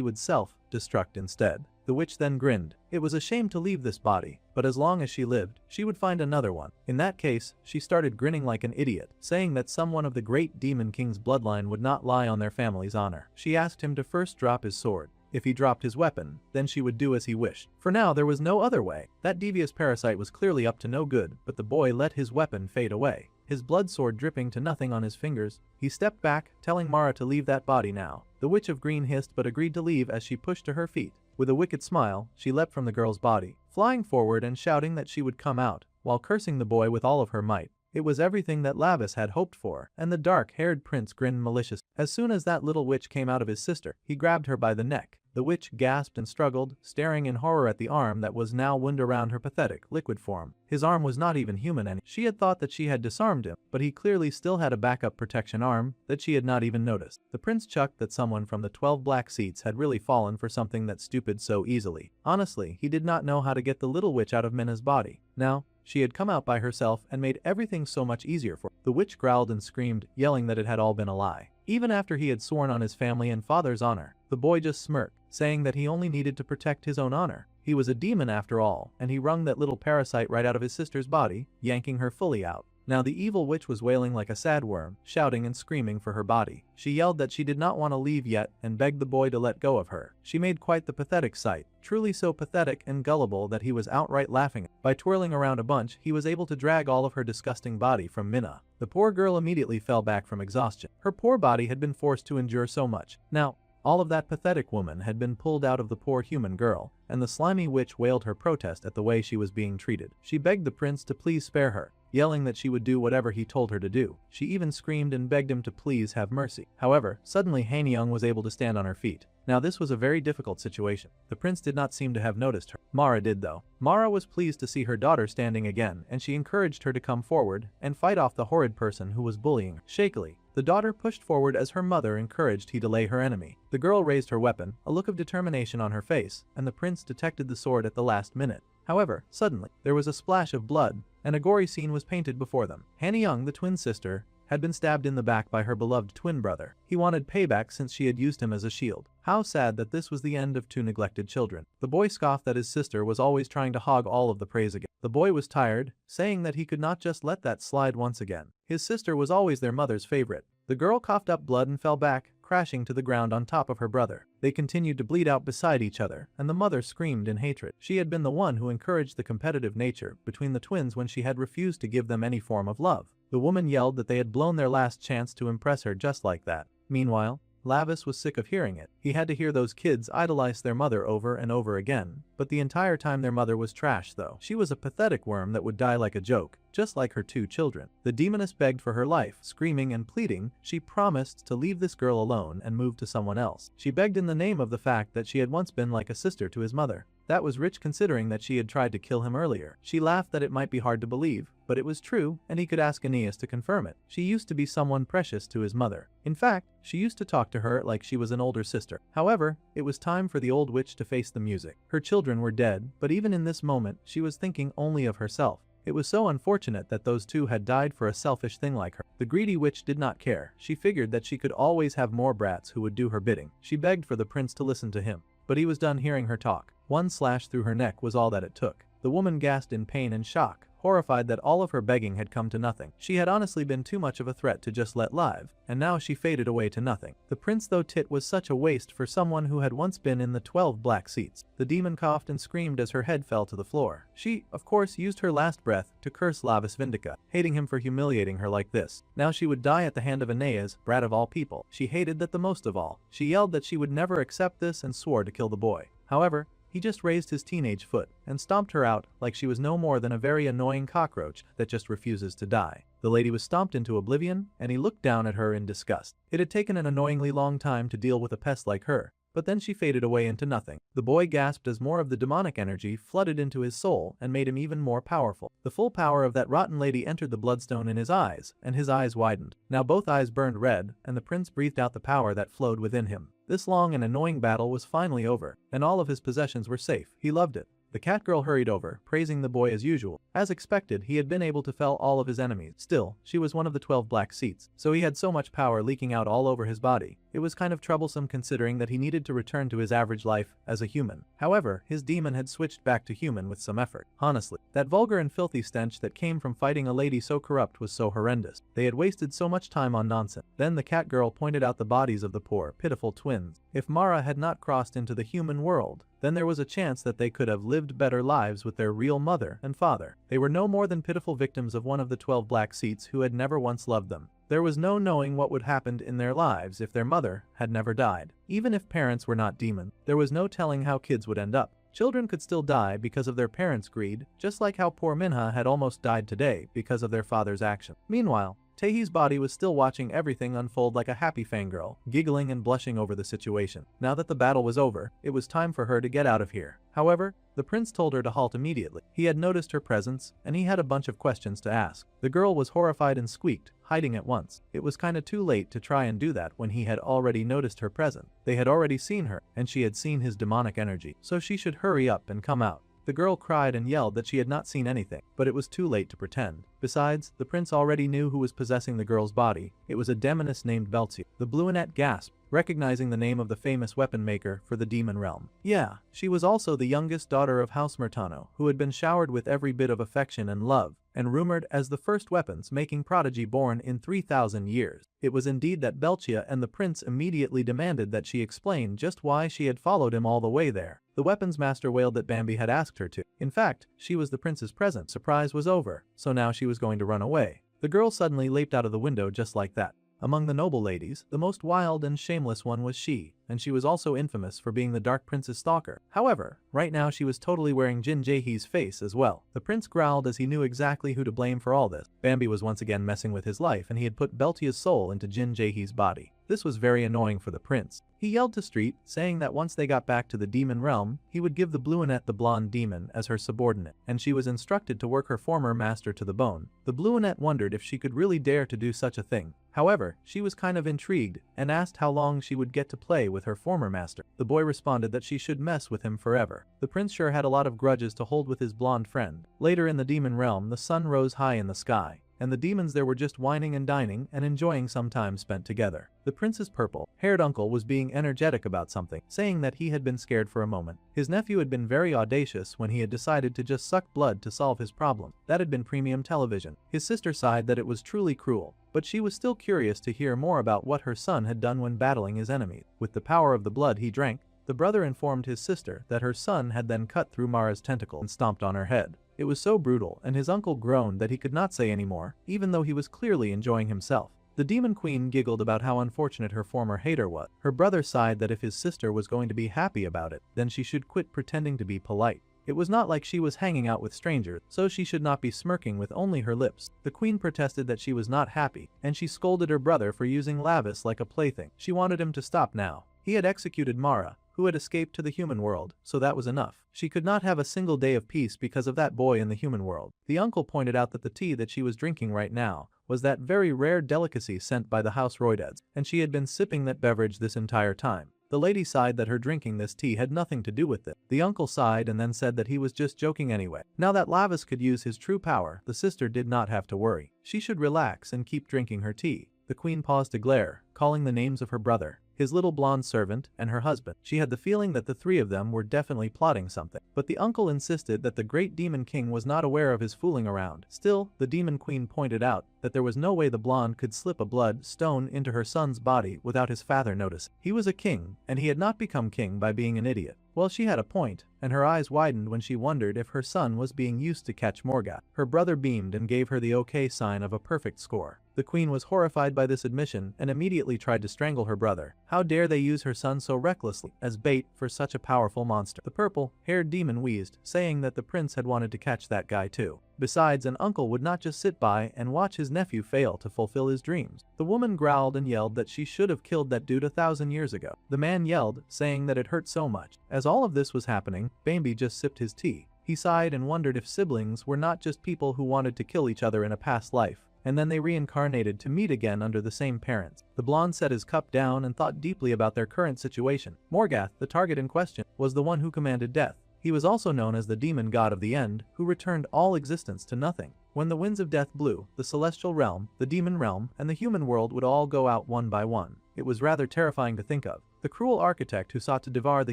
would self-destruct instead. The witch then grinned. It was a shame to leave this body, but as long as she lived, she would find another one. In that case, she started grinning like an idiot, saying that someone of the great demon king's bloodline would not lie on their family's honor. She asked him to first drop his sword. If he dropped his weapon, then she would do as he wished. For now, there was no other way. That devious parasite was clearly up to no good, but the boy let his weapon fade away. His blood sword dripping to nothing on his fingers, he stepped back, telling Mara to leave that body now. The Witch of Green hissed but agreed to leave as she pushed to her feet. With a wicked smile, she leapt from the girl's body, flying forward and shouting that she would come out, while cursing the boy with all of her might. It was everything that Lavis had hoped for, and the dark-haired prince grinned maliciously. As soon as that little witch came out of his sister, he grabbed her by the neck. The witch gasped and struggled, staring in horror at the arm that was now wound around her pathetic, liquid form. His arm was not even human anymore. She had thought that she had disarmed him, but he clearly still had a backup protection arm that she had not even noticed. The prince chucked that someone from the 12 black seats had really fallen for something that stupid so easily. Honestly, he did not know how to get the little witch out of Minna's body. Now, she had come out by herself and made everything so much easier for her. The witch growled and screamed, yelling that it had all been a lie. Even after he had sworn on his family and father's honor, the boy just smirked, saying that he only needed to protect his own honor. He was a demon after all, and he wrung that little parasite right out of his sister's body, yanking her fully out. Now the evil witch was wailing like a sad worm, shouting and screaming for her body. She yelled that she did not want to leave yet and begged the boy to let go of her. She made quite the pathetic sight, truly so pathetic and gullible that he was outright laughing. By twirling around a bunch, he was able to drag all of her disgusting body from Minna. The poor girl immediately fell back from exhaustion. Her poor body had been forced to endure so much. Now, all of that pathetic woman had been pulled out of the poor human girl, and the slimy witch wailed her protest at the way she was being treated. She begged the prince to please spare her, yelling that she would do whatever he told her to do. She even screamed and begged him to please have mercy. However, suddenly Hanyang was able to stand on her feet. Now this was a very difficult situation. The prince did not seem to have noticed her. Mara did though. Mara was pleased to see her daughter standing again, and she encouraged her to come forward and fight off the horrid person who was bullying her. Shakily, the daughter pushed forward as her mother encouraged he delay her enemy. The girl raised her weapon, a look of determination on her face, and the prince detected the sword at the last minute. However, suddenly, there was a splash of blood, and a gory scene was painted before them. Hanyang, the twin sister, had been stabbed in the back by her beloved twin brother. He wanted payback since she had used him as a shield. How sad that this was the end of two neglected children. The boy scoffed that his sister was always trying to hog all of the praise again. The boy was tired, saying that he could not just let that slide once again. His sister was always their mother's favorite. The girl coughed up blood and fell back, crashing to the ground on top of her brother. They continued to bleed out beside each other, and the mother screamed in hatred. She had been the one who encouraged the competitive nature between the twins when she had refused to give them any form of love. The woman yelled that they had blown their last chance to impress her just like that. Meanwhile, Lavis was sick of hearing it. He had to hear those kids idolize their mother over and over again, but the entire time their mother was trash though. She was a pathetic worm that would die like a joke, just like her two children. The demoness begged for her life, screaming and pleading. She promised to leave this girl alone and move to someone else. She begged in the name of the fact that she had once been like a sister to his mother. That was rich considering that she had tried to kill him earlier. She laughed that it might be hard to believe, but it was true, and he could ask Aeneas to confirm it. She used to be someone precious to his mother. In fact, she used to talk to her like she was an older sister. However, it was time for the old witch to face the music. Her children were dead, but even in this moment, she was thinking only of herself. It was so unfortunate that those two had died for a selfish thing like her. The greedy witch did not care. She figured that she could always have more brats who would do her bidding. She begged for the prince to listen to him, but he was done hearing her talk. One slash through her neck was all that it took. The woman gasped in pain and shock, horrified that all of her begging had come to nothing. She had honestly been too much of a threat to just let live, and now she faded away to nothing. The prince though tit was such a waste for someone who had once been in the 12 black seats. The demon coughed and screamed as her head fell to the floor. She, of course, used her last breath to curse Lavis Vindica, hating him for humiliating her like this. Now she would die at the hand of Aeneas, brat of all people. She hated that the most of all. She yelled that she would never accept this and swore to kill the boy. However, he just raised his teenage foot and stomped her out like she was no more than a very annoying cockroach that just refuses to die. The lady was stomped into oblivion, and he looked down at her in disgust. It had taken an annoyingly long time to deal with a pest like her, but then she faded away into nothing. The boy gasped as more of the demonic energy flooded into his soul and made him even more powerful. The full power of that rotten lady entered the bloodstone in his eyes, and his eyes widened. Now both eyes burned red, and the prince breathed out the power that flowed within him. This long and annoying battle was finally over, and all of his possessions were safe. He loved it. The cat girl hurried over, praising the boy as usual. As expected, he had been able to fell all of his enemies. Still, she was one of the 12 black seats, so he had so much power leaking out all over his body. It was kind of troublesome considering that he needed to return to his average life as a human. However, his demon had switched back to human with some effort. Honestly, that vulgar and filthy stench that came from fighting a lady so corrupt was so horrendous. They had wasted so much time on nonsense. Then the cat girl pointed out the bodies of the poor, pitiful twins. If Mara had not crossed into the human world, then there was a chance that they could have lived better lives with their real mother and father. They were no more than pitiful victims of one of the 12 black seats who had never once loved them. There was no knowing what would happen in their lives if their mother had never died. Even if parents were not demon, there was no telling how kids would end up. Children could still die because of their parents' greed, just like how poor Minha had almost died today because of their father's action. Meanwhile, Taehee's body was still watching everything unfold like a happy fangirl, giggling and blushing over the situation. Now that the battle was over, it was time for her to get out of here. However, the prince told her to halt immediately. He had noticed her presence, and he had a bunch of questions to ask. The girl was horrified and squeaked, hiding at once. It was kinda too late to try and do that when he had already noticed her presence. They had already seen her, and she had seen his demonic energy, so she should hurry up and come out. The girl cried and yelled that she had not seen anything, but it was too late to pretend. Besides, the prince already knew who was possessing the girl's body. It was a demoness named Beltia. The Bluenet gasped, recognizing the name of the famous weapon maker for the demon realm. Yeah, she was also the youngest daughter of House Murtano, who had been showered with every bit of affection and love, and rumored as the first weapons-making prodigy born in 3,000 years. It was indeed that Beltia, and the prince immediately demanded that she explain just why she had followed him all the way there. The weapons master wailed that Bambi had asked her to. In fact, she was the prince's present. Surprise was over, so now she was going to run away. The girl suddenly leaped out of the window just like that. Among the noble ladies, the most wild and shameless one was she, and she was also infamous for being the Dark Prince's stalker. However, right now she was totally wearing Jin Jaehee's face as well. The prince growled as he knew exactly who to blame for all this. Bambi was once again messing with his life, and he had put Beltia's soul into Jin Jaehee's body. This was very annoying for the prince. He yelled to Street, saying that once they got back to the demon realm, he would give the Bluenet the blonde demon as her subordinate, and she was instructed to work her former master to the bone. The Bluenet wondered if she could really dare to do such a thing. However, she was kind of intrigued and asked how long she would get to play with her former master. The boy responded that she should mess with him forever. The prince sure had a lot of grudges to hold with his blonde friend. Later in the demon realm, the sun rose high in the sky, and the demons there were just whining and dining and enjoying some time spent together. The prince's purple-haired uncle was being energetic about something, saying that he had been scared for a moment. His nephew had been very audacious when he had decided to just suck blood to solve his problem. That had been premium television. His sister sighed that it was truly cruel, but she was still curious to hear more about what her son had done when battling his enemies. With the power of the blood he drank, the brother informed his sister that her son had then cut through Mara's tentacle and stomped on her head. It was so brutal, and his uncle groaned that he could not say any more, even though he was clearly enjoying himself. The demon queen giggled about how unfortunate her former hater was. Her brother sighed that if his sister was going to be happy about it, then she should quit pretending to be polite. It was not like she was hanging out with strangers, so she should not be smirking with only her lips. The queen protested that she was not happy, and she scolded her brother for using Lavis like a plaything. She wanted him to stop now. He had executed Mara, who had escaped to the human world, so that was enough. She could not have a single day of peace because of that boy in the human world. The uncle pointed out that the tea that she was drinking right now was that very rare delicacy sent by the House Roydeds, and she had been sipping that beverage this entire time. The lady sighed that her drinking this tea had nothing to do with it. The uncle sighed and then said that he was just joking anyway. Now that Lavis could use his true power, the sister did not have to worry. She should relax and keep drinking her tea. The queen paused to glare, calling the names of her brother, his little blonde servant, and her husband. She had the feeling that the three of them were definitely plotting something. But the uncle insisted that the great demon king was not aware of his fooling around. Still, the demon queen pointed out that there was no way the blonde could slip a blood stone into her son's body without his father noticing. He was a king, and he had not become king by being an idiot. Well, she had a point, and her eyes widened when she wondered if her son was being used to catch Morgoth. Her brother beamed and gave her the okay sign of a perfect score. The queen was horrified by this admission and immediately tried to strangle her brother. How dare they use her son so recklessly as bait for such a powerful monster? The purple-haired demon wheezed, saying that the prince had wanted to catch that guy too. Besides, an uncle would not just sit by and watch his nephew fail to fulfill his dreams. The woman growled and yelled that she should have killed that dude 1,000 years ago. The man yelled, saying that it hurt so much. As all of this was happening, Bambi just sipped his tea. He sighed and wondered if siblings were not just people who wanted to kill each other in a past life, and then they reincarnated to meet again under the same parents. The blonde set his cup down and thought deeply about their current situation. Morgoth, the target in question, was the one who commanded death. He was also known as the demon god of the end, who returned all existence to nothing. When the winds of death blew, the celestial realm, the demon realm, and the human world would all go out one by one. It was rather terrifying to think of. The cruel architect who sought to devour the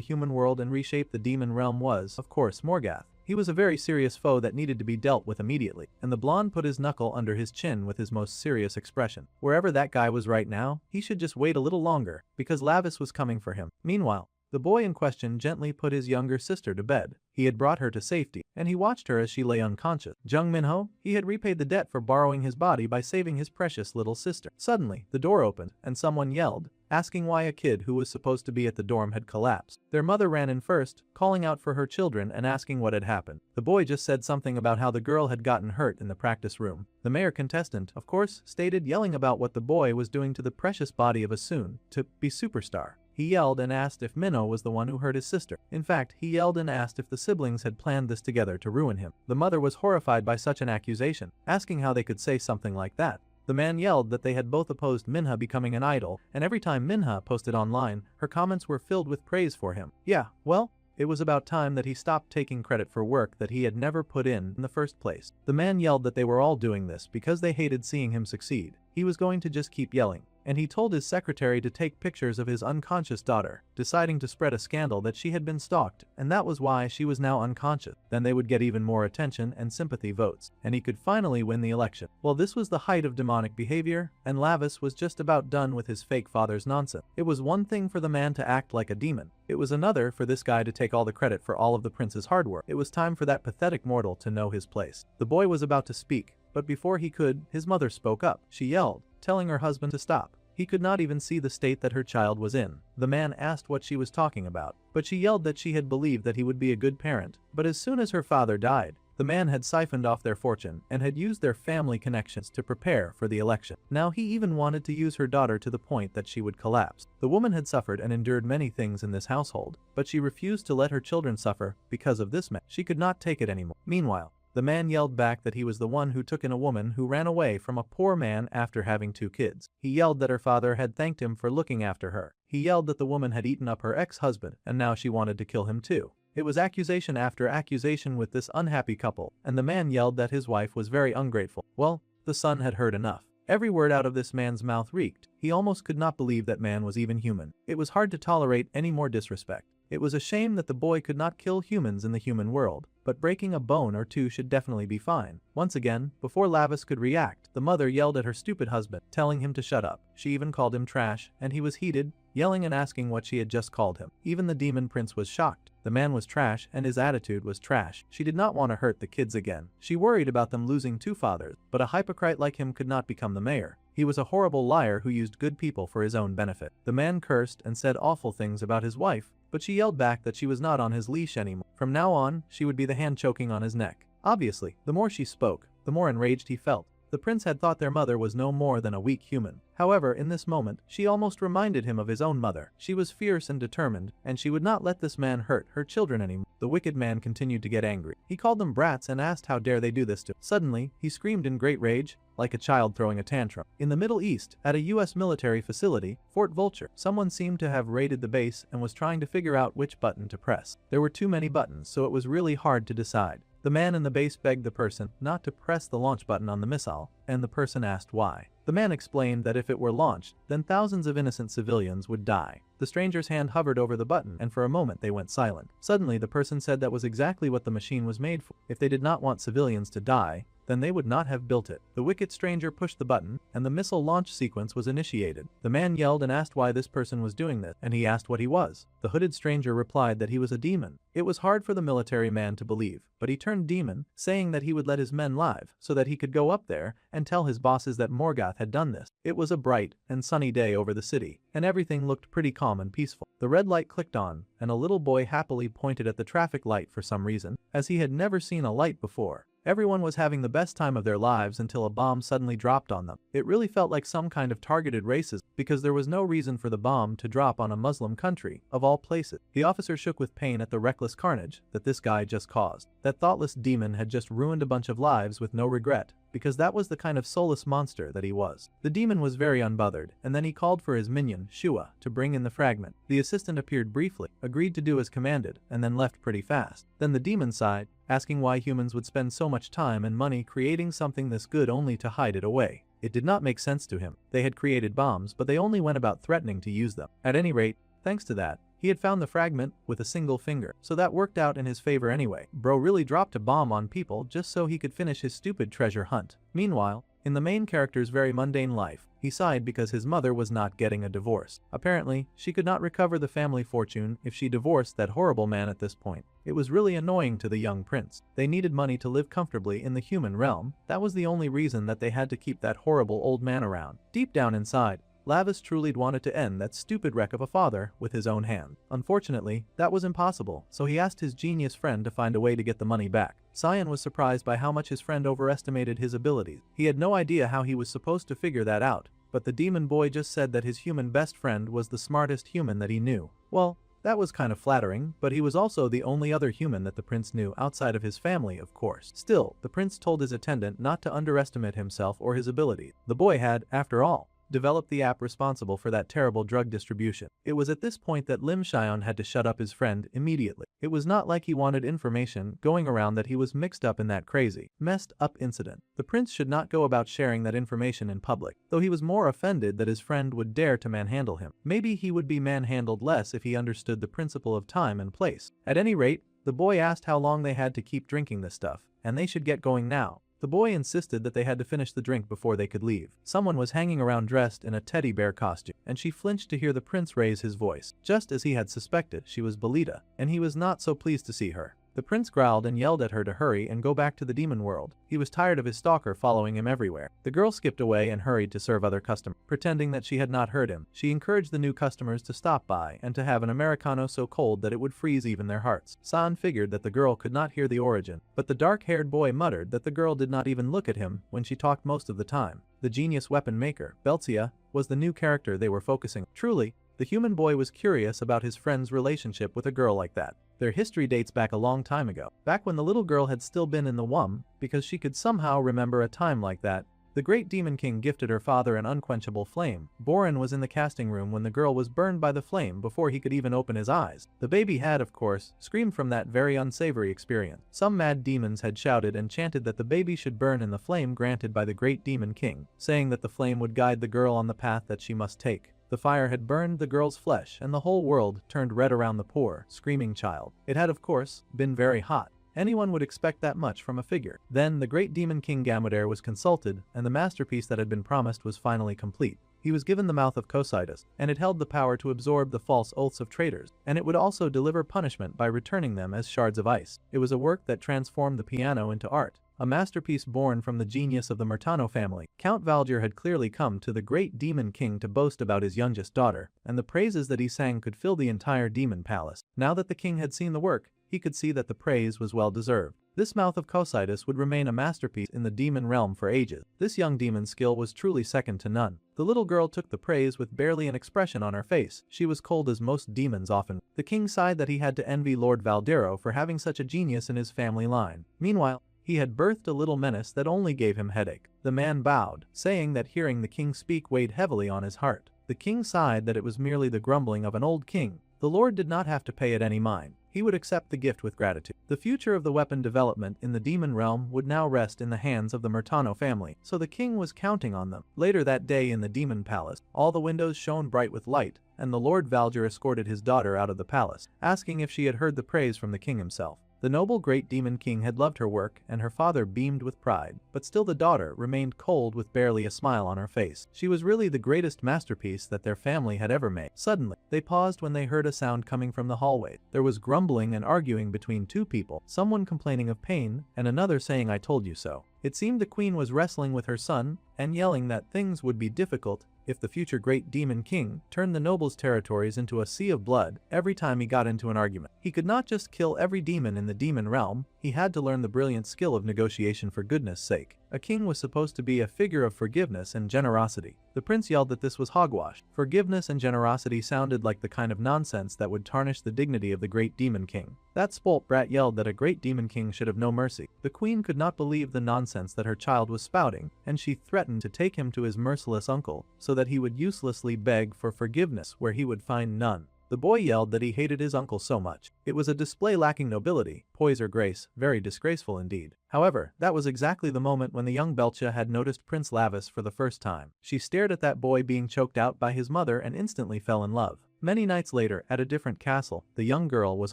human world and reshape the demon realm was, of course, Morgoth. He was a very serious foe that needed to be dealt with immediately, and the blonde put his knuckle under his chin with his most serious expression. Wherever that guy was right now, he should just wait a little longer, because Lavis was coming for him. Meanwhile, The boy in question gently put his younger sister to bed. He had brought her to safety, and he watched her as she lay unconscious. Jung Minho, he had repaid the debt for borrowing his body by saving his precious little sister. Suddenly, the door opened, and someone yelled, asking why a kid who was supposed to be at the dorm had collapsed. Their mother ran in first, calling out for her children and asking what had happened. The boy just said something about how the girl had gotten hurt in the practice room. The mayor contestant, of course, stated, yelling about what the boy was doing to the precious body of a soon-to-be superstar. He yelled and asked if Minho was the one who hurt his sister. In fact, he yelled and asked if the siblings had planned this together to ruin him. The mother was horrified by such an accusation, asking how they could say something like that. The man yelled that they had both opposed Minha becoming an idol, and every time Minha posted online, her comments were filled with praise for him. Yeah, well, it was about time that he stopped taking credit for work that he had never put in the first place. The man yelled that they were all doing this because they hated seeing him succeed. He was going to just keep yelling. And he told his secretary to take pictures of his unconscious daughter, deciding to spread a scandal that she had been stalked, and that was why she was now unconscious. Then they would get even more attention and sympathy votes, and he could finally win the election. Well, this was the height of demonic behavior, and Lavis was just about done with his fake father's nonsense. It was one thing for the man to act like a demon. It was another for this guy to take all the credit for all of the prince's hard work. It was time for that pathetic mortal to know his place. The boy was about to speak, but before he could, his mother spoke up. She yelled, telling her husband to stop. He could not even see the state that her child was in. The man asked what she was talking about, but she yelled that she had believed that he would be a good parent. But as soon as her father died, the man had siphoned off their fortune and had used their family connections to prepare for the election. Now he even wanted to use her daughter to the point that she would collapse. The woman had suffered and endured many things in this household, but she refused to let her children suffer because of this man. She could not take it anymore. Meanwhile, the man yelled back that he was the one who took in a woman who ran away from a poor man after having 2 kids. He yelled that her father had thanked him for looking after her. He yelled that the woman had eaten up her ex-husband and now she wanted to kill him too. It was accusation after accusation with this unhappy couple, and the man yelled that his wife was very ungrateful. Well, the son had heard enough. Every word out of this man's mouth reeked. He almost could not believe that man was even human. It was hard to tolerate any more disrespect. It was a shame that the boy could not kill humans in the human world, but breaking a bone or two should definitely be fine. Once again, before Lavis could react, the mother yelled at her stupid husband, telling him to shut up. She even called him trash, and he was heated, yelling and asking what she had just called him. Even the demon prince was shocked. The man was trash and his attitude was trash. She did not want to hurt the kids again. She worried about them losing 2 fathers, but a hypocrite like him could not become the mayor. He was a horrible liar who used good people for his own benefit. The man cursed and said awful things about his wife, but she yelled back that she was not on his leash anymore. From now on, she would be the hand choking on his neck. Obviously, the more she spoke, the more enraged he felt. The prince had thought their mother was no more than a weak human. However, in this moment, she almost reminded him of his own mother. She was fierce and determined, and she would not let this man hurt her children anymore. The wicked man continued to get angry. He called them brats and asked how dare they do this to him. Suddenly, he screamed in great rage, like a child throwing a tantrum. In the Middle East, at a US military facility, Fort Vulture, someone seemed to have raided the base and was trying to figure out which button to press. There were too many buttons, so it was really hard to decide. The man in the base begged the person not to press the launch button on the missile, and the person asked why. The man explained that if it were launched, then thousands of innocent civilians would die. The stranger's hand hovered over the button, and for a moment they went silent. Suddenly, the person said that was exactly what the machine was made for. If they did not want civilians to die, then they would not have built it. The wicked stranger pushed the button, and the missile launch sequence was initiated. The man yelled and asked why this person was doing this, and he asked what he was. The hooded stranger replied that he was a demon. It was hard for the military man to believe, but he turned demon, saying that he would let his men live, so that he could go up there and tell his bosses that Morgoth had done this. It was a bright and sunny day over the city, and everything looked pretty calm and peaceful. The red light clicked on, and a little boy happily pointed at the traffic light for some reason, as he had never seen a light before. Everyone was having the best time of their lives until a bomb suddenly dropped on them. It really felt like some kind of targeted racism, because there was no reason for the bomb to drop on a Muslim country, of all places. The officer shook with pain at the reckless carnage that this guy just caused. That thoughtless demon had just ruined a bunch of lives with no regret, because that was the kind of soulless monster that he was. The demon was very unbothered, and then he called for his minion, Shua, to bring in the fragment. The assistant appeared briefly, agreed to do as commanded, and then left pretty fast. Then the demon sighed, asking why humans would spend so much time and money creating something this good only to hide it away. It did not make sense to him. They had created bombs, but they only went about threatening to use them. At any rate, thanks to that, he had found the fragment with a single finger, so that worked out in his favor anyway. Bro really dropped a bomb on people just so he could finish his stupid treasure hunt. Meanwhile, In the main character's very mundane life, he sighed because his mother was not getting a divorce. Apparently, she could not recover the family fortune if she divorced that horrible man at this point. It was really annoying to the young prince. They needed money to live comfortably in the human realm. That was the only reason that they had to keep that horrible old man around. Deep down inside, Lavis truly wanted to end that stupid wreck of a father with his own hand. Unfortunately, that was impossible, so he asked his genius friend to find a way to get the money back. Cyan was surprised by how much his friend overestimated his abilities. He had no idea how he was supposed to figure that out, but the demon boy just said that his human best friend was the smartest human that he knew. Well, that was kind of flattering, but he was also the only other human that the prince knew outside of his family, of course. Still, the prince told his attendant not to underestimate himself or his abilities. The boy had, after all, developed the app responsible for that terrible drug distribution. It was at this point that Lim Xion had to shut up his friend immediately. It was not like he wanted information going around that he was mixed up in that crazy, messed up incident. The prince should not go about sharing that information in public, though he was more offended that his friend would dare to manhandle him. Maybe he would be manhandled less if he understood the principle of time and place. At any rate, the boy asked how long they had to keep drinking this stuff, and they should get going now. The boy insisted that they had to finish the drink before they could leave. Someone was hanging around dressed in a teddy bear costume, and she flinched to hear the prince raise his voice. Just as he had suspected, she was Belita, and he was not so pleased to see her. The prince growled and yelled at her to hurry and go back to the demon world. He was tired of his stalker following him everywhere. The girl skipped away and hurried to serve other customers. Pretending that she had not heard him, she encouraged the new customers to stop by and to have an Americano so cold that it would freeze even their hearts. San figured that the girl could not hear the origin, but the dark-haired boy muttered that the girl did not even look at him when she talked most of the time. The genius weapon maker, Belzia, was the new character they were focusing on. Truly, the human boy was curious about his friend's relationship with a girl like that. Their history dates back a long time ago, back when the little girl had still been in the womb, because she could somehow remember a time like that. The great demon king gifted her father an unquenchable flame. Boren was in the casting room when the girl was burned by the flame before he could even open his eyes. The baby had, of course, screamed from that very unsavory experience. Some mad demons had shouted and chanted that the baby should burn in the flame granted by the great demon king, saying that the flame would guide the girl on the path that she must take. The fire had burned the girl's flesh and the whole world turned red around the poor, screaming child. It had, of course, been very hot. Anyone would expect that much from a figure. Then the great demon king Gamodare was consulted, and the masterpiece that had been promised was finally complete. He was given the mouth of Cocytus, and it held the power to absorb the false oaths of traitors, and it would also deliver punishment by returning them as shards of ice. It was a work that transformed the piano into art. A masterpiece born from the genius of the Murtano family. Count Valdir had clearly come to the great demon king to boast about his youngest daughter, and the praises that he sang could fill the entire demon palace. Now that the king had seen the work, he could see that the praise was well deserved. This mouth of Cocytus would remain a masterpiece in the demon realm for ages. This young demon's skill was truly second to none. The little girl took the praise with barely an expression on her face. She was cold as most demons often. The king sighed that he had to envy Lord Valdero for having such a genius in his family line. Meanwhile, he had birthed a little menace that only gave him headache. The man bowed, saying that hearing the king speak weighed heavily on his heart. The king sighed that it was merely the grumbling of an old king. The lord did not have to pay it any mind. He would accept the gift with gratitude. The future of the weapon development in the demon realm would now rest in the hands of the Murtano family, so the king was counting on them. Later that day in the demon palace, all the windows shone bright with light, and the Lord Valdir escorted his daughter out of the palace, asking if she had heard the praise from the king himself. The noble great demon king had loved her work, and her father beamed with pride, but still the daughter remained cold with barely a smile on her face. She was really the greatest masterpiece that their family had ever made. Suddenly, they paused when they heard a sound coming from the hallway. There was grumbling and arguing between two people, someone complaining of pain, and another saying "I told you so." It seemed the queen was wrestling with her son, and yelling that things would be difficult if the future great demon king turned the nobles' territories into a sea of blood every time he got into an argument. He could not just kill every demon in the demon realm, he had to learn the brilliant skill of negotiation for goodness sake. A king was supposed to be a figure of forgiveness and generosity. The prince yelled that this was hogwash. Forgiveness and generosity sounded like the kind of nonsense that would tarnish the dignity of the great demon king. That spoilt brat yelled that a great demon king should have no mercy. The queen could not believe the nonsense that her child was spouting, and she threatened to take him to his merciless uncle so that he would uselessly beg for forgiveness where he would find none. The boy yelled that he hated his uncle so much. It was a display lacking nobility, poise or grace, very disgraceful indeed. However, that was exactly the moment when the young Belcha had noticed Prince Lavis for the first time. She stared at that boy being choked out by his mother and instantly fell in love. Many nights later, at a different castle, the young girl was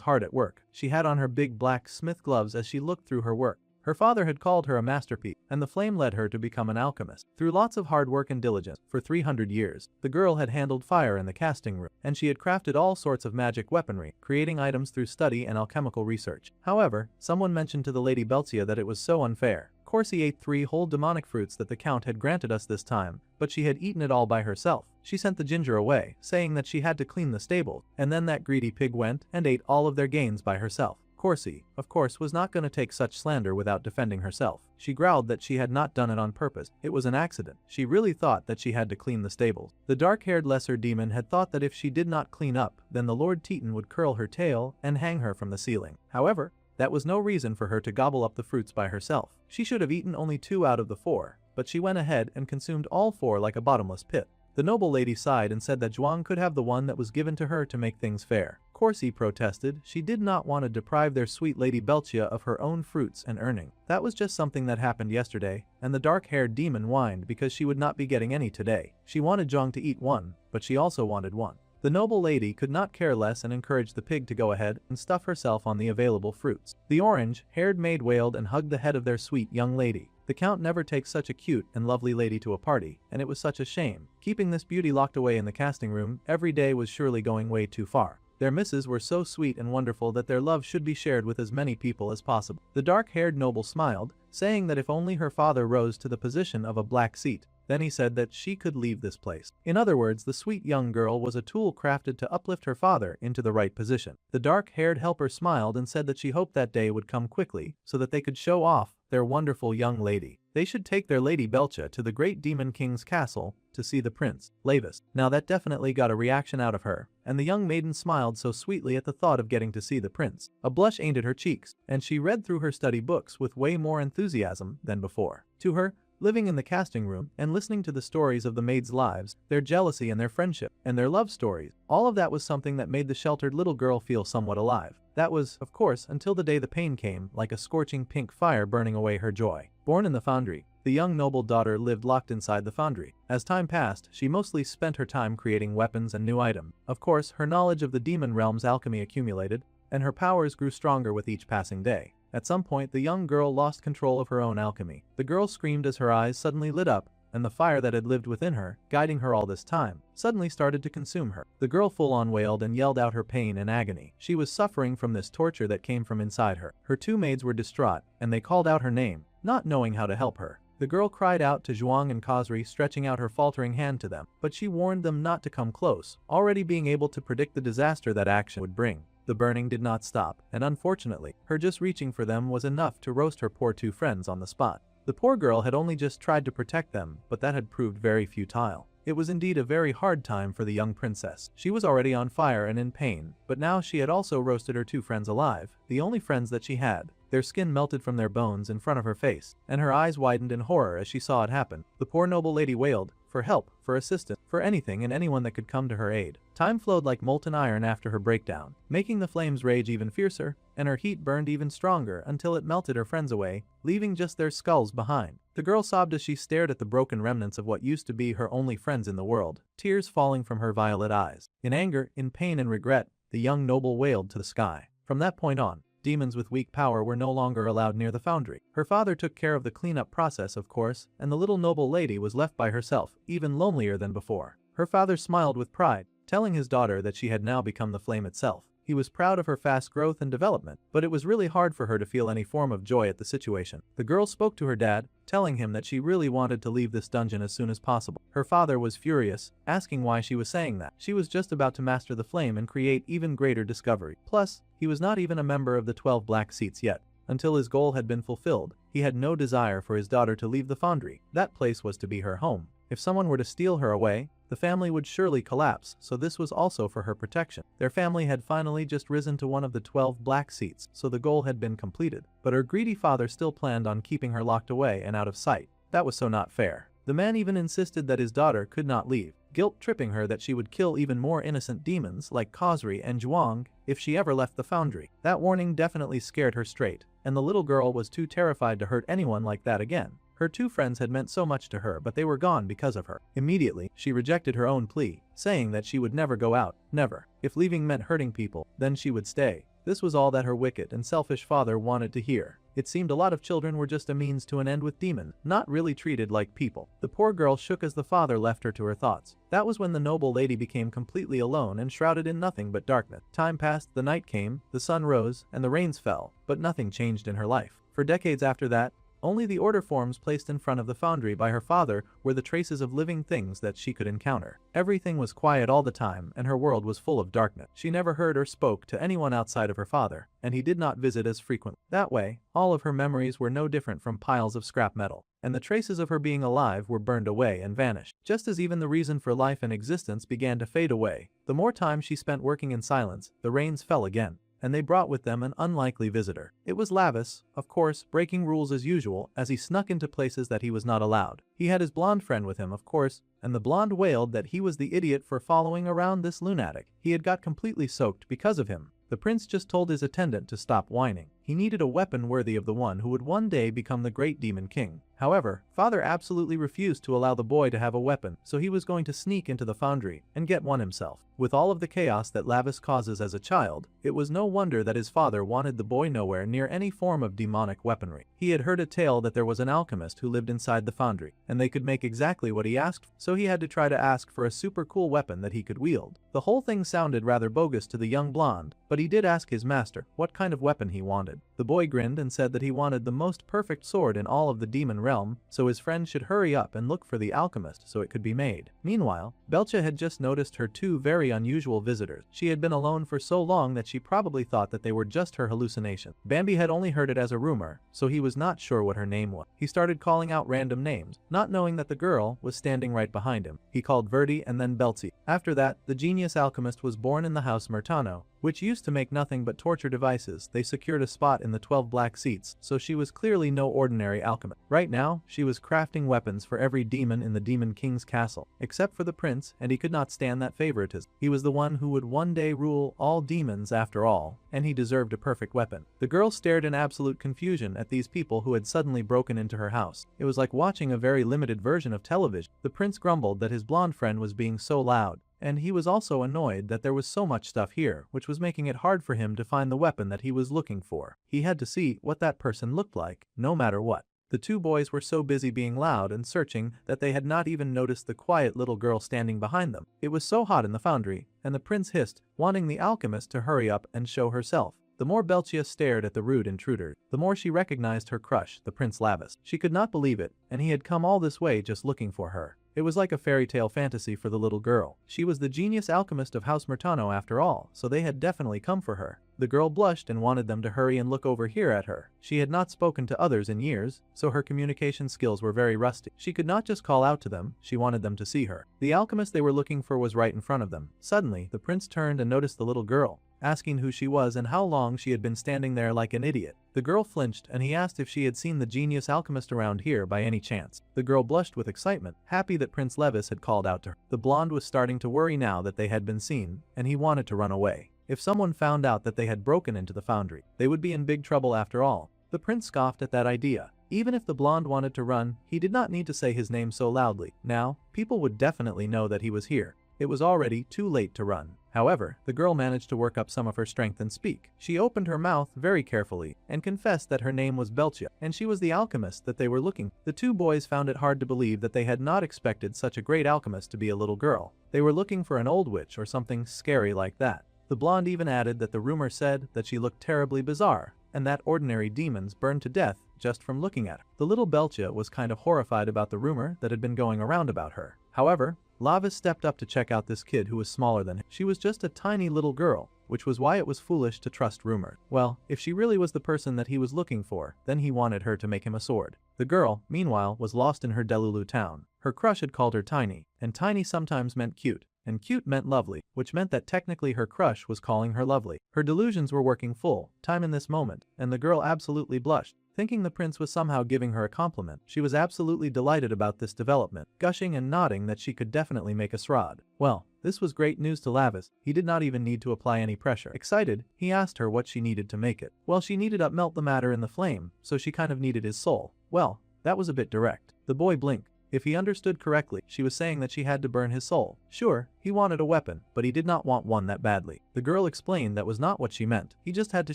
hard at work. She had on her big black smith gloves as she looked through her work. Her father had called her a masterpiece, and the flame led her to become an alchemist. Through lots of hard work and diligence, for 300 years, the girl had handled fire in the casting room, and she had crafted all sorts of magic weaponry, creating items through study and alchemical research. However, someone mentioned to the Lady Beltia that it was so unfair. Corsi ate 3 whole demonic fruits that the Count had granted us this time, but she had eaten it all by herself. She sent the ginger away, saying that she had to clean the stable, and then that greedy pig went and ate all of their gains by herself. Corsi, of course, was not going to take such slander without defending herself. She growled that she had not done it on purpose. It was an accident. She really thought that she had to clean the stables. The dark-haired lesser demon had thought that if she did not clean up, then the Lord Teton would curl her tail and hang her from the ceiling. However, that was no reason for her to gobble up the fruits by herself. She should have eaten only 2 out of the 4, but she went ahead and consumed all 4 like a bottomless pit. The noble lady sighed and said that Zhuang could have the one that was given to her to make things fair. Corsi protested. She did not want to deprive their sweet Lady Beltia of her own fruits and earning. That was just something that happened yesterday, and the dark-haired demon whined because she would not be getting any today. She wanted Zhuang to eat 1, but she also wanted 1. The noble lady could not care less and encouraged the pig to go ahead and stuff herself on the available fruits. The orange-haired maid wailed and hugged the head of their sweet young lady. The Count never takes such a cute and lovely lady to a party, and it was such a shame. Keeping this beauty locked away in the casting room every day was surely going way too far. Their misses were so sweet and wonderful that their love should be shared with as many people as possible. The dark-haired noble smiled, saying that if only her father rose to the position of a black seat, then he said that she could leave this place. In other words, the sweet young girl was a tool crafted to uplift her father into the right position. The dark-haired helper smiled and said that she hoped that day would come quickly so that they could show off their wonderful young lady. They should take their Lady Beltia to the great demon king's castle to see the prince, Lavis. Now that definitely got a reaction out of her, and the young maiden smiled so sweetly at the thought of getting to see the prince. A blush painted her cheeks, and she read through her study books with way more enthusiasm than before. To her, living in the casting room and listening to the stories of the maids' lives, their jealousy and their friendship, and their love stories, all of that was something that made the sheltered little girl feel somewhat alive. That was, of course, until the day the pain came, like a scorching pink fire burning away her joy. Born in the foundry, the young noble daughter lived locked inside the foundry. As time passed, she mostly spent her time creating weapons and new items. Of course, her knowledge of the demon realm's alchemy accumulated, and her powers grew stronger with each passing day. At some point, the young girl lost control of her own alchemy. The girl screamed as her eyes suddenly lit up, and the fire that had lived within her, guiding her all this time, suddenly started to consume her. The girl full-on wailed and yelled out her pain and agony. She was suffering from this torture that came from inside her. Her 2 maids were distraught, and they called out her name, not knowing how to help her. The girl cried out to Zhuang and Khosri, stretching out her faltering hand to them, but she warned them not to come close, already being able to predict the disaster that action would bring. The burning did not stop, and unfortunately, her just reaching for them was enough to roast her poor 2 friends on the spot. The poor girl had only just tried to protect them, but that had proved very futile. It was indeed a very hard time for the young princess. She was already on fire and in pain, but now she had also roasted her 2 friends alive, the only friends that she had. Their skin melted from their bones in front of her face, and her eyes widened in horror as she saw it happen. The poor noble lady wailed for help, for assistance, for anything and anyone that could come to her aid. Time flowed like molten iron after her breakdown, making the flames rage even fiercer, and her heat burned even stronger until it melted her friends away, leaving just their skulls behind. The girl sobbed as she stared at the broken remnants of what used to be her only friends in the world, tears falling from her violet eyes. In anger, in pain and regret, the young noble wailed to the sky. From that point on, demons with weak power were no longer allowed near the foundry. Her father took care of the cleanup process, of course, and the little noble lady was left by herself, even lonelier than before. Her father smiled with pride, telling his daughter that she had now become the flame itself. He was proud of her fast growth and development, but it was really hard for her to feel any form of joy at the situation. The girl spoke to her dad, telling him that she really wanted to leave this dungeon as soon as possible. Her father was furious, asking why she was saying that. She was just about to master the flame and create even greater discovery. Plus, he was not even a member of the 12 black seats yet. Until his goal had been fulfilled, he had no desire for his daughter to leave the foundry. That place was to be her home. If someone were to steal her away, the family would surely collapse, so this was also for her protection. Their family had finally just risen to one of the 12 black seats, so the goal had been completed. But her greedy father still planned on keeping her locked away and out of sight. That was so not fair. The man even insisted that his daughter could not leave, guilt-tripping her that she would kill even more innocent demons like Khosri and Zhuang if she ever left the foundry. That warning definitely scared her straight, and the little girl was too terrified to hurt anyone like that again. Her 2 friends had meant so much to her, but they were gone because of her. Immediately, she rejected her own plea, saying that she would never go out, never. If leaving meant hurting people, then she would stay. This was all that her wicked and selfish father wanted to hear. It seemed a lot of children were just a means to an end with demon, not really treated like people. The poor girl shook as the father left her to her thoughts. That was when the noble lady became completely alone and shrouded in nothing but darkness. Time passed, the night came, the sun rose, and the rains fell, but nothing changed in her life. For decades after that, only the order forms placed in front of the foundry by her father were the traces of living things that she could encounter. Everything was quiet all the time, and her world was full of darkness. She never heard or spoke to anyone outside of her father, and he did not visit as frequently. That way, all of her memories were no different from piles of scrap metal, and the traces of her being alive were burned away and vanished. Just as even the reason for life and existence began to fade away, the more time she spent working in silence, the rains fell again, and they brought with them an unlikely visitor. It was Lavis, of course, breaking rules as usual as he snuck into places that he was not allowed. He had his blonde friend with him, of course, and the blonde wailed that he was the idiot for following around this lunatic. He had got completely soaked because of him. The prince just told his attendant to stop whining. He needed a weapon worthy of the one who would one day become the great demon king. However, father absolutely refused to allow the boy to have a weapon, so he was going to sneak into the foundry and get one himself. With all of the chaos that Lavis causes as a child, it was no wonder that his father wanted the boy nowhere near any form of demonic weaponry. He had heard a tale that there was an alchemist who lived inside the foundry, and they could make exactly what he asked for, so he had to try to ask for a super cool weapon that he could wield. The whole thing sounded rather bogus to the young blonde, but he did ask his master what kind of weapon he wanted. The boy grinned and said that he wanted the most perfect sword in all of the demon realm, so his friend should hurry up and look for the alchemist so it could be made. Meanwhile, Belcha had just noticed her two very unusual visitors. She had been alone for so long that she probably thought that they were just her hallucination. Bambi had only heard it as a rumor, so he was not sure what her name was. He started calling out random names, not knowing that the girl was standing right behind him. He called Verdi and then Belzi. After that, the genius alchemist was born in the house Murtano, which used to make nothing but torture devices. They secured a spot in the 12 black seats, so she was clearly no ordinary alchemist. Right now, she was crafting weapons for every demon in the Demon King's castle, except for the prince, and he could not stand that favoritism. He was the one who would one day rule all demons after all, and he deserved a perfect weapon. The girl stared in absolute confusion at these people who had suddenly broken into her house. It was like watching a very limited version of television. The prince grumbled that his blonde friend was being so loud, and he was also annoyed that there was so much stuff here, which was making it hard for him to find the weapon that he was looking for. He had to see what that person looked like, no matter what. The two boys were so busy being loud and searching that they had not even noticed the quiet little girl standing behind them. It was so hot in the foundry, and the prince hissed, wanting the alchemist to hurry up and show herself. The more Belchia stared at the rude intruder, the more she recognized her crush, the Prince Lavis. She could not believe it, and he had come all this way just looking for her. It was like a fairy tale fantasy for the little girl. She was the genius alchemist of House Murtano after all, so they had definitely come for her. The girl blushed and wanted them to hurry and look over here at her. She had not spoken to others in years, so her communication skills were very rusty. She could not just call out to them, she wanted them to see her. The alchemist they were looking for was right in front of them. Suddenly, the prince turned and noticed the little girl, asking who she was and how long she had been standing there like an idiot. The girl flinched and he asked if she had seen the genius alchemist around here by any chance. The girl blushed with excitement, happy that Prince Levis had called out to her. The blonde was starting to worry now that they had been seen, and he wanted to run away. If someone found out that they had broken into the foundry, they would be in big trouble after all. The prince scoffed at that idea. Even if the blonde wanted to run, he did not need to say his name so loudly. Now, people would definitely know that he was here. It was already too late to run. However, the girl managed to work up some of her strength and speak. She opened her mouth very carefully and confessed that her name was Belchia, and she was the alchemist that they were looking for. The two boys found it hard to believe that they had not expected such a great alchemist to be a little girl. They were looking for an old witch or something scary like that. The blonde even added that the rumor said that she looked terribly bizarre, and that ordinary demons burned to death just from looking at her. The little Belchia was kind of horrified about the rumor that had been going around about her. However, Lavis stepped up to check out this kid who was smaller than him. She was just a tiny little girl, which was why it was foolish to trust rumors. Well, if she really was the person that he was looking for, then he wanted her to make him a sword. The girl, meanwhile, was lost in her Delulu town. Her crush had called her Tiny, and Tiny sometimes meant cute, and cute meant lovely, which meant that technically her crush was calling her lovely. Her delusions were working full time in this moment, and the girl absolutely blushed, thinking the prince was somehow giving her a compliment. She was absolutely delighted about this development, gushing and nodding that she could definitely make a srod. Well, this was great news to Lavis. He did not even need to apply any pressure. Excited, he asked her what she needed to make it. Well, she needed to melt the matter in the flame, so she kind of needed his soul. Well, that was a bit direct. The boy blinked. If he understood correctly, she was saying that she had to burn his soul. Sure, he wanted a weapon, but he did not want one that badly. The girl explained that was not what she meant. He just had to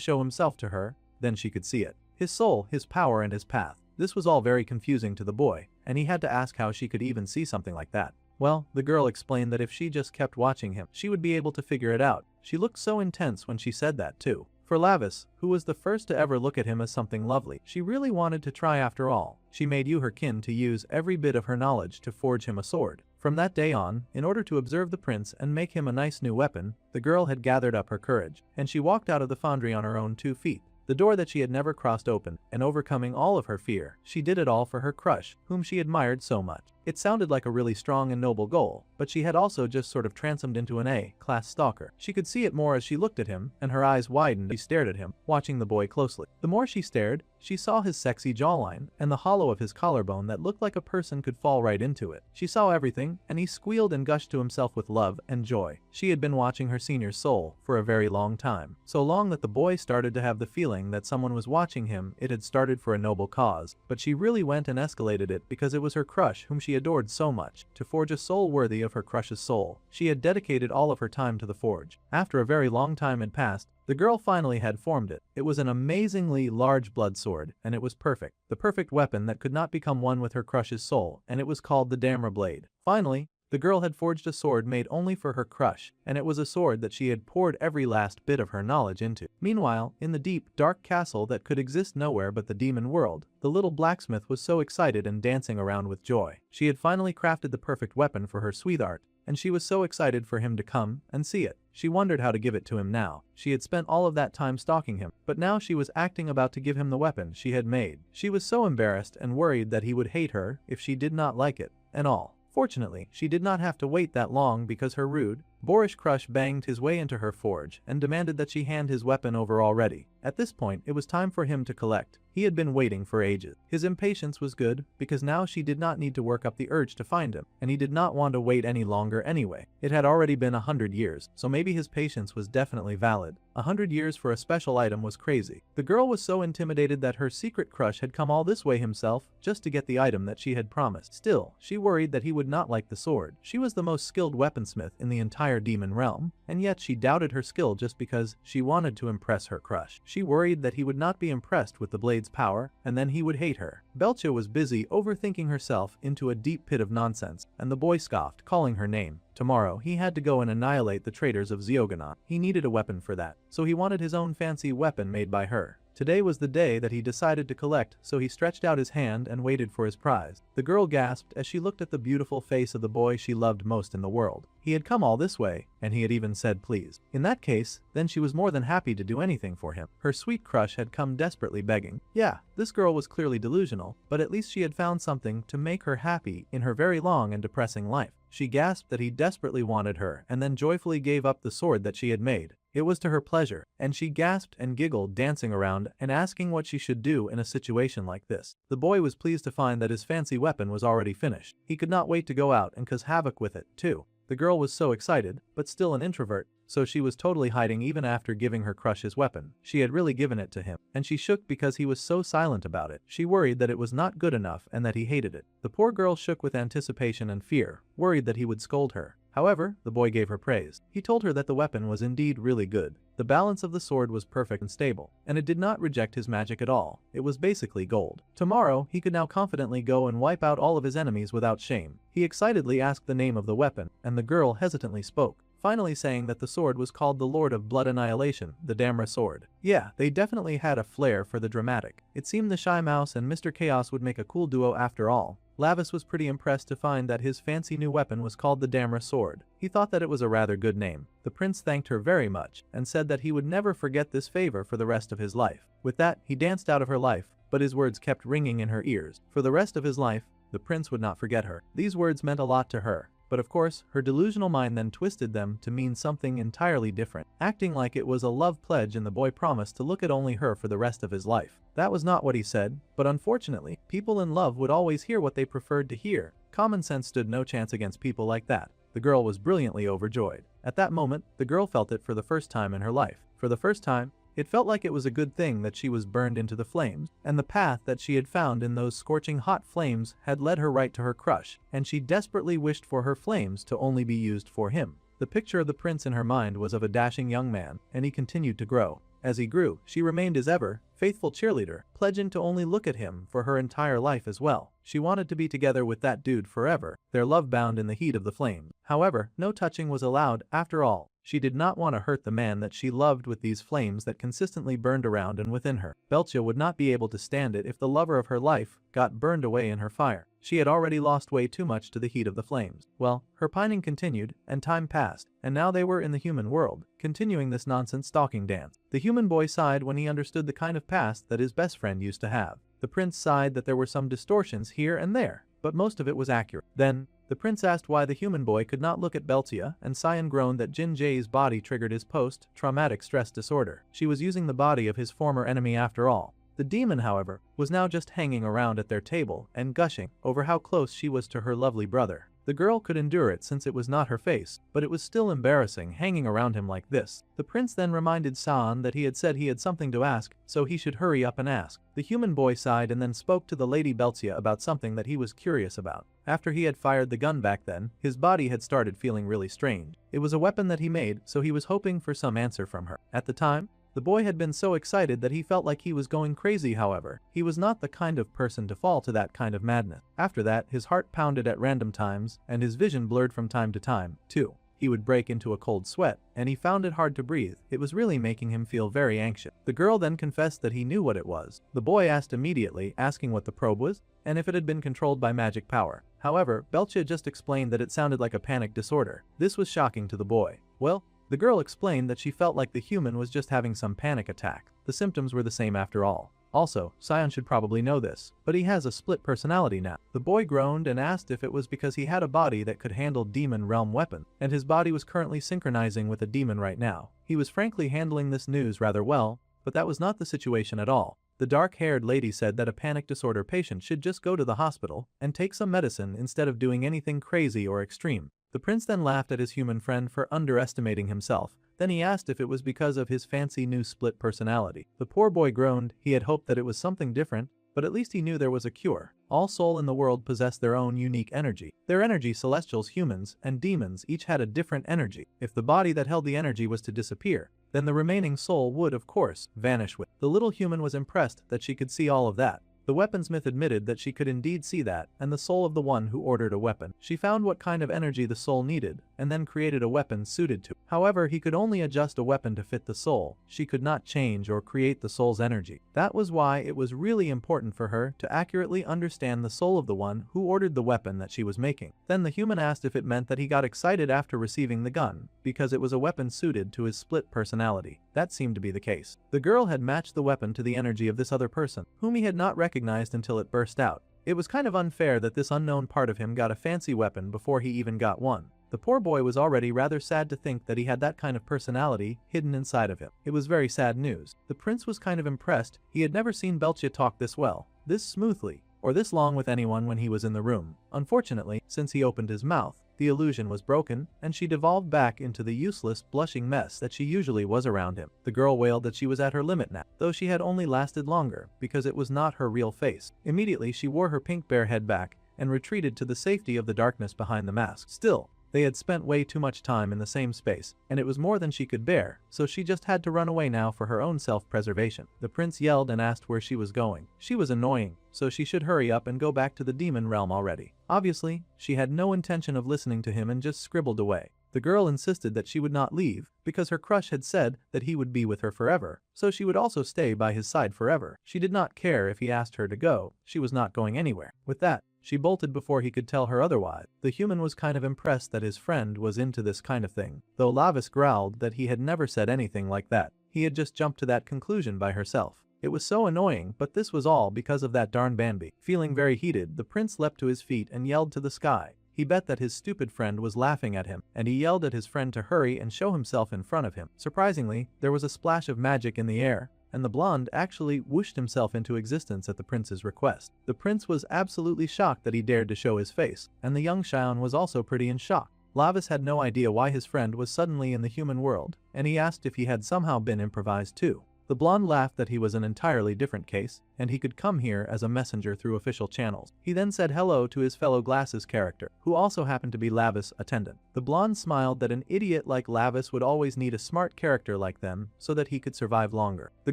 show himself to her, then she could see it. his soul, his power, and his path. This was all very confusing to the boy, and he had to ask how she could even see something like that. Well, the girl explained that if she just kept watching him, she would be able to figure it out. She looked so intense when she said that too. For Lavis, who was the first to ever look at him as something lovely, she really wanted to try after all. She made you her kin to use every bit of her knowledge to forge him a sword. From that day on, in order to observe the prince and make him a nice new weapon, the girl had gathered up her courage, and she walked out of the foundry on her own 2 feet. The door that she had never crossed open, and overcoming all of her fear, she did it all for her crush, whom she admired so much. It sounded like a really strong and noble goal, but she had also just sort of transformed into an A-class stalker. She could see it more as she looked at him, and her eyes widened as she stared at him, watching the boy closely. The more she stared, she saw his sexy jawline and the hollow of his collarbone that looked like a person could fall right into it. She saw everything, and he squealed and gushed to himself with love and joy. She had been watching her senior's soul for a very long time. So long that the boy started to have the feeling that someone was watching him. It had started for a noble cause, but she really went and escalated it because it was her crush whom she adored so much. To forge a soul worthy of her crush's soul, she had dedicated all of her time to the forge. After a very long time had passed, the girl finally had formed it. It was an amazingly large blood sword, and it was perfect. The perfect weapon that could not become one with her crush's soul, and it was called the Damra blade. Finally, the girl had forged a sword made only for her crush, and it was a sword that she had poured every last bit of her knowledge into. Meanwhile, in the deep, dark castle that could exist nowhere but the demon world, the little blacksmith was so excited and dancing around with joy. She had finally crafted the perfect weapon for her sweetheart, and she was so excited for him to come and see it. She wondered how to give it to him now. She had spent all of that time stalking him, but now she was acting about to give him the weapon she had made. She was so embarrassed and worried that he would hate her if she did not like it, and all. Fortunately, she did not have to wait that long because her rude, boorish crush banged his way into her forge and demanded that she hand his weapon over already. At this point, it was time for him to collect. He had been waiting for ages. His impatience was good, because now she did not need to work up the urge to find him, and he did not want to wait any longer anyway. It had already been 100 years, so maybe his patience was definitely valid. 100 years for a special item was crazy. The girl was so intimidated that her secret crush had come all this way himself just to get the item that she had promised. Still, she worried that he would not like the sword. She was the most skilled weaponsmith in the entire demon realm, and yet she doubted her skill just because she wanted to impress her crush. She worried that he would not be impressed with the blade's power, and then he would hate her. Belcha was busy overthinking herself into a deep pit of nonsense, and the boy scoffed, calling her name. Tomorrow, he had to go and annihilate the traitors of Ziogonon. He needed a weapon for that, so he wanted his own fancy weapon made by her. Today was the day that he decided to collect, so he stretched out his hand and waited for his prize. The girl gasped as she looked at the beautiful face of the boy she loved most in the world. He had come all this way, and he had even said please. In that case, then she was more than happy to do anything for him. Her sweet crush had come desperately begging. Yeah, this girl was clearly delusional, but at least she had found something to make her happy in her very long and depressing life. She gasped that he desperately wanted her, and then joyfully gave up the sword that she had made. It was to her pleasure, and she gasped and giggled, dancing around and asking what she should do in a situation like this. The boy was pleased to find that his fancy weapon was already finished. He could not wait to go out and cause havoc with it, too. The girl was so excited, but still an introvert, so she was totally hiding even after giving her crush his weapon. She had really given it to him, and she shook because he was so silent about it. She worried that it was not good enough and that he hated it. The poor girl shook with anticipation and fear, worried that he would scold her. However, the boy gave her praise. He told her that the weapon was indeed really good. The balance of the sword was perfect and stable, and it did not reject his magic at all. It was basically gold. Tomorrow, he could now confidently go and wipe out all of his enemies without shame. He excitedly asked the name of the weapon, and the girl hesitantly spoke, finally saying that the sword was called the Lord of Blood Annihilation, the Damra sword. Yeah, they definitely had a flair for the dramatic. It seemed the Shy Mouse and Mr. Chaos would make a cool duo after all. Lavis was pretty impressed to find that his fancy new weapon was called the Damra sword. He thought that it was a rather good name. The prince thanked her very much, and said that he would never forget this favor for the rest of his life. With that, he danced out of her life, but his words kept ringing in her ears. For the rest of his life, the prince would not forget her. These words meant a lot to her. But of course, her delusional mind then twisted them to mean something entirely different, acting like it was a love pledge and the boy promised to look at only her for the rest of his life. That was not what he said, but unfortunately, people in love would always hear what they preferred to hear. Common sense stood no chance against people like that. The girl was brilliantly overjoyed. At that moment, the girl felt it for the first time in her life. For the first time, it felt like it was a good thing that she was burned into the flames, and the path that she had found in those scorching hot flames had led her right to her crush, and she desperately wished for her flames to only be used for him. The picture of the prince in her mind was of a dashing young man, and he continued to grow. As he grew, she remained his ever faithful cheerleader, pledging to only look at him for her entire life as well. She wanted to be together with that dude forever, their love bound in the heat of the flames. However, no touching was allowed after all. She did not want to hurt the man that she loved with these flames that consistently burned around and within her. Belcha would not be able to stand it if the lover of her life got burned away in her fire. She had already lost way too much to the heat of the flames. Well, her pining continued, and time passed, and now they were in the human world, continuing this nonsense stalking dance. The human boy sighed when he understood the kind of past that his best friend used to have. The prince sighed that there were some distortions here and there, but most of it was accurate. Then, the prince asked why the human boy could not look at Beltia, and Cyan groaned that Jin Jae's body triggered his post-traumatic stress disorder. She was using the body of his former enemy after all. The demon, however, was now just hanging around at their table and gushing over how close she was to her lovely brother. The girl could endure it since it was not her face, but it was still embarrassing hanging around him like this. The prince then reminded San that he had said he had something to ask, so he should hurry up and ask. The human boy sighed and then spoke to the Lady Beltia about something that he was curious about. After he had fired the gun back then, his body had started feeling really strange. It was a weapon that he made, so he was hoping for some answer from her. At the time, the boy had been so excited that he felt like he was going crazy. However, he was not the kind of person to fall to that kind of madness. After that, his heart pounded at random times, and his vision blurred from time to time, too. He would break into a cold sweat, and he found it hard to breathe. It was really making him feel very anxious. The girl then confessed that he knew what it was. The boy asked immediately, asking what the probe was, and if it had been controlled by magic power. However, Belcha just explained that it sounded like a panic disorder. This was shocking to the boy. Well, the girl explained that she felt like the human was just having some panic attack. The symptoms were the same after all. Also, Cyan should probably know this, but he has a split personality now. The boy groaned and asked if it was because he had a body that could handle demon realm weapons, and his body was currently synchronizing with a demon right now. He was frankly handling this news rather well, but that was not the situation at all. The dark-haired lady said that a panic disorder patient should just go to the hospital and take some medicine instead of doing anything crazy or extreme. The prince then laughed at his human friend for underestimating himself. Then he asked if it was because of his fancy new split personality. The poor boy groaned. He had hoped that it was something different, but at least he knew there was a cure. All soul in the world possessed their own unique energy. Their energy, celestials, humans, and demons each had a different energy. If the body that held the energy was to disappear, then the remaining soul would, of course, vanish with. The little human was impressed that she could see all of that. The weaponsmith admitted that she could indeed see that, and the soul of the one who ordered a weapon. She found what kind of energy the soul needed, and then created a weapon suited to it. However, he could only adjust a weapon to fit the soul. She could not change or create the soul's energy. That was why it was really important for her to accurately understand the soul of the one who ordered the weapon that she was making. Then the human asked if it meant that he got excited after receiving the gun, because it was a weapon suited to his split personality. That seemed to be the case. The girl had matched the weapon to the energy of this other person, whom he had not recognized until it burst out. It was kind of unfair that this unknown part of him got a fancy weapon before he even got one. The poor boy was already rather sad to think that he had that kind of personality hidden inside of him. It was very sad news. The prince was kind of impressed. He had never seen Belcha talk this well, this smoothly, or this long with anyone when he was in the room. Unfortunately, since he opened his mouth, the illusion was broken, and she devolved back into the useless, blushing mess that she usually was around him. The girl wailed that she was at her limit now, though she had only lasted longer, because it was not her real face. Immediately she wore her pink bear head back, and retreated to the safety of the darkness behind the mask. Still, they had spent way too much time in the same space, and it was more than she could bear, so she just had to run away now for her own self-preservation. The prince yelled and asked where she was going. She was annoying, so she should hurry up and go back to the demon realm already. Obviously, she had no intention of listening to him and just scribbled away. The girl insisted that she would not leave, because her crush had said that he would be with her forever, so she would also stay by his side forever. She did not care if he asked her to go, she was not going anywhere. With that, she bolted before he could tell her otherwise. The human was kind of impressed that his friend was into this kind of thing, though Lavis growled that he had never said anything like that. He had just jumped to that conclusion by herself. It was so annoying, but this was all because of that darn Bambi. Feeling very heated, the prince leapt to his feet and yelled to the sky. He bet that his stupid friend was laughing at him, and he yelled at his friend to hurry and show himself in front of him. Surprisingly, there was a splash of magic in the air, and the blonde actually whooshed himself into existence at the prince's request. The prince was absolutely shocked that he dared to show his face, and the young Xion was also pretty in shock. Lavis had no idea why his friend was suddenly in the human world, and he asked if he had somehow been improvised too. The blonde laughed that he was an entirely different case, and he could come here as a messenger through official channels. He then said hello to his fellow glasses character, who also happened to be Lavis' attendant. The blonde smiled that an idiot like Lavis would always need a smart character like them so that he could survive longer. The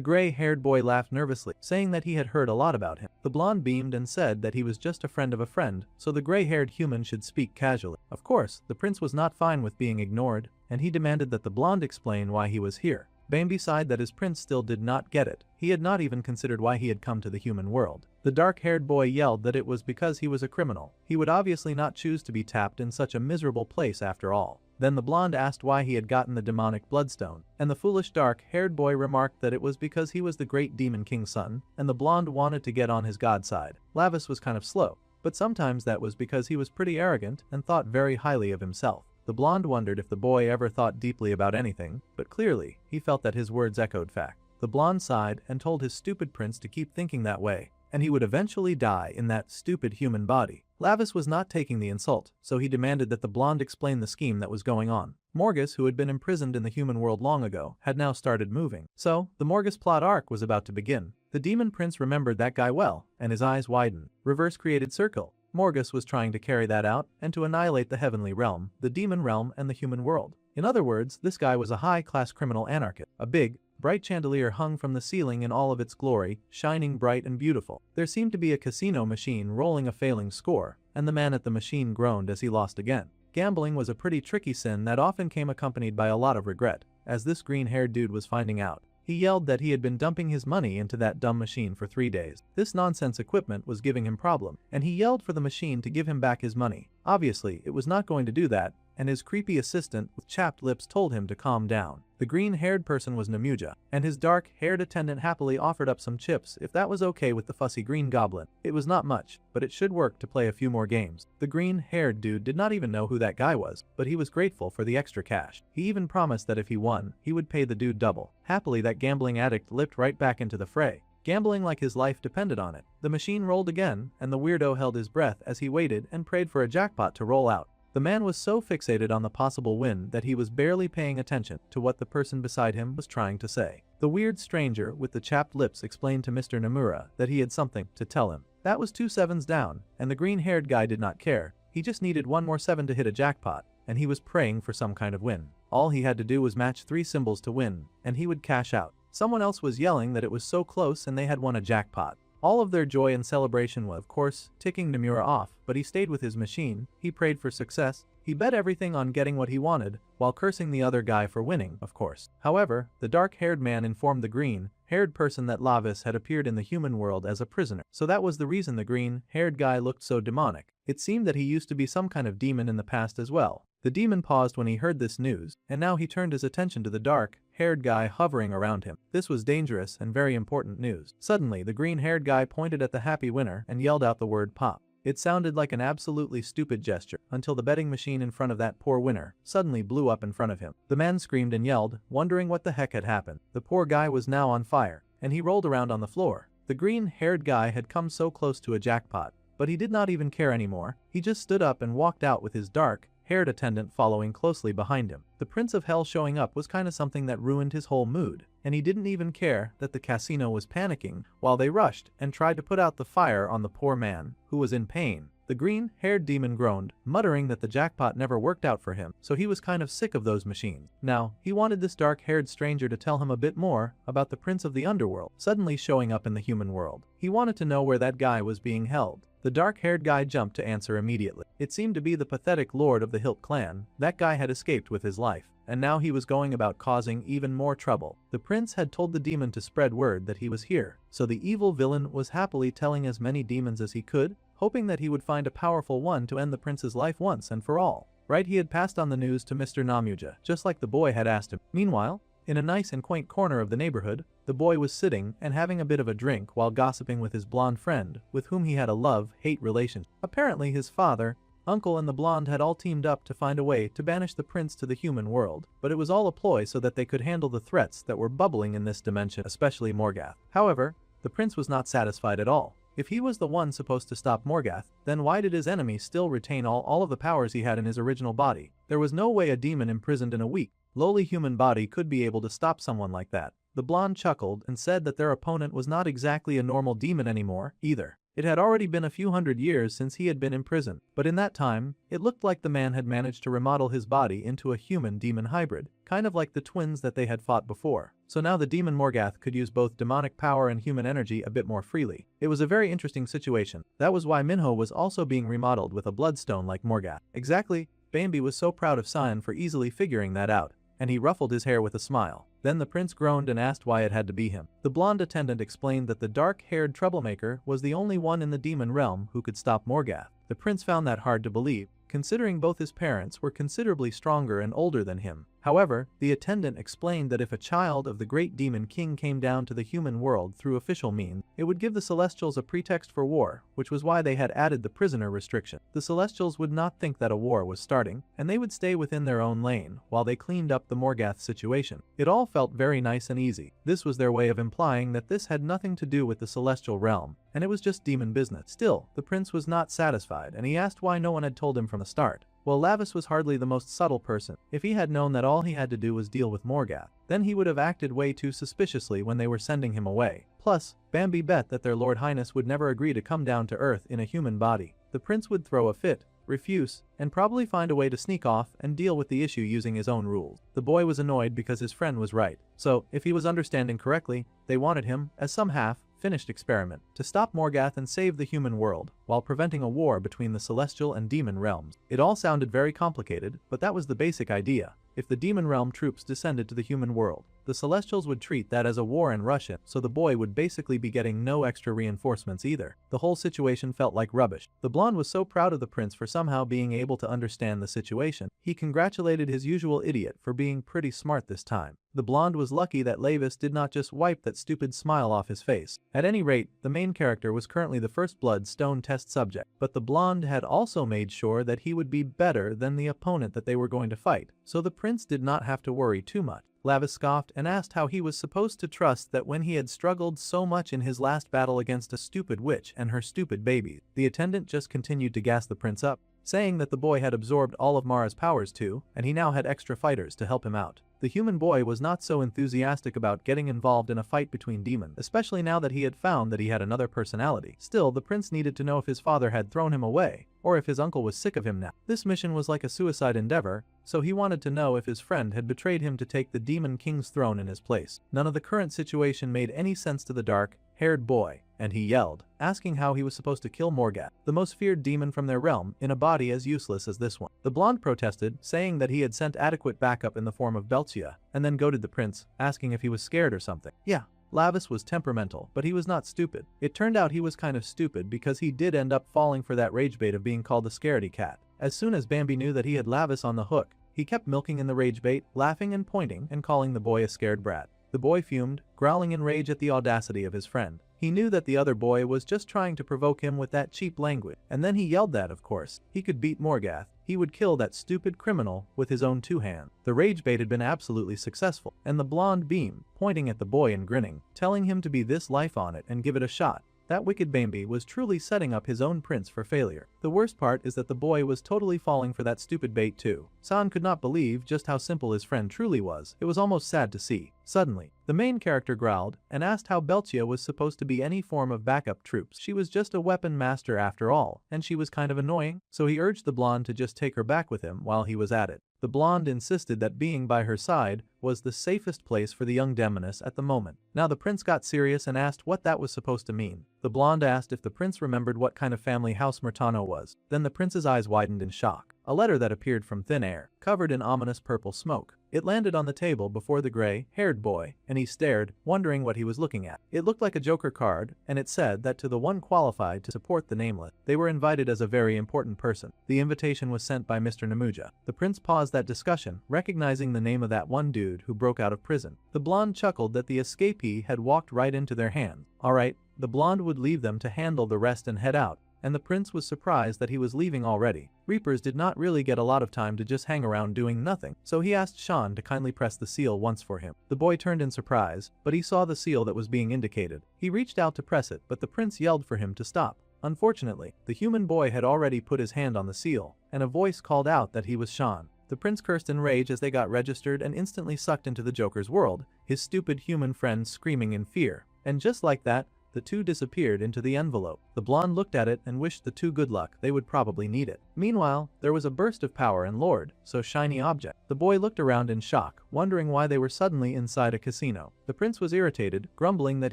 gray-haired boy laughed nervously, saying that he had heard a lot about him. The blonde beamed and said that he was just a friend of a friend, so the gray-haired human should speak casually. Of course, the prince was not fine with being ignored, and he demanded that the blonde explain why he was here. Bambi sighed that his prince still did not get it. He had not even considered why he had come to the human world. The dark-haired boy yelled that it was because he was a criminal. He would obviously not choose to be tapped in such a miserable place after all. Then the blonde asked why he had gotten the demonic bloodstone, and the foolish dark-haired boy remarked that it was because he was the great demon king's son, and the blonde wanted to get on his god side. Lavis was kind of slow, but sometimes that was because he was pretty arrogant and thought very highly of himself. The blonde wondered if the boy ever thought deeply about anything, but clearly, he felt that his words echoed fact. The blonde sighed and told his stupid prince to keep thinking that way, and he would eventually die in that stupid human body. Lavis was not taking the insult, so he demanded that the blonde explain the scheme that was going on. Morgus, who had been imprisoned in the human world long ago, had now started moving. So, the Morgus plot arc was about to begin. The demon prince remembered that guy well, and his eyes widened. Reverse created circle. Morgus was trying to carry that out and to annihilate the heavenly realm, the demon realm, and the human world. In other words, this guy was a high-class criminal anarchist. A big, bright chandelier hung from the ceiling in all of its glory, shining bright and beautiful. There seemed to be a casino machine rolling a failing score, and the man at the machine groaned as he lost again. Gambling was a pretty tricky sin that often came accompanied by a lot of regret, as this green-haired dude was finding out. He yelled that he had been dumping his money into that dumb machine for 3 days. This nonsense equipment was giving him problem, and he yelled for the machine to give him back his money. Obviously, it was not going to do that, and his creepy assistant with chapped lips told him to calm down. The green-haired person was Namuja, and his dark-haired attendant happily offered up some chips if that was okay with the fussy green goblin. It was not much, but it should work to play a few more games. The green-haired dude did not even know who that guy was, but he was grateful for the extra cash. He even promised that if he won, he would pay the dude double. Happily, that gambling addict leapt right back into the fray, gambling like his life depended on it. The machine rolled again, and the weirdo held his breath as he waited and prayed for a jackpot to roll out. The man was so fixated on the possible win that he was barely paying attention to what the person beside him was trying to say. The weird stranger with the chapped lips explained to Mr. Nomura that he had something to tell him. That was 2 sevens down, and the green-haired guy did not care. He just needed 1 more 7 to hit a jackpot, and he was praying for some kind of win. All he had to do was match 3 symbols to win, and he would cash out. Someone else was yelling that it was so close and they had won a jackpot. All of their joy and celebration was, of course, ticking Nomura off, but he stayed with his machine, he prayed for success, he bet everything on getting what he wanted, while cursing the other guy for winning, of course. However, the dark-haired man informed the green-haired person that Lavis had appeared in the human world as a prisoner, so that was the reason the green-haired guy looked so demonic. It seemed that he used to be some kind of demon in the past as well. The demon paused when he heard this news, and now he turned his attention to the dark-haired guy hovering around him. This was dangerous and very important news. Suddenly, the green-haired guy pointed at the happy winner and yelled out the word pop. It sounded like an absolutely stupid gesture until the betting machine in front of that poor winner suddenly blew up in front of him. The man screamed and yelled, wondering what the heck had happened. The poor guy was now on fire, and he rolled around on the floor. The green-haired guy had come so close to a jackpot, but he did not even care anymore. He just stood up and walked out with his dark-haired attendant following closely behind him. The Prince of Hell showing up was kinda something that ruined his whole mood, and he didn't even care that the casino was panicking while they rushed and tried to put out the fire on the poor man, who was in pain. The green-haired demon groaned, muttering that the jackpot never worked out for him, so he was kind of sick of those machines. Now, he wanted this dark-haired stranger to tell him a bit more about the Prince of the Underworld suddenly showing up in the human world. He wanted to know where that guy was being held. The dark-haired guy jumped to answer immediately. It seemed to be the pathetic lord of the Hilt clan. That guy had escaped with his life, and now he was going about causing even more trouble. The prince had told the demon to spread word that he was here, so the evil villain was happily telling as many demons as he could, hoping that he would find a powerful one to end the prince's life once and for all. Right, he had passed on the news to Mr. Namuja, just like the boy had asked him. Meanwhile, in a nice and quaint corner of the neighborhood, the boy was sitting and having a bit of a drink while gossiping with his blonde friend, with whom he had a love-hate relationship. Apparently his father, uncle and the blonde had all teamed up to find a way to banish the prince to the human world, but it was all a ploy so that they could handle the threats that were bubbling in this dimension, especially Morgath. However, the prince was not satisfied at all. If he was the one supposed to stop Morgath, then why did his enemy still retain all of the powers he had in his original body? There was no way a demon imprisoned in a weak, lowly human body could be able to stop someone like that. The blonde chuckled and said that their opponent was not exactly a normal demon anymore, either. It had already been a few hundred years since he had been imprisoned, but in that time, it looked like the man had managed to remodel his body into a human-demon hybrid, kind of like the twins that they had fought before. So now the demon Morgath could use both demonic power and human energy a bit more freely. It was a very interesting situation. That was why Minho was also being remodeled with a bloodstone like Morgath. Exactly, Bambi was so proud of Sion for easily figuring that out, and he ruffled his hair with a smile. Then the prince groaned and asked why it had to be him. The blonde attendant explained that the dark-haired troublemaker was the only one in the demon realm who could stop Morgath. The prince found that hard to believe, considering both his parents were considerably stronger and older than him. However, the attendant explained that if a child of the great demon king came down to the human world through official means, it would give the Celestials a pretext for war, which was why they had added the prisoner restriction. The Celestials would not think that a war was starting, and they would stay within their own lane while they cleaned up the Morgath situation. It all felt very nice and easy. This was their way of implying that this had nothing to do with the celestial realm, and it was just demon business. Still, the prince was not satisfied, and he asked why no one had told him from the start. Well, Lavis was hardly the most subtle person. If he had known that all he had to do was deal with Morgath, then he would have acted way too suspiciously when they were sending him away. Plus, Bambi bet that their Lord Highness would never agree to come down to Earth in a human body. The prince would throw a fit, refuse, and probably find a way to sneak off and deal with the issue using his own rules. The boy was annoyed because his friend was right. So, if he was understanding correctly, they wanted him, as some half-finished experiment, to stop Morgath and save the human world, while preventing a war between the celestial and demon realms. It all sounded very complicated, but that was the basic idea. If the demon realm troops descended to the human world, the Celestials would treat that as a war and rush in, so the boy would basically be getting no extra reinforcements either. The whole situation felt like rubbish. The blonde was so proud of the prince for somehow being able to understand the situation. He congratulated his usual idiot for being pretty smart this time. The blonde was lucky that Lavis did not just wipe that stupid smile off his face. At any rate, the main character was currently the first blood stone test subject, but the blonde had also made sure that he would be better than the opponent that they were going to fight, so the prince did not have to worry too much. Lavis scoffed and asked how he was supposed to trust that when he had struggled so much in his last battle against a stupid witch and her stupid babies. The attendant just continued to gas the prince up, saying that the boy had absorbed all of Mara's powers too, and he now had extra fighters to help him out. The human boy was not so enthusiastic about getting involved in a fight between demons, especially now that he had found that he had another personality. Still, the prince needed to know if his father had thrown him away, or if his uncle was sick of him now. This mission was like a suicide endeavor, so he wanted to know if his friend had betrayed him to take the demon king's throne in his place. None of the current situation made any sense to the dark-haired boy, and he yelled, asking how he was supposed to kill Morgath, the most feared demon from their realm, in a body as useless as this one. The blonde protested, saying that he had sent adequate backup in the form of Beltia, and then goaded the prince, asking if he was scared or something. Yeah. Lavis was temperamental, but he was not stupid. It turned out he was kind of stupid because he did end up falling for that rage bait of being called the scaredy cat. As soon as Bambi knew that he had Lavis on the hook, he kept milking in the rage bait, laughing and pointing and calling the boy a scared brat. The boy fumed, growling in rage at the audacity of his friend. He knew that the other boy was just trying to provoke him with that cheap language, and then he yelled that, of course, he could beat Morgath. He would kill that stupid criminal with his own 2 hands. The rage bait had been absolutely successful, and the blonde beamed, pointing at the boy and grinning, telling him to be this life on it and give it a shot. That wicked Bambi was truly setting up his own prince for failure. The worst part is that the boy was totally falling for that stupid bait too. San could not believe just how simple his friend truly was. It was almost sad to see. Suddenly, the main character growled and asked how Beltia was supposed to be any form of backup troops. She was just a weapon master after all, and she was kind of annoying, so he urged the blonde to just take her back with him while he was at it. The blonde insisted that being by her side was the safest place for the young demoness at the moment. Now the prince got serious and asked what that was supposed to mean. The blonde asked if the prince remembered what kind of family House Murtano was. Then the prince's eyes widened in shock. A letter that appeared from thin air, covered in ominous purple smoke. It landed on the table before the gray-haired boy, and he stared, wondering what he was looking at. It looked like a Joker card, and it said that to the one qualified to support the nameless, they were invited as a very important person. The invitation was sent by Mr. Namuja. The prince paused that discussion, recognizing the name of that one dude who broke out of prison. The blonde chuckled that the escapee had walked right into their hands. Alright, the blonde would leave them to handle the rest and head out, and the prince was surprised that he was leaving already. Reapers did not really get a lot of time to just hang around doing nothing, so he asked Sean to kindly press the seal once for him. The boy turned in surprise, but he saw the seal that was being indicated. He reached out to press it, but the prince yelled for him to stop. Unfortunately, the human boy had already put his hand on the seal, and a voice called out that he was Sean. The prince cursed in rage as they got registered and instantly sucked into the Joker's world, his stupid human friends screaming in fear. And just like that, the two disappeared into the envelope. The blonde looked at it and wished the two good luck, they would probably need it. Meanwhile, there was a burst of power and Lord, so shiny object. The boy looked around in shock, wondering why they were suddenly inside a casino. The prince was irritated, grumbling that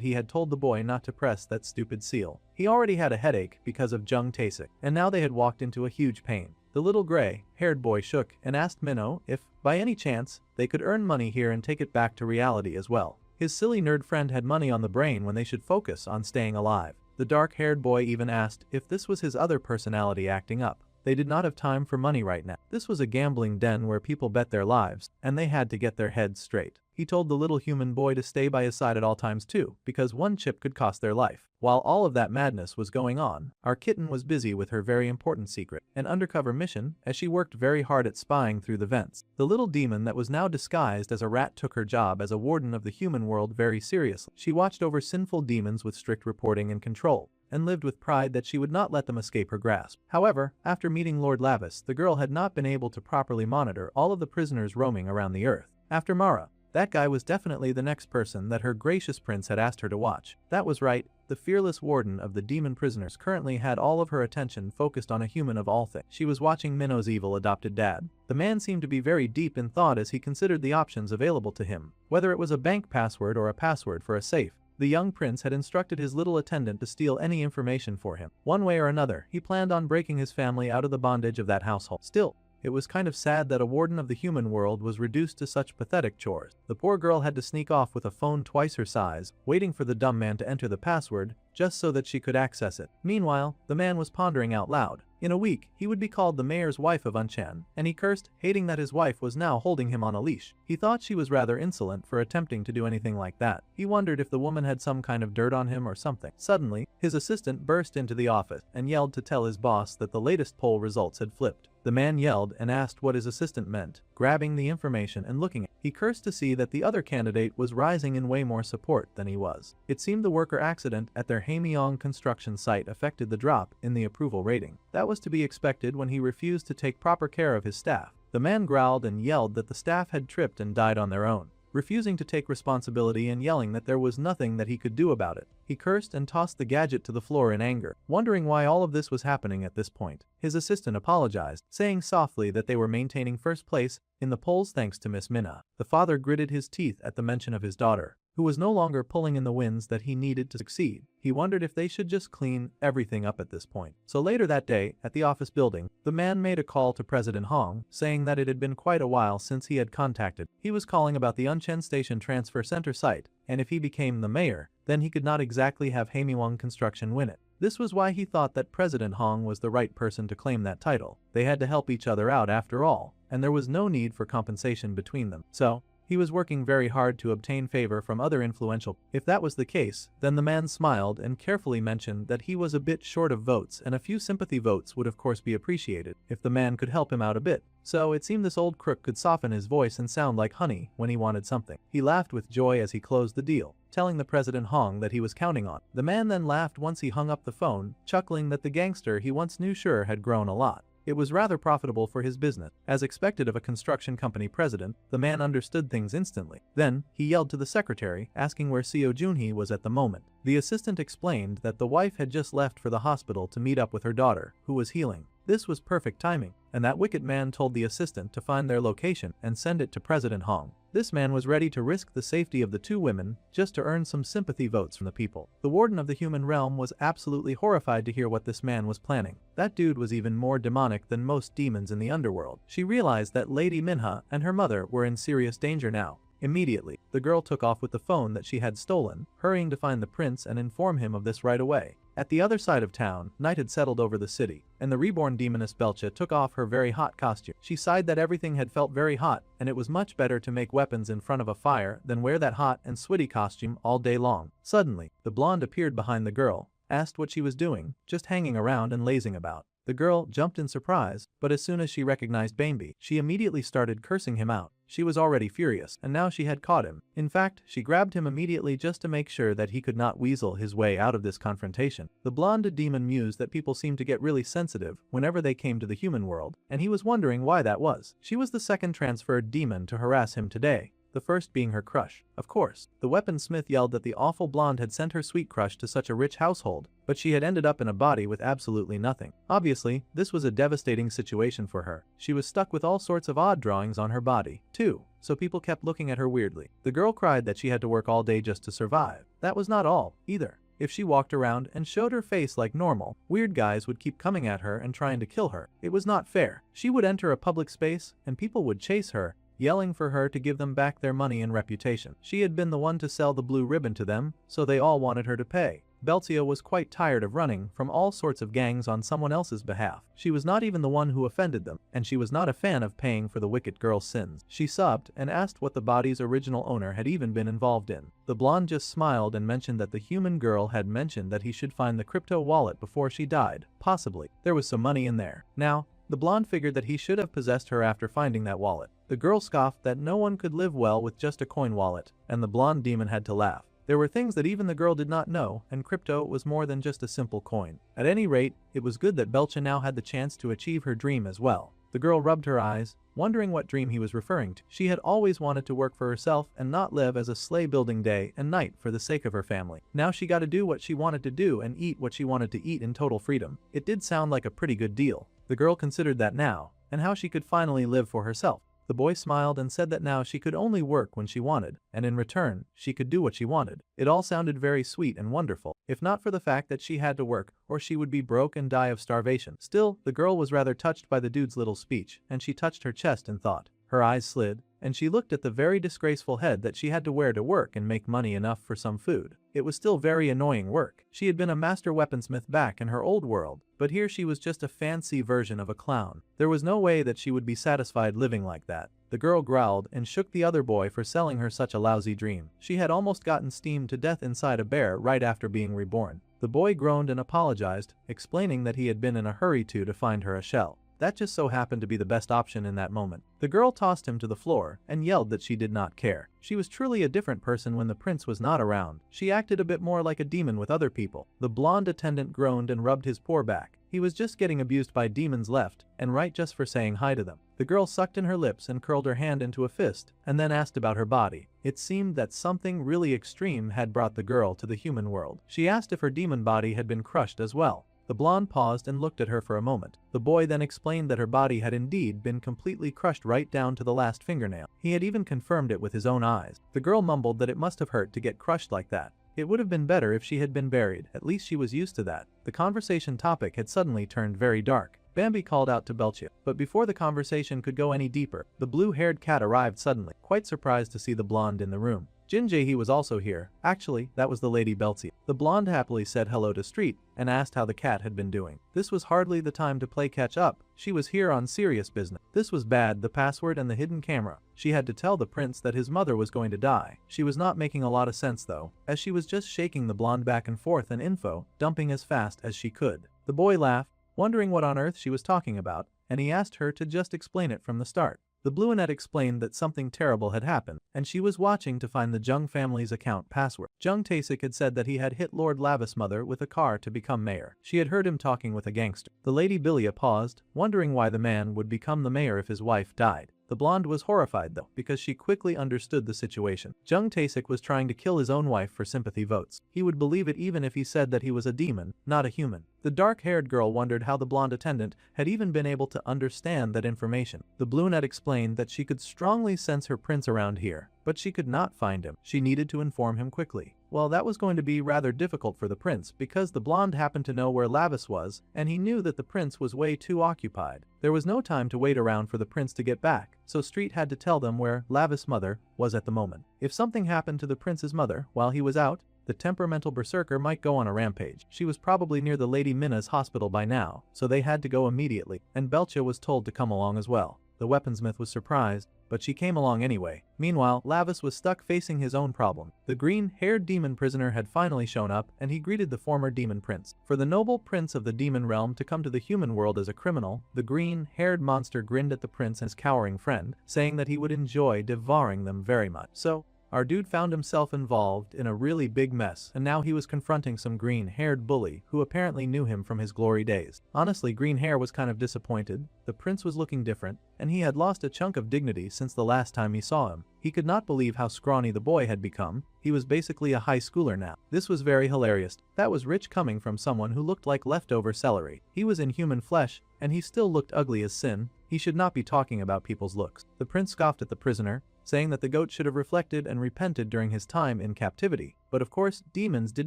he had told the boy not to press that stupid seal. He already had a headache because of Jung Tae-sik, and now they had walked into a huge pain. The little gray-haired boy shook and asked Minho if, by any chance, they could earn money here and take it back to reality as well. His silly nerd friend had money on the brain when they should focus on staying alive. The dark-haired boy even asked if this was his other personality acting up. They did not have time for money right now. This was a gambling den where people bet their lives, and they had to get their heads straight. He told the little human boy to stay by his side at all times too, because one chip could cost their life. While all of that madness was going on, our kitten was busy with her very important secret, an undercover mission, as she worked very hard at spying through the vents. The little demon that was now disguised as a rat took her job as a warden of the human world very seriously. She watched over sinful demons with strict reporting and control, and lived with pride that she would not let them escape her grasp. However, after meeting Lord Lavis, the girl had not been able to properly monitor all of the prisoners roaming around the earth. After Mara, that guy was definitely the next person that her gracious prince had asked her to watch. That was right, the fearless warden of the demon prisoners currently had all of her attention focused on a human of all things. She was watching Minho's evil adopted dad. The man seemed to be very deep in thought as he considered the options available to him, whether it was a bank password or a password for a safe. The young prince had instructed his little attendant to steal any information for him. One way or another, he planned on breaking his family out of the bondage of that household. Still, it was kind of sad that a warden of the human world was reduced to such pathetic chores. The poor girl had to sneak off with a phone twice her size, waiting for the dumb man to enter the password, just so that she could access it. Meanwhile, the man was pondering out loud. In a week, he would be called the mayor's wife of Unchan, and he cursed, hating that his wife was now holding him on a leash. He thought she was rather insolent for attempting to do anything like that. He wondered if the woman had some kind of dirt on him or something. Suddenly, his assistant burst into the office and yelled to tell his boss that the latest poll results had flipped. The man yelled and asked what his assistant meant, grabbing the information and looking at it. He cursed to see that the other candidate was rising in way more support than he was. It seemed the worker accident at their Haemyeong construction site affected the drop in the approval rating. That was to be expected when he refused to take proper care of his staff. The man growled and yelled that the staff had tripped and died on their own, refusing to take responsibility and yelling that there was nothing that he could do about it. He cursed and tossed the gadget to the floor in anger, wondering why all of this was happening at this point. His assistant apologized, saying softly that they were maintaining first place in the polls thanks to Miss Minna. The father gritted his teeth at the mention of his daughter, who was no longer pulling in the winds that he needed to succeed. He wondered if they should just clean everything up at this point. So later that day, at the office building, the man made a call to President Hong, saying that it had been quite a while since he had contacted. He was calling about the Unchen Station Transfer Center site, and if he became the mayor, then he could not exactly have Haemyeong Construction win it. This was why he thought that President Hong was the right person to claim that title. They had to help each other out after all, and there was no need for compensation between them. So, he was working very hard to obtain favor from other influential. If that was the case, then the man smiled and carefully mentioned that he was a bit short of votes and a few sympathy votes would of course be appreciated if the man could help him out a bit. So it seemed this old crook could soften his voice and sound like honey when he wanted something. He laughed with joy as he closed the deal, telling the President Hong that he was counting on. The man then laughed once he hung up the phone, chuckling that the gangster he once knew sure had grown a lot. It was rather profitable for his business. As expected of a construction company president, the man understood things instantly. Then, he yelled to the secretary, asking where Seo Junhee was at the moment. The assistant explained that the wife had just left for the hospital to meet up with her daughter, who was healing. This was perfect timing, and that wicked man told the assistant to find their location and send it to President Hong. This man was ready to risk the safety of the two women just to earn some sympathy votes from the people. The warden of the human realm was absolutely horrified to hear what this man was planning. That dude was even more demonic than most demons in the underworld. She realized that Lady Minha and her mother were in serious danger now. Immediately, the girl took off with the phone that she had stolen, hurrying to find the prince and inform him of this right away. At the other side of town, night had settled over the city, and the reborn demoness Belcha took off her very hot costume. She sighed that everything had felt very hot, and it was much better to make weapons in front of a fire than wear that hot and sweaty costume all day long. Suddenly, the blonde appeared behind the girl, asked what she was doing, just hanging around and lazing about. The girl jumped in surprise, but as soon as she recognized Bainby, she immediately started cursing him out. She was already furious, and now she had caught him. In fact, she grabbed him immediately just to make sure that he could not weasel his way out of this confrontation. The blonde demon mused that people seemed to get really sensitive whenever they came to the human world, and he was wondering why that was. She was the second transferred demon to harass him today, the first being her crush. Of course, the weaponsmith yelled that the awful blonde had sent her sweet crush to such a rich household, but she had ended up in a body with absolutely nothing. Obviously, this was a devastating situation for her. She was stuck with all sorts of odd drawings on her body, too, so people kept looking at her weirdly. The girl cried that she had to work all day just to survive. That was not all, either. If she walked around and showed her face like normal, weird guys would keep coming at her and trying to kill her. It was not fair. She would enter a public space, and people would chase her, yelling for her to give them back their money and reputation. She had been the one to sell the blue ribbon to them, so they all wanted her to pay. Belcia was quite tired of running from all sorts of gangs on someone else's behalf. She was not even the one who offended them, and she was not a fan of paying for the wicked girl's sins. She sobbed and asked what the body's original owner had even been involved in. The blonde just smiled and mentioned that the human girl had mentioned that he should find the crypto wallet before she died. Possibly. There was some money in there. Now, the blonde figured that he should have possessed her after finding that wallet. The girl scoffed that no one could live well with just a coin wallet, and the blonde demon had to laugh. There were things that even the girl did not know, and crypto was more than just a simple coin. At any rate, it was good that Belcia now had the chance to achieve her dream as well. The girl rubbed her eyes, wondering what dream he was referring to. She had always wanted to work for herself and not live as a slave building day and night for the sake of her family. Now she got to do what she wanted to do and eat what she wanted to eat in total freedom. It did sound like a pretty good deal. The girl considered that now, and how she could finally live for herself. The boy smiled and said that now she could only work when she wanted, and in return, she could do what she wanted. It all sounded very sweet and wonderful, if not for the fact that she had to work, or she would be broke and die of starvation. Still, the girl was rather touched by the dude's little speech, and she touched her chest in thought. Her eyes slid, and she looked at the very disgraceful head that she had to wear to work and make money enough for some food. It was still very annoying work. She had been a master weaponsmith back in her old world, but here she was just a fancy version of a clown. There was no way that she would be satisfied living like that. The girl growled and shook the other boy for selling her such a lousy dream. She had almost gotten steamed to death inside a bear right after being reborn. The boy groaned and apologized, explaining that he had been in a hurry to find her a shell. That just so happened to be the best option in that moment. The girl tossed him to the floor and yelled that she did not care. She was truly a different person when the prince was not around. She acted a bit more like a demon with other people. The blonde attendant groaned and rubbed his poor back. He was just getting abused by demons left and right just for saying hi to them. The girl sucked in her lips and curled her hand into a fist, and then asked about her body. It seemed that something really extreme had brought the girl to the human world. She asked if her demon body had been crushed as well. The blonde paused and looked at her for a moment. The boy then explained that her body had indeed been completely crushed right down to the last fingernail. He had even confirmed it with his own eyes. The girl mumbled that it must have hurt to get crushed like that. It would have been better if she had been buried. At least she was used to that. The conversation topic had suddenly turned very dark. Bambi called out to Belcia, but before the conversation could go any deeper, the blue-haired cat arrived suddenly, quite surprised to see the blonde in the room. Jinjae was also here. Actually, that was the Lady Belcia. The blonde happily said hello to Street and asked how the cat had been doing. This was hardly the time to play catch up. She was here on serious business. This was bad, the password and the hidden camera. She had to tell the prince that his mother was going to die. She was not making a lot of sense though, as she was just shaking the blonde back and forth and info, dumping as fast as she could. The boy laughed, wondering what on earth she was talking about, and he asked her to just explain it from the start. The Bluenet explained that something terrible had happened, and she was watching to find the Jung family's account password. Jung Taesik had said that he had hit Lord Lavis' mother with a car to become mayor. She had heard him talking with a gangster. The Lady Bilia paused, wondering why the man would become the mayor if his wife died. The blonde was horrified though, because she quickly understood the situation. Jung Taesik was trying to kill his own wife for sympathy votes. He would believe it even if he said that he was a demon, not a human. The dark-haired girl wondered how the blonde attendant had even been able to understand that information. The Bluenet explained that she could strongly sense her prince around here, but she could not find him. She needed to inform him quickly. Well, that was going to be rather difficult for the prince because the blonde happened to know where Lavis was, and he knew that the prince was way too occupied. There was no time to wait around for the prince to get back, so Street had to tell them where Lavis' mother was at the moment. If something happened to the prince's mother while he was out, the temperamental berserker might go on a rampage. She was probably near the Lady Minna's hospital by now, so they had to go immediately, and Belcia was told to come along as well. The weaponsmith was surprised, but she came along anyway. Meanwhile, Lavis was stuck facing his own problem. The green-haired demon prisoner had finally shown up, and he greeted the former demon prince. For the noble prince of the demon realm to come to the human world as a criminal, the green-haired monster grinned at the prince and his cowering friend, saying that he would enjoy devouring them very much. So, our dude found himself involved in a really big mess, and now he was confronting some green-haired bully who apparently knew him from his glory days. Honestly, Green Hair was kind of disappointed. The prince was looking different, and he had lost a chunk of dignity since the last time he saw him. He could not believe how scrawny the boy had become. He was basically a high schooler now. This was very hilarious. That was rich coming from someone who looked like leftover celery. He was in human flesh, and he still looked ugly as sin. He should not be talking about people's looks. The prince scoffed at the prisoner, saying that the goat should have reflected and repented during his time in captivity. But of course, demons did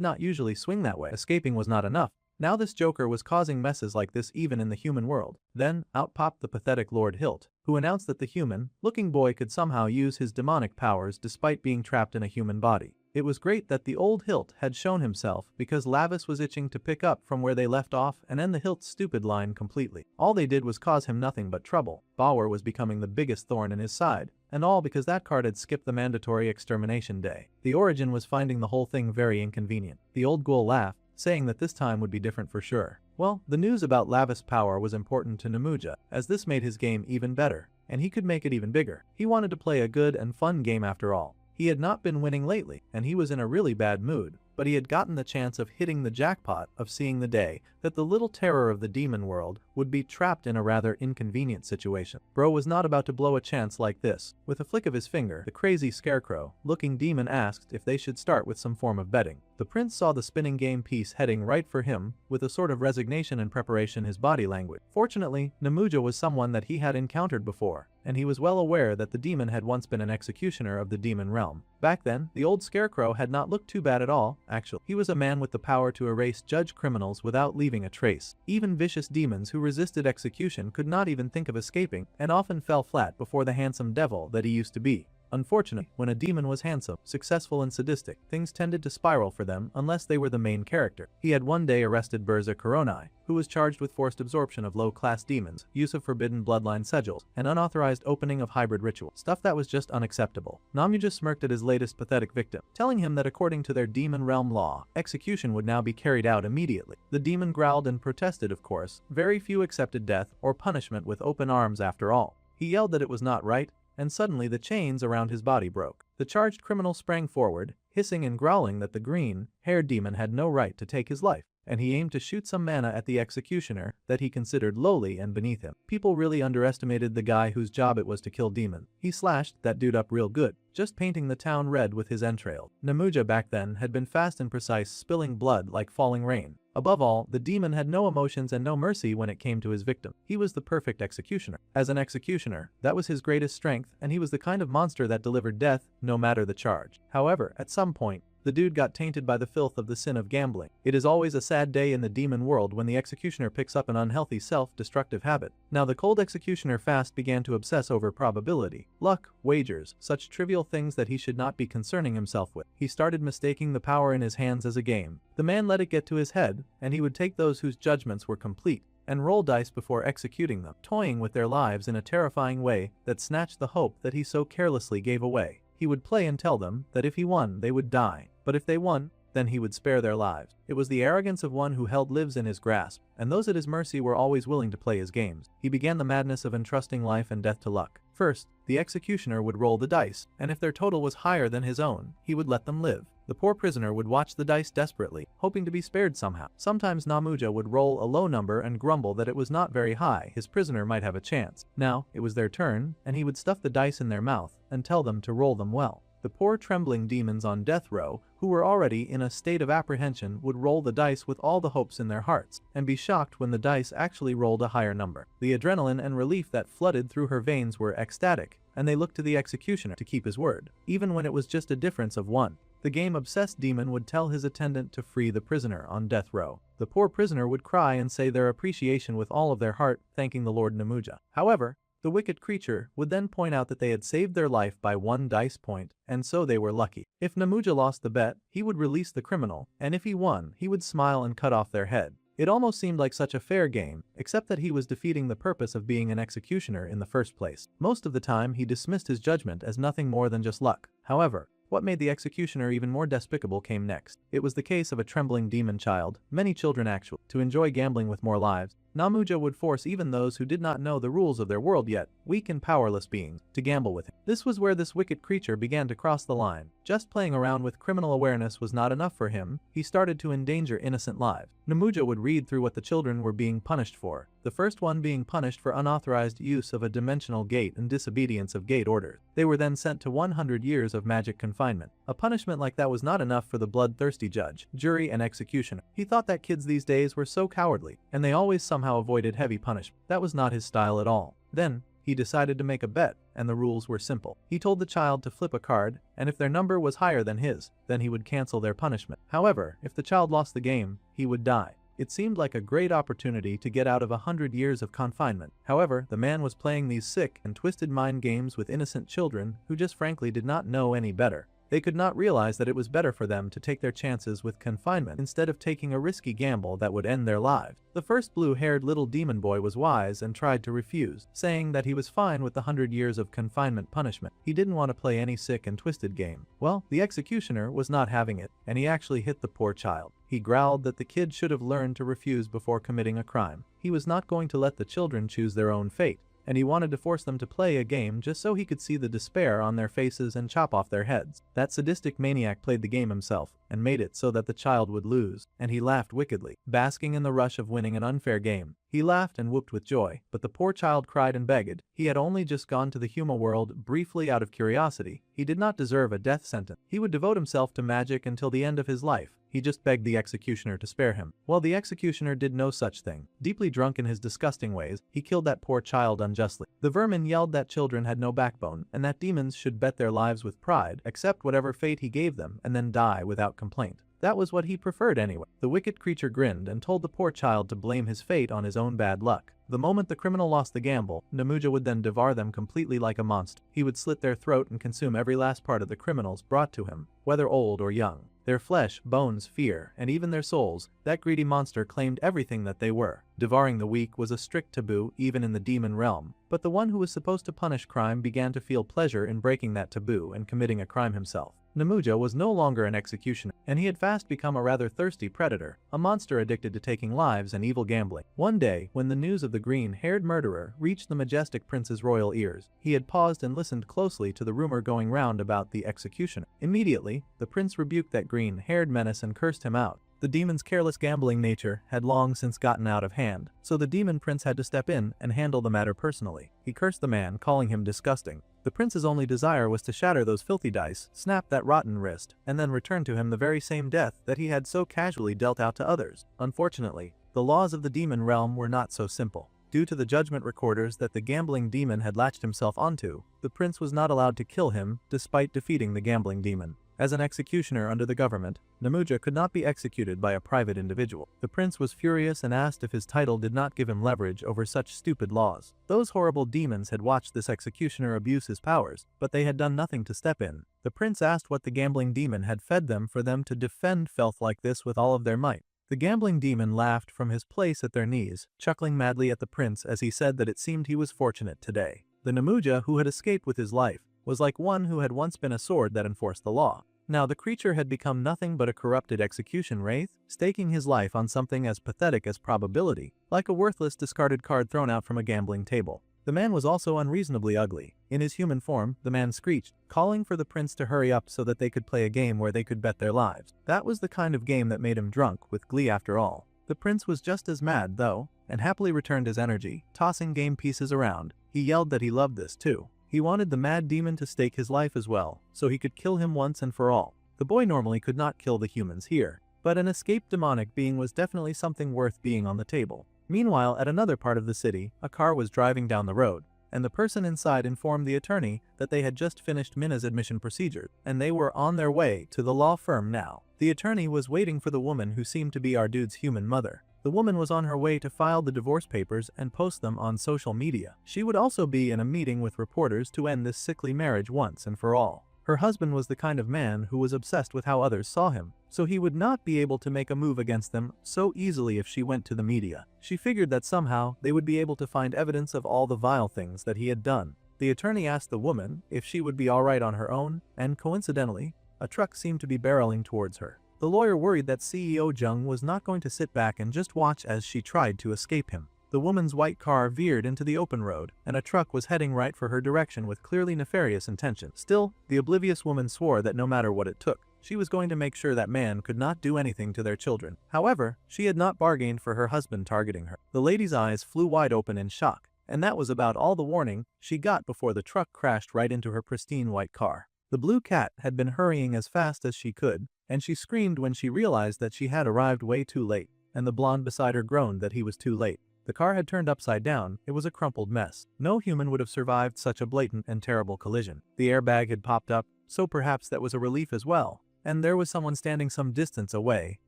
not usually swing that way. Escaping was not enough. Now this joker was causing messes like this even in the human world. Then, out popped the pathetic Lord Hilt, who announced that the human-looking boy could somehow use his demonic powers despite being trapped in a human body. It was great that the old Hilt had shown himself because Lavis was itching to pick up from where they left off and end the Hilt's stupid line completely. All they did was cause him nothing but trouble. Bauer was becoming the biggest thorn in his side, and all because that card had skipped the mandatory extermination day. The Origin was finding the whole thing very inconvenient. The old ghoul laughed, saying that this time would be different for sure. Well, the news about Lavis' power was important to Namuja, as this made his game even better, and he could make it even bigger. He wanted to play a good and fun game after all. He had not been winning lately, and he was in a really bad mood, but he had gotten the chance of hitting the jackpot of seeing the day that the little terror of the demon world would be trapped in a rather inconvenient situation. Bro was not about to blow a chance like this. With a flick of his finger, the crazy scarecrow-looking demon asked if they should start with some form of betting. The prince saw the spinning game piece heading right for him, with a sort of resignation and preparation in his body language. Fortunately, Namuja was someone that he had encountered before, and he was well aware that the demon had once been an executioner of the demon realm. Back then, the old scarecrow had not looked too bad at all, actually. He was a man with the power to erase judge criminals without leaving a trace. Even vicious demons who resisted execution could not even think of escaping, and often fell flat before the handsome devil that he used to be. Unfortunately, when a demon was handsome, successful and sadistic, things tended to spiral for them unless they were the main character. He had one day arrested Berza Koronai, who was charged with forced absorption of low-class demons, use of forbidden bloodline sigils, and unauthorized opening of hybrid rituals. Stuff that was just unacceptable. Namuja smirked at his latest pathetic victim, telling him that according to their demon realm law, execution would now be carried out immediately. The demon growled and protested, of course. Very few accepted death or punishment with open arms after all. He yelled that it was not right, and suddenly the chains around his body broke. The charged criminal sprang forward, hissing and growling that the green-haired demon had no right to take his life, and he aimed to shoot some mana at the executioner that he considered lowly and beneath him. People really underestimated the guy whose job it was to kill demons. He slashed that dude up real good, just painting the town red with his entrails. Namuja back then had been fast and precise, spilling blood like falling rain. Above all, the demon had no emotions and no mercy when it came to his victim. He was the perfect executioner. As an executioner, that was his greatest strength, and he was the kind of monster that delivered death, no matter the charge. However, at some point, the dude got tainted by the filth of the sin of gambling. It is always a sad day in the demon world when the executioner picks up an unhealthy self-destructive habit. Now the cold executioner fast began to obsess over probability, luck, wagers, such trivial things that he should not be concerning himself with. He started mistaking the power in his hands as a game. The man let it get to his head, and he would take those whose judgments were complete and roll dice before executing them, toying with their lives in a terrifying way that snatched the hope that he so carelessly gave away. He would play and tell them that if he won, they would die. But if they won, then he would spare their lives. It was the arrogance of one who held lives in his grasp, and those at his mercy were always willing to play his games. He began the madness of entrusting life and death to luck. First, the executioner would roll the dice, and if their total was higher than his own, he would let them live. The poor prisoner would watch the dice desperately, hoping to be spared somehow. Sometimes Namuja would roll a low number and grumble that it was not very high, his prisoner might have a chance. Now, it was their turn, and he would stuff the dice in their mouth and tell them to roll them well. The poor trembling demons on death row, who were already in a state of apprehension, would roll the dice with all the hopes in their hearts, and be shocked when the dice actually rolled a higher number. The adrenaline and relief that flooded through her veins were ecstatic, and they looked to the executioner to keep his word, even when it was just a difference of one. The game-obsessed demon would tell his attendant to free the prisoner on death row. The poor prisoner would cry and say their appreciation with all of their heart, thanking the Lord Namuja. However, the wicked creature would then point out that they had saved their life by 1 dice point, and so they were lucky. If Namuja lost the bet, he would release the criminal, and if he won, he would smile and cut off their head. It almost seemed like such a fair game, except that he was defeating the purpose of being an executioner in the first place. Most of the time he dismissed his judgment as nothing more than just luck. However, what made the executioner even more despicable came next. It was the case of a trembling demon child, many children actually, to enjoy gambling with more lives. Namuja would force even those who did not know the rules of their world yet, weak and powerless beings, to gamble with him. This was where this wicked creature began to cross the line. Just playing around with criminal awareness was not enough for him, he started to endanger innocent lives. Namuja would read through what the children were being punished for, the first one being punished for unauthorized use of a dimensional gate and disobedience of gate orders. They were then sent to 100 years of magic confinement. A punishment like that was not enough for the bloodthirsty judge, jury, and executioner. He thought that kids these days were so cowardly, and they always somehow avoided heavy punishment. That was not his style at all. Then, he decided to make a bet, and the rules were simple. He told the child to flip a card, and if their number was higher than his, then he would cancel their punishment. However, if the child lost the game, he would die. It seemed like a great opportunity to get out of 100 years of confinement. However, the man was playing these sick and twisted mind games with innocent children who just frankly did not know any better. They could not realize that it was better for them to take their chances with confinement instead of taking a risky gamble that would end their lives. The first blue-haired little demon boy was wise and tried to refuse, saying that he was fine with the 100 years of confinement punishment. He didn't want to play any sick and twisted game. Well, the executioner was not having it, and he actually hit the poor child. He growled that the kid should have learned to refuse before committing a crime. He was not going to let the children choose their own fate, and he wanted to force them to play a game just so he could see the despair on their faces and chop off their heads. That sadistic maniac played the game himself and made it so that the child would lose, and he laughed wickedly, basking in the rush of winning an unfair game. He laughed and whooped with joy, but the poor child cried and begged. He had only just gone to the human world briefly out of curiosity. He did not deserve a death sentence. He would devote himself to magic until the end of his life. He just begged the executioner to spare him. Well, the executioner did no such thing. Deeply drunk in his disgusting ways, he killed that poor child unjustly. The vermin yelled that children had no backbone and that demons should bet their lives with pride, accept whatever fate he gave them, and then die without complaint. That was what he preferred anyway. The wicked creature grinned and told the poor child to blame his fate on his own bad luck. The moment the criminal lost the gamble, Namuja would then devour them completely like a monster. He would slit their throat and consume every last part of the criminals brought to him, whether old or young. Their flesh, bones, fear, and even their souls, that greedy monster claimed everything that they were. Devouring the weak was a strict taboo even in the demon realm, but the one who was supposed to punish crime began to feel pleasure in breaking that taboo and committing a crime himself. Namuja was no longer an executioner, and he had fast become a rather thirsty predator, a monster addicted to taking lives and evil gambling. One day, when the news of the green-haired murderer reached the majestic prince's royal ears, he had paused and listened closely to the rumor going round about the executioner. Immediately, the prince rebuked that green-haired menace and cursed him out. The demon's careless gambling nature had long since gotten out of hand, so the demon prince had to step in and handle the matter personally. He cursed the man, calling him disgusting. The prince's only desire was to shatter those filthy dice, snap that rotten wrist, and then return to him the very same death that he had so casually dealt out to others. Unfortunately, the laws of the demon realm were not so simple. Due to the judgment recorders that the gambling demon had latched himself onto, the prince was not allowed to kill him despite defeating the gambling demon. As an executioner under the government, Namuja could not be executed by a private individual. The prince was furious and asked if his title did not give him leverage over such stupid laws. Those horrible demons had watched this executioner abuse his powers, but they had done nothing to step in. The prince asked what the gambling demon had fed them for them to defend filth like this with all of their might. The gambling demon laughed from his place at their knees, chuckling madly at the prince as he said that it seemed he was fortunate today. The Namuja who had escaped with his life was like one who had once been a sword that enforced the law. Now the creature had become nothing but a corrupted execution wraith, staking his life on something as pathetic as probability, like a worthless discarded card thrown out from a gambling table. The man was also unreasonably ugly. In his human form, the man screeched, calling for the prince to hurry up so that they could play a game where they could bet their lives. That was the kind of game that made him drunk with glee after all. The prince was just as mad, though, and happily returned his energy, tossing game pieces around. He yelled that he loved this too. He wanted the mad demon to stake his life as well, so he could kill him once and for all. The boy normally could not kill the humans here, but an escaped demonic being was definitely something worth being on the table. Meanwhile, at another part of the city, a car was driving down the road, and the person inside informed the attorney that they had just finished Minna's admission procedure, and they were on their way to the law firm now. The attorney was waiting for the woman who seemed to be our dude's human mother. The woman was on her way to file the divorce papers and post them on social media. She would also be in a meeting with reporters to end this sickly marriage once and for all. Her husband was the kind of man who was obsessed with how others saw him, so he would not be able to make a move against them so easily if she went to the media. She figured that somehow they would be able to find evidence of all the vile things that he had done. The attorney asked the woman if she would be alright on her own, and coincidentally, a truck seemed to be barreling towards her. The lawyer worried that CEO Jung was not going to sit back and just watch as she tried to escape him. The woman's white car veered into the open road, and a truck was heading right for her direction with clearly nefarious intention. Still, the oblivious woman swore that no matter what it took, she was going to make sure that man could not do anything to their children. However, she had not bargained for her husband targeting her. The lady's eyes flew wide open in shock, and that was about all the warning she got before the truck crashed right into her pristine white car. The blue cat had been hurrying as fast as she could, and she screamed when she realized that she had arrived way too late, and the blonde beside her groaned that he was too late. The car had turned upside down, it was a crumpled mess. No human would have survived such a blatant and terrible collision. The airbag had popped up, so perhaps that was a relief as well. And there was someone standing some distance away,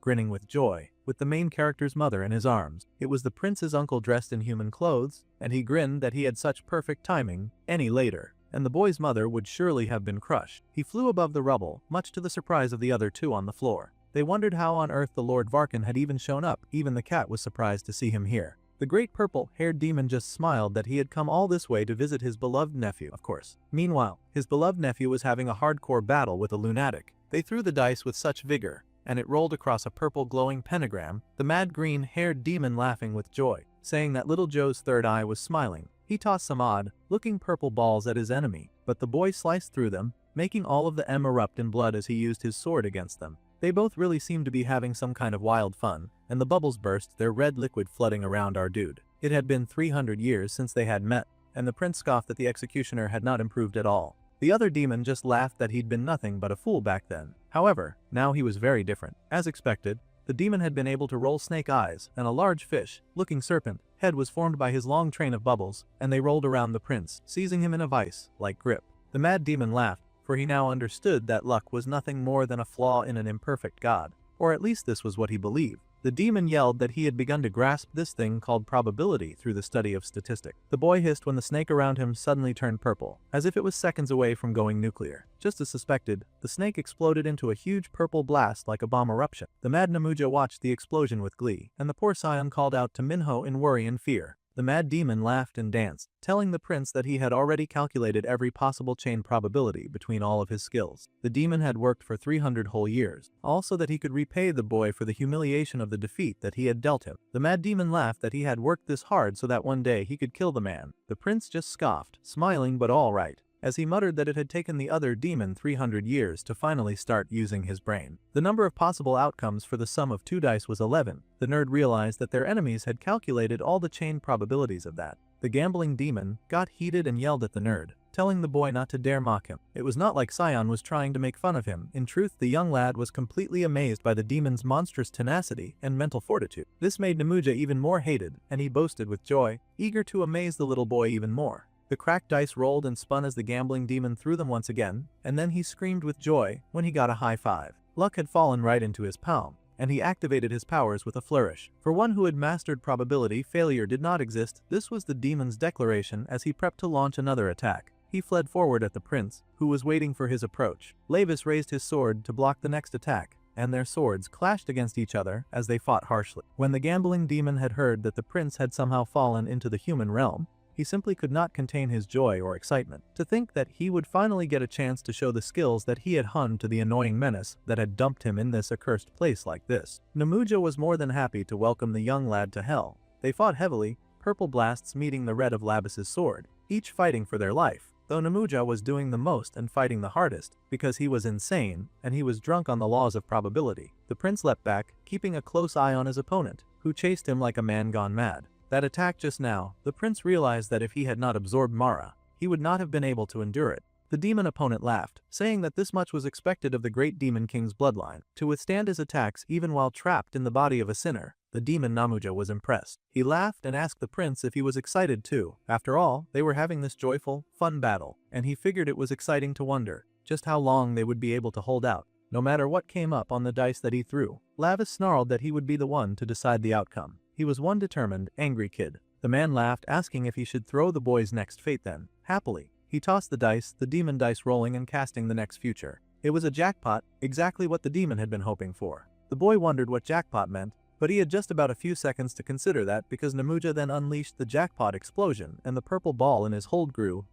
grinning with joy, with the main character's mother in his arms. It was the prince's uncle dressed in human clothes, and he grinned that he had such perfect timing. Any later, and the boy's mother would surely have been crushed. He flew above the rubble, much to the surprise of the other two on the floor. They wondered how on earth the Lord Varkan had even shown up. Even the cat was surprised to see him here. The great purple-haired demon just smiled that he had come all this way to visit his beloved nephew, of course. Meanwhile, his beloved nephew was having a hardcore battle with a lunatic. They threw the dice with such vigor, and it rolled across a purple glowing pentagram, the mad green-haired demon laughing with joy, saying that little Joe's third eye was smiling. He tossed some odd-looking purple balls at his enemy, but the boy sliced through them, making all of the M erupt in blood as he used his sword against them. They both really seemed to be having some kind of wild fun, and the bubbles burst, their red liquid flooding around our dude. It had been 300 years since they had met, and the prince scoffed that the executioner had not improved at all. The other demon just laughed that he'd been nothing but a fool back then. However, now he was very different. As expected, the demon had been able to roll snake eyes, and a large fish-looking serpent head was formed by his long train of bubbles, and they rolled around the prince, seizing him in a vice-like grip. The mad demon laughed, for he now understood that luck was nothing more than a flaw in an imperfect god, or at least this was what he believed. The demon yelled that he had begun to grasp this thing called probability through the study of statistics. The boy hissed when the snake around him suddenly turned purple, as if it was seconds away from going nuclear. Just as suspected, the snake exploded into a huge purple blast like a bomb eruption. The mad Namuja watched the explosion with glee, and the poor scion called out to Minho in worry and fear. The mad demon laughed and danced, telling the prince that he had already calculated every possible chain probability between all of his skills. The demon had worked for 300 whole years, also that he could repay the boy for the humiliation of the defeat that he had dealt him. The mad demon laughed that he had worked this hard so that one day he could kill the man. The prince just scoffed, smiling but all right, as he muttered that it had taken the other demon 300 years to finally start using his brain. The number of possible outcomes for the sum of 2 dice was 11. The nerd realized that their enemies had calculated all the chain probabilities of that. The gambling demon got heated and yelled at the nerd, telling the boy not to dare mock him. It was not like Scion was trying to make fun of him. In truth, the young lad was completely amazed by the demon's monstrous tenacity and mental fortitude. This made Namuja even more hated, and he boasted with joy, eager to amaze the little boy even more. The cracked dice rolled and spun as the gambling demon threw them once again, and then he screamed with joy when he got a high five. Luck had fallen right into his palm, and he activated his powers with a flourish. For one who had mastered probability, failure did not exist. This was the demon's declaration as he prepped to launch another attack. He fled forward at the prince, who was waiting for his approach. Lavis raised his sword to block the next attack, and their swords clashed against each other as they fought harshly. When the gambling demon had heard that the prince had somehow fallen into the human realm, he simply could not contain his joy or excitement. To think that he would finally get a chance to show the skills that he had honed to the annoying menace that had dumped him in this accursed place like this. Namuja was more than happy to welcome the young lad to hell. They fought heavily, purple blasts meeting the red of Labis's sword, each fighting for their life, though Namuja was doing the most and fighting the hardest, because he was insane and he was drunk on the laws of probability. The prince leapt back, keeping a close eye on his opponent, who chased him like a man gone mad. That attack just now, the prince realized that if he had not absorbed Mara, he would not have been able to endure it. The demon opponent laughed, saying that this much was expected of the great demon king's bloodline. To withstand his attacks even while trapped in the body of a sinner, the demon Namuja was impressed. He laughed and asked the prince if he was excited too. After all, they were having this joyful, fun battle, and he figured it was exciting to wonder just how long they would be able to hold out, no matter what came up on the dice that he threw. Lavis snarled that he would be the one to decide the outcome. He was one determined, angry kid. The man laughed, asking if he should throw the boy's next fate then. Happily, He tossed the dice, the demon dice rolling and casting the next future. It was a jackpot, exactly what the demon had been hoping for. The boy wondered what jackpot meant, but he had just about a few seconds to consider that because Namuja then unleashed the jackpot explosion and the purple ball in his hold grew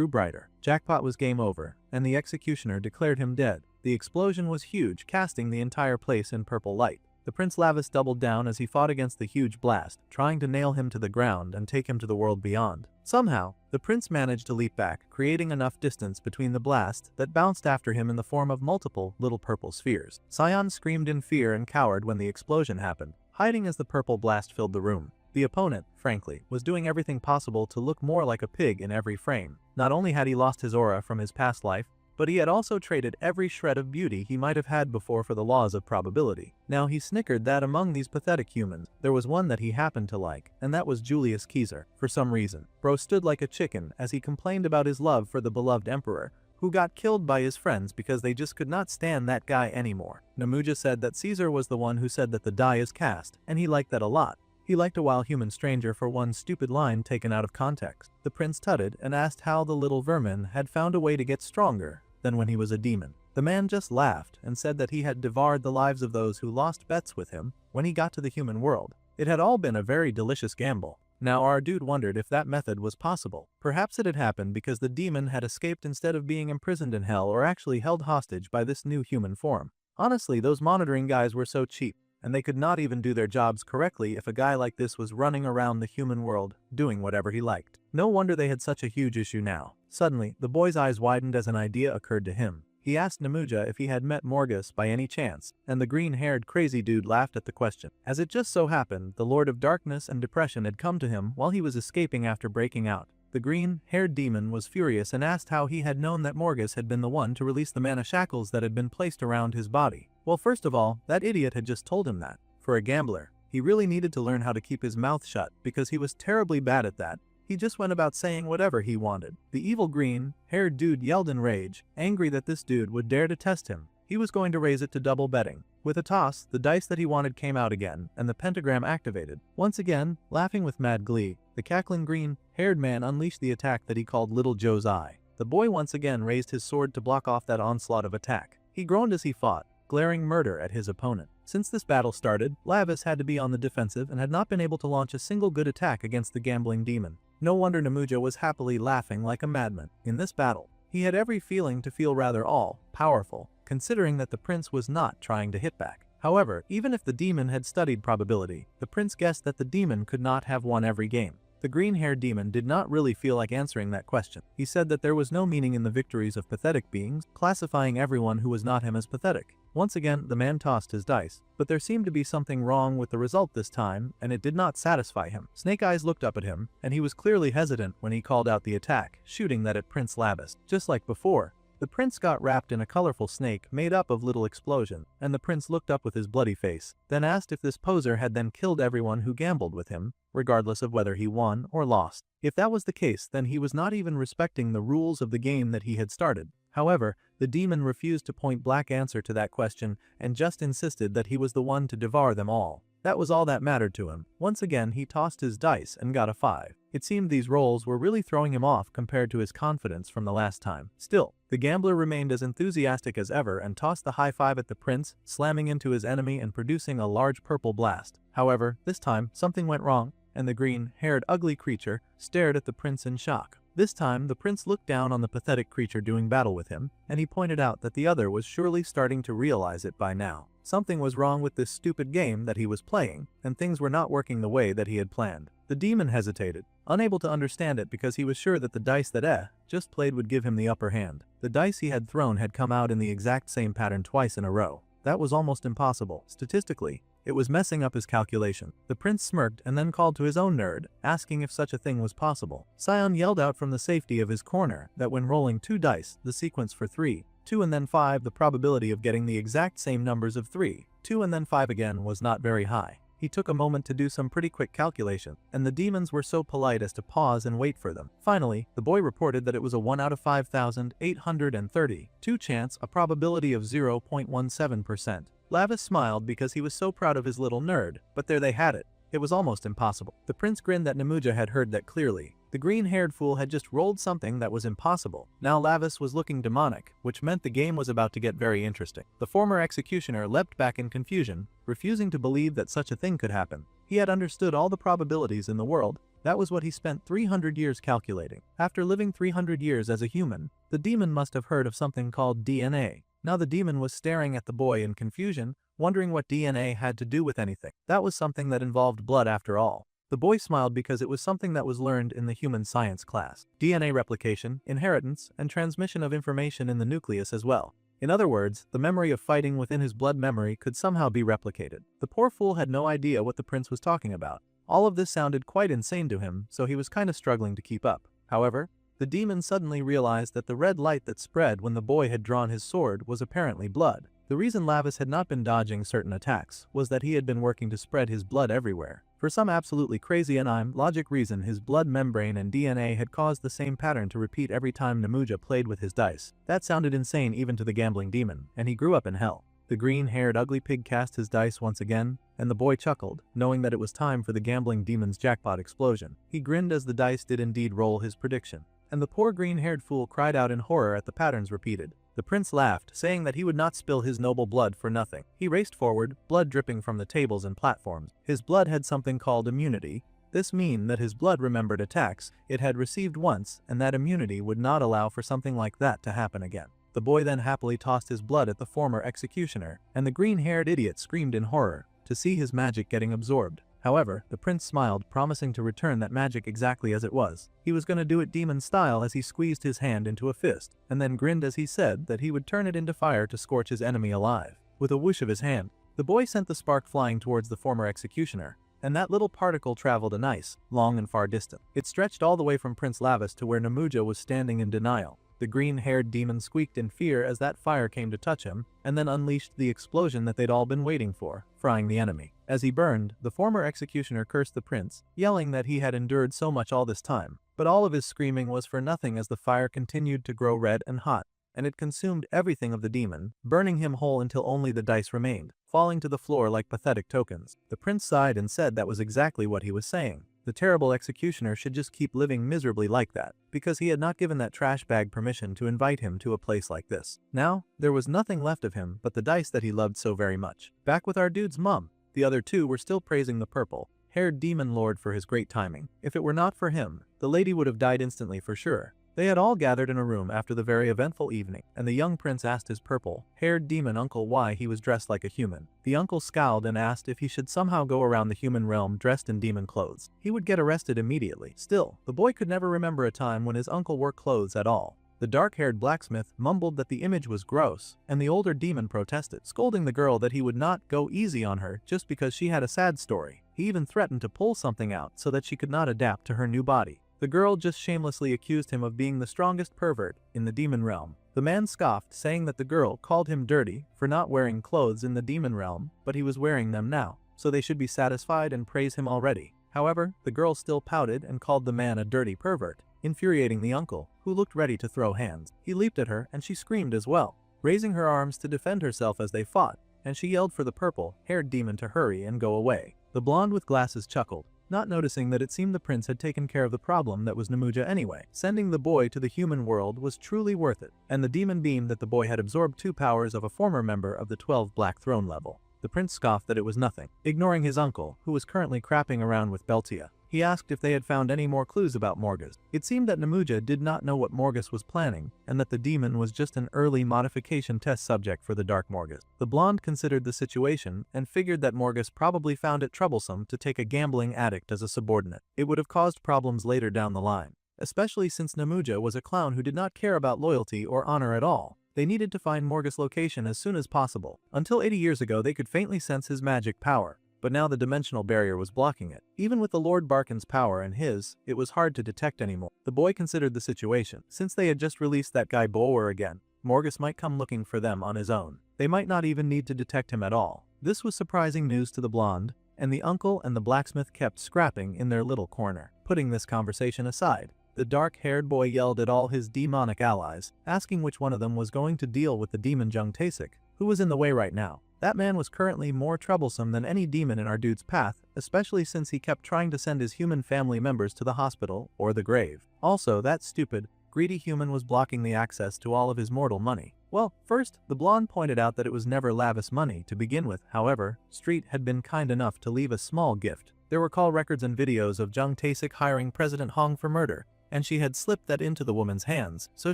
brighter. Jackpot was game over, and the executioner declared him dead. The explosion was huge, casting the entire place in purple light. The Prince Lavis doubled down as he fought against the huge blast, trying to nail him to the ground and take him to the world beyond. Somehow, the prince managed to leap back, creating enough distance between the blast that bounced after him in the form of multiple little purple spheres. Sion screamed in fear and cowered when the explosion happened, hiding as the purple blast filled the room. The opponent, frankly, was doing everything possible to look more like a pig in every frame. Not only had he lost his aura from his past life, but he had also traded every shred of beauty he might have had before for the laws of probability. Now he snickered that among these pathetic humans, there was one that he happened to like, and that was Julius Caesar. For some reason, Bro stood like a chicken as he complained about his love for the beloved emperor, who got killed by his friends because they just could not stand that guy anymore. Namuja said that Caesar was the one who said that the die is cast, and he liked that a lot. He liked a wild human stranger for one stupid line taken out of context. The prince tutted and asked how the little vermin had found a way to get stronger than when he was a demon. The man just laughed and said that he had devoured the lives of those who lost bets with him when he got to the human world. It had all been a very delicious gamble. Now our dude wondered if that method was possible. Perhaps it had happened because the demon had escaped instead of being imprisoned in hell or actually held hostage by this new human form. Honestly, those monitoring guys were so cheap, and they could not even do their jobs correctly if a guy like this was running around the human world, doing whatever he liked. No wonder they had such a huge issue now. Suddenly, the boy's eyes widened as an idea occurred to him. He asked Namuja if he had met Morgus by any chance, and the green-haired crazy dude laughed at the question. As it just so happened, the Lord of Darkness and Depression had come to him while he was escaping after breaking out. The green-haired demon was furious and asked how he had known that Morgus had been the one to release the mana shackles that had been placed around his body. Well, first of all, that idiot had just told him that. For a gambler, he really needed to learn how to keep his mouth shut because he was terribly bad at that. He just went about saying whatever he wanted. The evil green-haired dude yelled in rage, angry that this dude would dare to test him. He was going to raise it to double betting. With a toss, the dice that he wanted came out again, and the pentagram activated. Once again, laughing with mad glee, the cackling green-haired man unleashed the attack that he called Little Joe's Eye. The boy once again raised his sword to block off that onslaught of attack. He groaned as he fought, glaring murder at his opponent. Since this battle started, Lavis had to be on the defensive and had not been able to launch a single good attack against the gambling demon. No wonder Namuja was happily laughing like a madman. In this battle, he had every feeling to feel rather all-powerful, considering that the prince was not trying to hit back. However, even if the demon had studied probability, the prince guessed that the demon could not have won every game. The green-haired demon did not really feel like answering that question. He said that there was no meaning in the victories of pathetic beings, classifying everyone who was not him as pathetic. Once again, the man tossed his dice, but there seemed to be something wrong with the result this time, and it did not satisfy him. Snake Eyes looked up at him, and he was clearly hesitant when he called out the attack, shooting that at Prince Lavis. Just like before, the prince got wrapped in a colorful snake made up of little explosion, and the prince looked up with his bloody face, then asked if this poser had then killed everyone who gambled with him, regardless of whether he won or lost. If that was the case, then he was not even respecting the rules of the game that he had started. However, the demon refused to point-blank answer to that question and just insisted that he was the one to devour them all. That was all that mattered to him. Once again, he tossed his dice and got a 5. It seemed these rolls were really throwing him off compared to his confidence from the last time. Still, the gambler remained as enthusiastic as ever and tossed the high 5 at the prince, slamming into his enemy and producing a large purple blast. However, this time, something went wrong, and the green-haired ugly creature stared at the prince in shock. This time, the prince looked down on the pathetic creature doing battle with him, and he pointed out that the other was surely starting to realize it by now. Something was wrong with this stupid game that he was playing, and things were not working the way that he had planned. The demon hesitated, unable to understand it because he was sure that the dice that just played would give him the upper hand. The dice he had thrown had come out in the exact same pattern twice in a row. That was almost impossible. Statistically, it was messing up his calculation. The prince smirked and then called to his own nerd, asking if such a thing was possible. Sion yelled out from the safety of his corner that when rolling 2 dice, the sequence for 3, 2 and then 5, the probability of getting the exact same numbers of 3, 2 and then 5 again was not very high. He took a moment to do some pretty quick calculation, and the demons were so polite as to pause and wait for them. Finally, the boy reported that it was a 1 out of 5,832 chance, a probability of 0.17%. Lavis smiled because he was so proud of his little nerd, but there they had it. It was almost impossible. The prince grinned that Namuja had heard that clearly, The green-haired fool had just rolled something that was impossible. Now Lavis was looking demonic, which meant the game was about to get very interesting. The former executioner leapt back in confusion, refusing to believe that such a thing could happen. He had understood all the probabilities in the world. That was what he spent 300 years calculating. After living 300 years as a human, the demon must have heard of something called DNA. Now the demon was staring at the boy in confusion, wondering what DNA had to do with anything. That was something that involved blood after all. The boy smiled because it was something that was learned in the human science class. DNA replication, inheritance, and transmission of information in the nucleus as well. In other words, the memory of fighting within his blood memory could somehow be replicated. The poor fool had no idea what the prince was talking about. All of this sounded quite insane to him, so he was kinda struggling to keep up. However, the demon suddenly realized that the red light that spread when the boy had drawn his sword was apparently blood. The reason Lavis had not been dodging certain attacks was that he had been working to spread his blood everywhere. For some absolutely crazy and logic reason, his blood membrane and DNA had caused the same pattern to repeat every time Namuja played with his dice. That sounded insane even to the gambling demon, and he grew up in hell. The green-haired ugly pig cast his dice once again, and the boy chuckled, knowing that it was time for the gambling demon's jackpot explosion. He grinned as the dice did indeed roll his prediction, and the poor green-haired fool cried out in horror at the patterns repeated. The prince laughed, saying that he would not spill his noble blood for nothing. He raced forward, blood dripping from the tables and platforms. His blood had something called immunity. This meant that his blood remembered attacks it had received once, and that immunity would not allow for something like that to happen again. The boy then happily tossed his blood at the former executioner, and the green-haired idiot screamed in horror to see his magic getting absorbed. However, the prince smiled, promising to return that magic exactly as it was. He was gonna do it demon style as he squeezed his hand into a fist, and then grinned as he said that he would turn it into fire to scorch his enemy alive. With a whoosh of his hand, the boy sent the spark flying towards the former executioner, and that little particle traveled a nice, long and far distance. It stretched all the way from Prince Lavis to where Namuja was standing in denial. The green-haired demon squeaked in fear as that fire came to touch him, and then unleashed the explosion that they'd all been waiting for, frying the enemy. As he burned, the former executioner cursed the prince, yelling that he had endured so much all this time. But all of his screaming was for nothing as the fire continued to grow red and hot, and it consumed everything of the demon, burning him whole until only the dice remained, falling to the floor like pathetic tokens. The prince sighed and said that was exactly what he was saying. The terrible executioner should just keep living miserably like that, because he had not given that trash bag permission to invite him to a place like this. Now, there was nothing left of him but the dice that he loved so very much. Back with our dude's mum, the other two were still praising the purple-haired demon lord for his great timing. If it were not for him, the lady would have died instantly for sure. They had all gathered in a room after the very eventful evening, and the young prince asked his purple-haired demon uncle why he was dressed like a human. The uncle scowled and asked if he should somehow go around the human realm dressed in demon clothes. He would get arrested immediately. Still, the boy could never remember a time when his uncle wore clothes at all. The dark-haired blacksmith mumbled that the image was gross, and the older demon protested, scolding the girl that he would not go easy on her just because she had a sad story. He even threatened to pull something out so that she could not adapt to her new body. The girl just shamelessly accused him of being the strongest pervert in the demon realm. The man scoffed, saying that the girl called him dirty for not wearing clothes in the demon realm, but he was wearing them now, so they should be satisfied and praise him already. However, the girl still pouted and called the man a dirty pervert, infuriating the uncle, who looked ready to throw hands. He leaped at her and she screamed as well, raising her arms to defend herself as they fought, and she yelled for the purple-haired demon to hurry and go away. The blonde with glasses chuckled, not noticing that it seemed the prince had taken care of the problem that was Namuja anyway. Sending the boy to the human world was truly worth it, and the demon beamed that the boy had absorbed 2 powers of a former member of the 12 Black Throne level. The prince scoffed that it was nothing, ignoring his uncle, who was currently crapping around with Beltia. He asked if they had found any more clues about Morgus. It seemed that Namuja did not know what Morgus was planning, and that the demon was just an early modification test subject for the Dark Morgus. The blonde considered the situation and figured that Morgus probably found it troublesome to take a gambling addict as a subordinate. It would have caused problems later down the line, especially since Namuja was a clown who did not care about loyalty or honor at all. They needed to find Morgus' location as soon as possible. Until 80 years ago, they could faintly sense his magic power, but now the dimensional barrier was blocking it. Even with the Lord Barkin's power and his, it was hard to detect anymore. The boy considered the situation. Since they had just released that guy Boer again, Morgus might come looking for them on his own. They might not even need to detect him at all. This was surprising news to the blonde, and the uncle and the blacksmith kept scrapping in their little corner. Putting this conversation aside, the dark-haired boy yelled at all his demonic allies, asking which one of them was going to deal with the demon Jung Tasik, who was in the way right now. That man was currently more troublesome than any demon in our dude's path, especially since he kept trying to send his human family members to the hospital or the grave. Also, that stupid, greedy human was blocking the access to all of his mortal money. Well, first, the blonde pointed out that it was never lavish money to begin with. However, Street had been kind enough to leave a small gift. There were call records and videos of Jung Tae-sik hiring President Hong for murder, and she had slipped that into the woman's hands, so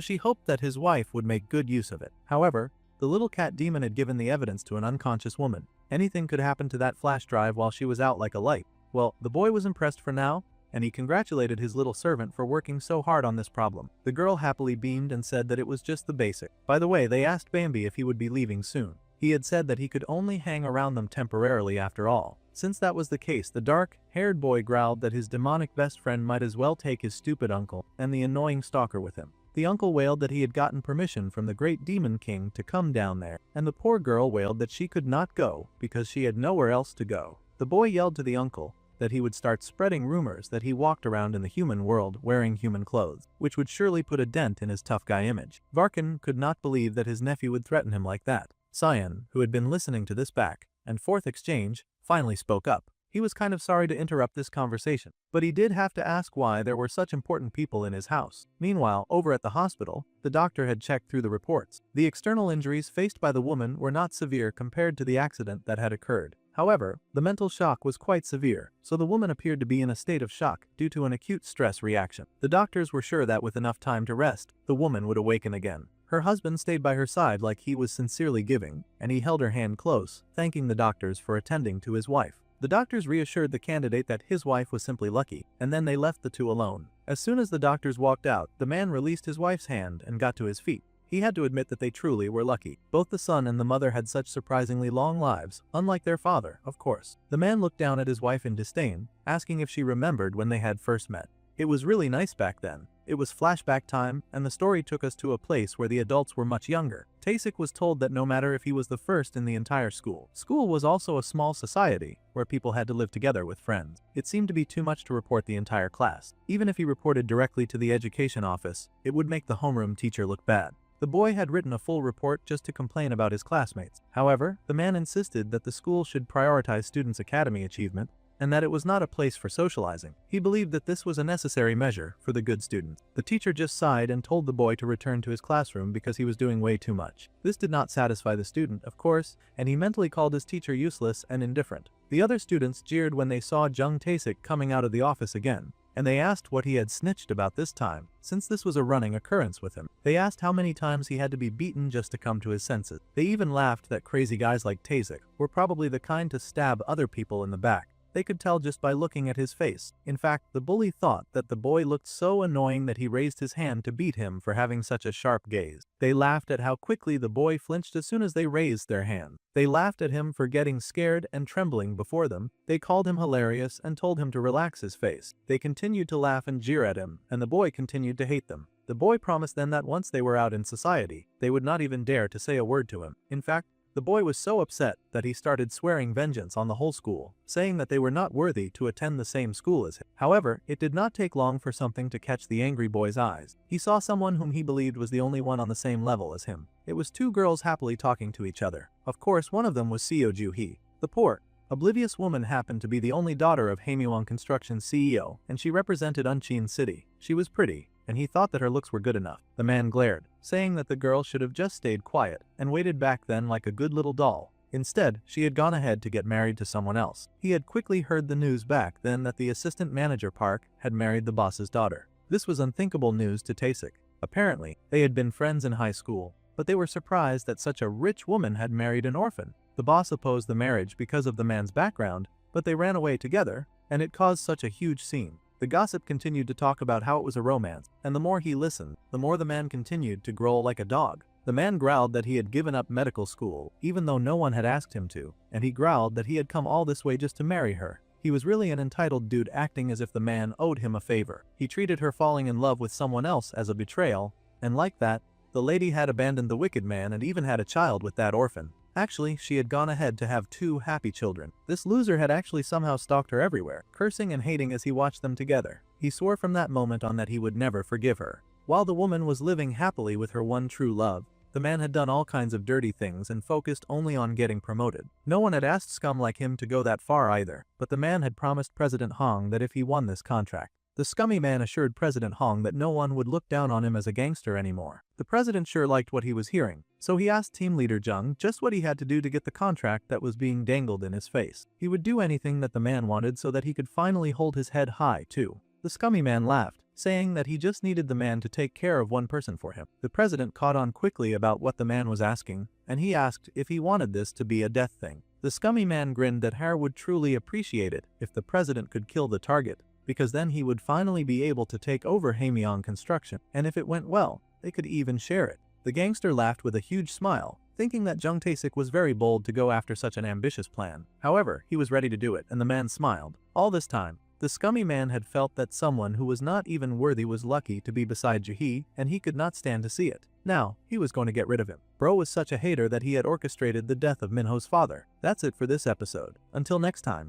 she hoped that his wife would make good use of it. However, the little cat demon had given the evidence to an unconscious woman. Anything could happen to that flash drive while she was out like a light. Well, the boy was impressed for now, and he congratulated his little servant for working so hard on this problem. The girl happily beamed and said that it was just the basic. By the way, they asked Bambi if he would be leaving soon. He had said that he could only hang around them temporarily after all. Since that was the case, the dark-haired boy growled that his demonic best friend might as well take his stupid uncle and the annoying stalker with him. The uncle wailed that he had gotten permission from the great demon king to come down there, and the poor girl wailed that she could not go because she had nowhere else to go. The boy yelled to the uncle that he would start spreading rumors that he walked around in the human world wearing human clothes, which would surely put a dent in his tough guy image. Varkin could not believe that his nephew would threaten him like that. Cyan, who had been listening to this back and forth exchange, finally spoke up. He was kind of sorry to interrupt this conversation, but he did have to ask why there were such important people in his house. Meanwhile, over at the hospital, the doctor had checked through the reports. The external injuries faced by the woman were not severe compared to the accident that had occurred. However, the mental shock was quite severe, so the woman appeared to be in a state of shock due to an acute stress reaction. The doctors were sure that with enough time to rest, the woman would awaken again. Her husband stayed by her side like he was sincerely giving, and he held her hand close, thanking the doctors for attending to his wife. The doctors reassured the candidate that his wife was simply lucky, and then they left the two alone. As soon as the doctors walked out, the man released his wife's hand and got to his feet. He had to admit that they truly were lucky. Both the son and the mother had such surprisingly long lives, unlike their father, of course. The man looked down at his wife in disdain, asking if she remembered when they had first met. It was really nice back then. It was flashback time, and the story took us to a place where the adults were much younger. Tae-sik was told that no matter if he was the first in the entire school. School was also a small society, where people had to live together with friends. It seemed to be too much to report the entire class. Even if he reported directly to the education office, it would make the homeroom teacher look bad. The boy had written a full report just to complain about his classmates. However, the man insisted that the school should prioritize students' academy achievement, and that it was not a place for socializing. He believed that this was a necessary measure for the good students. The teacher just sighed and told the boy to return to his classroom because he was doing way too much. This did not satisfy the student, of course, and he mentally called his teacher useless and indifferent. The other students jeered when they saw Jung Tae-sik coming out of the office again, and they asked what he had snitched about this time, since this was a running occurrence with him. They asked how many times he had to be beaten just to come to his senses. They even laughed that crazy guys like Tae-sik were probably the kind to stab other people in the back. They could tell just by looking at his face. In fact, the bully thought that the boy looked so annoying that he raised his hand to beat him for having such a sharp gaze. They laughed at how quickly the boy flinched as soon as they raised their hand. They laughed at him for getting scared and trembling before them. They called him hilarious and told him to relax his face. They continued to laugh and jeer at him, and the boy continued to hate them. The boy promised them that once they were out in society, they would not even dare to say a word to him. In fact, the boy was so upset that he started swearing vengeance on the whole school, saying that they were not worthy to attend the same school as him. However, it did not take long for something to catch the angry boy's eyes. He saw someone whom he believed was the only one on the same level as him. It was two girls happily talking to each other. Of course, one of them was Seo Ju-hee. The poor, oblivious woman happened to be the only daughter of Haemyeong Construction's CEO, and she represented Unchin City. She was pretty, and he thought that her looks were good enough. The man glared, saying that the girl should have just stayed quiet and waited back then like a good little doll. Instead, she had gone ahead to get married to someone else. He had quickly heard the news back then that the assistant manager Park had married the boss's daughter. This was unthinkable news to Tae-sik. Apparently, they had been friends in high school, but they were surprised that such a rich woman had married an orphan. The boss opposed the marriage because of the man's background, but they ran away together, and it caused such a huge scene. The gossip continued to talk about how it was a romance, and the more he listened, the more the man continued to growl like a dog. The man growled that he had given up medical school, even though no one had asked him to, and he growled that he had come all this way just to marry her. He was really an entitled dude acting as if the man owed him a favor. He treated her falling in love with someone else as a betrayal, and like that, the lady had abandoned the wicked man and even had a child with that orphan. Actually, she had gone ahead to have 2 happy children. This loser had actually somehow stalked her everywhere, cursing and hating as he watched them together. He swore from that moment on that he would never forgive her. While the woman was living happily with her one true love, The man had done all kinds of dirty things and focused only on getting promoted. No one had asked scum like him to go that far either, but the man had promised President Hong that if he won this contract, the scummy man assured President Hong that no one would look down on him as a gangster anymore. The president sure liked what he was hearing, so he asked team leader Jung just what he had to do to get the contract that was being dangled in his face. He would do anything that the man wanted so that he could finally hold his head high too. The scummy man laughed, saying that he just needed the man to take care of one person for him. The president caught on quickly about what the man was asking, and he asked if he wanted this to be a death thing. The scummy man grinned that Har would truly appreciate it if the president could kill the target, because then he would finally be able to take over Hamyong Construction, and if it went well, they could even share it. The gangster laughed with a huge smile, thinking that Jung Tae-sik was very bold to go after such an ambitious plan. However, he was ready to do it, and the man smiled. All this time, the scummy man had felt that someone who was not even worthy was lucky to be beside Jae-hee, and he could not stand to see it. Now, he was going to get rid of him. Bro was such a hater that he had orchestrated the death of Minho's father. That's it for this episode. Until next time.